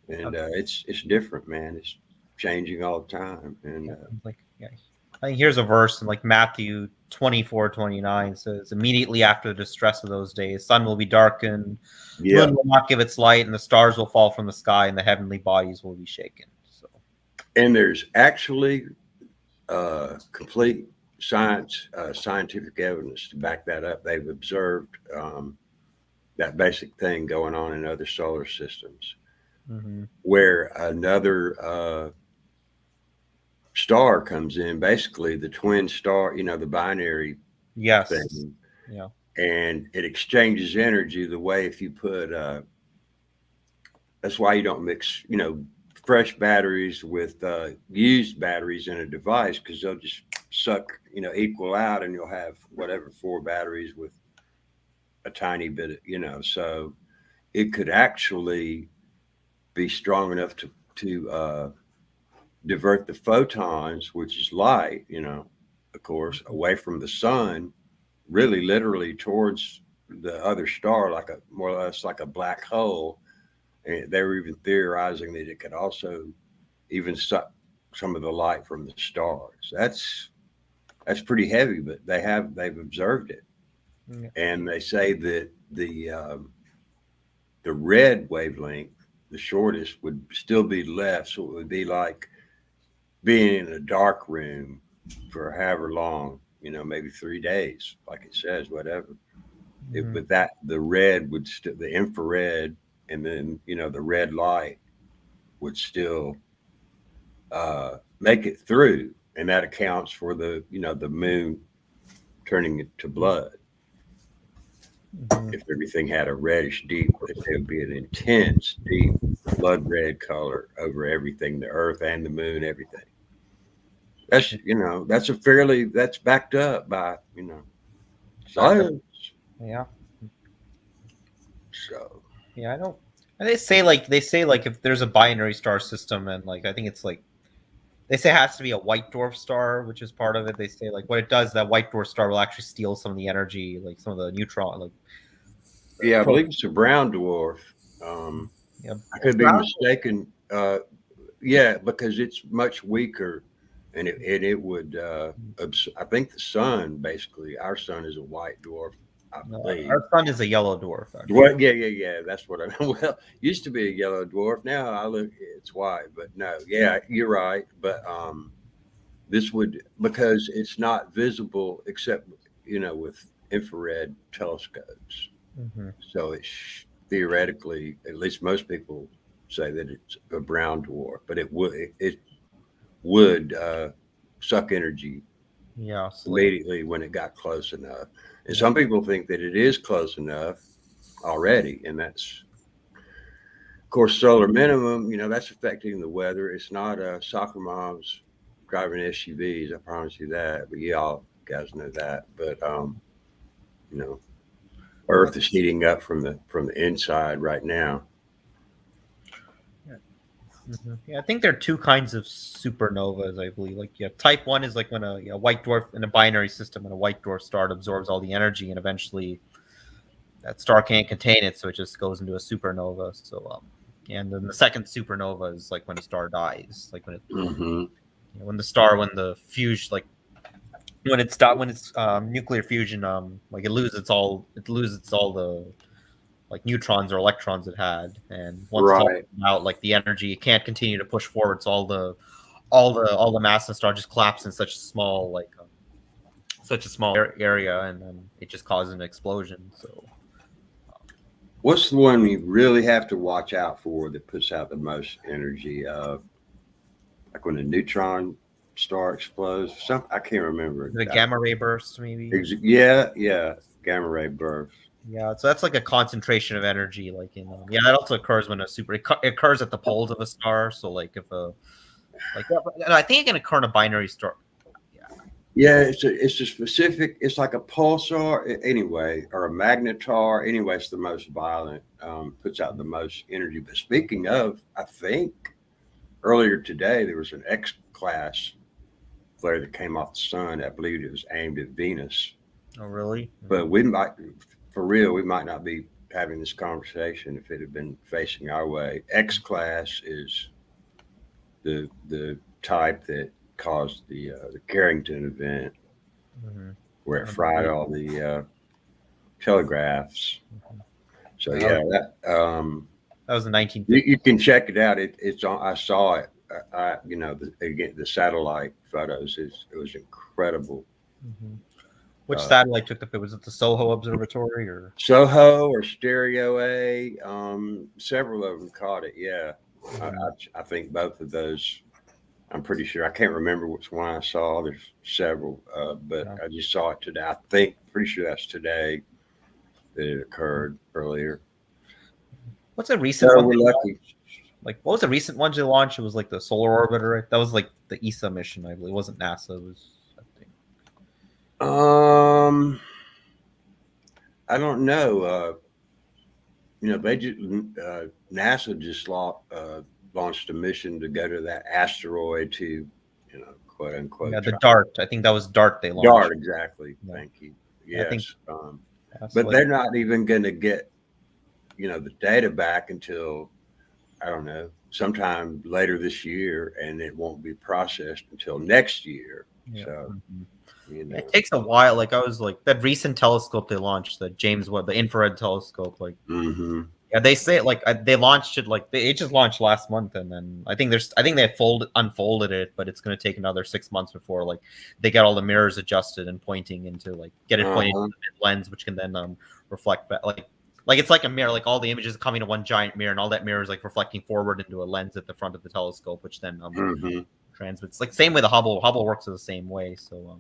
and it's different, man. It's changing all the time, and I think here's a verse in like Matthew 24:29 says, immediately after the distress of those days, sun will be darkened, moon will not give its light, and the stars will fall from the sky, and the heavenly bodies will be shaken. So, and there's actually complete scientific evidence to back that up. They've observed that basic thing going on in other solar systems, where another star comes in, basically the twin star, the binary thing. Yeah. And it exchanges energy the way if you put that's why you don't mix, fresh batteries with used batteries in a device, because they'll just suck, equal out, and you'll have whatever 4 batteries with a tiny bit of, so it could actually be strong enough to divert the photons, which is light, of course, away from the sun, really literally towards the other star, more or less like a black hole. And they were even theorizing that it could also even suck some of the light from the stars. That's pretty heavy, but they've observed it. Yeah. And they say that the red wavelength, the shortest, would still be left. So it would be like being in a dark room for however long, maybe 3 days, like it says, whatever. But the red would still, the infrared, and then, the red light would still make it through. And that accounts for the moon turning it to blood. If everything had a reddish deep, it would be an intense, deep blood red color over everything, the earth and the moon, everything. That's, that's backed up by, science. Yeah. So. Yeah, I don't. And they say like if there's a binary star system, and like I think it's like they say it has to be a white dwarf star, which is part of it. They say like what it does, that white dwarf star will actually steal some of the energy, like some of the neutron, I believe it's a brown dwarf. I could be mistaken. Because it's much weaker, and it would. I think the sun, basically, our sun is a white dwarf. I believe our sun is a yellow dwarf. What? Yeah. That's what I know. Well, used to be a yellow dwarf. Now I look, it's white. But no, you're right. But this would, because it's not visible except with infrared telescopes. So it's theoretically, at least most people say that it's a brown dwarf, but it would suck energy Yeah. Immediately when it got close enough. And some people think that it is close enough already, and that's, of course, solar minimum. That's affecting the weather. It's not soccer moms driving SUVs. I promise you that. But y'all guys know that. But Earth is heating up from the inside right now. Yeah, I think there are two kinds of supernovas, I believe. Like, type 1 is like when a white dwarf in a binary system, when a white dwarf star absorbs all the energy, and eventually that star can't contain it, so it just goes into a supernova. So, and then the second supernova is like when a star dies, like when the fusion, like when it's nuclear fusion, like it loses all the like neutrons or electrons it had, and once it's all out, like the energy, it can't continue to push forward, so all the mass of the star just collapses in such a small area, and then it just causes an explosion. So what's the one you really have to watch out for that puts out the most energy? Like when a neutron star explodes. I can't remember. The gamma ray bursts, maybe. Yeah, gamma ray bursts. Yeah, so that's like a concentration of energy, like that also occurs when it occurs at the poles of a star. So like if I think it can occur in a binary star. Yeah, it's a specific. It's like a pulsar anyway, or a magnetar. Anyway, it's the most violent. Puts out the most energy. But speaking of, I think earlier today there was an X-class flare that came off the sun. I believe it was aimed at Venus. Oh, really? But for real, we might not be having this conversation if it had been facing our way. X-class is the type that caused the Carrington event, where it fried all the telegraphs. So that was the 1950s. You can check it out. It's on. I saw it. The satellite photos. It was incredible. Which satellite took the picture? Was it the Soho Observatory or Soho or Stereo A? Several of them caught it. Yeah, I think both of those. I'm pretty sure. I can't remember which one I saw. There's several, but I just saw it today. Pretty sure that's today that it occurred earlier. What's a recent one? We're lucky. Like, what was the recent one they launched? It was like the Solar Orbiter. Right? That was like the ESA mission, I believe. It wasn't NASA. It was. I don't know. They just NASA just launched a mission to go to that asteroid to, quote unquote. Yeah, the DART. I think that was DART they launched. DART, exactly. Yeah. Thank you. Yes. But they're not even going to get, the data back until, I don't know, sometime later this year, and it won't be processed until next year. Yeah. So. It takes a while. Like I was like that recent telescope they launched, the James Webb, the infrared telescope. Like, yeah, they say like they launched it it just launched last month, and then I think they unfolded it, but it's going to take another 6 months before like they get all the mirrors adjusted and pointing into get it pointing into the lens, which can then reflect back. Like it's like a mirror. Like all the images coming to one giant mirror, and all that mirror is like reflecting forward into a lens at the front of the telescope, which then transmits. Like same way the Hubble works the same way. So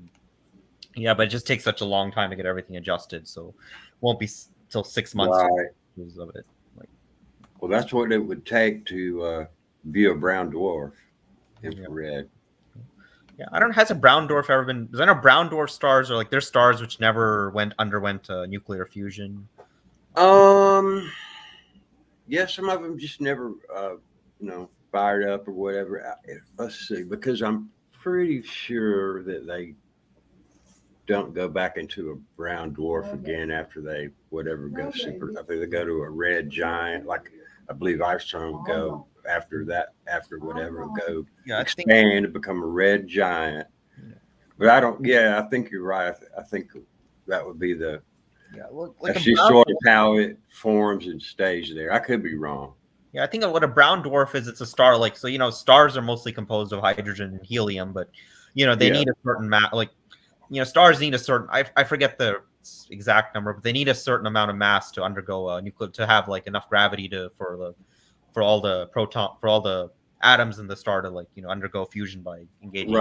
yeah, but it just takes such a long time to get everything adjusted, so it won't be till 6 months of it. Well, that's what it would take to view a brown dwarf infrared. Yeah, I don't know. Has a brown dwarf ever been? Because I know brown dwarf stars are like they're stars which never underwent nuclear fusion. Yeah, some of them just never, fired up or whatever. Let's see, because I'm pretty sure that they don't go back into a brown dwarf again after they go super. I think they go to a red giant, like I believe Einstein would go after go expand and become a red giant. But I don't. Yeah, I think you're right. I think that would be the. Yeah, like that's just sort of how it forms and stays there. I could be wrong. Yeah, I think what a brown dwarf is, it's a star. Like so, stars are mostly composed of hydrogen and helium, but they need a certain stars need a certain, I forget the exact number, but they need a certain amount of mass to undergo to have like enough gravity for all the atoms in the star to undergo fusion by engaging.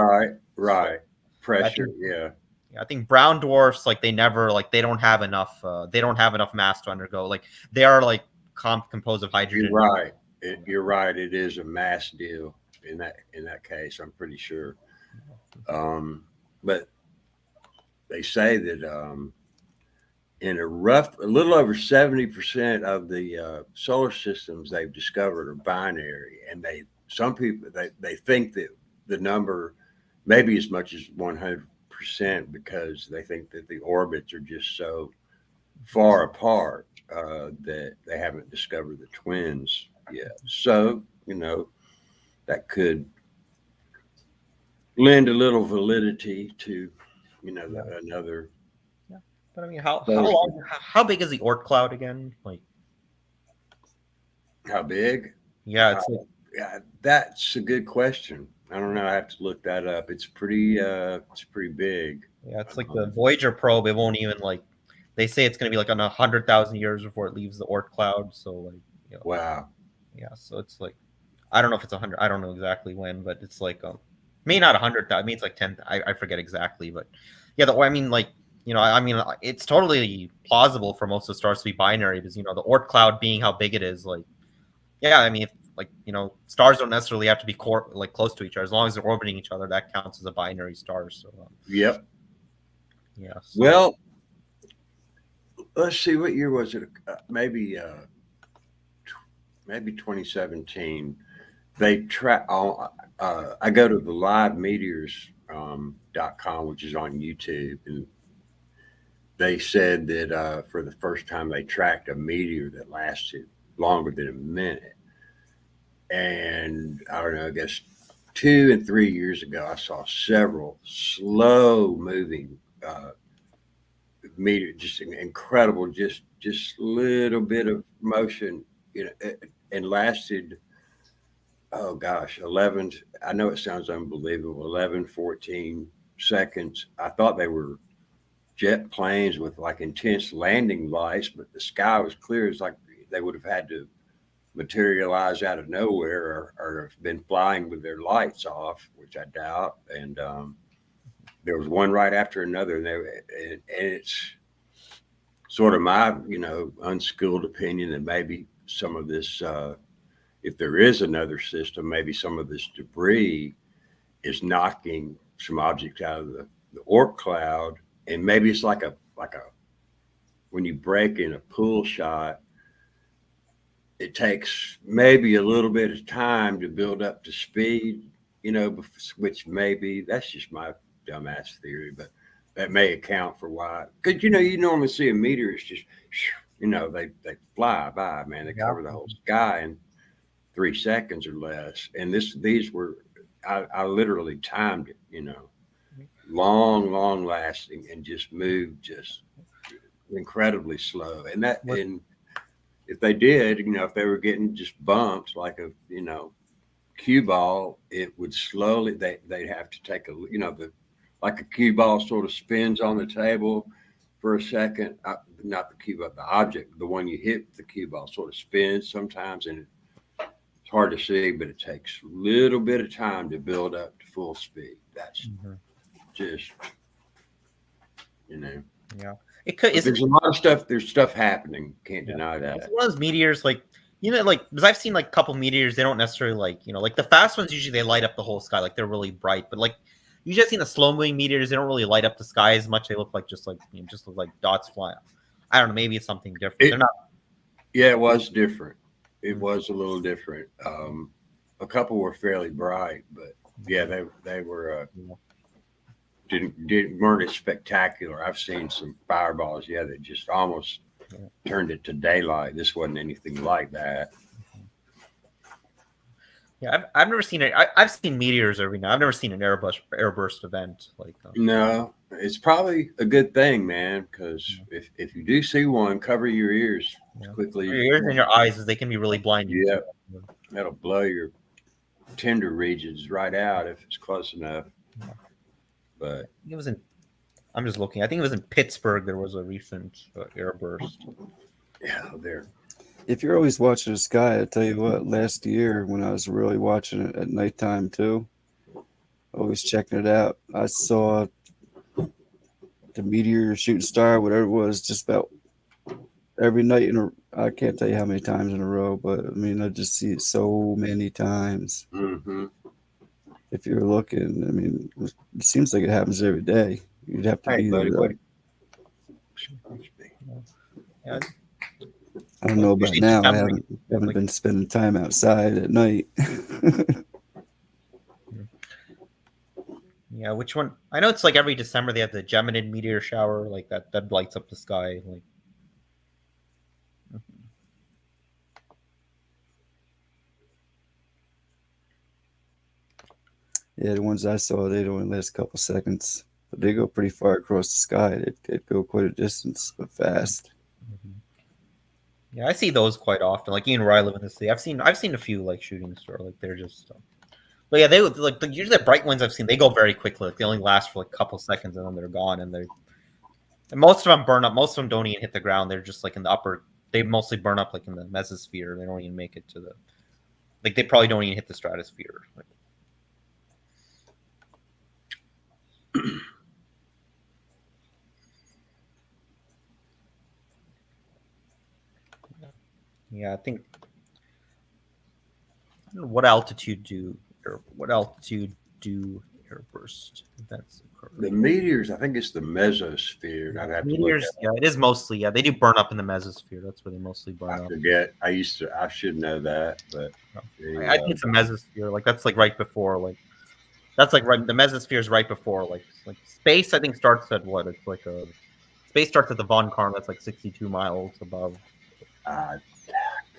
Right. pressure. Yeah. I think brown dwarfs, like they never, like they don't have enough mass to undergo. Like they are like composed of hydrogen. You're right. You're right. It is a mass deal in that case. I'm pretty sure. But they say that in a little over 70% of the solar systems they've discovered are binary, and some people they think that the number may be as much as 100%, because they think that the orbits are just so far apart that they haven't discovered the twins yet. So, that could lend a little validity to, another. Yeah. But I mean, how big is the Oort cloud again? Like, how big? Yeah, it's yeah, that's a good question. I don't know. I have to look that up. It's pretty big. Yeah, it's like the Voyager probe. It won't even they say it's going to be like on 100,000 years before it leaves the Oort cloud. So like, wow. Yeah, so it's like, I don't know if it's 100. I don't know exactly when, but it's like maybe not 100. I mean, it's like 10. I forget exactly, but yeah. It's totally plausible for most of the stars to be binary, because the Oort cloud being how big it is, like, yeah. I mean, stars don't necessarily have to be close to each other. As long as they're orbiting each other, that counts as a binary star. So yep. Yeah. So. Well, let's see. What year was it? Maybe 2017. They track. I go to the livemeteors.com, which is on YouTube, and they said that for the first time they tracked a meteor that lasted longer than a minute. And I don't know, I guess 2 and 3 years ago, I saw several slow moving meteor, just incredible, just little bit of motion, and lasted, oh gosh, 11, I know it sounds unbelievable, 11, 14 seconds. I thought they were jet planes with like intense landing lights, but the sky was clear. It's like they would have had to materialize out of nowhere or have been flying with their lights off, which I doubt. And there was one right after another, and it's sort of my unskilled opinion that maybe some of this, if there is another system, maybe some of this debris is knocking some objects out of the Oort cloud, and maybe it's like a when you break in a pool shot, it takes maybe a little bit of time to build up to speed, which maybe that's just my dumbass theory, but that may account for why. Because you normally see a meteor, it's just they fly by, man. They cover the whole sky in 3 seconds or less. And these were, I literally timed it, long lasting, and just moved just incredibly slow. And if they did, if they were getting just bumped like a, cue ball, it would slowly, they'd have to take like a cue ball sort of spins on the table for a second. Not the cue ball, the object, the one you hit with the cue ball sort of spins sometimes, and it's hard to see, but it takes a little bit of time to build up to full speed. That's just, Yeah. It could. There's a lot of stuff. There's stuff happening. Can't deny that. It's one of those meteors, because I've seen like a couple meteors. They don't necessarily like the fast ones. Usually they light up the whole sky, like they're really bright. But like you just seen the slow moving meteors. They don't really light up the sky as much. They look like just look like dots flying. I don't know. Maybe it's something different. They're not. Yeah, it was different. It was a little different. A couple were fairly bright, but yeah, they were. Weren't as spectacular. I've seen some fireballs, that just almost turned it to daylight. This wasn't anything like that. Yeah, I've never seen it. I've seen meteors every now. I've never seen an airburst event like that. No, it's probably a good thing, man, because if you do see one, cover your ears quickly. Your ears and your eyes, as they can be really blinding. Yeah, that'll blow your tender regions right out if it's close enough. But it was I'm just looking. I think it was in Pittsburgh. There was a recent airburst. Yeah, there. If you're always watching the sky, I tell you what. Last year, when I was really watching it at nighttime too, Always checking it out. I saw the meteor, shooting star, whatever it was, just about every night I can't tell you how many times in a row, but I mean, I just see it so many times. Mm-hmm. If you're looking, I mean, it seems like it happens every day. You'd have to Hey, be buddy, there, what? though. Yeah, I don't know about usually now. I December. haven't been spending time outside at night. Yeah, which one? I know it's like every December they have the Geminid meteor shower, like that lights up the sky. Like, Yeah, the ones I saw, they'd only last a couple seconds, but they go pretty far across the sky. They'd go quite a distance, but fast. yeah, I see those quite often. Like even where I live in the city, I've seen a few like shooting star. Like they're just. But yeah, they would like usually the bright ones I've seen. They go very quickly. Like they only last for like a couple seconds and then they're gone. And most of them burn up. Most of them don't even hit the ground. They're just like in the upper. They mostly burn up like in the mesosphere. They don't even make it to the. Like they probably don't even hit the stratosphere. Like, yeah, I think. I don't know what altitude do airburst events occur? The meteors, I think it's the mesosphere. I'd have to look Meteors, at. yeah, it is mostly. Yeah, they do burn up in the mesosphere. That's where they mostly burn I up. forget. I should know that, but I think it's a mesosphere. Like that's like right before that's like right. The mesosphere is right before like space. I think starts at what? It's like a space starts at the Von Karman. That's like 62 miles above. I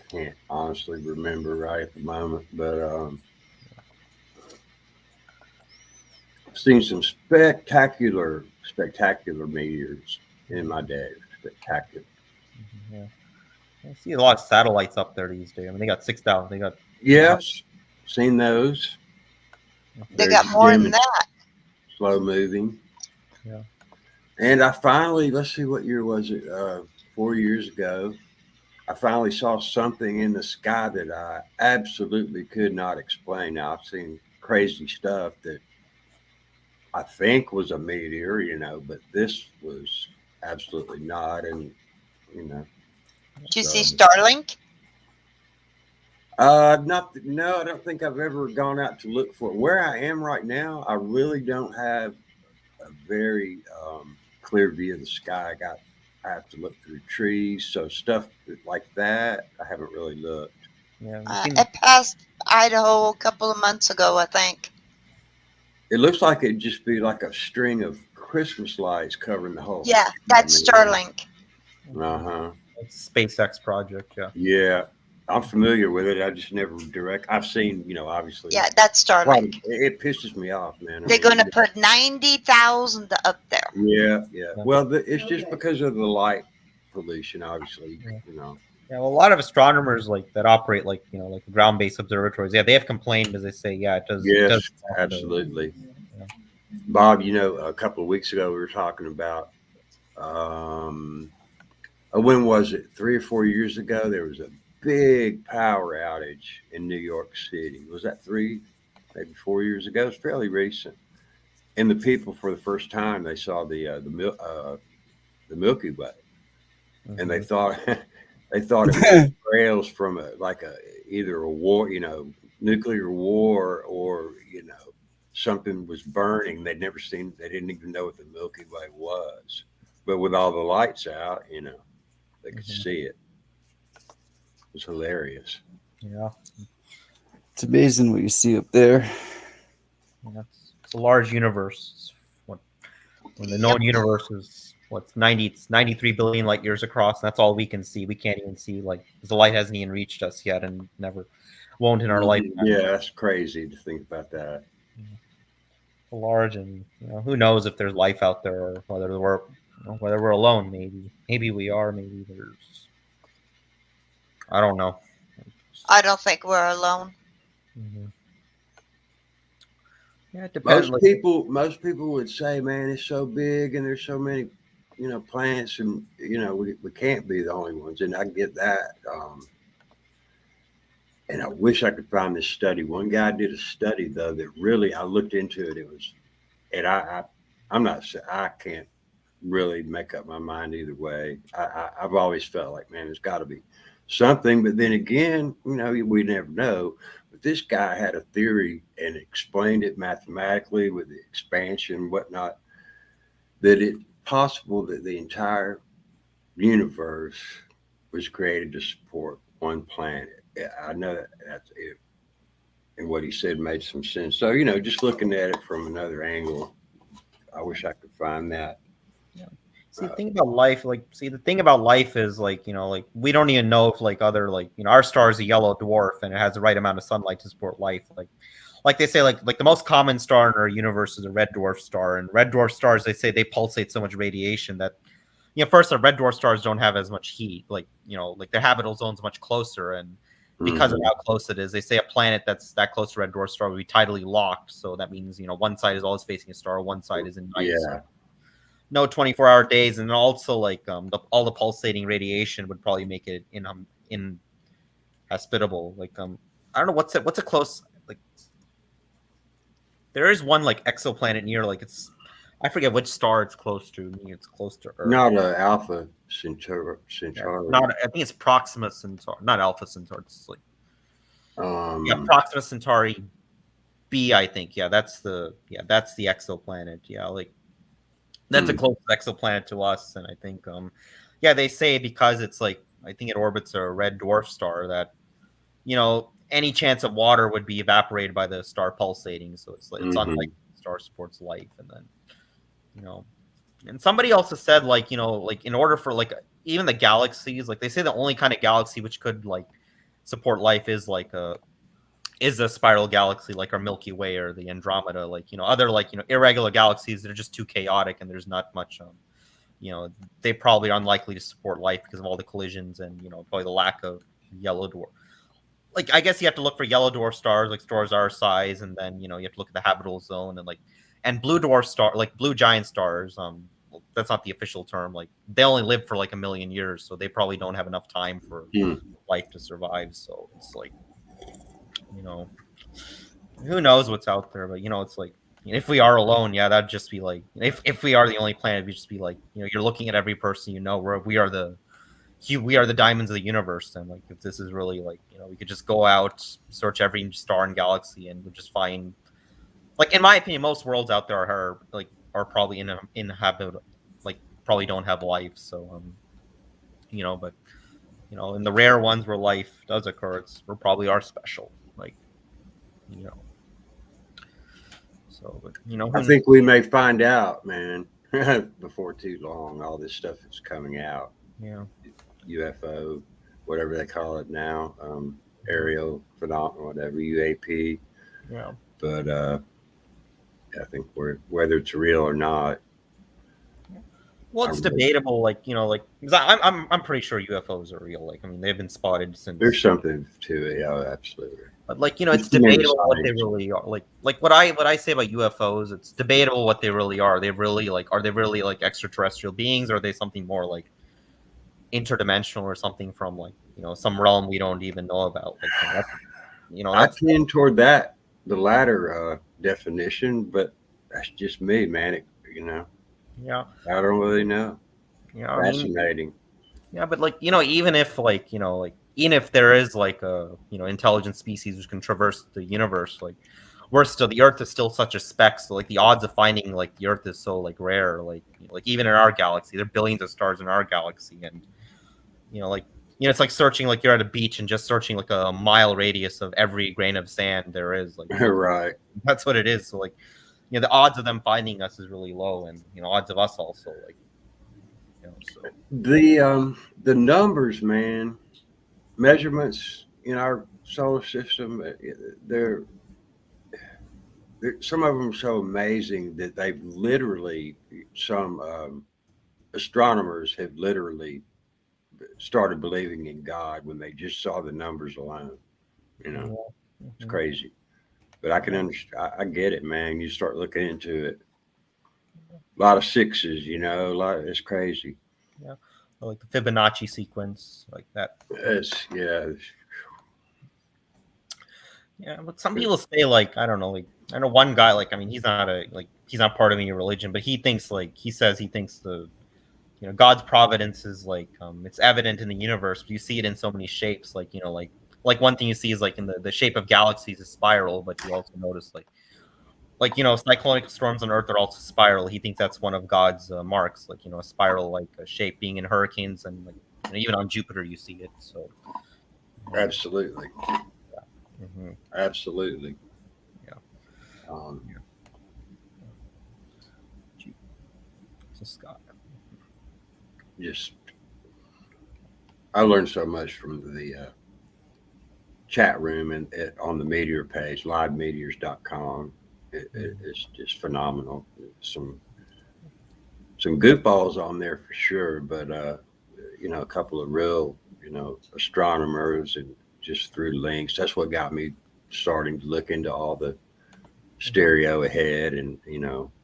can't honestly remember right at the moment, but I've seen some spectacular meteors in my day. Spectacular. Yeah, I see a lot of satellites up there these days. I mean, they got 6,000. They got Yes, seen those. They got more than that. Slow moving. Yeah. And I finally, let's see, what year was it? 4 years ago. I finally saw something in the sky that I absolutely could not explain. Now, I've seen crazy stuff that I think was a meteor, but this was absolutely not. And, Did you see Starlink? No, I don't think I've ever gone out to look for it. Where I am right now, I really don't have a very clear view of the sky. I have to look through trees, so stuff like that I haven't really looked. Yeah, it passed Idaho a couple of months ago, I think. It looks like it'd just be like a string of Christmas lights covering the whole. Yeah, that's Starlink. It's a SpaceX project. Yeah. Yeah, I'm familiar with it. I just never I've seen, obviously. Yeah, that's Starlink. It pisses me off, man. They're going to put 90,000 up there. Yeah. Well, it's just because of the light pollution, obviously. Yeah, well, a lot of astronomers that operate like ground-based observatories. Yeah, they have complained because they say, it does. Yes, it does absolutely. Bob, a couple of weeks ago we were talking about when was it? 3 or 4 years ago, there was a big power outage in New York City. Was that 3, maybe 4 years ago? It's fairly recent. And the people, for the first time, they saw the Milky Way, and they thought it was trails from either a war, nuclear war, or something was burning. They didn't even know what the Milky Way was. But with all the lights out, they could see it. It was hilarious. Yeah. It's amazing what you see up there. It's a large universe. When the known universe is 93 billion light years across, and that's all we can see. We can't even see the light hasn't even reached us yet, and never won't in our lifetime. Yeah, that's crazy to think about that. Large, and who knows if there's life out there, or whether we're alone. Maybe we are. Maybe there's. I don't know. I don't think we're alone. Mm-hmm. Yeah, it depends. Most people would say, "Man, it's so big, and there's so many, planets, and we can't be the only ones." And I get that. And I wish I could find this study. One guy did a study though that really I looked into it. It was, and I'm not. I can't really make up my mind either way. I've always felt like, man, there's got to be something. But then again, we never know. But this guy had a theory and explained it mathematically with the expansion, whatnot, that it's possible that the entire universe was created to support one planet. Yeah, I know that's it. And what he said made some sense. So, just looking at it from another angle, I wish I could find that. See, the thing about life, the thing about life is we don't even know if other our star is a yellow dwarf and it has the right amount of sunlight to support life. Like they say, the most common star in our universe is a red dwarf star, and red dwarf stars, they say they pulsate so much radiation that first, the red dwarf stars don't have as much heat, their habitable zone's much closer, and because of how close it is, they say a planet that's that close to red dwarf star would be tidally locked. So that means one side is always facing a star, one side is in night. Yeah. So no 24-hour days, and also all the pulsating radiation would probably make it inhospitable. I don't know what's a close there is one exoplanet near I forget which star it's close to. It's close to Earth. Not Alpha Centauri. Not, I think it's Proxima Centauri, not Alpha Centauri. It's Proxima Centauri B, I think. Yeah, that's the exoplanet. Yeah, that's a close exoplanet to us, and I think they say because it's I think it orbits a red dwarf star that any chance of water would be evaporated by the star pulsating. So it's unlikely the star supports life, and then and somebody also said in order for even the galaxies, they say the only kind of galaxy which could support life is a spiral galaxy like our Milky Way or the Andromeda. Other irregular galaxies that are just too chaotic and there's not much they probably are unlikely to support life because of all the collisions and probably the lack of yellow dwarf. I guess you have to look for yellow dwarf stars, stars our size, and then you have to look at the habitable zone and blue dwarf star, blue giant stars. That's not the official term. They only live for a million years, so they probably don't have enough time for life to survive. So it's who knows what's out there? But it's if we are alone, that'd just be if we are the only planet, we'd just be you're looking at every person where we are the diamonds of the universe, and if this is really we could just go out, search every star and galaxy, and we'll just find in my opinion, most worlds out there are probably inhabitable, probably don't have life. So but in the rare ones where life does occur, we probably are special. So, but I think we may find out, man, before too long. All this stuff is coming out. Yeah. UFO, whatever they call it now, aerial phenomenon, whatever, UAP. Yeah. But I think whether it's real or not. Well, it's debatable, because I'm pretty sure UFOs are real. They've been spotted since. There's something to it, yeah, absolutely. But it's debatable what they really are. What I say about UFOs, it's debatable what they really are. They really are they really extraterrestrial beings, or are they something more interdimensional or something from some realm we don't even know about? I tend toward that, the latter definition, but that's just me, man. Yeah, I don't really know. Yeah, fascinating. But even if even if there is a intelligent species which can traverse the universe, we're still, the Earth is still such a speck. So the odds of finding the Earth is so rare. Even in our galaxy, there are billions of stars in our galaxy, and it's searching you're at a beach and just searching a mile radius of every grain of sand there is. Right. That's what it is. So the odds of them finding us is really low, and odds of us also so. The numbers, man, measurements in our solar system, they're some of them are so amazing that they've literally, some astronomers have literally started believing in God when they just saw the numbers alone. It's crazy. But I can understand. I get it, man. You start looking into it. A lot of sixes, it's crazy. Yeah, the Fibonacci sequence, that. Yeah. Yeah, but some people say like I don't know, like I know one guy like I mean he's not part of any religion, but he thinks he thinks the God's providence is it's evident in the universe. But you see it in so many shapes, like one thing you see is like in the shape of galaxies is spiral, but you also notice cyclonic storms on Earth are also spiral. He thinks that's one of God's marks, a spiral shape being in hurricanes and even on Jupiter you see it. So absolutely. Mm-hmm. Absolutely. Yeah. Scott. Just, I learned so much from the chat room and on the Meteor page, livemeteors.com. It's just phenomenal. Some goofballs on there for sure, but a couple of real, astronomers, and just through links. That's what got me starting to look into all the stereo ahead and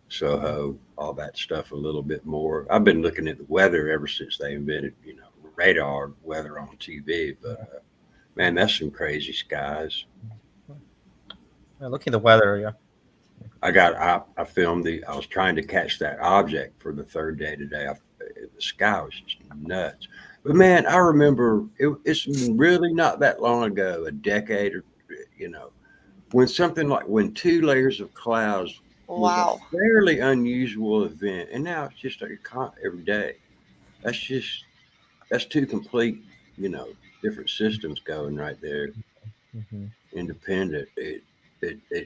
Soho, all that stuff a little bit more. I've been looking at the weather ever since they invented radar weather on TV, but man, that's some crazy skies. Looking at the weather, yeah. I filmed I was trying to catch that object for the third day today. The sky was just nuts. But man, I remember it's really not that long ago, a decade or when 2 layers of clouds was a Wow. fairly unusual event, and now it's just every day. That's 2 complete, different systems going right there. Mm-hmm. Independent. It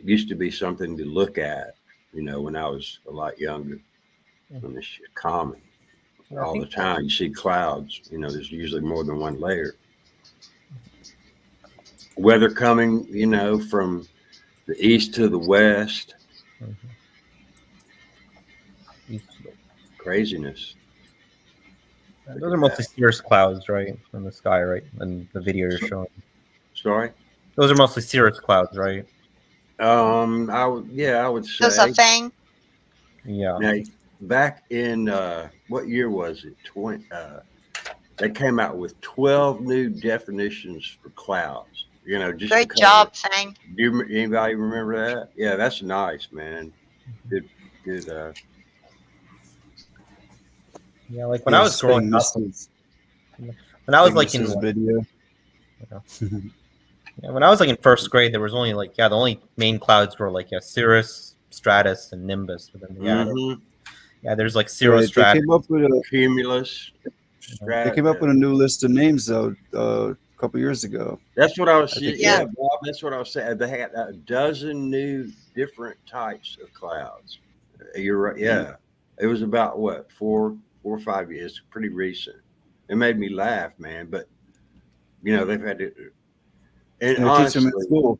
used to be something to look at, when I was a lot younger. When it's common. All the time you see clouds, there's usually more than 1 layer. Weather coming, from the east to the west. Craziness. Those are mostly cirrus clouds, right, in the sky, right? And the video you're showing. Sorry? Those are mostly cirrus clouds, right? I would say. There's a thing. Yeah. Now, back in what year was it? They came out with 12 new definitions for clouds. Just great job, Fang. Anybody remember that? Yeah, that's nice, man. Good. Yeah, like when I was growing up, when I was like in video. Yeah, when I was like in first grade, there was only the only main clouds were Cirrus, Stratus, and Nimbus. But then, there's Cirrus, Stratus. They came up with a Cumulus. They came up with a new list of names though a couple years ago. That's what I was saying. Yeah, Bob. That's what I was saying. They had a dozen new different types of clouds. You're right. Yeah, it was about 4 or 5 years. Pretty recent. It made me laugh, man. But they've had to. And honestly, teach them at school.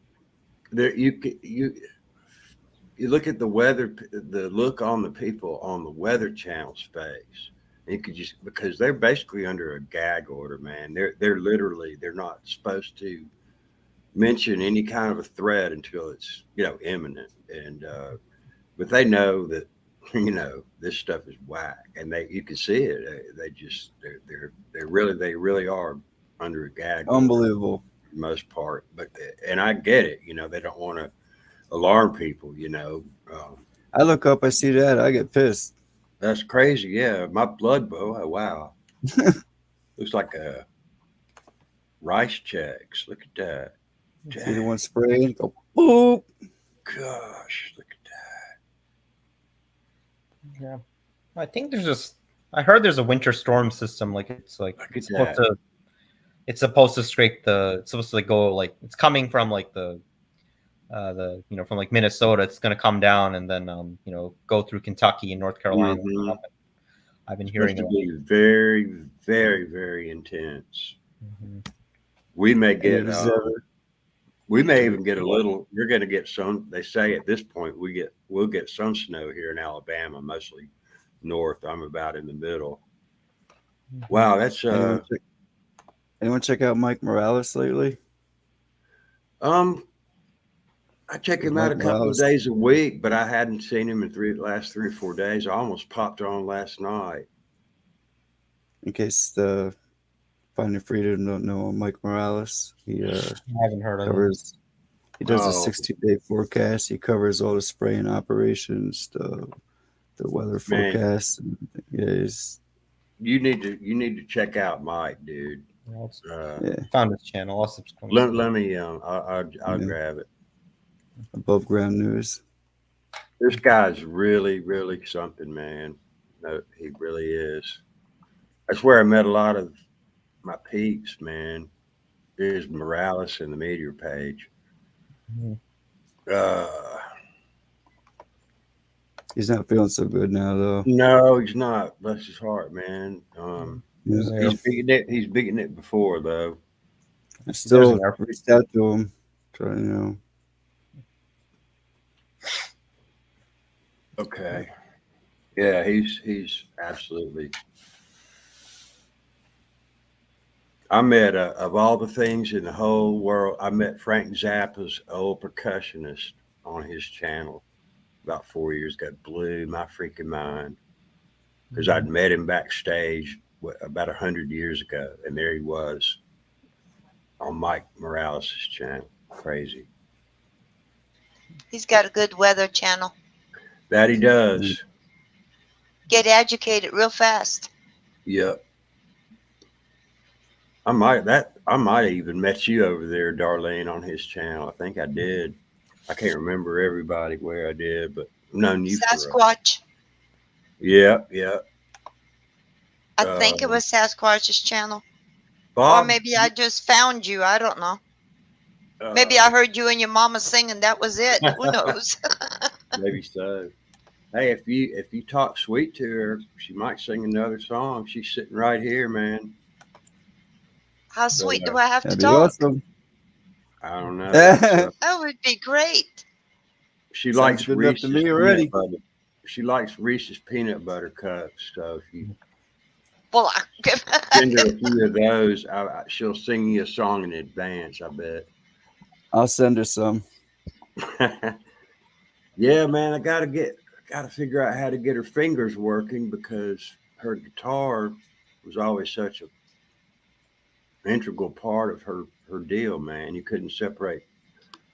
You look at the weather, the look on the people on the Weather Channel's face. You could just, because they're basically under a gag order, man. They're literally, they're not supposed to mention any kind of a threat until it's imminent. And but they know that this stuff is whack, and you can see it. They really are under a gag. Unbelievable. For the most part, and I get it. They don't want to alarm people. I look up, I see that, I get pissed. That's crazy. Yeah, my blood bow. Oh, wow. Looks like a rice checks. Look at that. See the one spray and go boop. Gosh, look at that. Yeah, I think I heard there's a winter storm system. It's supposed to scrape it's supposed to go it's coming from from Minnesota. It's going to come down and then go through Kentucky and North Carolina. Mm-hmm. I've been hearing it. Be very, very, very intense. Mm-hmm. We may get even get a little. You're going to get some. They say at this point we'll get some snow here in Alabama, mostly north. I'm about in the middle. Wow, that's Anyone check out Mike Morales lately? I check him out a couple of days a week, but I hadn't seen him in the last 3 or 4 days. I almost popped on last night. In case the Finding Freedom don't know Mike Morales, he I haven't heard of covers He does a Oh 60-day forecast. He covers all the spraying operations, the weather man, forecast. And, yeah, you need to check out Mike, dude. yeah, Found his channel. I'll subscribe. Let me I'll yeah. grab it. Above ground news. This guy's really something, man. No, he really is. That's where I met a lot of my peeps, man. There's Morales in the meteor page. He's not feeling so good now, though. No, he's not. Bless his heart, man. Yeah. He's beaten it before, though. I still reached out to him, trying to Okay. Yeah, he's absolutely. I met of all the things in the whole world, I met Frank Zappa's old percussionist on his channel about 4 years ago. Blew my freaking mind because I'd met him backstage about 100 years ago, and there he was on Mike Morales' channel. Crazy. He's got a good weather channel. That he does. Get educated real fast. Yep. I might have even met you over there, Darlene, on his channel. I think I did. I can't remember everybody where I did, but I've known you for Sasquatch. yeah. I think it was Sasquatch's channel. Bob, or maybe I just found you. I don't know. Maybe I heard you and your mama singing. That was it. Who knows? Maybe so. Hey, if you talk sweet to her, she might sing another song. She's sitting right here, man. How sweet do I have to that'd be talk? awesome. I don't know. That would be great. She Sounds likes good enough to Reese's me already. peanut butter. She likes Reese's peanut butter cups. So if you Well, send her a few of those, she'll sing you a song in advance. I bet. I'll send her some. Yeah, man, I gotta figure out how to get her fingers working because her guitar was always such a integral part of her deal, man. You couldn't separate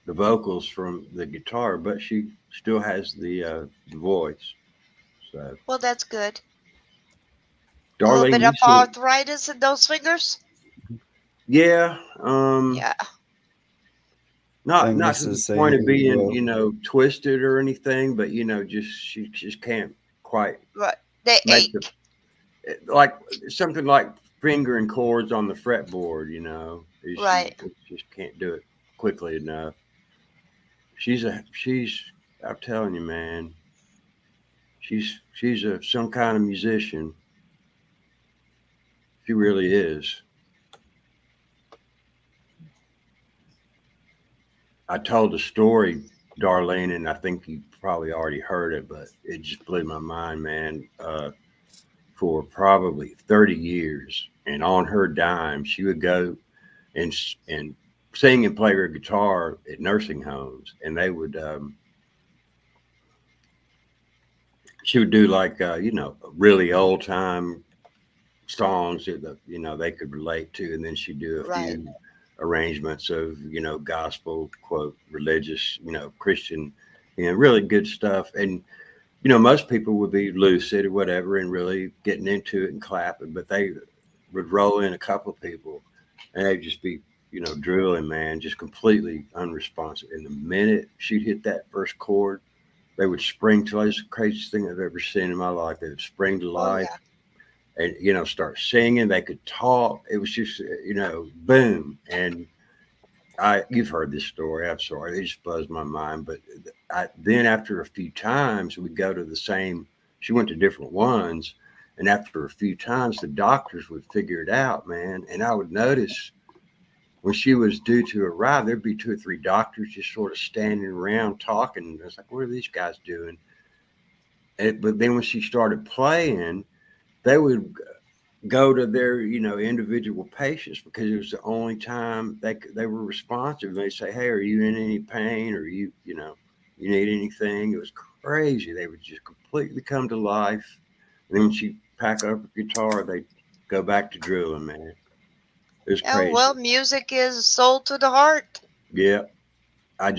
the vocals from the guitar, but she still has the voice. So, well, that's good. Darlene, a little bit you of arthritis in those fingers. yeah, Yeah. not Fingers to the is point of saying, being twisted or anything, but she just can't quite Right. They make ache. like something like fingering chords on the fretboard. Right. She just can't do it quickly enough. I'm telling you, man, she's some kind of musician. She really is. I told a story, Darlene, and I think you probably already heard it, but it just blew my mind, man. For probably 30 years, and on her dime, she would go and sing and play her guitar at nursing homes, and they would she would do like really old time songs that they could relate to, and then she'd do a few arrangements of gospel, quote, religious, Christian, really good stuff. And most people would be lucid or whatever and really getting into it and clapping, but they would roll in a couple of people and they'd just be drilling, man, just completely unresponsive. And the minute she'd hit that first chord, they would spring to life. It's the craziest thing I've ever seen in my life. They would spring to life. And start singing. They could talk. It was just boom. And you've heard this story. I'm sorry, it just blows my mind. But then after a few times, we'd go to the same. She went to different ones, and after a few times, the doctors would figure it out, man. And I would notice when she was due to arrive, there'd be 2 or 3 doctors just sort of standing around talking. I was like, what are these guys doing? But then when she started playing, they would go to their individual patients because it was the only time they were responsive. They say, hey, are you in any pain, or you need anything? It was crazy. They would just completely come to life. And then when she pack up her guitar, they go back to drilling, man. It was crazy. Well, music is soul to the heart. Yeah. I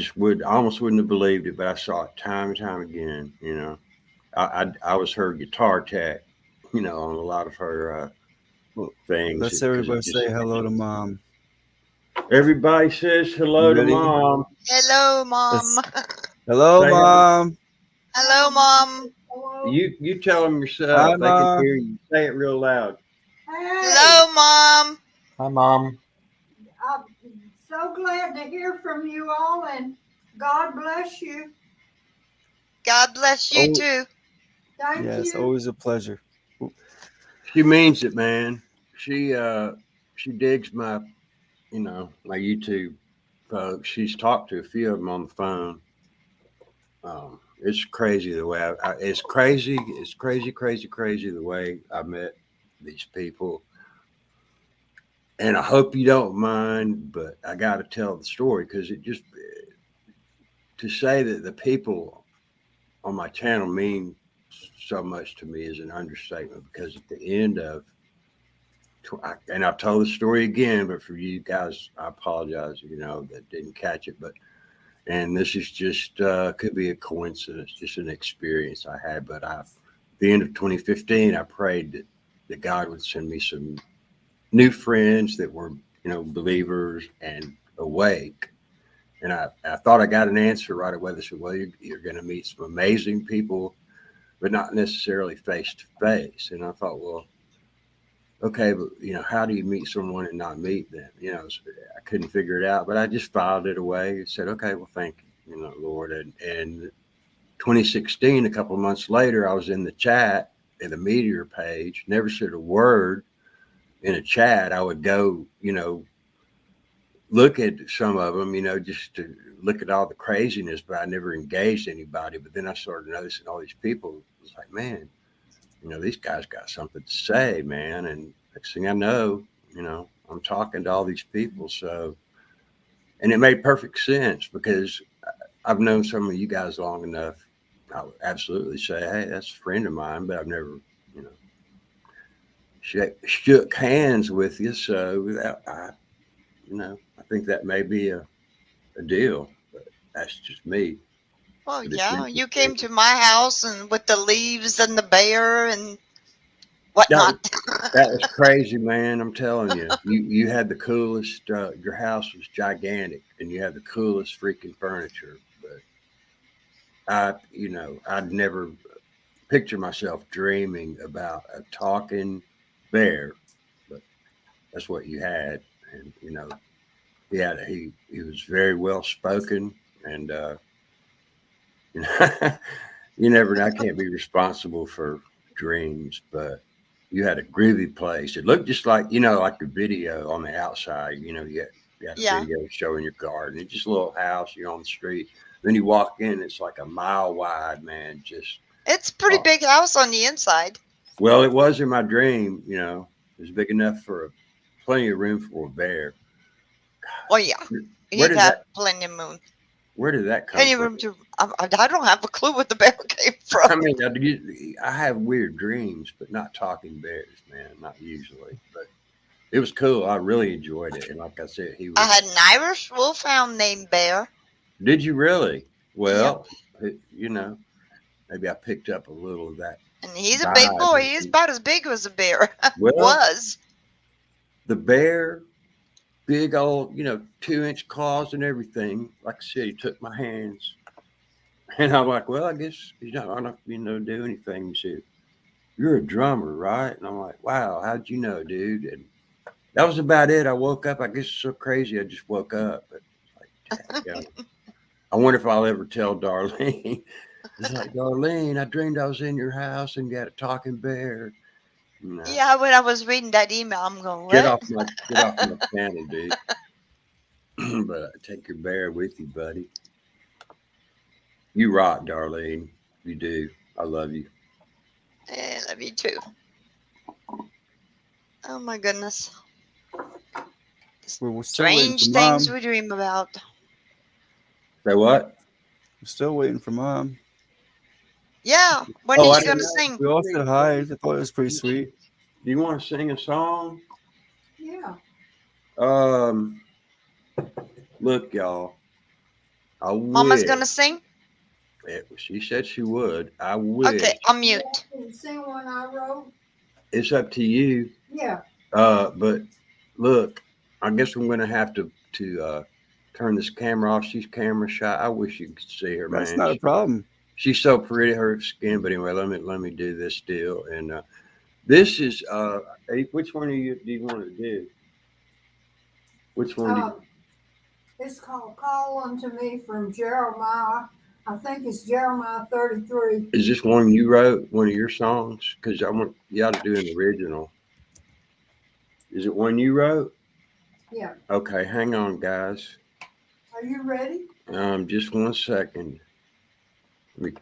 almost wouldn't have believed it, but I saw it time and time again. You know, I was her guitar tech, you know, on a lot of her Well, things let's because everybody it just say hello to mom. everybody says hello You to ready? mom. Hello, Mom. Let's, hello, Say mom. Hello, Mom. you tell them Hi, yourself. They can mom. hear you. Say it real loud. Hello, Mom. Hi, Mom. I'm so glad to hear from you all, and God bless you. God bless you Oh, too. Thank yes, you. always a pleasure. She means it, man. She digs my my YouTube folks. She's talked to a few of them on the phone. It's crazy the way it's crazy. It's crazy the way I met these people. And I hope you don't mind, but I got to tell the story because it just to say that the people on my channel mean so much to me is an understatement. Because at the end of and I've told the story again, but for you guys, I apologize. You know that didn't catch it, but and this is just could be a coincidence, just an experience I had. But at the end of 2015, I prayed that God would send me some new friends that were believers and awake. And I thought I got an answer right away. They said, well, you're going to meet some amazing people, but not necessarily face to face. And I thought, well, okay, but how do you meet someone and not meet them? I couldn't figure it out, but I just filed it away and said, okay, well, thank you, Lord. And 2016, a couple of months later, I was in the chat at the Meteor page, never said a word in a chat. I would go, look at some of them, just to look at all the craziness, but I never engaged anybody. But then I started noticing all these people. It was like, man, these guys got something to say, man. And next thing I know, I'm talking to all these people. So, and it made perfect sense because I've known some of you guys long enough. I would absolutely say, hey, that's a friend of mine, but I've never, shook hands with you. So I think that may be a deal, but that's just me. Well, But yeah, you came to my house and with the leaves and the bear and whatnot. that was crazy, man. I'm telling you, you had the coolest. Your house was gigantic, and you had the coolest freaking furniture. But I'd never picture myself dreaming about a talking bear, but that's what you had, and he was very well spoken, and you never know. I can't be responsible for dreams, but you had a groovy place. It looked just like like the video on the outside. You had a Yeah. video showing your garden. It's just a little house. You're on the street. Then you walk in. It's like a mile wide, man. Just It's a pretty big house on the inside. well, it was in my dream. It was big enough for plenty of room for a bear. Oh yeah, Where he'd did have that? plenty of room. Where did that come Plenty of from? room to. I don't have a clue where the bear came from. I mean, I have weird dreams, but not talking bears, man. Not usually, but it was cool. I really enjoyed it, and like I said, he I was. had an Irish wolfhound named Bear. Did you really? Yep. Well, maybe I picked up a little of that And he's a big boy. vibe. He's about as big as a bear. Well, Was. the bear, big old, 2-inch claws and everything. Like I said, he took my hands, and I'm like, well, I guess I don't, do anything. He said, "You're a drummer, right?" And I'm like, "Wow, how'd you know, dude?" And that was about it. I woke up. I guess it's so crazy. I just woke up. But yeah. I wonder if I'll ever tell Darlene. It's like, Darlene, I dreamed I was in your house and you had a talking bear. No. Yeah, when I was reading that email, I'm going, what? Get off my channel, dude. But take your bear with you, buddy. You rock, Darlene. You do. I love you. I love you too. Oh my goodness. We're still waiting Strange for things mom. we dream about. Say what? We're still waiting for mom. Yeah. When Oh, are I you going didn't to know. sing? We all said hi. I thought it was pretty sweet. Do you want to sing a song? Yeah. Look, y'all. I Mama's will. gonna sing? She said she would. I will. Okay, I'll mute. Sing one I wrote. It's up to you. Yeah. But look, I guess I'm gonna have to turn this camera off. She's camera shy. I wish you could see her, man. That's not a problem. She's so pretty, her skin. But anyway, let me do this deal. And this is which one do you want to do? Which one? It's called "Call Unto Me" from Jeremiah. I think it's Jeremiah 33. Is this one you wrote? One of your songs? Because I want you ought to do an original. Is it one you wrote? Yeah. Okay, hang on, guys. Are you ready? Just 1 second. Let me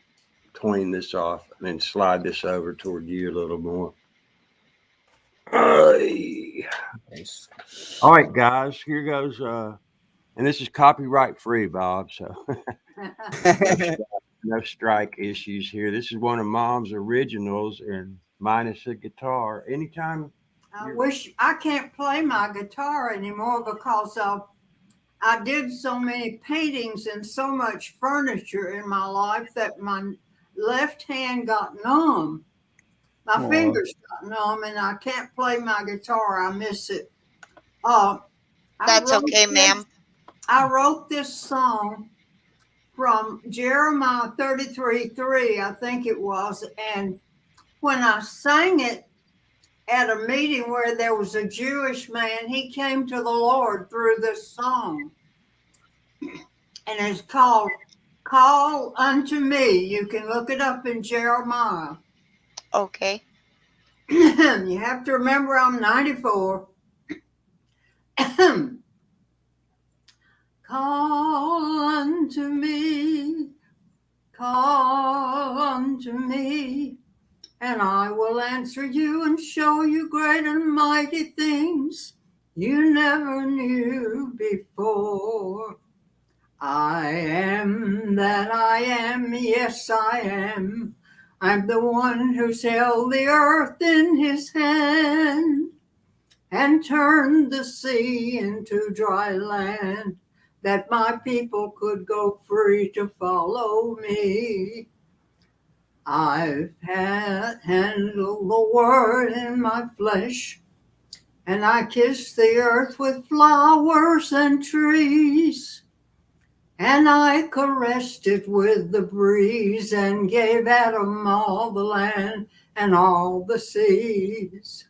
clean this off and then slide this over toward you a little more. All right, guys, here goes. And this is copyright free, Bob. So no strike issues here. This is one of Mom's originals and minus a guitar. Anytime. I wish I can't play my guitar anymore because I did so many paintings and so much furniture in my life that my left hand got numb. My fingers got numb and I can't play my guitar. I miss it. That's okay, ma'am. I wrote this song from Jeremiah 33:3, I think it was. And when I sang it at a meeting where there was a Jewish man, he came to the Lord through this song. And it's called "Call Unto Me." You can look it up in Jeremiah. Okay. You have to remember I'm 94. Call unto me, call unto me, and I will answer you and show you great and mighty things you never knew before. I am that I am, yes I am. I'm the one who's held the earth in his hand and turned the sea into dry land, that my people could go free to follow me. I've handled the word in my flesh, and I kissed the earth with flowers and trees, and I caressed it with the breeze and gave Adam all the land and all the seas.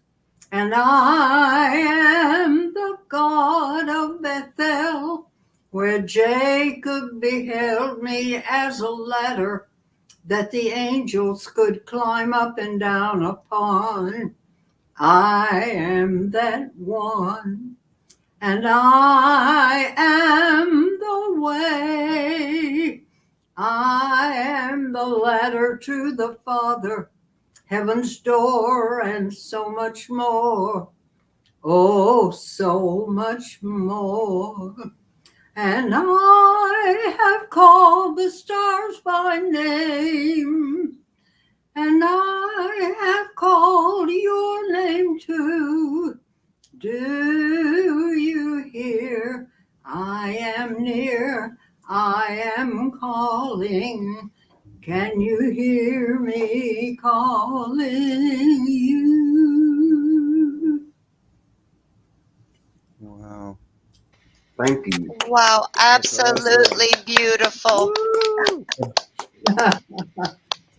And I am the God of Bethel, where Jacob beheld me as a ladder that the angels could climb up and down upon. I am that one, and I am the way. I am the ladder to the Father, heaven's door, and so much more. Oh, so much more. And I have called the stars by name, and I have called your name too. Do you hear? I am near, I am calling. Can you hear me calling you? Wow. Thank you. Wow, absolutely beautiful.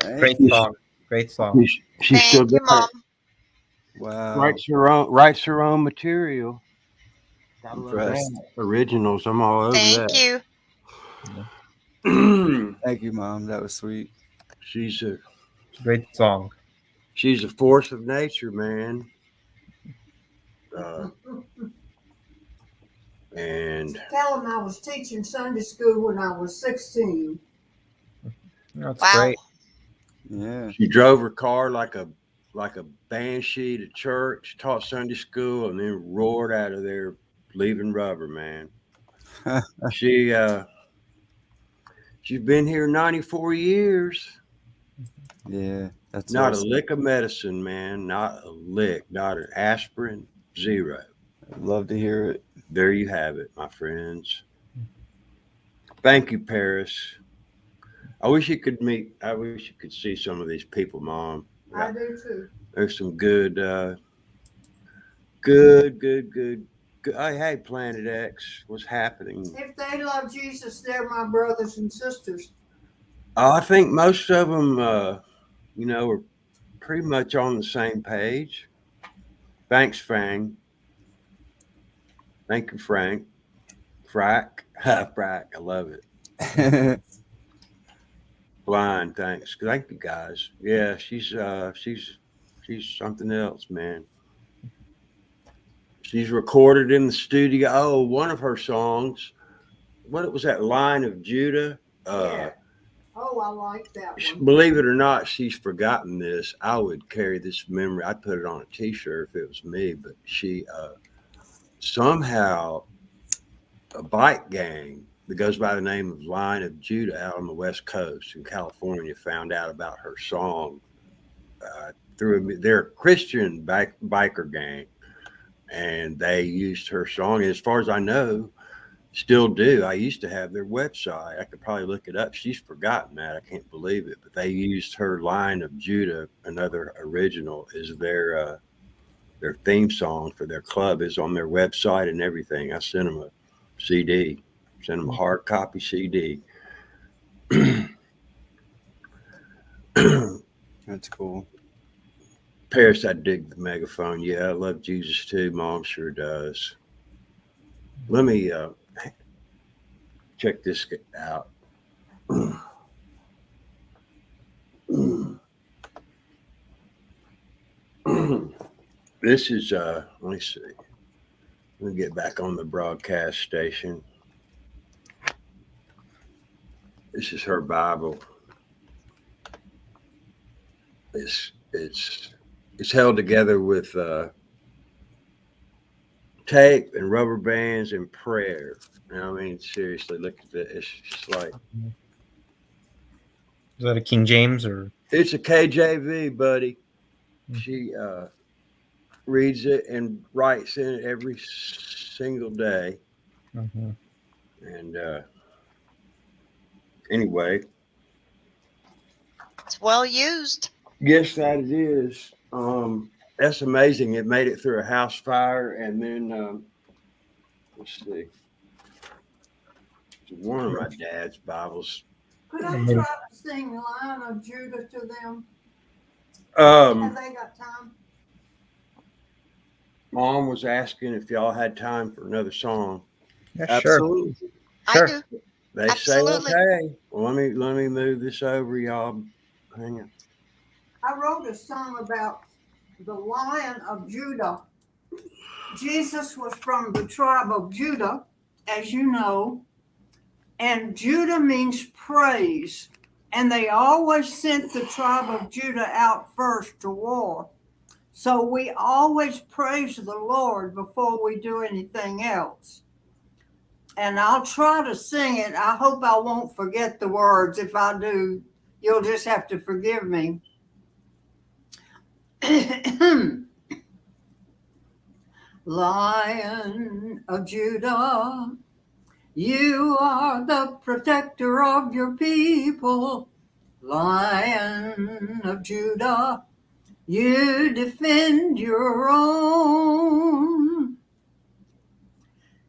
Great song. Great song. She's still Thank you, got Mom. Wow. writes her own material. Gotta love Impressed. that. Originals. I'm all over Thank that. you. Thank you, Mom. That was sweet. She's a great song. She's a force of nature, man. And Tell him I was teaching Sunday school when I was 16. That's Wow. great. Yeah. she drove her car like a banshee to church, taught Sunday school, and then roared out of there, leaving rubber, man. She's been here 94 years. Yeah. That's Not awesome. a lick of medicine, man. Not a lick. Not an aspirin. Zero. I'd love to hear it. There you have it, my friends. Thank you, Paris. I wish you could see some of these people, Mom. I do too. There's some good, good. Hey, Planet X, what's happening? If they love Jesus, they're my brothers and sisters. I think most of them, are pretty much on the same page. Thanks, Frank. Thank you, Frank. Frack. Frack. I love it. Blind. Thanks. Thank you, guys. Yeah, she's something else, man. She's recorded in the studio. Oh, one of her songs. What was that? Line of Judah? Yeah. Oh, I like that one. Believe it or not, she's forgotten this. I would carry this memory. I'd put it on a T-shirt if it was me. But she somehow, a bike gang that goes by the name of Line of Judah out on the West Coast in California found out about her song through their Christian biker gang, and they used her song. And as far as I know, still do. I used to have their website. I could probably look it up. She's forgotten that. I can't believe it. But they used her Line of Judah, another original, is their theme song for their club. Is on their website and everything. I sent them a CD. Sent them a hard copy CD. That's cool. Paris, I dig the megaphone. Yeah, I love Jesus too. Mom sure does. Let me check this out. This is let me see. Let me get back on the broadcast station. This is her Bible. It's held together with tape and rubber bands and prayer. And I mean, seriously, look at this. It's just like. Is that a King James or? It's a KJV, buddy. She reads it and writes in it every single day. Mm-hmm. And anyway. It's well used. Yes, that it is. That's amazing. It made it through a house fire, and then let's see. It's one of my dad's Bibles. Could I try to sing Line of Judah to them? Have they got time? Mom was asking if y'all had time for another song. Yeah, Absolutely. Sure. I do. They Absolutely. say okay. Well, let me move this over, y'all. Hang on. I wrote a song about the Lion of Judah. Jesus was from the tribe of Judah, as you know, and Judah means praise. And they always sent the tribe of Judah out first to war. So we always praise the Lord before we do anything else. And I'll try to sing it. I hope I won't forget the words. If I do, you'll just have to forgive me. Lion of Judah, you are the protector of your people. Lion of Judah, you defend your own.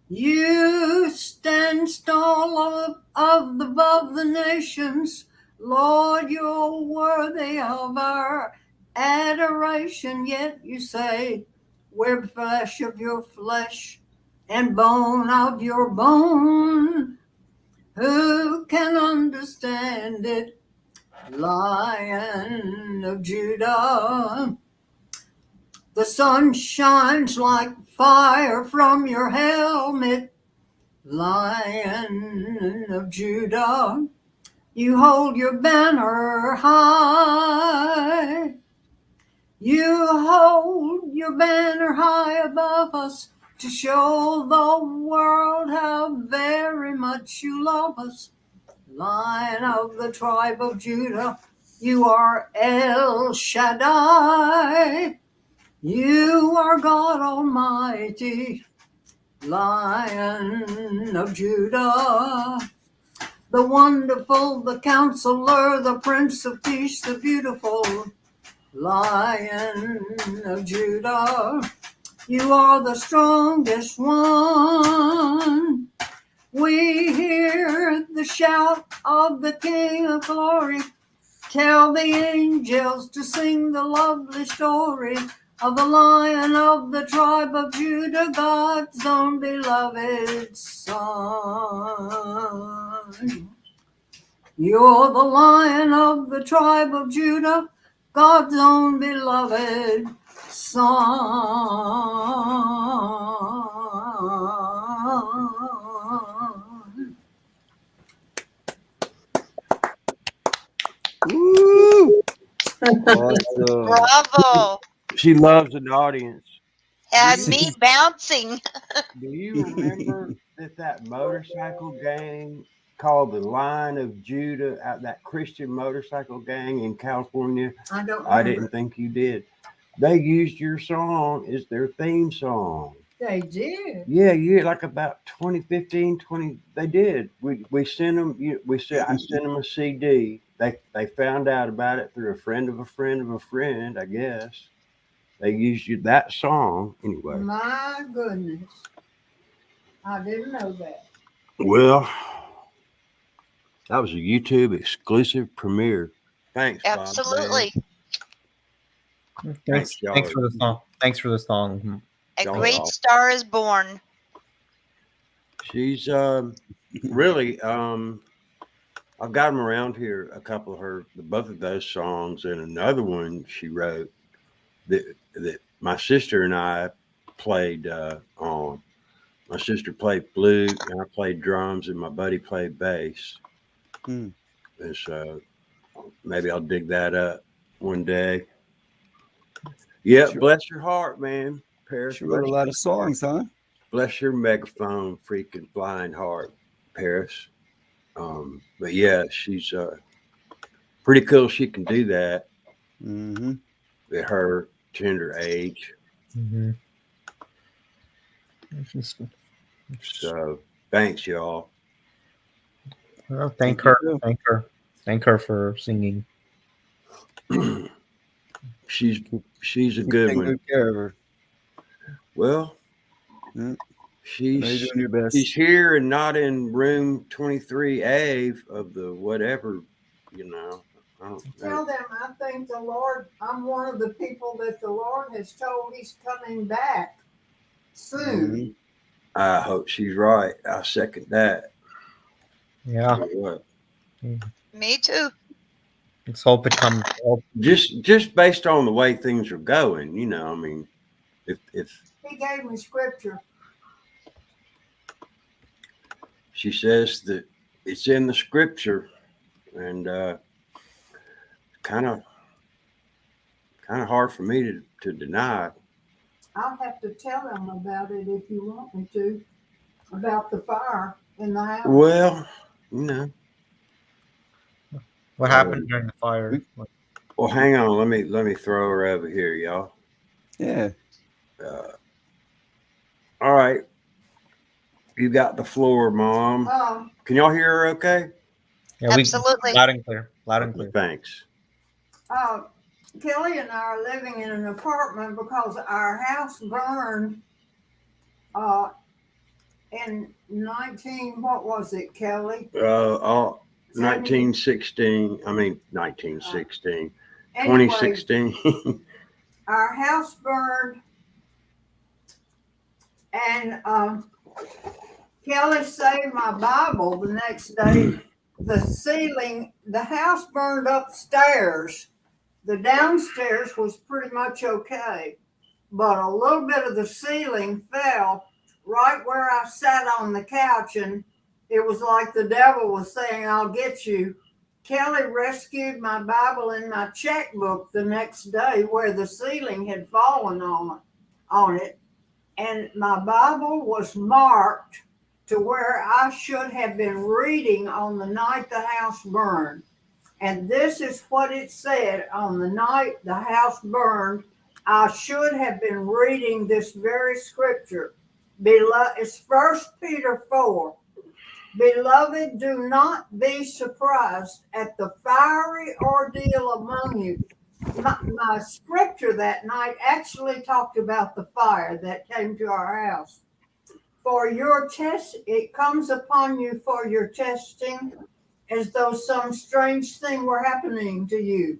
You stand tall above the nations. Lord, you're worthy of our adoration. Yet you say, we're flesh of your flesh and bone of your bone. Who can understand it? Lion of Judah. The sun shines like fire from your helmet. Lion of Judah, you hold your banner high. You hold your banner high above us to show the world how very much you love us. Lion of the tribe of Judah, you are El Shaddai. You are God Almighty, Lion of Judah. the wonderful, the counselor, the Prince of Peace, the beautiful Lion of Judah. You are the strongest one. We hear the shout of the King of Glory. Tell the angels to sing the lovely story of the Lion of the tribe of Judah, God's own beloved Son. You're the Lion of the tribe of Judah, God's own beloved Son. Woo! Bravo. She loves an audience. Had me bouncing. Do you remember that motorcycle gang called the Line of Judah, that Christian motorcycle gang in California? I don't I remember. didn't think you did. They used your song as their theme song. They did. Yeah, like about 2015, they did. We sent them. I sent them a CD. They found out about it through a friend of a friend of a friend, I guess. They used that song anyway. My goodness. I didn't know that. Well, that was a YouTube exclusive premiere. Thanks, Bob. Absolutely. Thanks for the song. Thanks for the song. A great star is born. She's really I've got them around here, a couple of both of those songs, and another one she wrote that my sister and I played on. My sister played flute, and I played drums, and my buddy played bass. And so maybe I'll dig that up one day. Yeah, sure. Bless your heart, man. Paris, she wrote a lot of songs, huh? Bless your megaphone, freaking flying heart, Paris. But yeah, she's pretty cool. She can do that at her tender age. Mm-hmm. So thanks, y'all. Well, thank her for singing. She's a good one. Good care of her. Well, she's doing your best. She's here and not in room 23A of the whatever, I don't know. Tell them I think the Lord, I'm one of the people that the Lord has told he's coming back soon. I hope she's right. I second that. Yeah. What? Me too. Let's hope it comes. Just based on the way things are going, I mean, if he gave me scripture. She says that it's in the scripture, and kind of hard for me to deny. I'll have to tell them about it if you want me to, about the fire in the house. Well, What happened during the fire? Well, hang on. Let me throw her over here, y'all. Yeah. All right. You got the floor, Mom. Can y'all hear her okay? Yeah, absolutely. Loud and clear. Loud and clear. Thanks. Kelly and I are living in an apartment because our house burned in 19, what was it, Kelly? 1916. I mean, 1916. Anyway, 2016. Our house burned, and Kelly saved my Bible the next day. The ceiling, the house burned upstairs. The downstairs was pretty much okay, but a little bit of the ceiling fell right where I sat on the couch, and it was like the devil was saying, I'll get you. Kelly rescued my Bible and my checkbook the next day where the ceiling had fallen on it, and my Bible was marked to where I should have been reading on the night the house burned. And this is what it said: on the night the house burned, I should have been reading this very scripture. It's 1 Peter 4. Beloved, do not be surprised at the fiery ordeal among you. My scripture that night actually talked about the fire that came to our house. For your test, it comes upon you for your testing, as though some strange thing were happening to you.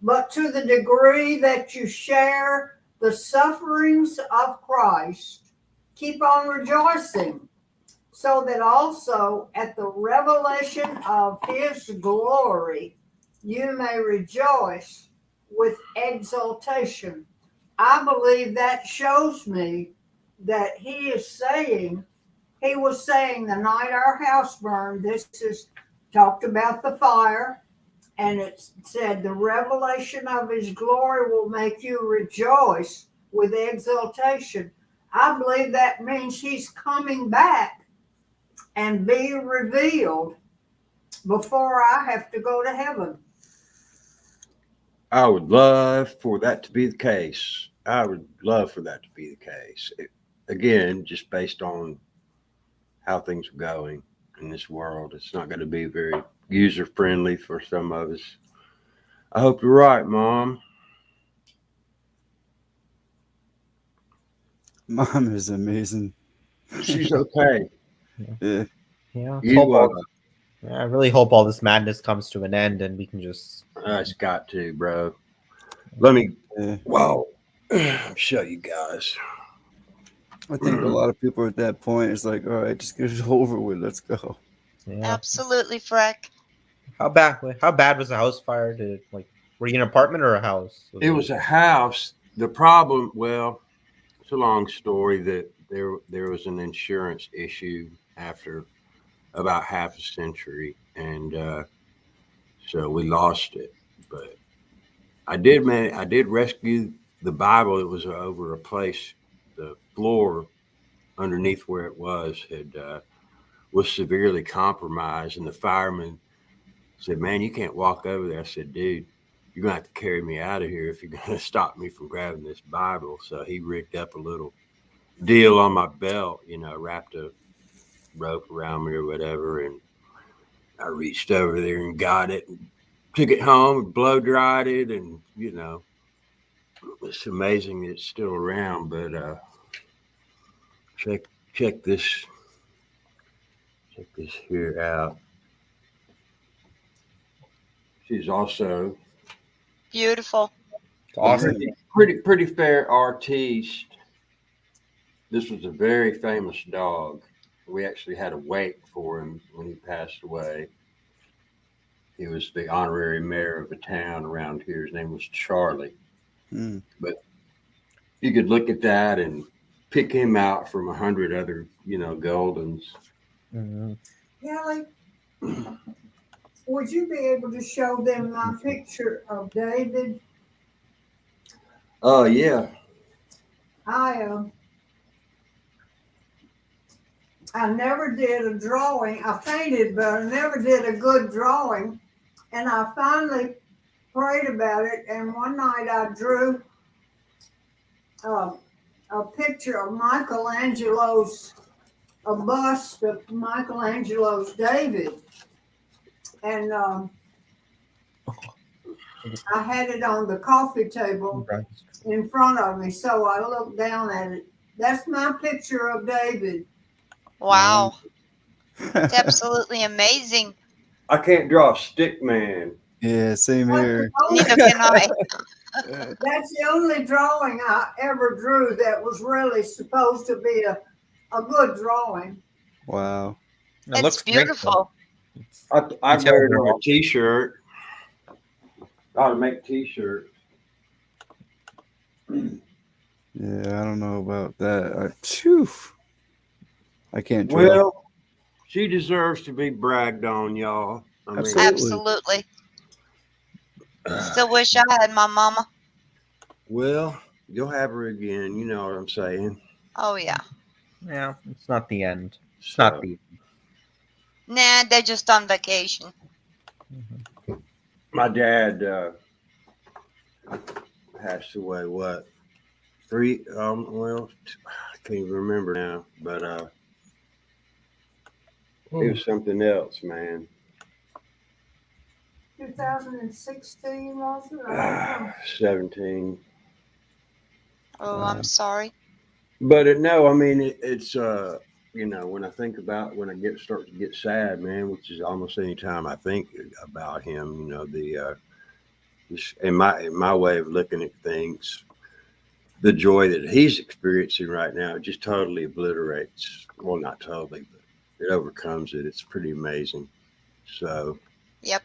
But to the degree that you share the sufferings of Christ, keep on rejoicing, so that also at the revelation of his glory you may rejoice with exultation. I believe that shows me that he was saying the night our house burned, this is talked about the fire, and it said the revelation of his glory will make you rejoice with exultation. I believe that means he's coming back and be revealed before I have to go to heaven. I would love for that to be the case. I would love for that to be the case. Again, just based on how things are going in this world, it's not going to be very user friendly for some of us. I hope you're right, Mom. Mom is amazing. She's okay. Yeah. Yeah. You, I really hope all this madness comes to an end and we can just. It's got to, bro. Let me. Wow. Show you guys. I think a lot of people at that point is like, all right, just get it over with. Let's go. Yeah. Absolutely, Freck. How bad was the house fire? Were you in an apartment or a house? It was a house. The problem, well, it's a long story that there was an insurance issue after about half a century, and so we lost it. But I did rescue the Bible. It was over a place. The floor underneath where it was was severely compromised, and the fireman said, "Man, you can't walk over there." I said, "Dude, you're gonna have to carry me out of here if you're gonna stop me from grabbing this Bible." So he rigged up a little deal on my belt, wrapped a rope around me or whatever, and I reached over there and got it and took it home and blow dried it, and it's amazing it's still around. But check this here out. She's also beautiful. Awesome. Pretty fair artiste. This was a very famous dog. We actually had a wake for him when he passed away. He was the honorary mayor of a town around here. His name was Charlie. Mm. But you could look at that and pick him out from 100 other, Goldens. Mm-hmm. Kelly, would you be able to show them my picture of David? Oh, yeah. I never did a drawing. I painted, but I never did a good drawing. And I finally prayed about it. And one night I drew a picture of Michelangelo's, a bust of Michelangelo's David. And I had it on the coffee table in front of me. So I looked down at it. That's my picture of David. Wow. It's absolutely amazing. I can't draw a stick man. Yeah, same here. Neither can I. That's the only drawing I ever drew that was really supposed to be a good drawing. Wow. It looks beautiful. I'd wear it on a t-shirt. I ought to make t-shirts. Yeah, I don't know about that. I can't draw. Well, she deserves to be bragged on, y'all. Absolutely. Still wish I had my mama. Well, you'll have her again. You know what I'm saying. Oh, yeah. Yeah, it's not the end. It's not the end. Nah, they're just on vacation. My dad passed away, I can't even remember now, but It was something else, man. 2016 was it? I don't know. 17. Oh, I'm sorry. But no, I mean it's when I think about when I start to get sad, man, which is almost any time I think about him, in my way of looking at things, the joy that he's experiencing right now just totally obliterates. Well, not totally, but it overcomes it. It's pretty amazing. So, Yep.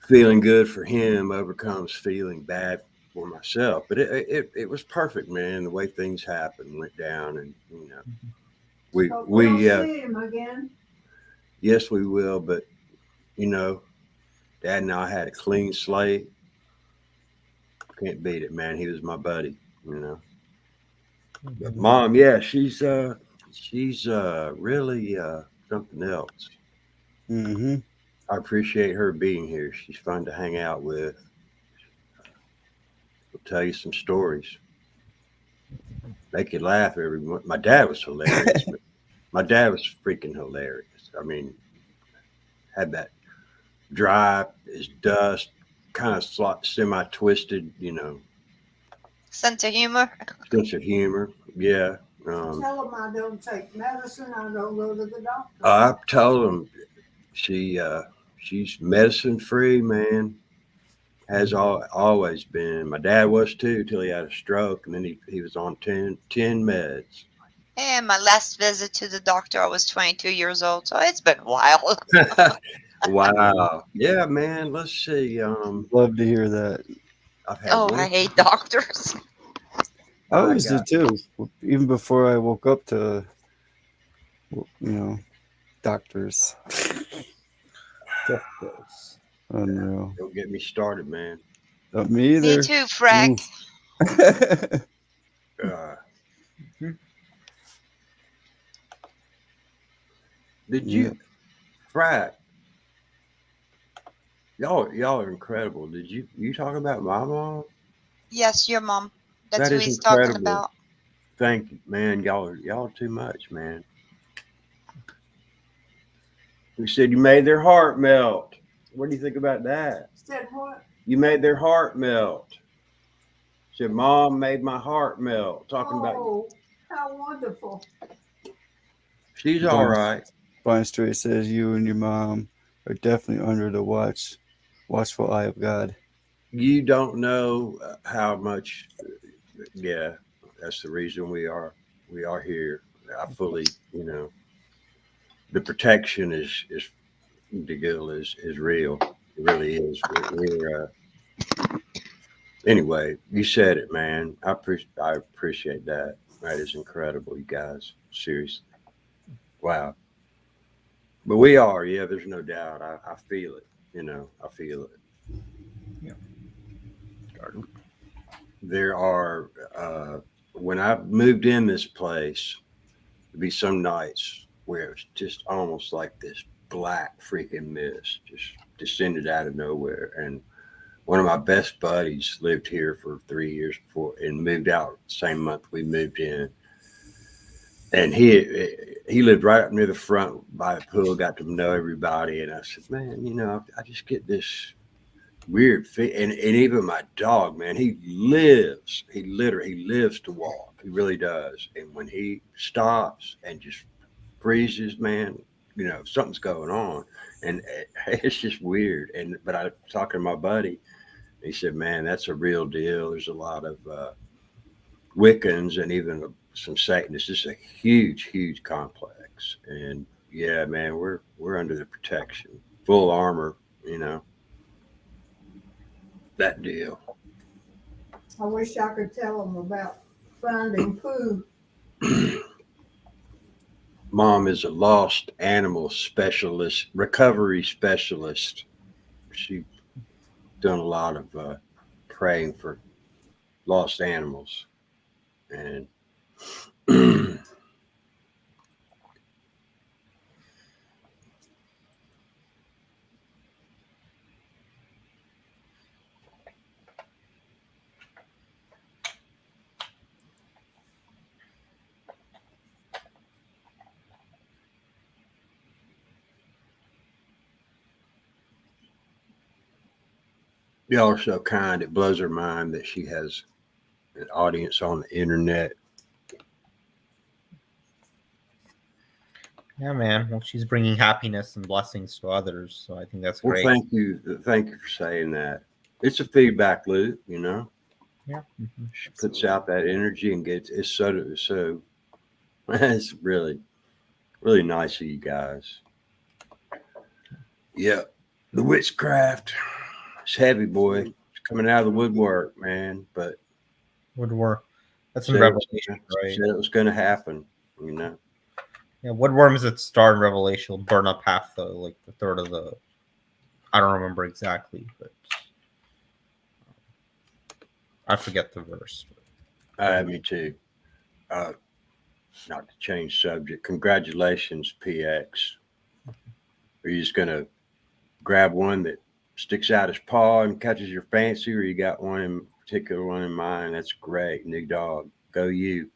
feeling good for him overcomes feeling bad for myself. But it was perfect, man. The way things happened, went down, and we But we we'll see him again. yes, we will. But Dad and I had a clean slate. Can't beat it, man. He was my buddy. But Mom, yeah, she's really something else. Mm-hmm. I appreciate her being here. She's fun to hang out with. We'll tell you some stories. Make you laugh every month. My dad was hilarious. My dad was freaking hilarious. I mean, had that dry as dust, kind of semi twisted, Sense of humor. sense of humor. Yeah. Tell him I don't take medicine. I don't go to the doctor. I told him she's medicine free, man. Has always been. My dad was too till he had a stroke, and then he was on 10 meds. And my last visit to the doctor, I was 22 years old, so it's been a while. Wow. Yeah, man. Let's see. Love to hear that. I've had Oh, one. I hate doctors. I always did too. Even before I woke up to, doctors. Unreal. Don't get me started, man. Me either. Me too, Frack. Did you, Frack? Y'all are incredible. Did you talk about my mom? Yes, your mom. That's That who is he's talking incredible. about. Thank you, man. Y'all are too much, man. We said you made their heart melt. What do you think about that? Said what? You made their heart melt. Said Mom made my heart melt. Talking about Oh, how wonderful. she's all right. Brian Strait says you and your mom are definitely under the watchful eye of God. You don't know how much. Yeah, that's the reason we are here. I fully, the protection is DeGill is real. It really is. We're anyway. You said it, man. I appreciate that. That is incredible, you guys. Seriously, wow. But we are, yeah. There's no doubt. I feel it. I feel it. Yeah. There are when I moved in this place, there'd be some nights where it's just almost like this black freaking mist just descended out of nowhere. And one of my best buddies lived here for 3 years before and moved out the same month we moved in. And he lived right up near the front by the pool, got to know everybody. And I said, man, I just get this weird fit. And even my dog, man, he literally lives to walk. He really does. And when he stops and just freezes, man, something's going on. And it's just weird. But I was talking to my buddy, he said, man, that's a real deal. There's a lot of Wiccans and even some Satanists. It's a huge, huge complex. And yeah, man, we're under the protection, full armor, that deal. I wish I could tell them about finding Pooh. Mom is a lost animal specialist, recovery specialist. She's done a lot of praying for lost animals. And Y'all are so kind. It blows her mind that she has an audience on the internet. Yeah, man. Well, she's bringing happiness and blessings to others, so I think that's Well, great. thank you for saying that. It's a feedback loop, you know. Yeah. Mm-hmm. She puts out that energy and gets it's so. It's really nice of you guys. Yeah, the witchcraft. It's heavy, boy. It's coming out of the woodwork, man. But Woodworm. That's in said Revelation, right? Said it was going to happen, you know. Yeah, woodworms that start in Revelation will burn up half the third of the. I don't remember exactly, but I forget the verse. Me too. Not to change subject. Congratulations, PX. Are you just going to grab one that sticks out his paw and catches your fancy, or you got one in particular one in mind? That's great. New dog. Go you.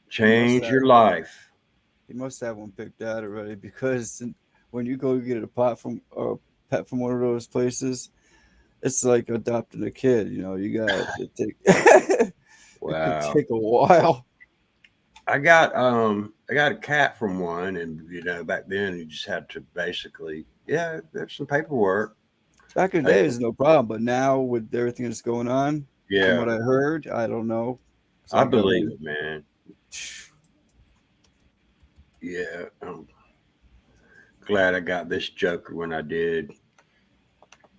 Change your life. He must have one picked out already, because when you go get a pot from or a pet from one of those places, it's like adopting a kid. You know, you got it take it could Wow. take a while. I got a cat from one, and you know, back then you just had to basically, yeah, there's some paperwork. Back in the day, it's no problem, but now with everything that's going on, from what I heard, I don't know. I believe it, man. Yeah, I'm glad I got this joker when I did.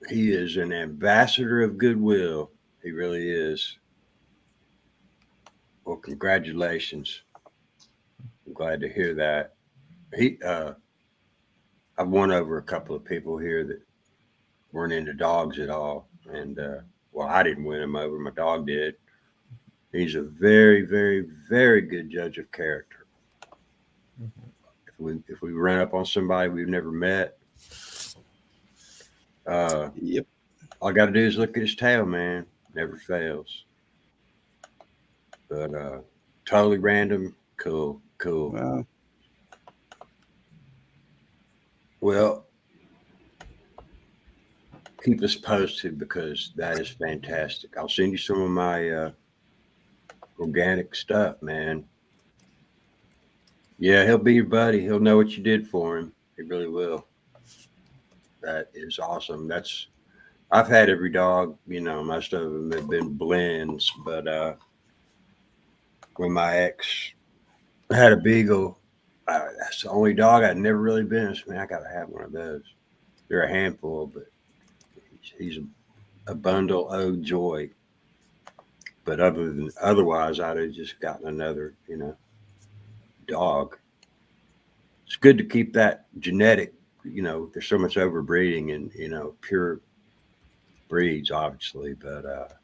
He is an ambassador of goodwill. He really is. Well, congratulations. I'm glad to hear that. I've won over a couple of people here that weren't into dogs at all. And, well, I didn't win him over. My dog did. He's a very, very, very good judge of character. If we run up on somebody we've never met, yep. All I got to do is look at his tail, man. Never fails. But totally random. Cool. Wow. Well, keep us posted, because that is fantastic. I'll send you some of my organic stuff, man. Yeah, he'll be your buddy. He'll know what you did for him. He really will. That is awesome. I've had every dog, you know, most of them have been blends, but when my ex had a beagle, that's the only dog I'd never really been. I said, man, I got to have one of those. They're a handful, but he's a bundle of joy. But otherwise, I'd have just gotten another, you know, dog. It's good to keep that genetic, you know, there's so much overbreeding and, you know, pure breeds, obviously. But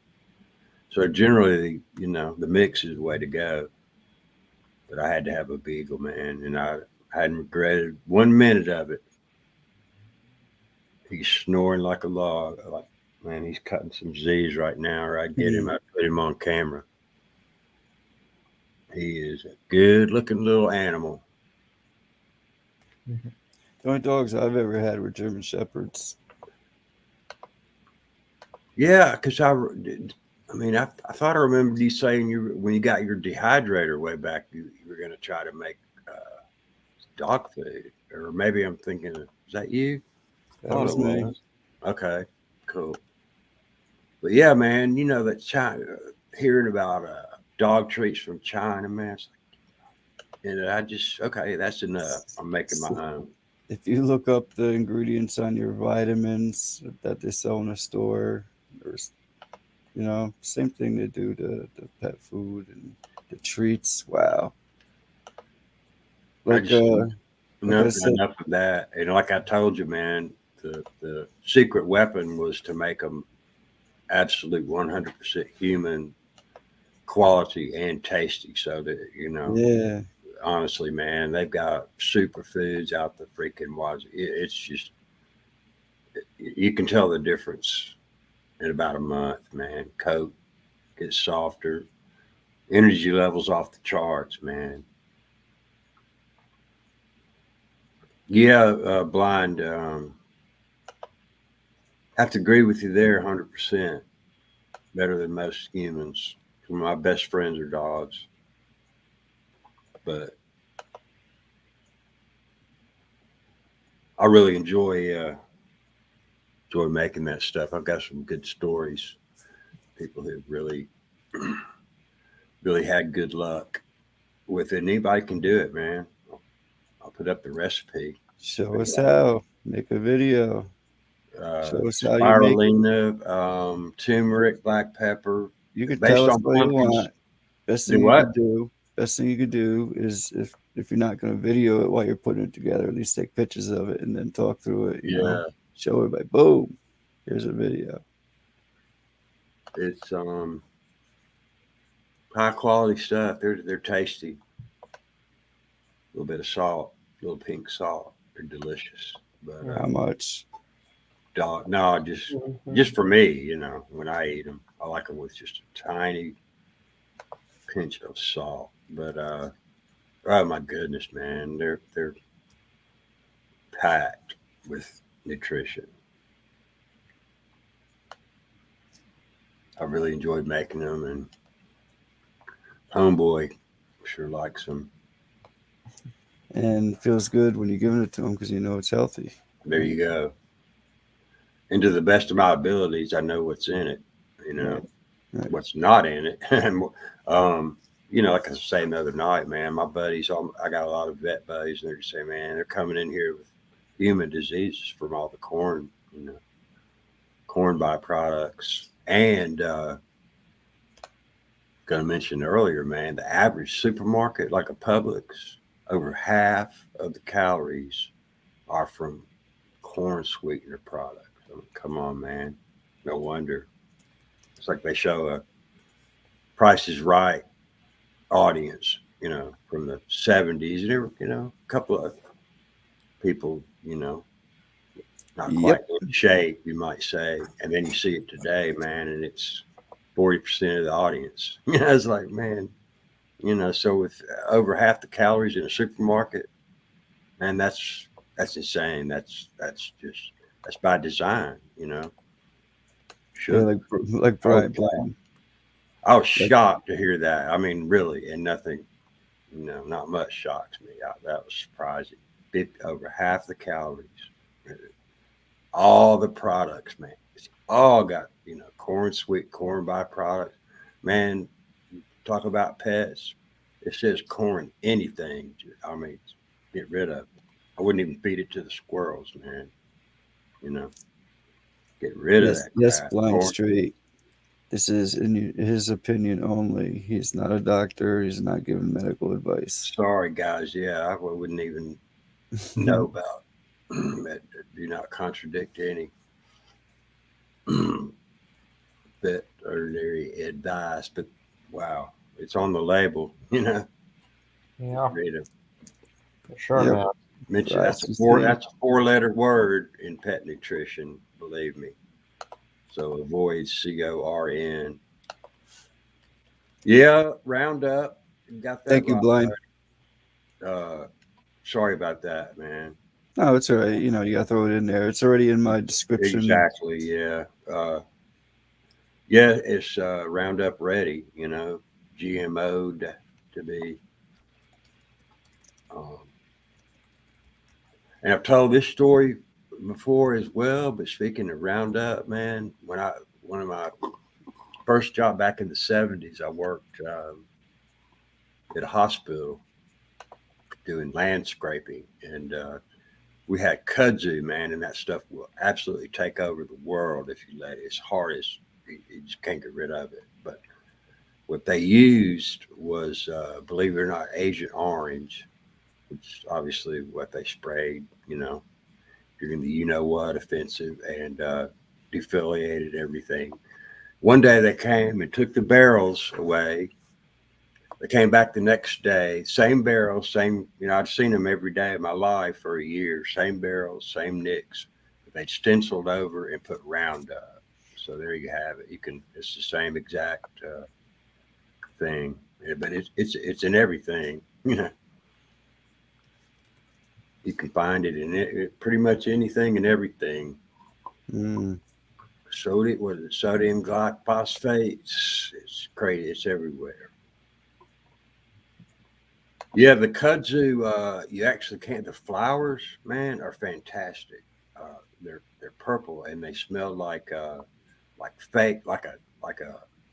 so generally, you know, the mix is the way to go. But I had to have a beagle, man, and I hadn't regretted 1 minute of it. He's snoring like a log. Like, man, he's cutting some Z's right now, or I'd get him. I'd put him on camera. He is a good-looking little animal. The only dogs I've ever had were German Shepherds. Yeah, because I thought I remembered you saying when you got your dehydrator way back, you were going to try to make dog food, or maybe I'm thinking, is that you? That was me. Okay, cool. But yeah, man, you know that China, hearing about dog treats from China, man, it's like, and I just that's enough. I'm making my own. If you look up the ingredients on your vitamins that they sell in the store, there's, you know, same thing they do to the pet food and the treats. Wow. Like, I said, enough of that. And like I told you, man, the secret weapon was to make them absolute 100% human quality and tasty, so that, you know, yeah, honestly, man, they've got superfoods out the freaking wazoo. It's just, you can tell the difference in about a month, man. Coat gets softer, energy levels off the charts, man. Yeah, blind. have to agree with you there 100%. Better than most humans. Some of my best friends are dogs. But I really enjoy making that stuff. I've got some good stories. People who really really had good luck with it. Anybody can do it, man. I'll put up the recipe. Show us how. Make a video. Show us how you make it. Spirulina, turmeric, black pepper. You could based tell us on what you pumpkins. want. Best Do thing you what? could do. Best thing you could do is if you're not going to video it while you're putting it together, at least take pictures of it and then talk through it. You know, show everybody. Boom. Here's a video. It's high quality stuff. They're tasty. A little bit of salt, a little pink salt. They're delicious. But How much? No, just for me, you know, when I eat them, I like them with just a tiny pinch of salt. But oh my goodness, man, they're packed with nutrition. I really enjoyed making them, and homeboy sure likes them. And feels good when you're giving it to them because you know it's healthy. There you go. And to the best of my abilities, I know what's in it. You know, Right. what's not in it. You know, like I was saying the other night, man, my buddies, I got a lot of vet buddies, and they're just saying, man, they're coming in here with human diseases from all the corn, you know, corn byproducts. And going to mention earlier, man, the average supermarket, like a Publix, over half of the calories are from corn sweetener products. I mean, come on, man. No wonder. It's like they show a Price is Right audience, you know, from the 70s. And there were, you know, a couple of people, you know, not quite in shape, you might say. And then you see it today, man, and it's 40% of the audience. You know, it's like, man, you know, so with over half the calories in a supermarket, man, that's insane. That's by design, you know. Yeah, like Brian. I was shocked to hear that. I mean, really, and nothing, you know, not much shocked me. That was surprising. Over half the calories, all the products, man. It's all got, you know, corn byproducts. Man, talk about pets. It says corn anything. I mean, get rid of it. I wouldn't even feed it to the squirrels, man. You know, get rid of that. Yes, crap. Blind Corn. Street. This is in his opinion only. He's not a doctor. He's not giving medical advice. Sorry, guys. Yeah, I wouldn't even know about that. Do not contradict any veterinary advice. But wow, it's on the label, you know. Yeah. Read it. For sure, man. Mention that's a four-letter word in pet nutrition. Believe me. So avoid CORN. Yeah, Roundup. Got that. Thank you, Blind. Sorry about that, man. No, it's all right. You know, you got to throw it in there. It's already in my description. Exactly. Yeah. Yeah, it's Roundup ready. You know, GMO'd to be. And I've told this story before as well. But speaking of Roundup, man, one of my first job back in the 70s, I worked at a hospital doing land scraping, and we had kudzu, man, and that stuff will absolutely take over the world if you let it. As hard as you just can't get rid of it. But what they used was, believe it or not, Agent Orange, which is obviously what they sprayed, you know, during the you-know-what offensive, and defoliated everything. One day they came and took the barrels away. They came back the next day, same barrels, same, you know, I'd seen them every day of my life for a year, same barrels, same nicks. But they'd stenciled over and put Roundup. So there you have it. It's the same exact thing, but it's in everything, you know. You can find it in pretty much anything and everything. sodium glyphosate. It's crazy. It's everywhere. Yeah, the kudzu, you actually can't. The flowers, man, are fantastic. They're purple and they smell like fake, like a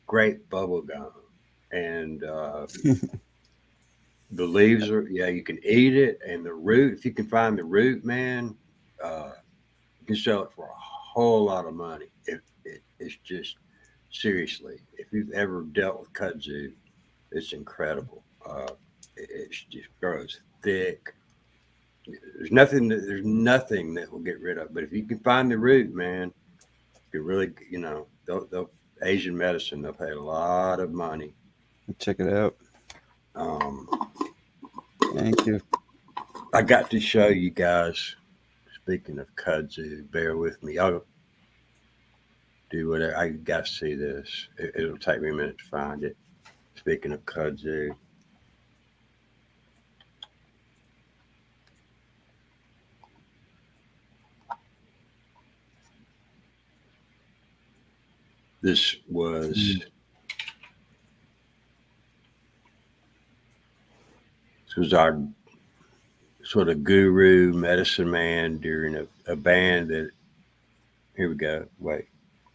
grape bubble gum. And the leaves are, yeah, you can eat it. And the root, if you can find the root, man, you can sell it for a whole lot of money. It's just seriously, if you've ever dealt with kudzu, it's incredible. It just grows thick. There's nothing that will get rid of. But if you can find the root, man, you really, they'll Asian medicine. They'll pay a lot of money. Check it out. Thank you. I got to show you guys. Speaking of kudzu, bear with me. I'll do whatever. I got to see this. It'll take me a minute to find it. Speaking of kudzu. This was our sort of guru medicine man during a band that, here we go. Wait.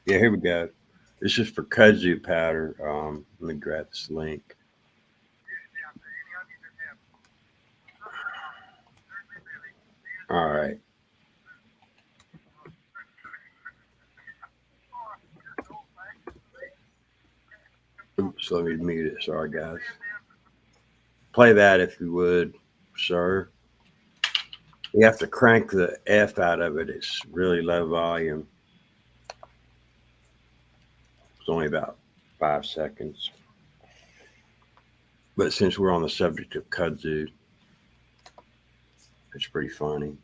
Yeah, here we go. This is for kudzu powder. Let me grab this link. All right. Oops, let me mute it. Sorry, guys. Play that if you would, sir. You have to crank the F out of it. It's really low volume. It's only about 5 seconds. But since we're on the subject of kudzu, it's pretty funny.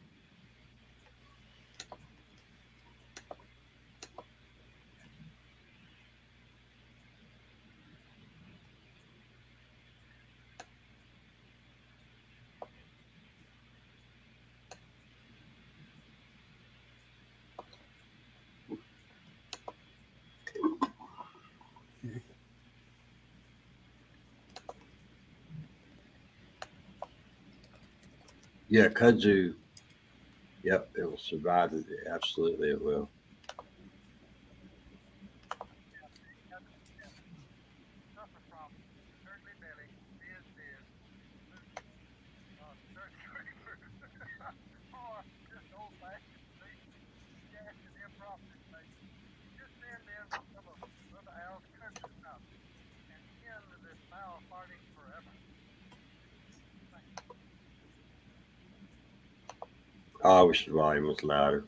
Yeah, kudzu. Yep, it will survive. Absolutely, it will. I wish the volume was louder.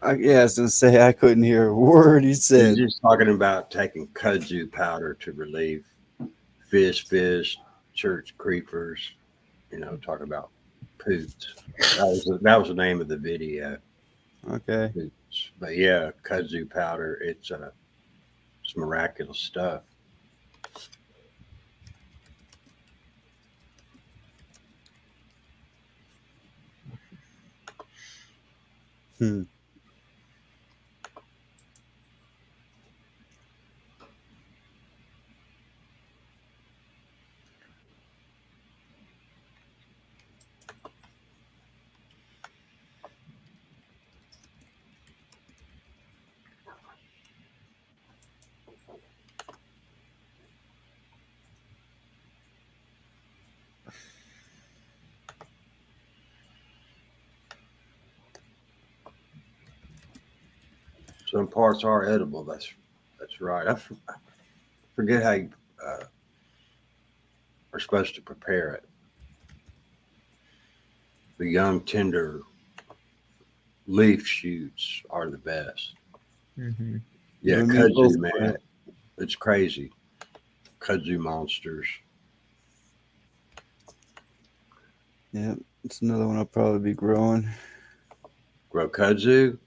Yeah, I was gonna say I couldn't hear a word he said. He's just talking about taking kudzu powder to relieve fizz, church creepers. Talking about poots. That was the name of the video. Okay. Poots. But yeah, kudzu powder. It's miraculous stuff. Some parts are edible. That's right. I forget how you are supposed to prepare it. The young, tender leaf shoots are the best. Mm-hmm. Yeah, kudzu, man. It's crazy. Kudzu monsters. Yeah, it's another one I'll probably be growing. Grow kudzu?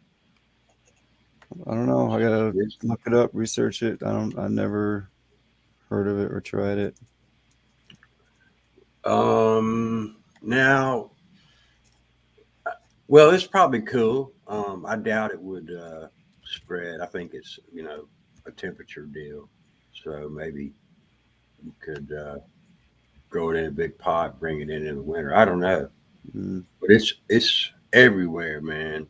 I don't know. I gotta look it up, research it. I never heard of it or tried it. Now, well, it's probably cool. I doubt it would spread. I think it's a temperature deal. So maybe you could grow it in a big pot, bring it in the winter. I don't know, but it's everywhere, man.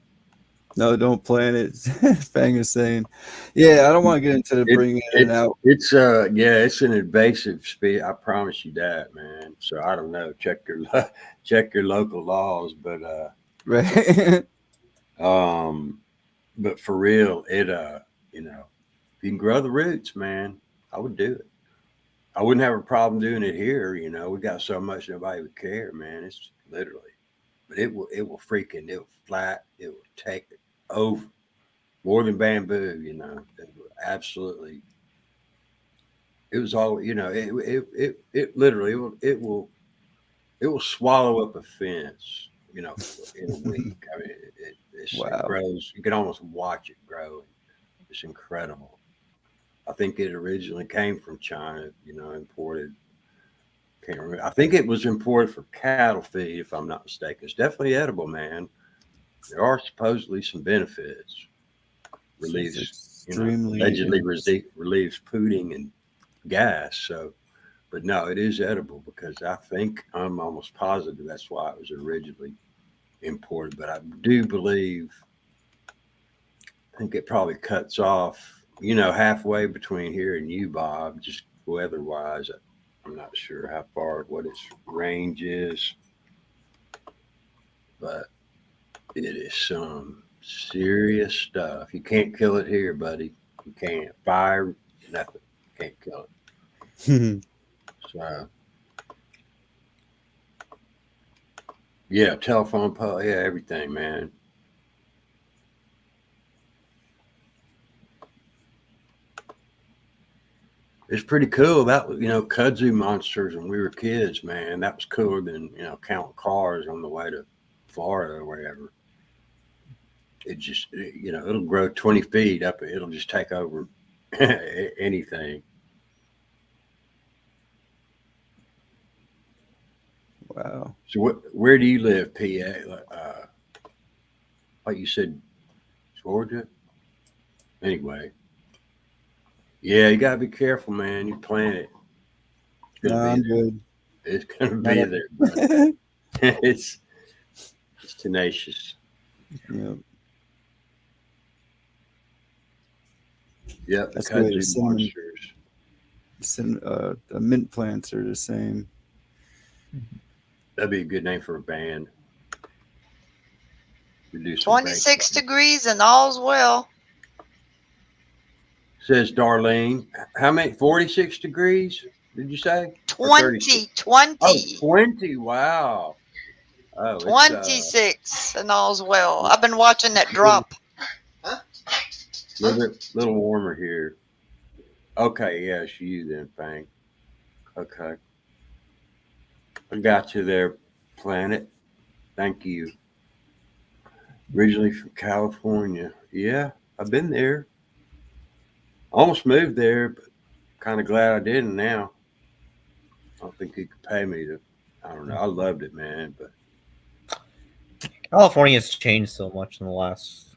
No, don't plant it. Fang is saying, yeah, I don't want to get into the bringing it out. It's it's an invasive species. I promise you that, man. So I don't know. Check your local laws, but right. But for real, it if you can grow the roots, man, I would do it. I wouldn't have a problem doing it here. We got so much nobody would care, man. It's literally, but it will flat, it will take it over more than bamboo. It will absolutely. It was all it literally it will swallow up a fence. In a week. I mean, it grows. You can almost watch it grow. It's incredible. I think it originally came from China, imported. Can't remember. I think it was imported for cattle feed, if I'm not mistaken. It's definitely edible, man. There are supposedly some benefits. Relieves, allegedly relieves pooting and gas. So, but no, it is edible because I'm almost positive that's why it was originally imported. But I do believe, I think it probably cuts off, halfway between here and you, Bob, just weather-wise. I'm not sure what its range is, but it is some serious stuff. You can't kill it here, buddy. You can't. Fire, nothing. Can't kill it. So, yeah, telephone pole, yeah, everything, man. It's pretty cool. That was, kudzu monsters when we were kids, man. That was cooler than, counting cars on the way to Florida or wherever. It just, it'll grow 20 feet up. It'll just take over anything. Wow. So where do you live, PA? Like you said, Georgia? Anyway. Yeah, you gotta be careful, man. You plant it. No, I'm good. It's gonna be there. But it's tenacious. Yep. Yep. That's the way the mint plants are the same. That'd be a good name for a band. 26 degrees and all's well. Says Darlene. How many? 46 degrees? Did you say? 20. Oh, 20. Wow. Oh, 26 and all's well. I've been watching that drop. Little warmer here. Okay, yeah, it's you then, Fang. Okay. I got you there, Planet. Thank you. Originally from California. Yeah, I've been there. Almost moved there, but kind of glad I didn't now. I don't think he could pay me to. I don't know. I loved it, man. But California has changed so much in the last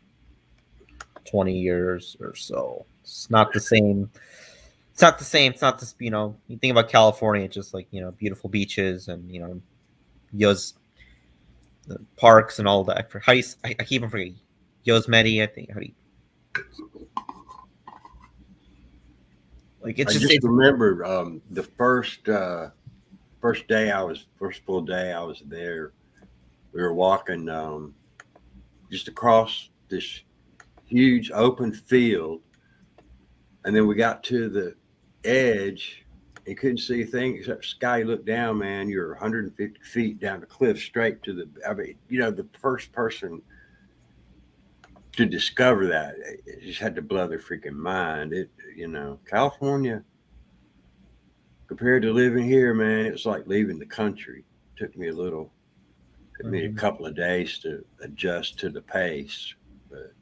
20 years or so. It's not the same. It's not the same. It's not this, you think about California, it's just like, beautiful beaches and, the parks and all that. I keep on forgetting. Yosemite, I think. I just remember the first full day I was there. We were walking just across this huge open field, and then we got to the edge. You couldn't see a thing except the sky. You look down, man. You're 150 feet down the cliff, straight to the. I mean, the first person to discover that, it just had to blow their freaking mind. California, compared to living here, man, it was like leaving the country. Took me a couple of days to adjust to the pace, but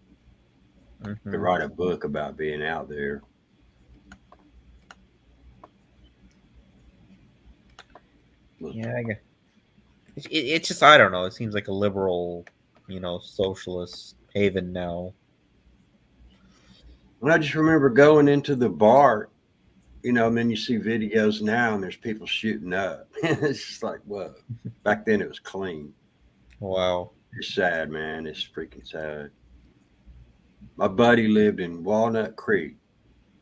to write a book about being out there. Yeah, I guess. It's just, I don't know. It seems like a liberal, socialist haven now. And I just remember going into the bar, and then you see videos now and there's people shooting up. It's just like, whoa. Back then it was clean. Wow. It's sad, man. It's freaking sad. My buddy lived in Walnut Creek,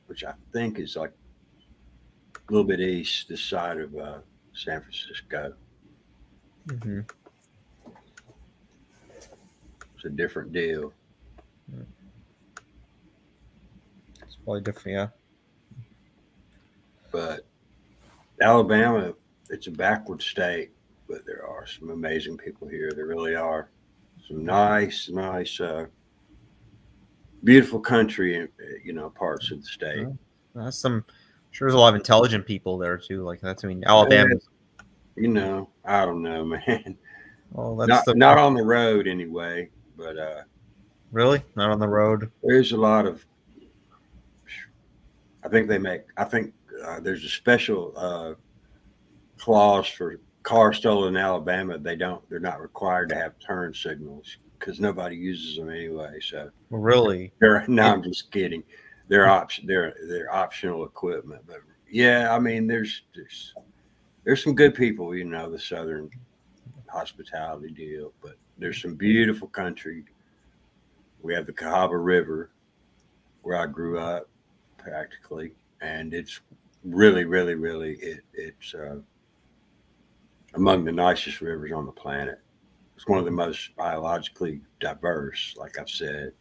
which I think is like a little bit east, this side of San Francisco. Mm-hmm. It's a different deal. It's probably different, yeah. But Alabama, it's a backward state, but there are some amazing people here. There really are. Some nice, beautiful country and parts of the state. That's sure there's a lot of intelligent people there too. Like Alabama. I don't know, man. Well, that's not on the road anyway, but really not on the road. There's a lot of. I think there's a special clause for cars stolen in Alabama. They're not required to have turn signals because nobody uses them anyway. So really, I'm just kidding. They're optional equipment, but yeah, I mean, there's some good people, the Southern hospitality deal, but there's some beautiful country. We have the Cahaba River, where I grew up, practically, and it's really, really, really it's among the nicest rivers on the planet. It's one of the most biologically diverse, like I've said.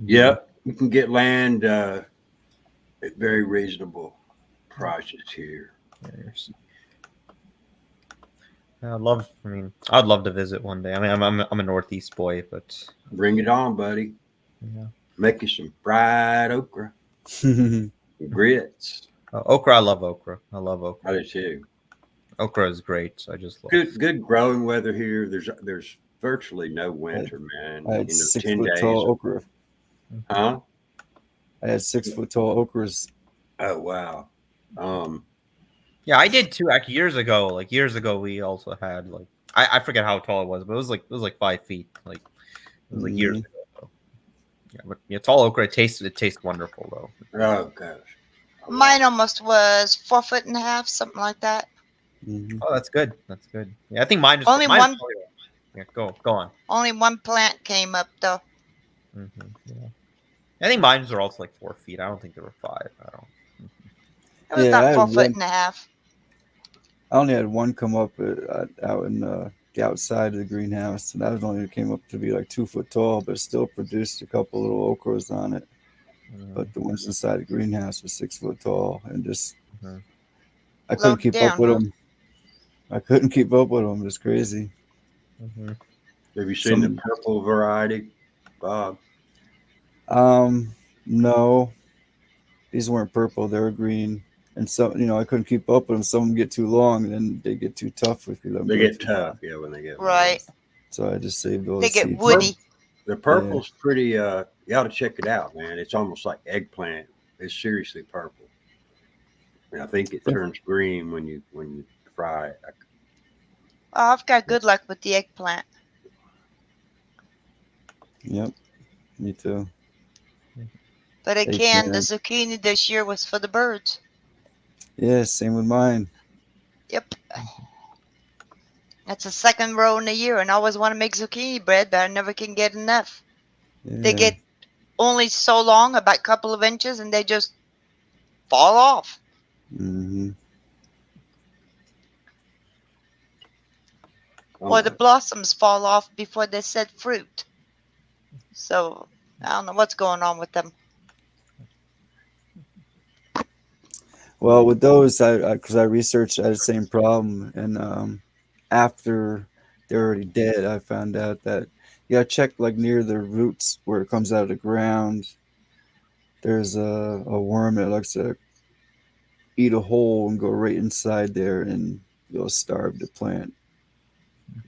Yep, you can get land at very reasonable prices here. I'd love to visit one day. I mean, I'm a Northeast boy, but bring it on, buddy. Yeah. Make you some fried okra, grits. Okra, I love okra. I do too. Okra is great. I just love good growing weather here. There's virtually no winter, man. I had 6 foot tall okra. Huh? I had 6 foot tall okras. Oh wow. Yeah, I did too. Actually, years ago, we also had I forget how tall it was, but it was like 5 feet. It was like years ago. Yeah, but tall okra. It tastes wonderful though. Oh gosh. Mine almost was 4 foot and a half, something like that. Mm-hmm. Oh, that's good. That's good. Yeah, I think mine just only one. Yeah, go on. Only one plant came up though. Mm-hmm, yeah. I think mine are also like 4 feet. I don't think they were 5. I don't. It was about 4 foot and a half. I only had one come up out in the outside of the greenhouse, and that was only came up to be like 2 foot tall, but still produced a couple little okras on it. But the ones inside the greenhouse were 6 foot tall, and just I couldn't keep up with them. I couldn't keep up with them. It's crazy. Mm-hmm. Have you seen the purple variety, Bob? No, these weren't purple. They were green. And some, I couldn't keep up with them. Some of them get too long, and then they get too tough if you let them. They get tough, yeah, when they get right. Long. So I just saved those. They get woody. The purple's pretty. You ought to check it out, man. It's almost like eggplant. It's seriously purple. And I think it turns green when you fry it. Oh, I've got good luck with the eggplant. Yep, me too. But again, the zucchini this year was for the birds. Yeah, same with mine. Yep. That's the second row in a year, and I always want to make zucchini bread, but I never can get enough. Yeah. They get only so long, about a couple of inches, and they just fall off. Mm-hmm. Or the blossoms fall off before they set fruit. So I don't know what's going on with them. Well, with those, because I researched, I had the same problem, and after they're already dead, I found out that you gotta check near the roots where it comes out of the ground. There's a worm that likes to eat a hole and go right inside there, and you'll starve the plant.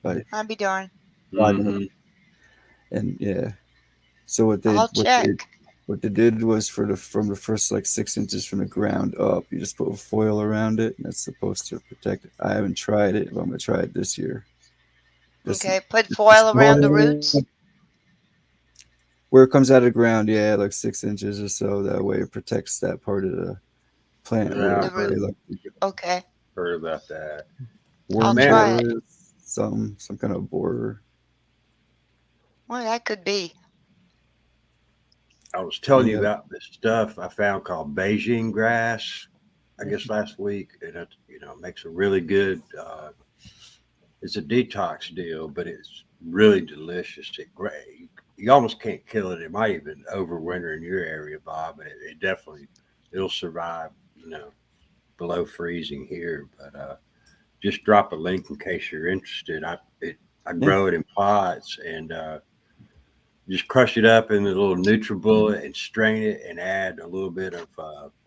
But I'll be darned. Mm-hmm. And yeah, so what they did was from the first 6 inches from the ground up, you just put foil around it, and that's supposed to protect it. I haven't tried it, but I'm gonna try it this year. Okay, put foil around the roots. where it comes out of the ground, yeah, like 6 inches or so. That way it protects that part of the plant Yeah, where I've they heard, like to go. Okay. heard about that. I'll Worm Man, try it. borer, some kind of borer. Well, that could be. I was telling you Yeah. about this stuff I found called Beijing grass, I guess last week, and it makes a really good. It's a detox deal, but it's really delicious. You almost can't kill it. It might even overwinter in your area, Bob, but it definitely it'll survive. Below freezing here, but just drop a link in case you're interested. I Yeah. grow it in pots and just crush it up in a little NutriBullet and strain it and add a little bit of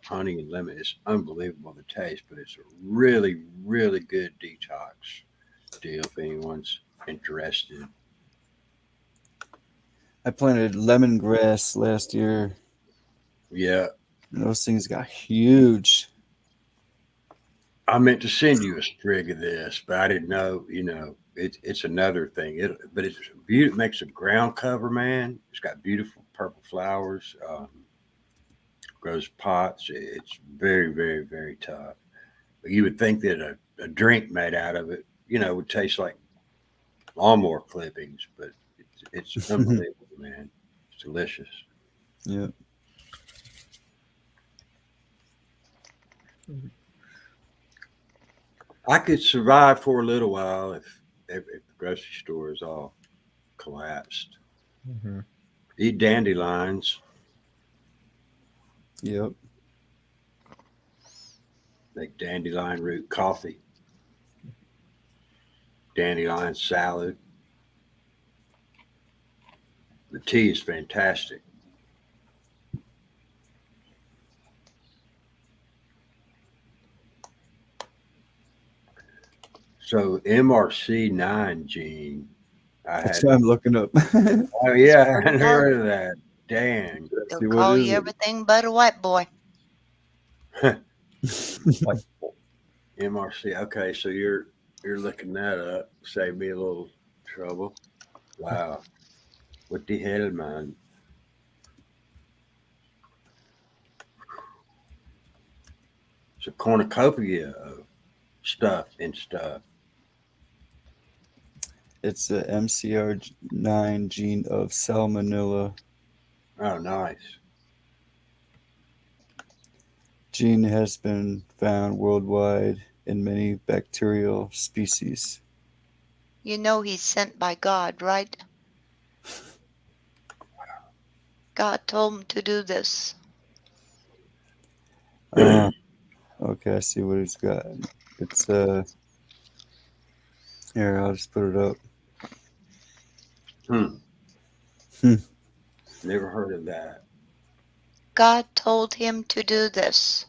honey and lemon. It's unbelievable the taste, but it's a really, really good detox deal if anyone's interested. I planted lemongrass last year, Yeah, and those things got huge. I meant to send you a sprig of this, but I didn't know. It's another thing. But it's beautiful. It makes a ground cover, man. It's got beautiful purple flowers. Grows pots. It's very, very, very tough. You would think that a drink made out of it, would taste like lawnmower clippings, but it's unbelievable, man. It's delicious. Yeah. I could survive for a little while if the grocery store is all collapsed. Mm-hmm. Eat dandelions. Yep. Make dandelion root coffee. Dandelion salad. The tea is fantastic. So MRC9 gene, That's what I'm looking up. Oh yeah, I Pretty hadn't good. heard of that. Dang. They'll See, what call is you it? everything but a white boy. MRC. Okay, so you're looking that up. Save me a little trouble. Wow. What the hell, man? It's a cornucopia of stuff and stuff. It's the MCR9 gene of Salmonella. Oh, nice. Gene has been found worldwide in many bacterial species. You know he's sent by God, right? God told him to do this. Okay, I see what it's got. It's here, I'll just put it up. Never heard of that. God told him to do this.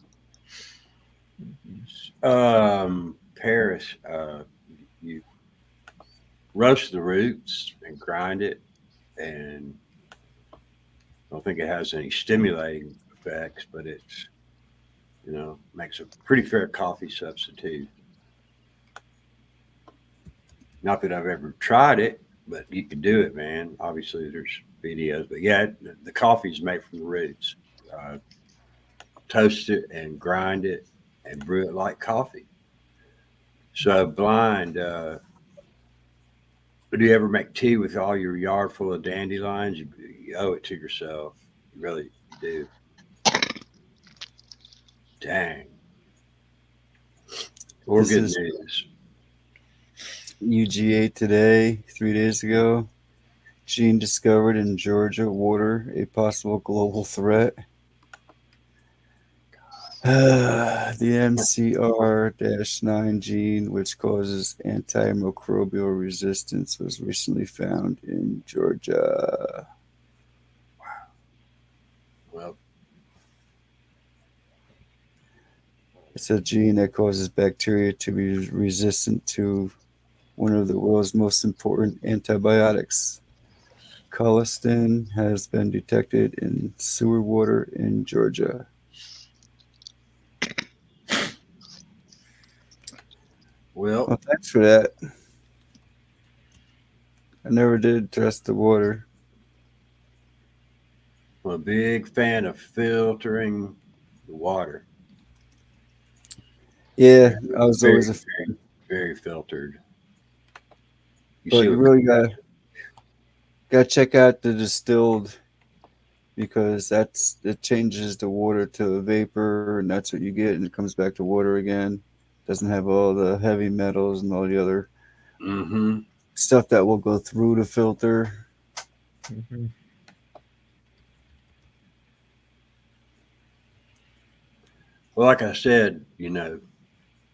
Paris, you roast the roots and grind it, and I don't think it has any stimulating effects, but it's makes a pretty fair coffee substitute. Not that I've ever tried it, but you can do it, man. Obviously, there's videos, but yeah, the coffee is made from the roots. Toast it and grind it and brew it like coffee. So blind. Do you ever make tea with all your yard full of dandelions? You owe it to yourself. You really do. Dang. Or This good is news. UGA today, 3 days ago. Gene discovered in Georgia water, a possible global threat. The MCR-9 gene, which causes antimicrobial resistance, was recently found in Georgia. Well, it's a gene that causes bacteria to be resistant to one of the world's most important antibiotics. Colistin has been detected in sewer water in Georgia. Well, thanks for that. I never did test the water. I'm a big fan of filtering the water. Yeah, I was always a very, very filtered. but you really gotta check out the distilled, because it changes the water to a vapor, and that's what you get, and it comes back to water again. Doesn't have all the heavy metals and all the other stuff that will go through the filter. Mm-hmm. Well, like I said,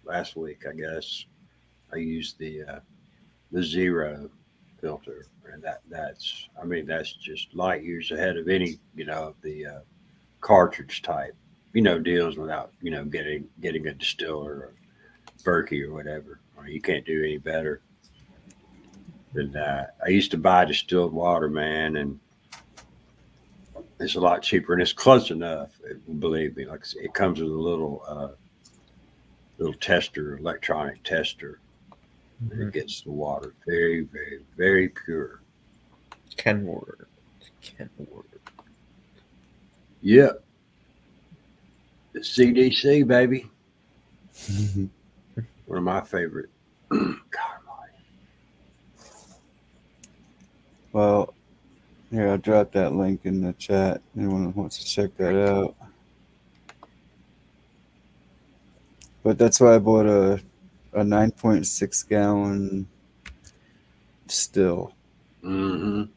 last week, I guess I used the zero filter, and that's just light years ahead of any the cartridge type deals without getting a distiller or Berkey or whatever. You can't do any better than that. I used to buy distilled water, man, and it's a lot cheaper and it's close enough. Believe me, like it comes with a little tester, electronic tester. Mm-hmm. It gets the water very, very, very pure. Kenworth. Yep. The CDC, baby. One of my favorite. Well, here, I'll drop that link in the chat. Anyone who wants to check that out. But that's why I bought a 9.6 gallon still. Mm-hmm.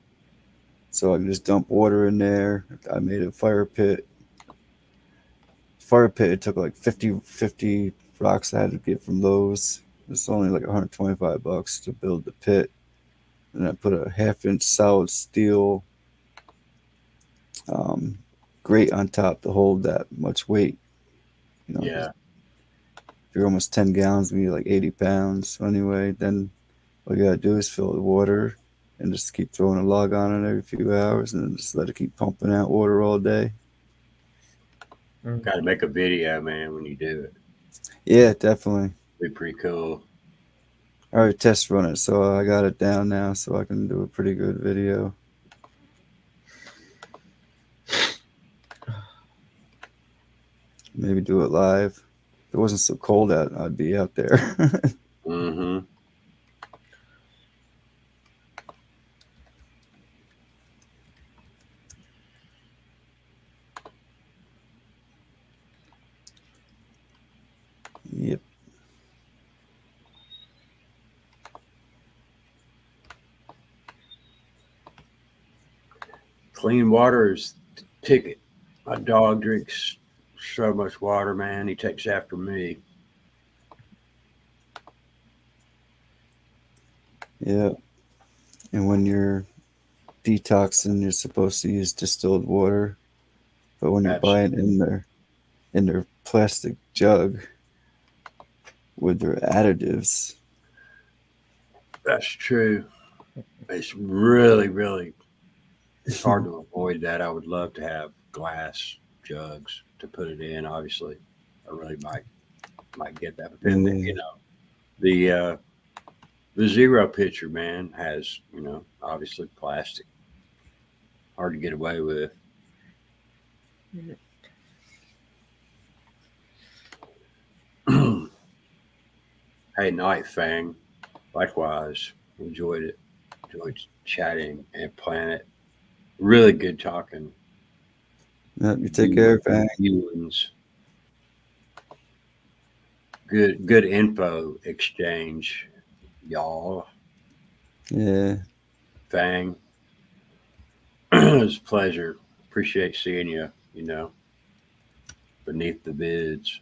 So I can just dump water in there. I made a fire pit. It took like 50 rocks I had to get from Lowe's. It's only like $125 to build the pit. And I put a 1/2-inch solid steel grate on top to hold that much weight. Yeah. If you're almost 10 gallons, you need like 80 pounds. So anyway, then all you gotta do is fill it with water and just keep throwing a log on it every few hours, and then just let it keep pumping out water all day. Got to make a video, man, when you do it. Yeah, definitely. Be pretty cool. I already test run it, so I got it down now, so I can do a pretty good video. Maybe do it live. If it wasn't so cold out, I'd be out there. Mm-hmm. Yep. Clean water is the ticket. My dog drinks so much water, man. He takes after me. Yeah. And when you're detoxing, you're supposed to use distilled water. But when you're buying in their plastic jug with their additives. That's true. It's really, really, it's hard to avoid that. I would love to have glass jugs to put it in. Obviously, I really might get that. But then, the zero pitcher, man, has obviously plastic. Hard to get away with. Hey, night, Fang. Likewise, enjoyed it. Enjoyed chatting and Planet. Really good talking. Yep, you take care, Fang. Good info exchange, y'all. Yeah. Fang. It was a pleasure. Appreciate seeing you, beneath the bids.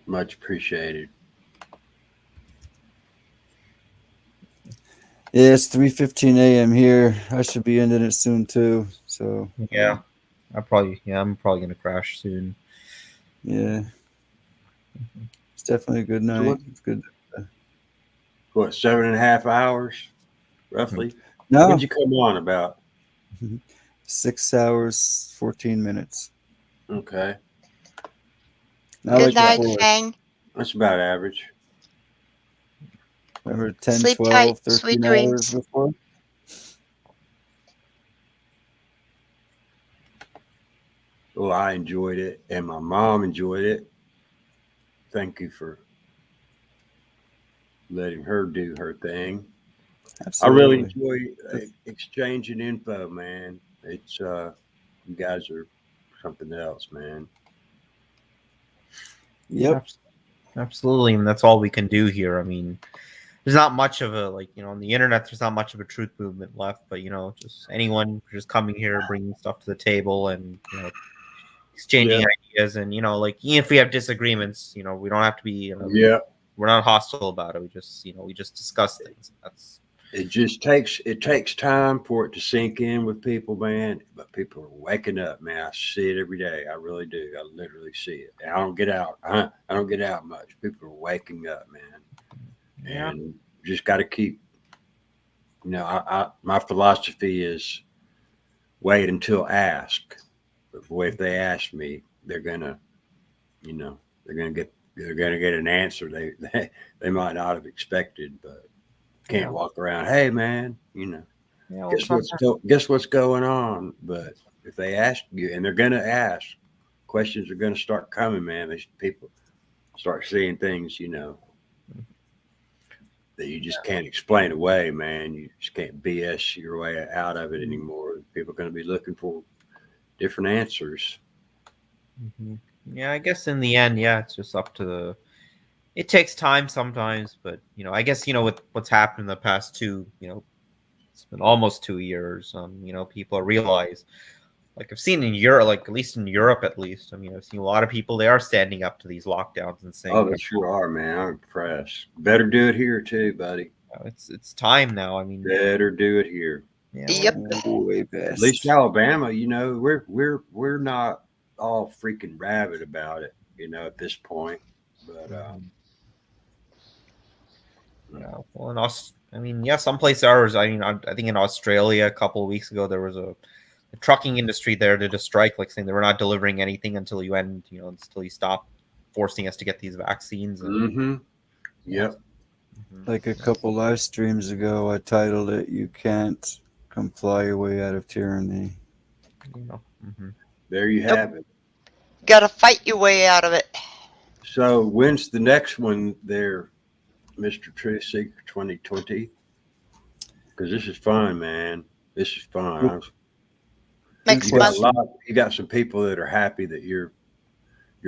Much appreciated. Yeah, it's 3:15 a.m. here. I should be ending it soon too. So yeah, I'm probably gonna crash soon. Yeah, it's definitely a good night. It's good. What, 7.5 hours, roughly? No. When'd you come on about? 6 hours, 14 minutes. Okay. Good night, Fang. That's about average. Remember 10, Sleep 12, tight, 13 sweet hours dreams. before? Well, I enjoyed it, and my mom enjoyed it. Thank you for letting her do her thing. I really enjoy exchanging info, man. It's you guys are something else, man. Yep. Absolutely, and that's all we can do here. I mean, there's not much of a on the internet. There's not much of a truth movement left, but just anyone just coming here, bringing stuff to the table, and exchanging ideas, and even if we have disagreements, we don't have to be. We're not hostile about it. We just discuss things. It just takes time for it to sink in with people, man. But people are waking up, man. I see it every day. I really do. I literally see it. I don't get out. I don't get out much. People are waking up, man. Yeah. And just got to keep. My philosophy is wait until asked. But boy, if they ask me, they're gonna get an answer they might not have expected, but. Can't walk around, hey man, guess what's going on? But if they ask you, and they're gonna ask, questions are gonna start coming, man. People start seeing things, that you just can't explain away, man. You just can't BS your way out of it anymore. People are gonna be looking for different answers. Mm-hmm. Yeah, I guess in the end, it's just up to it takes time sometimes, but I guess with what's happened in the past it's been almost 2 years. People realize, I've seen in Europe, at least in Europe, I've seen a lot of people. They are standing up to these lockdowns and saying, "Oh, they sure are, man. I'm impressed. Better do it here too, buddy. It's time now. I mean, better do it here. Yeah, Yep. Way best. At least Alabama, we're not all freaking rabid about it, at this point, but. Yeah, well, some places are. I think in Australia a couple of weeks ago there was a trucking industry there did a strike, saying they were not delivering anything until until you stop forcing us to get these vaccines. And, Yep. Like a couple live streams ago, I titled it "You Can't Comply Your Way Out of Tyranny." There you have it. Got to fight your way out of it. So when's the next one there, Mr. Truth Seeker 2020? Because this is fun, man. This is fun. You got some people that are happy that you're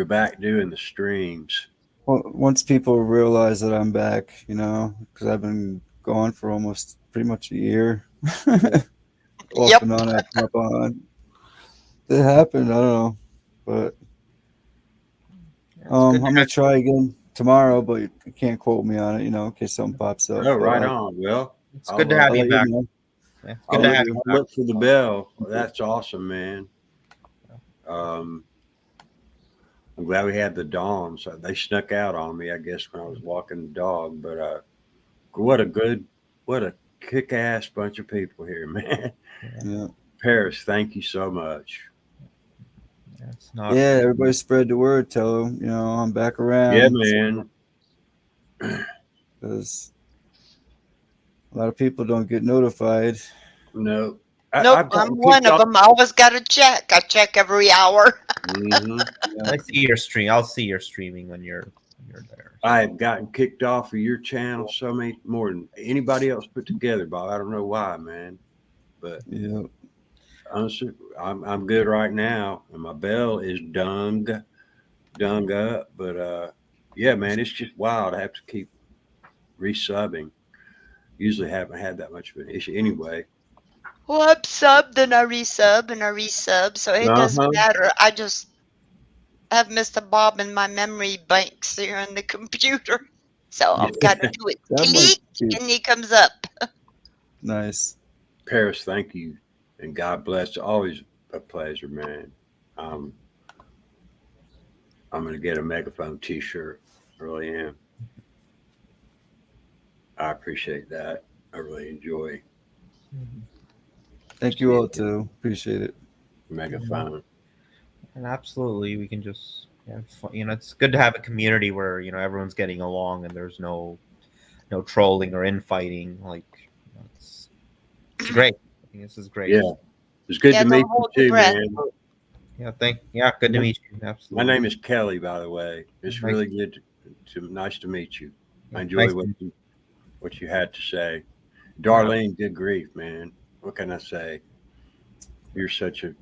back doing the streams. Well, once people realize that I'm back, because I've been gone for almost pretty much a year. Off and on, I pop on. It happened. I don't know, but I'm gonna try again tomorrow. But you can't quote me on it, in case something pops up. Oh, right on. Well, it's good to have you back. Yeah, good to have you back. Look for the bell. That's awesome, man. I'm glad we had the Dawns. They snuck out on me, I guess, when I was walking the dog. But what a kick-ass bunch of people here, man. Yeah. Paris, thank you so much. Yeah, everybody spread the word. Tell them, I'm back around. Yeah, man. Because a lot of people don't get notified. No. Nope, I'm one of them. I always got to check. I check every hour. I see your stream. I'll see your streaming when you're there. I have gotten kicked off of your channel so many more than anybody else put together, Bob. I don't know why, man. But yeah, honestly, I'm good right now, and my bell is dung up. But yeah, man, it's just wild. I have to keep resubbing. Usually haven't had that much of an issue anyway. Well, I'm subbed and I resub and I resub, so it doesn't matter. I just have Mr. Bob in my memory banks here on the computer. So I've got to do it. Click, and he comes up. Nice. Paris, thank you. And God bless. Always a pleasure, man. I'm going to get a megaphone t-shirt. I really am. I appreciate that. I really enjoy. Thank you all too. Appreciate it. Megaphone. And absolutely, we can just, it's good to have a community where everyone's getting along and there's no trolling or infighting. It's great. I think this is great. Yeah, it's good to meet you too, man. Good to meet you. Absolutely. My name is Kelly, by the way. It's Nice. really good nice to meet you. I enjoy Nice what you had to say. Darlene, good grief, man. What can I say? You're such a,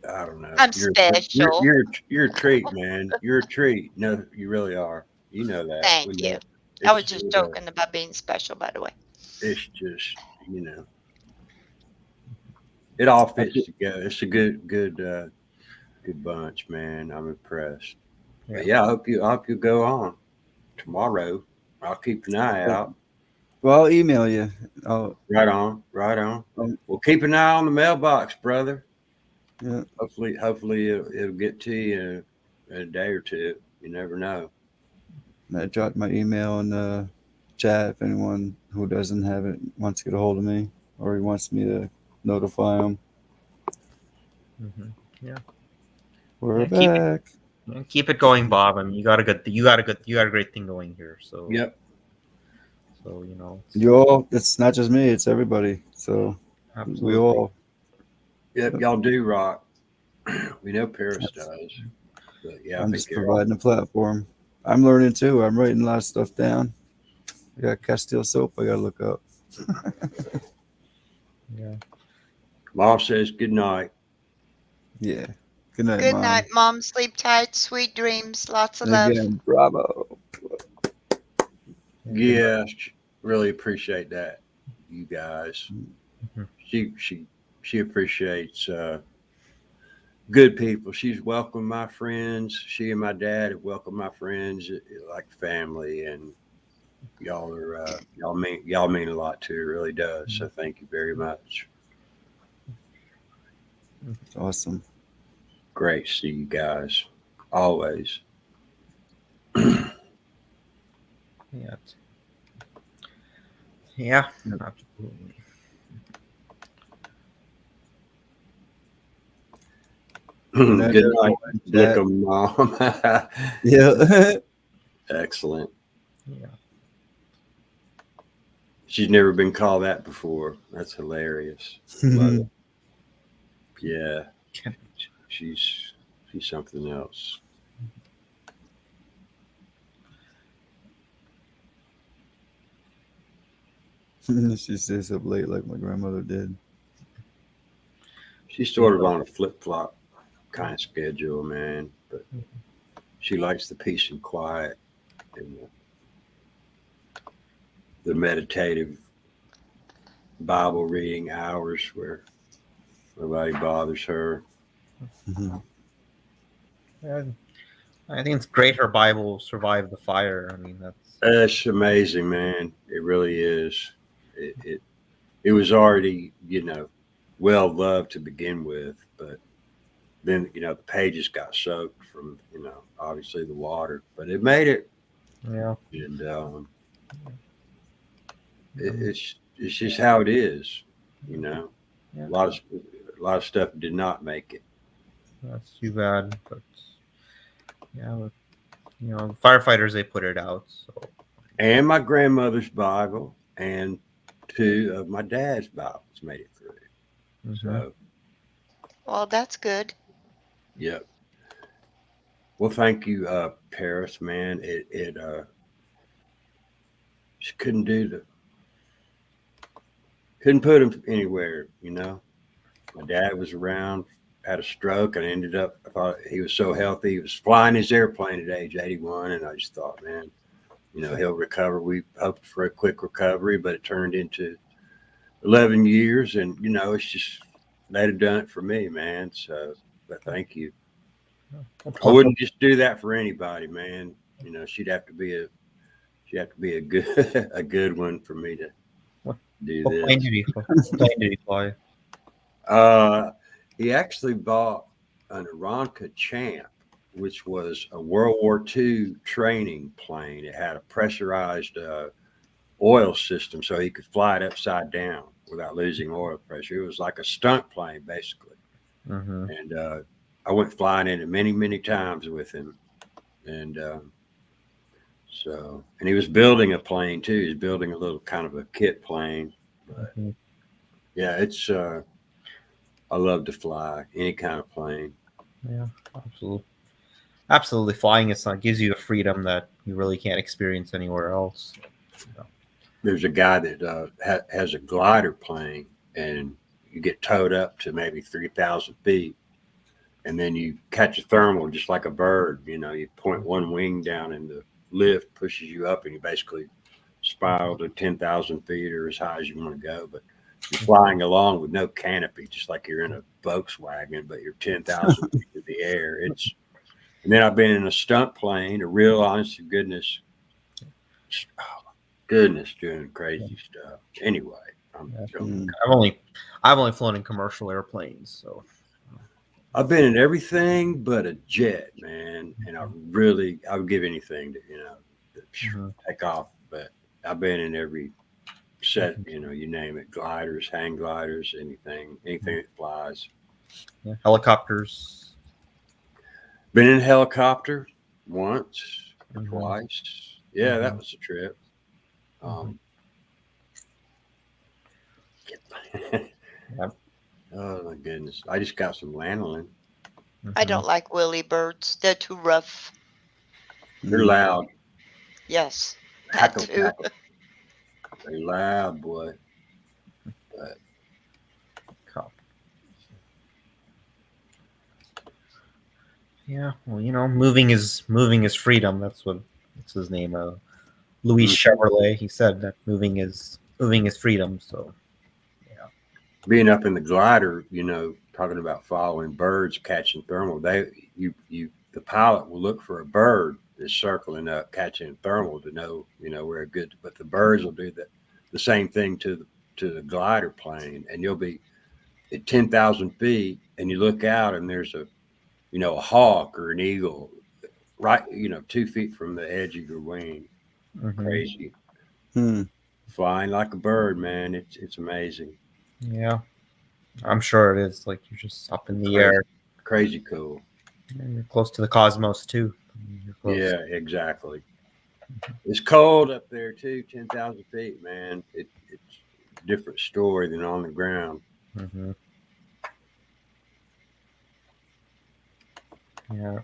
I don't know. I'm special. You're a treat, man. You're a treat. No, you really are. You know that. Thank you. I was just joking about being special, by the way. It's just, it all fits together. It's a good bunch, man. I'm impressed. But I hope you go on tomorrow. I'll keep an eye out. Well, I'll email you. Right on. Well, keep an eye on the mailbox, brother. Yeah. Hopefully it'll get to you in a day or two. You never know. I dropped my email in the chat if anyone who doesn't have it wants to get a hold of me or he wants me to notify them. Yeah. We're back. Keep it going, Bob. I mean, you got a great thing going here. So yep. So you all. It's not just me. It's everybody. So absolutely. We all. Yep, y'all do rock. We know Paris does. But I'm just providing a platform. I'm learning too. I'm writing a lot of stuff down. I got Castile soap I gotta look up. Yeah. Mom says good night. Yeah. Good night, Good Mom. night, Mom. Sleep tight. Sweet dreams. Lots of love. Again, bravo. Yeah, really appreciate that, you guys. She appreciates good people. She's welcomed my friends. She and my dad have welcomed my friends like family, and y'all are y'all mean a lot too. It really does. So thank you very much. Awesome. Great to see you guys. Always. Yeah, absolutely. Good night, Dick, Mom. Yeah. Excellent. Yeah. She's never been called that before. That's hilarious. Love it. Yeah. She's something else. She stays up late like my grandmother did. She's sort of on a flip-flop kind of schedule, man. But she likes the peace and quiet and the meditative Bible reading hours where nobody bothers her. I think it's great her Bible survived the fire. I mean, that's amazing, man. It really is. It was already, well loved to begin with, but then, the pages got soaked from, obviously the water, but it made it. Yeah. And it's just how it is, Yeah. A lot of stuff did not make it. That's too bad, but firefighters, they put it out. So. And my grandmother's Bible and 2 of my dad's Bibles made it through. So. Well, that's good. Yep. Well, thank you, Paris, man. It just couldn't put him anywhere, My dad was around, had a stroke, and I thought he was so healthy. He was flying his airplane at age 81, and I just thought, man, he'll recover. We hoped for a quick recovery, but it turned into 11 years, and, it's just, they'd have done it for me, man. So, but thank you. I wouldn't just do that for anybody, man. She'd have to be a good one for me to do this. What plane did he fly? He actually bought an Aranca Champ, which was a World War II training plane. It had a pressurized oil system, so he could fly it upside down without losing oil pressure. It was like a stunt plane, basically. Mm-hmm. And I went flying in it many, many times with him. And and he was building a plane too. He was building a little kind of a kit plane. But yeah, it's I love to fly any kind of plane. Yeah, absolutely. Flying gives you a freedom that you really can't experience anywhere else. There's a guy that has a glider plane, and you get towed up to maybe 3,000 feet, and then you catch a thermal just like a bird. You point one wing down, and the lift pushes you up, and you basically spiral to 10,000 feet or as high as you want to go. But you're flying along with no canopy, just like you're in a Volkswagen, but you're 10,000 feet in the air. And then I've been in a stunt plane, a real honest to goodness, doing crazy stuff. Anyway, I'm joking. I've only flown in commercial airplanes, so I've been in everything but a jet, man. And I would give anything to take off. But I've been in every set, you name it, gliders, hang gliders, anything that flies. Yeah. Helicopters. Been in a helicopter once, twice. Yeah, that was a trip. Oh my goodness! I just got some lanolin. I don't like willy birds. They're too rough. They're loud. Yes, that too. They're loud, boy. But yeah, well, moving is freedom. That's his name. Louis Chevrolet. He said that moving is freedom. So being up in the glider, talking about following birds, catching thermal, the pilot will look for a bird that's circling up, catching thermal to know, where good. But the birds will do the same thing to the glider plane, and you'll be at 10,000 feet, and you look out, and there's a hawk or an eagle, right, 2 feet from the edge of your wing. Crazy. Flying like a bird, man. It's amazing. Yeah, I'm sure it is. Like you're just up in the air. Crazy cool. And you're close to the cosmos too. Yeah, exactly. It's cold up there too, 10,000 feet, man. It's a different story than on the ground. Yeah.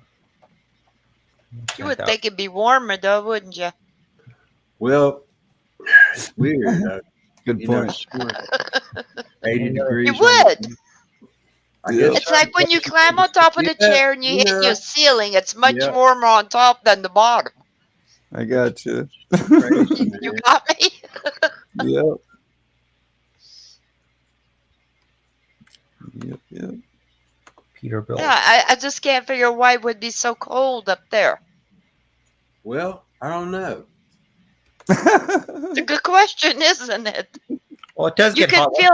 You would think it'd be warmer though, wouldn't you? Well, it's weird. Good point. 80 degrees. You would. Guess It's like when you climb on top of the chair and you hit your ceiling. It's much warmer on top than the bottom. I got you. You got me? Yep. Yep. Peterbilt. Yeah, I just can't figure why it would be so cold up there. Well, I don't know. It's a good question, isn't it? Well, it does you get can hot. feel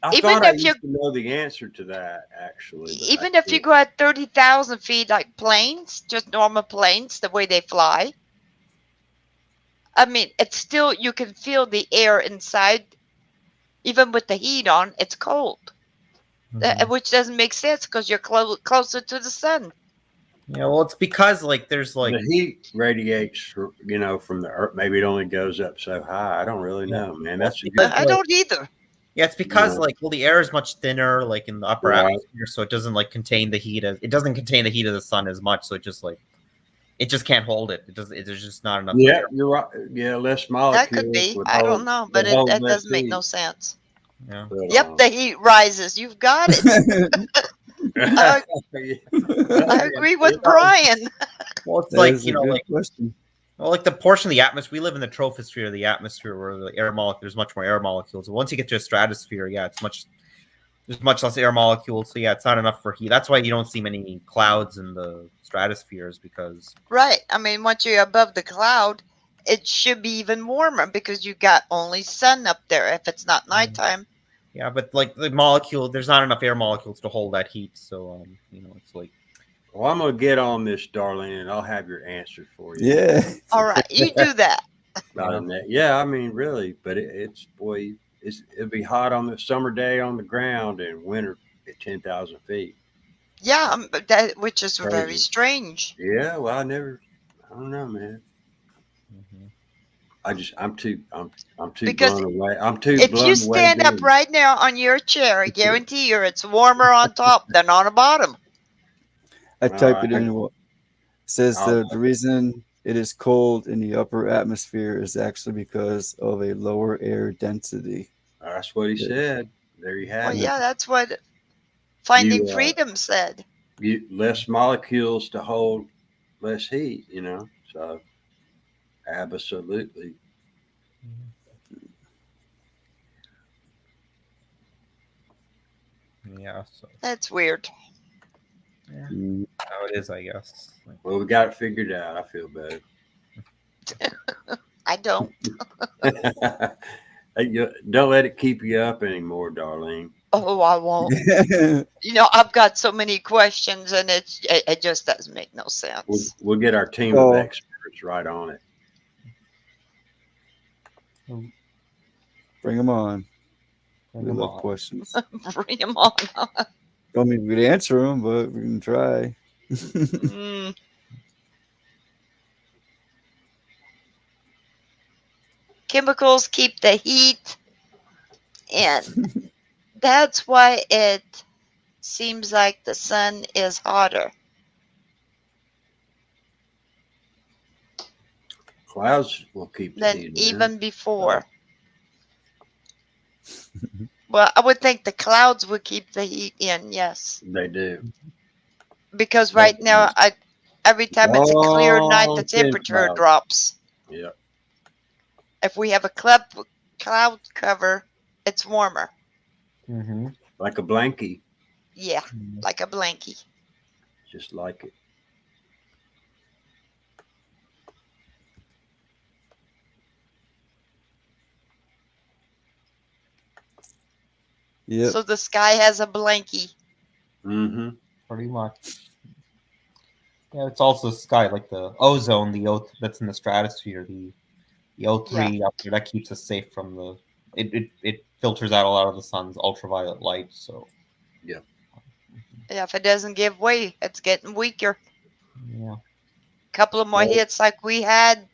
I even thought I if used to know the answer to that, actually. Even if you go at 30,000 feet, like planes, just normal planes, the way they fly. I mean, it's still, you can feel the air inside, even with the heat on, it's cold. Which doesn't make sense because you're closer to the sun. Yeah, well, it's because there's the heat radiates, from the earth. Maybe it only goes up so high. I don't really know, man. That's a good. I don't either. Yeah, it's because the air is much thinner, in the upper atmosphere, so it doesn't contain the heat it doesn't contain the heat of the sun as much, so it just can't hold it. There's just not enough. Yeah, air. you're right. Yeah, less molecules. That could be. I don't know, but that doesn't make no sense. Yeah. But, yep, the heat rises. You've got it. I agree with Brian. Well, it's question. Well, the portion of the atmosphere, we live in the troposphere of the atmosphere where the air there's much more air molecules. Once you get to a stratosphere, there's much less air molecules. So it's not enough for heat. That's why you don't see many clouds in the stratospheres because. Right. I mean, once you're above the cloud, it should be even warmer because you got only sun up there if it's not nighttime. Yeah, but the molecule, there's not enough air molecules to hold that heat. So, it's Well, I'm gonna get on this, Darlene, and I'll have your answer for you. Yeah. All right, you do that. Yeah, I mean, really, but it'll be hot on the summer day on the ground and winter at 10,000 feet. Yeah, which is very strange. Yeah, well, I don't know, man. I'm too blown away. I'm too if blown you away. stand up right now on your chair, I guarantee you it's warmer on top than on the bottom. I typed it I- in. It says the reason it is cold in the upper atmosphere is actually because of a lower air density. That's what he said. There you have Well, it. yeah, that's what Finding You, Freedom said. Less molecules to hold less heat, So absolutely. Yeah. So That's weird. yeah, how it is, I guess. Well, we got it figured out. I feel better. I don't. Don't let it keep you up anymore, Darlene. Oh, I won't. I've got so many questions, and it just doesn't make no sense. We'll get our team of experts right on it. Bring them on. Bring We 'em love on. questions. Bring them on. Don't mean we'd answer them, but we can try. Chemicals keep the heat, and that's why it seems like the sun is hotter. Clouds will keep the Than heat even before. Well, I would think the clouds would keep the heat in, yes. They do. Because right now, every time it's a clear night, the Long, thin temperature clouds. drops. Yeah. If we have a cloud cover, it's warmer. Mm-hmm. Like a blankie. Yeah, like a blankie. Just like it. Yep. So the sky has a blankie. Mm-hmm. Pretty much. Yeah, it's also sky, like the ozone, the O that's in the stratosphere, the O3 up there, that keeps us safe from the. It filters out a lot of the sun's ultraviolet light. So. Yeah. Yeah, if it doesn't give way, it's getting weaker. Yeah. Couple of more hits like we had.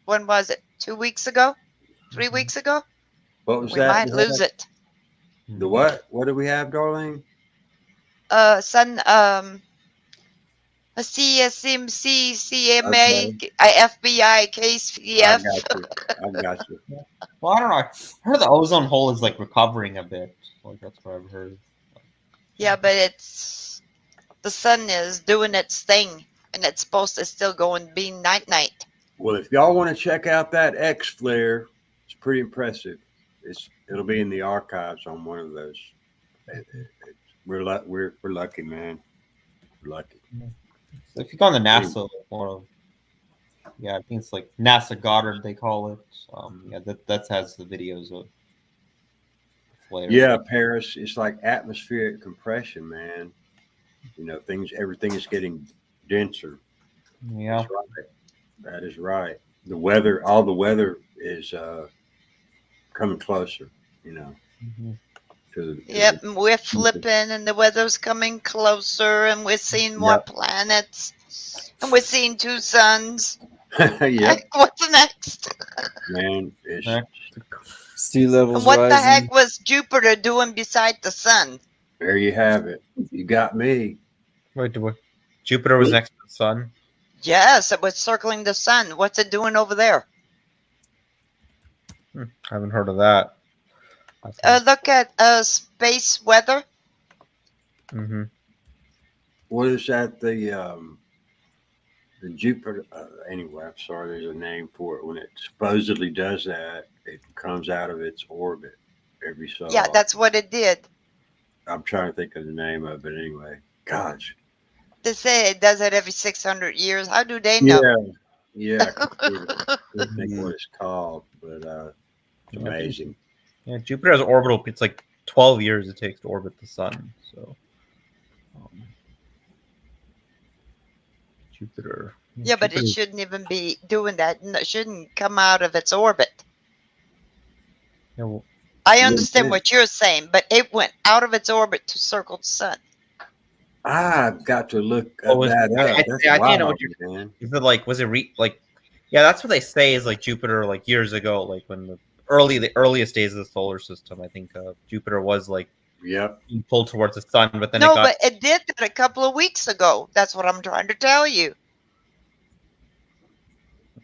When was it? 2 weeks ago? 3 weeks ago? What was we that? might lose it. The what? What do we have, Darlene? Sun, a CSMC, CMA, FBI, KCF. I got you. Well, I don't know. I heard the ozone hole is like recovering a bit. Like that's what I've heard. Yeah, but the sun is doing its thing, and it's supposed to still go and be night. Well, if y'all want to check out that X flare, it's pretty impressive. It'll be in the archives on one of those. We're lucky, man. We're lucky. So if you go on the NASA, I think it's like NASA Goddard they call it. Yeah, that has the videos of flares. Yeah, Paris. It's like atmospheric compression, man. Everything is getting denser. Yeah, that's right. That is right. All the weather is coming closer. Yep, and we're flipping, and the weather's coming closer, and we're seeing more planets, and we're seeing 2 suns. Yep. What's next? Man, sea levels And what rising. the heck was Jupiter doing beside the sun? There you have it. You got me. Wait, Jupiter was next to the sun? Yes, it was circling the sun. What's it doing over there? I haven't heard of that. Look at space weather. Mm-hmm. What is that? The Jupiter. Anyway, I'm sorry. There's a name for it. When it supposedly does that, it comes out of its orbit every so. Yeah, that's what it did. I'm trying to think of the name of it. Anyway, gosh. They say it does it every 600 years. How do they know? Yeah. I can't think what it's called, but it's amazing. Yeah, Jupiter has orbital. It's like 12 years it takes to orbit the sun. So, Jupiter. Yeah, but it shouldn't even be doing that. It shouldn't come out of its orbit. Yeah, well, I understand what you're saying, but it went out of its orbit to circle the sun. I've got to look that up. I think I know what you're saying. Is it like, was it yeah, that's what they say is like Jupiter, years ago, when the earliest days of the solar system. I think Jupiter was Yep. being pulled towards the sun, but then No, it got. but it did that a couple of weeks ago. That's what I'm trying to tell you.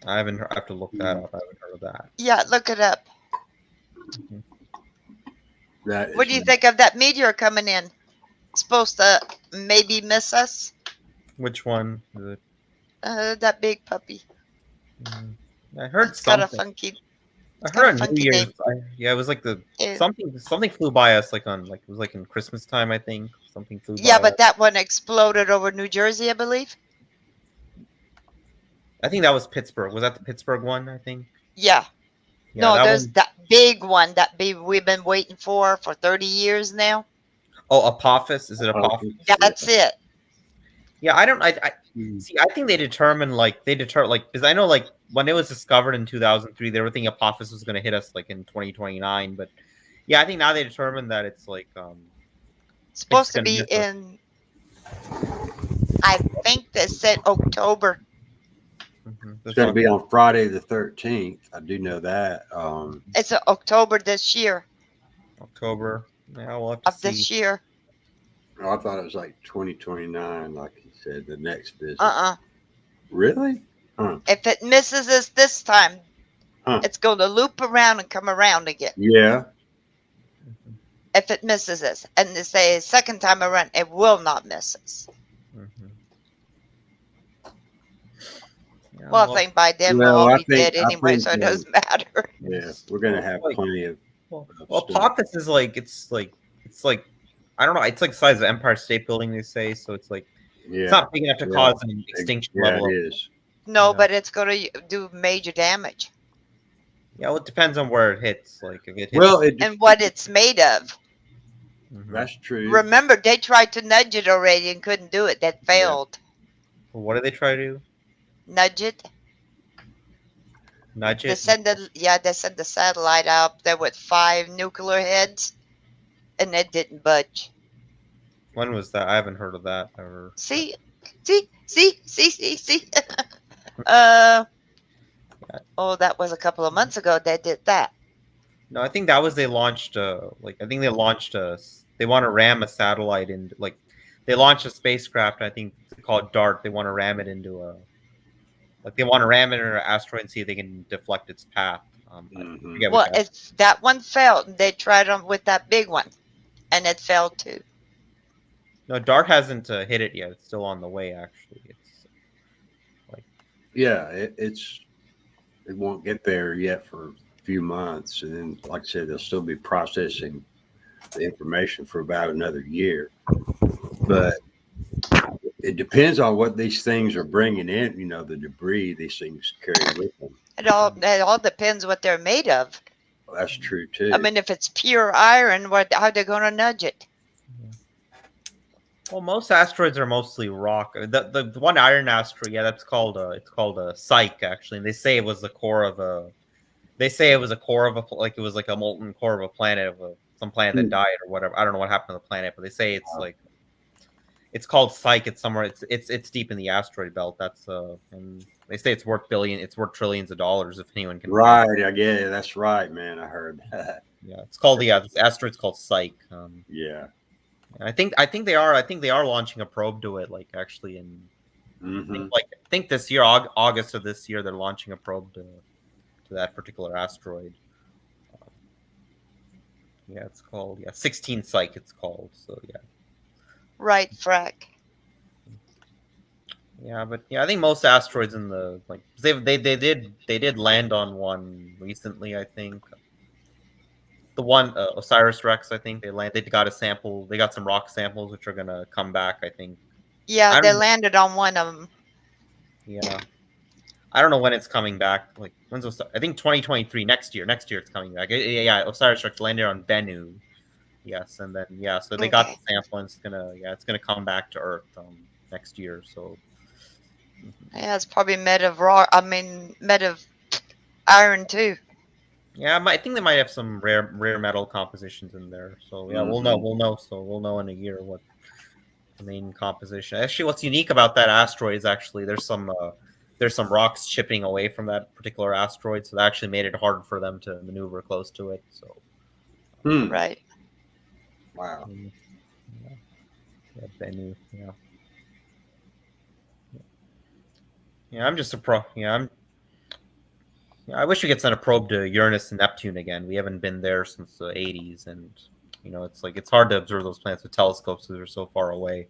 I have to look that up. I haven't heard of that. Yeah, look it up. That What do you think of that meteor coming in? It's supposed to maybe miss us. Which one is it? That big puppy. I heard It's got a something. funky. I It's got a heard on New funky Year's. name. Yeah, it was like the Yeah. something flew by us like on like it was like in Christmas time. I think something flew by. Yeah, but us. that one exploded over New Jersey, I believe. I think that was Pittsburgh. Was that the Pittsburgh one? I think. Yeah. Yeah, No, that there's one. that big one that we've been waiting for 30 years now. Oh, Apophis. Is it Apophis? That's it. Yeah, I don't. I see. I think they determined because I know like when it was discovered in 2003, they were thinking Apophis was going to hit us like in 2029. But yeah, I think now they determined that it's like It's supposed to gonna be miss us. in. I think they said October. It's going to be on Friday the 13th. I do know that. It's October this year. October. Yeah, we'll have to of see. this year. I thought it was like 2029, like you said, the next visit. Uh-uh. Really? Huh. If it misses us this time, Huh. it's going to loop around and come around again. Yeah. If it misses us, and they say second time around, it will not miss us. Yeah, Well, I think by then we'll all be dead anyway, so it doesn't matter. Yeah, we're going to have plenty of. Well, Apophis is like it's like I don't know. It's like the size of Empire State Building, they say. So it's like it's not big enough to cause an extinction level. It is. No, but it's going to do major damage. Yeah, well, it depends on where it hits. Like if it hits, Well, and what it's made of. That's true. Remember, they tried to nudge it already and couldn't do it. That failed. Well, what did they try to do? Nudge it. Nudge They it. send the satellite out there with 5 nuclear heads, and it didn't budge. When was that? I haven't heard of that ever. See. Oh, that was a couple of months ago they did that. No, I think that was they launched they want to ram a satellite into they launched a spacecraft. I think it's called DART. They want to ram it into an asteroid and see if they can deflect its path. Well, that one failed. They tried with that big one, and it failed too. No, DART hasn't hit it yet. It's still on the way. Actually, it won't get there yet for a few months, and then, like I said, they'll still be processing the information for about another year. But it depends on what these things are bringing in. You know, the debris these things carry with them. It all depends what they're made of. Well, that's true too. I mean, if it's pure iron, how they going to nudge it? Well, most asteroids are mostly rock. The one iron asteroid, yeah, that's called it's called a Psyche actually. And they say it was the core of a. They say it was a core of it was like a molten core of a planet some planet that died or whatever. I don't know what happened to the planet, but they say it's it's called Psyche. It's somewhere. It's deep in the asteroid belt. That's and they say it's worth trillions of dollars if anyone can. Right. Yeah, that's right, man. I heard that. Yeah, it's called this asteroid's called Psyche. Yeah. I think they are launching a probe to it. Like actually, in I think this year, August of this year, they're launching a probe to that particular asteroid. Yeah, it's called 16 Psyche. It's called Right, frack. Yeah, but I think most asteroids in the they did land on one recently. I think the one Osiris-Rex. I think they got a sample. They got some rock samples which are gonna come back. I think. Yeah, they landed on one of them. Yeah, I don't know when it's coming back. Like when's I think 2023 next year. Next year it's coming back. Yeah, Osiris-Rex landed on Bennu. Yes, and then so they got the sample and it's gonna come back to Earth next year. So. Yeah, it's probably made of iron too. Yeah, I think they might have some rare metal compositions in there. So yeah, we'll know. So we'll know in a year what the main composition. Actually, what's unique about that asteroid is actually there's some rocks chipping away from that particular asteroid, so that actually made it hard for them to maneuver close to it. So right. Wow. Yeah, Bennu. Yeah. Yeah, I'm just a pro. Yeah, I wish we could send a probe to Uranus and Neptune again. We haven't been there since the 80s, and it's like it's hard to observe those planets with telescopes because they're so far away.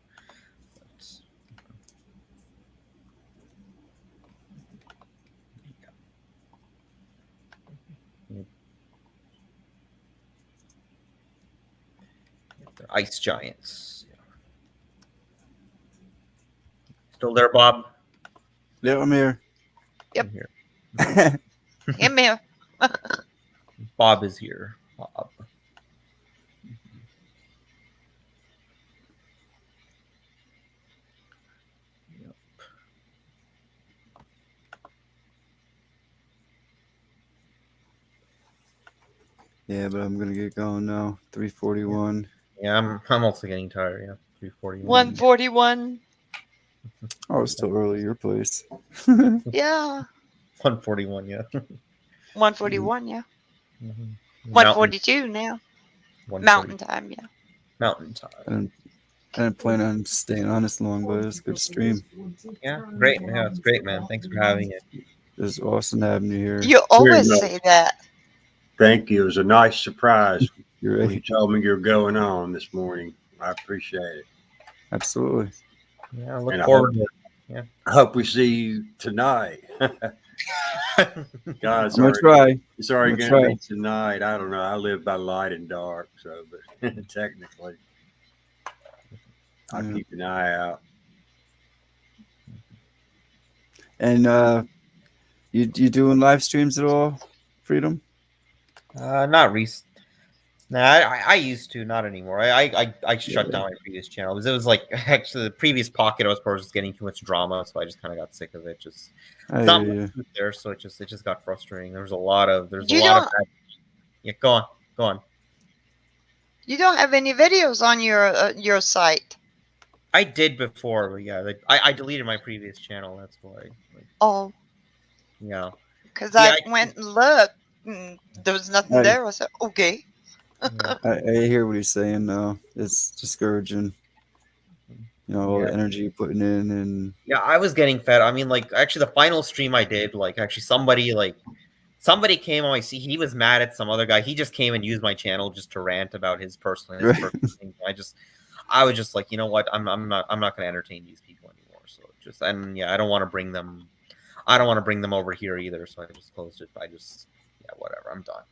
They're ice giants. Still there, Bob? Yeah, I'm here. Yep. I'm here. I'm here. Bob is here. Bob. Yeah, but I'm gonna get going now. 3:41. Yeah, I'm also getting tired. Yeah, 3:41. 141. Oh, it's still early your place. Yeah. 141. Yeah. 141. Yeah. Mhm. 142 now. 140. Mountain time. Yeah. Mountain time. I didn't plan on staying on this long, but it was a good stream. Yeah, great. Yeah, it's great, man. Thanks for having it. It was awesome having you here. You always say that. Thank you. It was a nice surprise You're when you right. told me you're going on this morning. I appreciate it. Absolutely. Yeah, I look And forward to it. Yeah. I hope we see you tonight. God, I'm gonna try. It's already I'm going gonna to be tonight. I don't know. I live by light and dark, so but technically, I'll keep an eye out. And you doing live streams at all, Freedom? Not recent. Nah, I used to, not anymore. I shut down my previous channel because it was like actually the previous pocket I was part of was getting too much drama, so I just kind of got sick of it. Just I it's not hear much you. there, so it just got frustrating. There's a lot of You bad... don't- Yeah, go on. You don't have any videos on your site. I did before, but yeah, like, I deleted my previous channel. That's why. Oh. Yeah. Because Yeah, I went and looked, and there was nothing there. I said, okay. I hear what he's saying though. It's discouraging. All the energy you're putting in, and Yeah, I was getting fed. I mean, like actually, the final stream I did, like actually somebody came on my see. He was mad at some other guy. He just came and used my channel just to rant about his personal things. I was just like, you know what? I'm not going to entertain these people anymore. So I don't want to bring them. I don't want to bring them over here either. So I just closed it. Whatever. I'm done.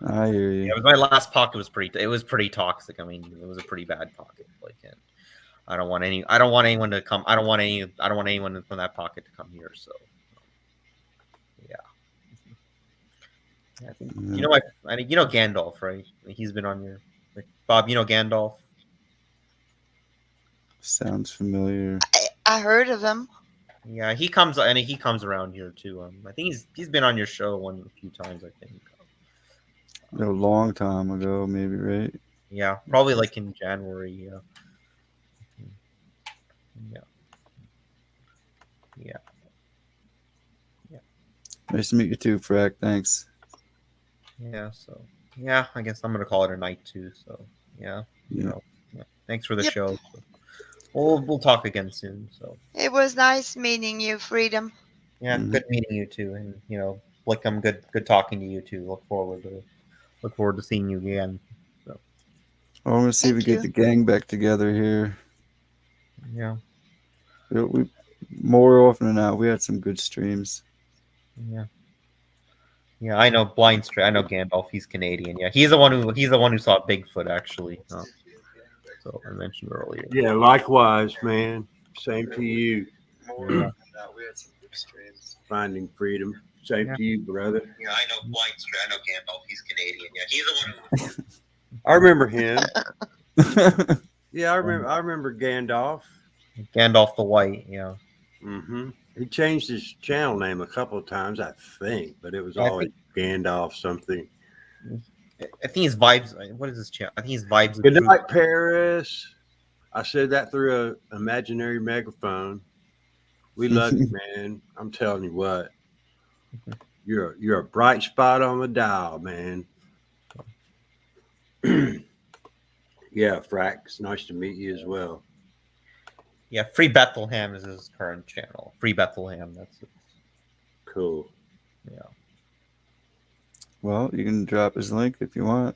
I hear you. Yeah, my last pocket was pretty toxic. I mean, it was a pretty bad pocket. Like, and I don't want anyone to come. I don't want anyone from that pocket to come here. So, yeah. I think, you know Gandalf, right? He's been on your Bob. You know Gandalf. Sounds familiar. I heard of him. Yeah, he comes around here too. I think he's been on your show a few times. I think. A long time ago, maybe, right? Yeah, probably like in January. Yeah. Nice to meet you too, Frack. Thanks. Yeah. So yeah, I guess I'm gonna call it a night too. So yeah. Thanks for the show. So, we'll talk again soon. So It was nice meeting you, Freedom. yeah, good meeting you too, and Blickham, good talking to you too. Look forward to seeing you again. So. I want to see if we get the gang back together here. Yeah. We more often than not, we had some good streams. Yeah. Yeah, I know Blind Stray. I know Gandalf. He's Canadian. Yeah, he's the one who saw Bigfoot actually. So I mentioned earlier. Yeah, likewise, man. Same to you. Yeah. We had some good streams. Finding freedom. Same to you, brother. Yeah, I know Blind Stray. I know Gandalf. He's Canadian. Yeah, he's the one who. I remember him. Yeah, I remember Gandalf. Gandalf the White. Yeah. Mm-hmm. He changed his channel name a couple of times, I think, but it was always Gandalf something. I think his vibes. What is his channel? I think his vibes. Good night, Paris. I said that through an imaginary megaphone. We love you, man. I'm telling you what. You're a bright spot on the dial, man. Yeah, Frack, it's nice to meet you as well. Yeah, Free Bethlehem is his current channel. Free Bethlehem, that's it. Cool. Yeah. Well, you can drop his link if you want.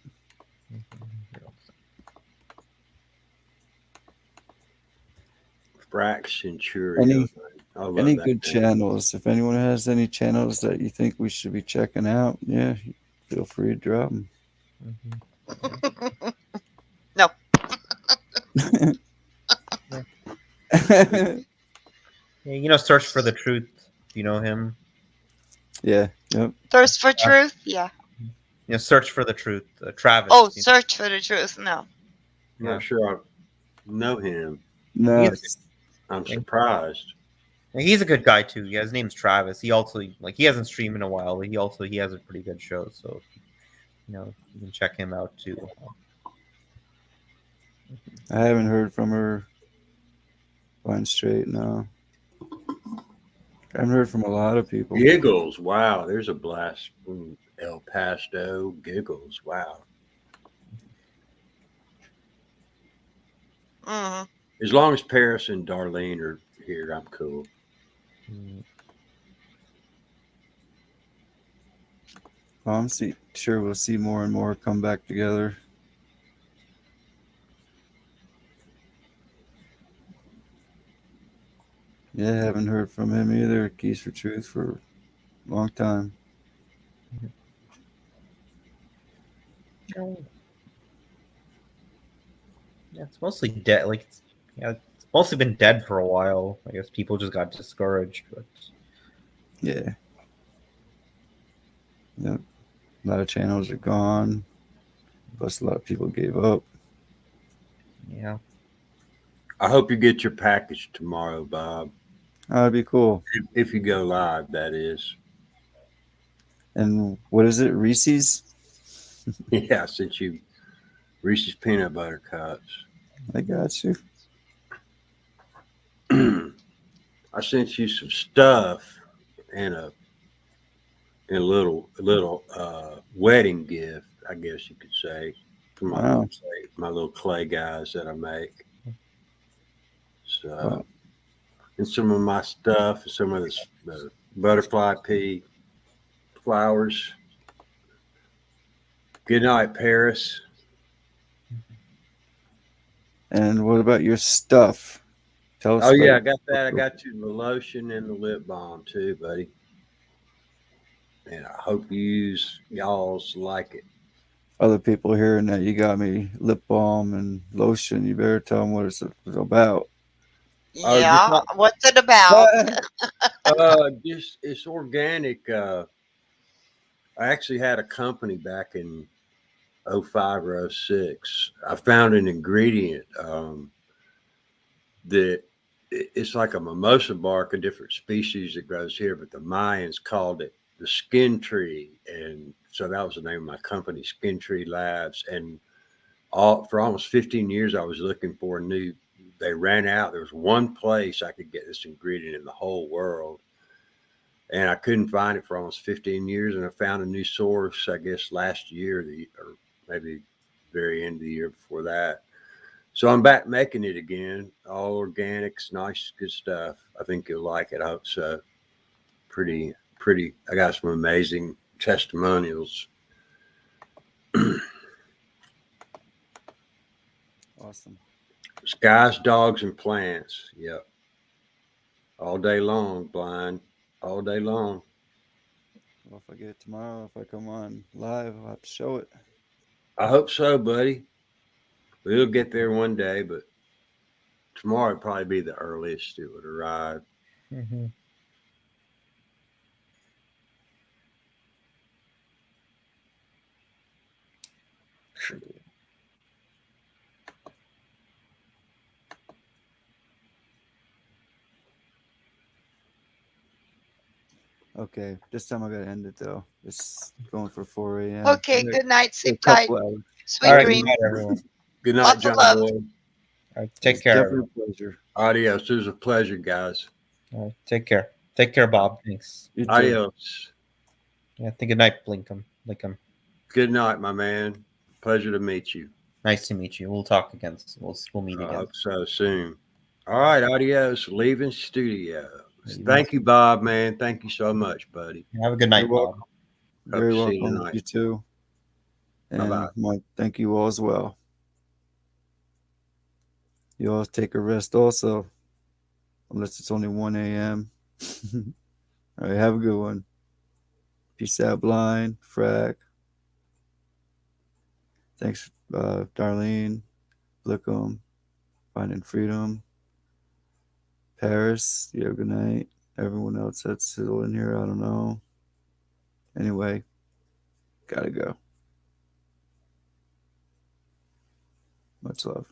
Frack Centurio. I love Any that good name. channels? If anyone has any channels that you think we should be checking out, yeah, feel free to drop them. No. Yeah, Search for the Truth. Do you know him? Yeah. Yep. Thirst for truth? Yeah. Search for the Truth. Travis. Oh, search for the truth. No. I'm not sure I know him. No. I'm surprised. He's a good guy too. Yeah, his name's Travis. He also he hasn't streamed in a while, but he has a pretty good show. So you can check him out too. I haven't heard from her. Fine straight, no. I haven't heard from a lot of people. Giggles, wow. There's a blast from El Paso. Giggles, wow. Mm-hmm. As long as Paris and Darlene are here, I'm cool. Well, I'm sure we'll see more and more come back together. Yeah, haven't heard from him either. Keys for Truth for a long time. Yeah, it's mostly dead. It's mostly been dead for a while. I guess people just got discouraged. But yeah, yep. A lot of channels are gone. Plus, a lot of people gave up. Yeah. I hope you get your package tomorrow, Bob. That'd be cool. If you go live, that is. And what is it? Reese's? Yeah, I sent you Reese's peanut butter cups. I got you. I sent you some stuff and a little wedding gift, I guess you could say, for my little clay guys that I make. So, and some of my stuff, some of the butterfly pea flowers. Good night, Paris. And what about your stuff? Tell us. Oh yeah, I got that. I got you the lotion and the lip balm too, buddy. And I hope y'all's like it. Other people hearing that you got me lip balm and lotion, you better tell them what it's about. Yeah, what's it about? It's organic. I actually had a company back in 05 or 06. I found an ingredient that it's like a mimosa bark, a different species that grows here, but the Mayans called it the skin tree. And so that was the name of my company, Skin Tree Labs. And for almost 15 years, I was looking for they ran out. There was one place I could get this ingredient in the whole world. And I couldn't find it for almost 15 years. And I found a new source, I guess, last year, or maybe very end of the year before that. So I'm back making it again. All organics, nice, good stuff. I think you'll like it. I hope so. Pretty. I got some amazing testimonials. Awesome. Skies, dogs, and plants. Yep. All day long, blind. All day long. Well, if I get it tomorrow, if I come on live, I'll have to show it. I hope so, buddy. We'll get there one day, but tomorrow would probably be the earliest it would arrive. Mm-hmm. Okay, this time I gotta end it though. It's going for 4 a.m. Okay, good night. Sleep tight. Sweet dreams. Good night, everyone. Good night, Lots of John love. Boy. All right, take care. Definitely a pleasure. Adios. It was a pleasure, guys. All right, take care. Take care, Bob. Thanks. You too. Adios. Yeah, think good night, Blinkum. Good night, my man. Pleasure to meet you. Nice to meet you. We'll talk again. We'll meet I again. hope so soon. All right, adios. Leaving studio. Thank you, Bob, man. Thank you so much, buddy. Have a good night, You're welcome. Bob. Very to see you welcome. tonight. You too. And Bye-bye. Mike, thank you all as well. You all take a rest also, unless it's only 1 a.m. All right, have a good one. Peace out, Blind, Frack. Thanks, Darlene, Blickum, Finding Freedom, Paris. You have a good night. Everyone else that's still in here, I don't know. Anyway, gotta go. Much love.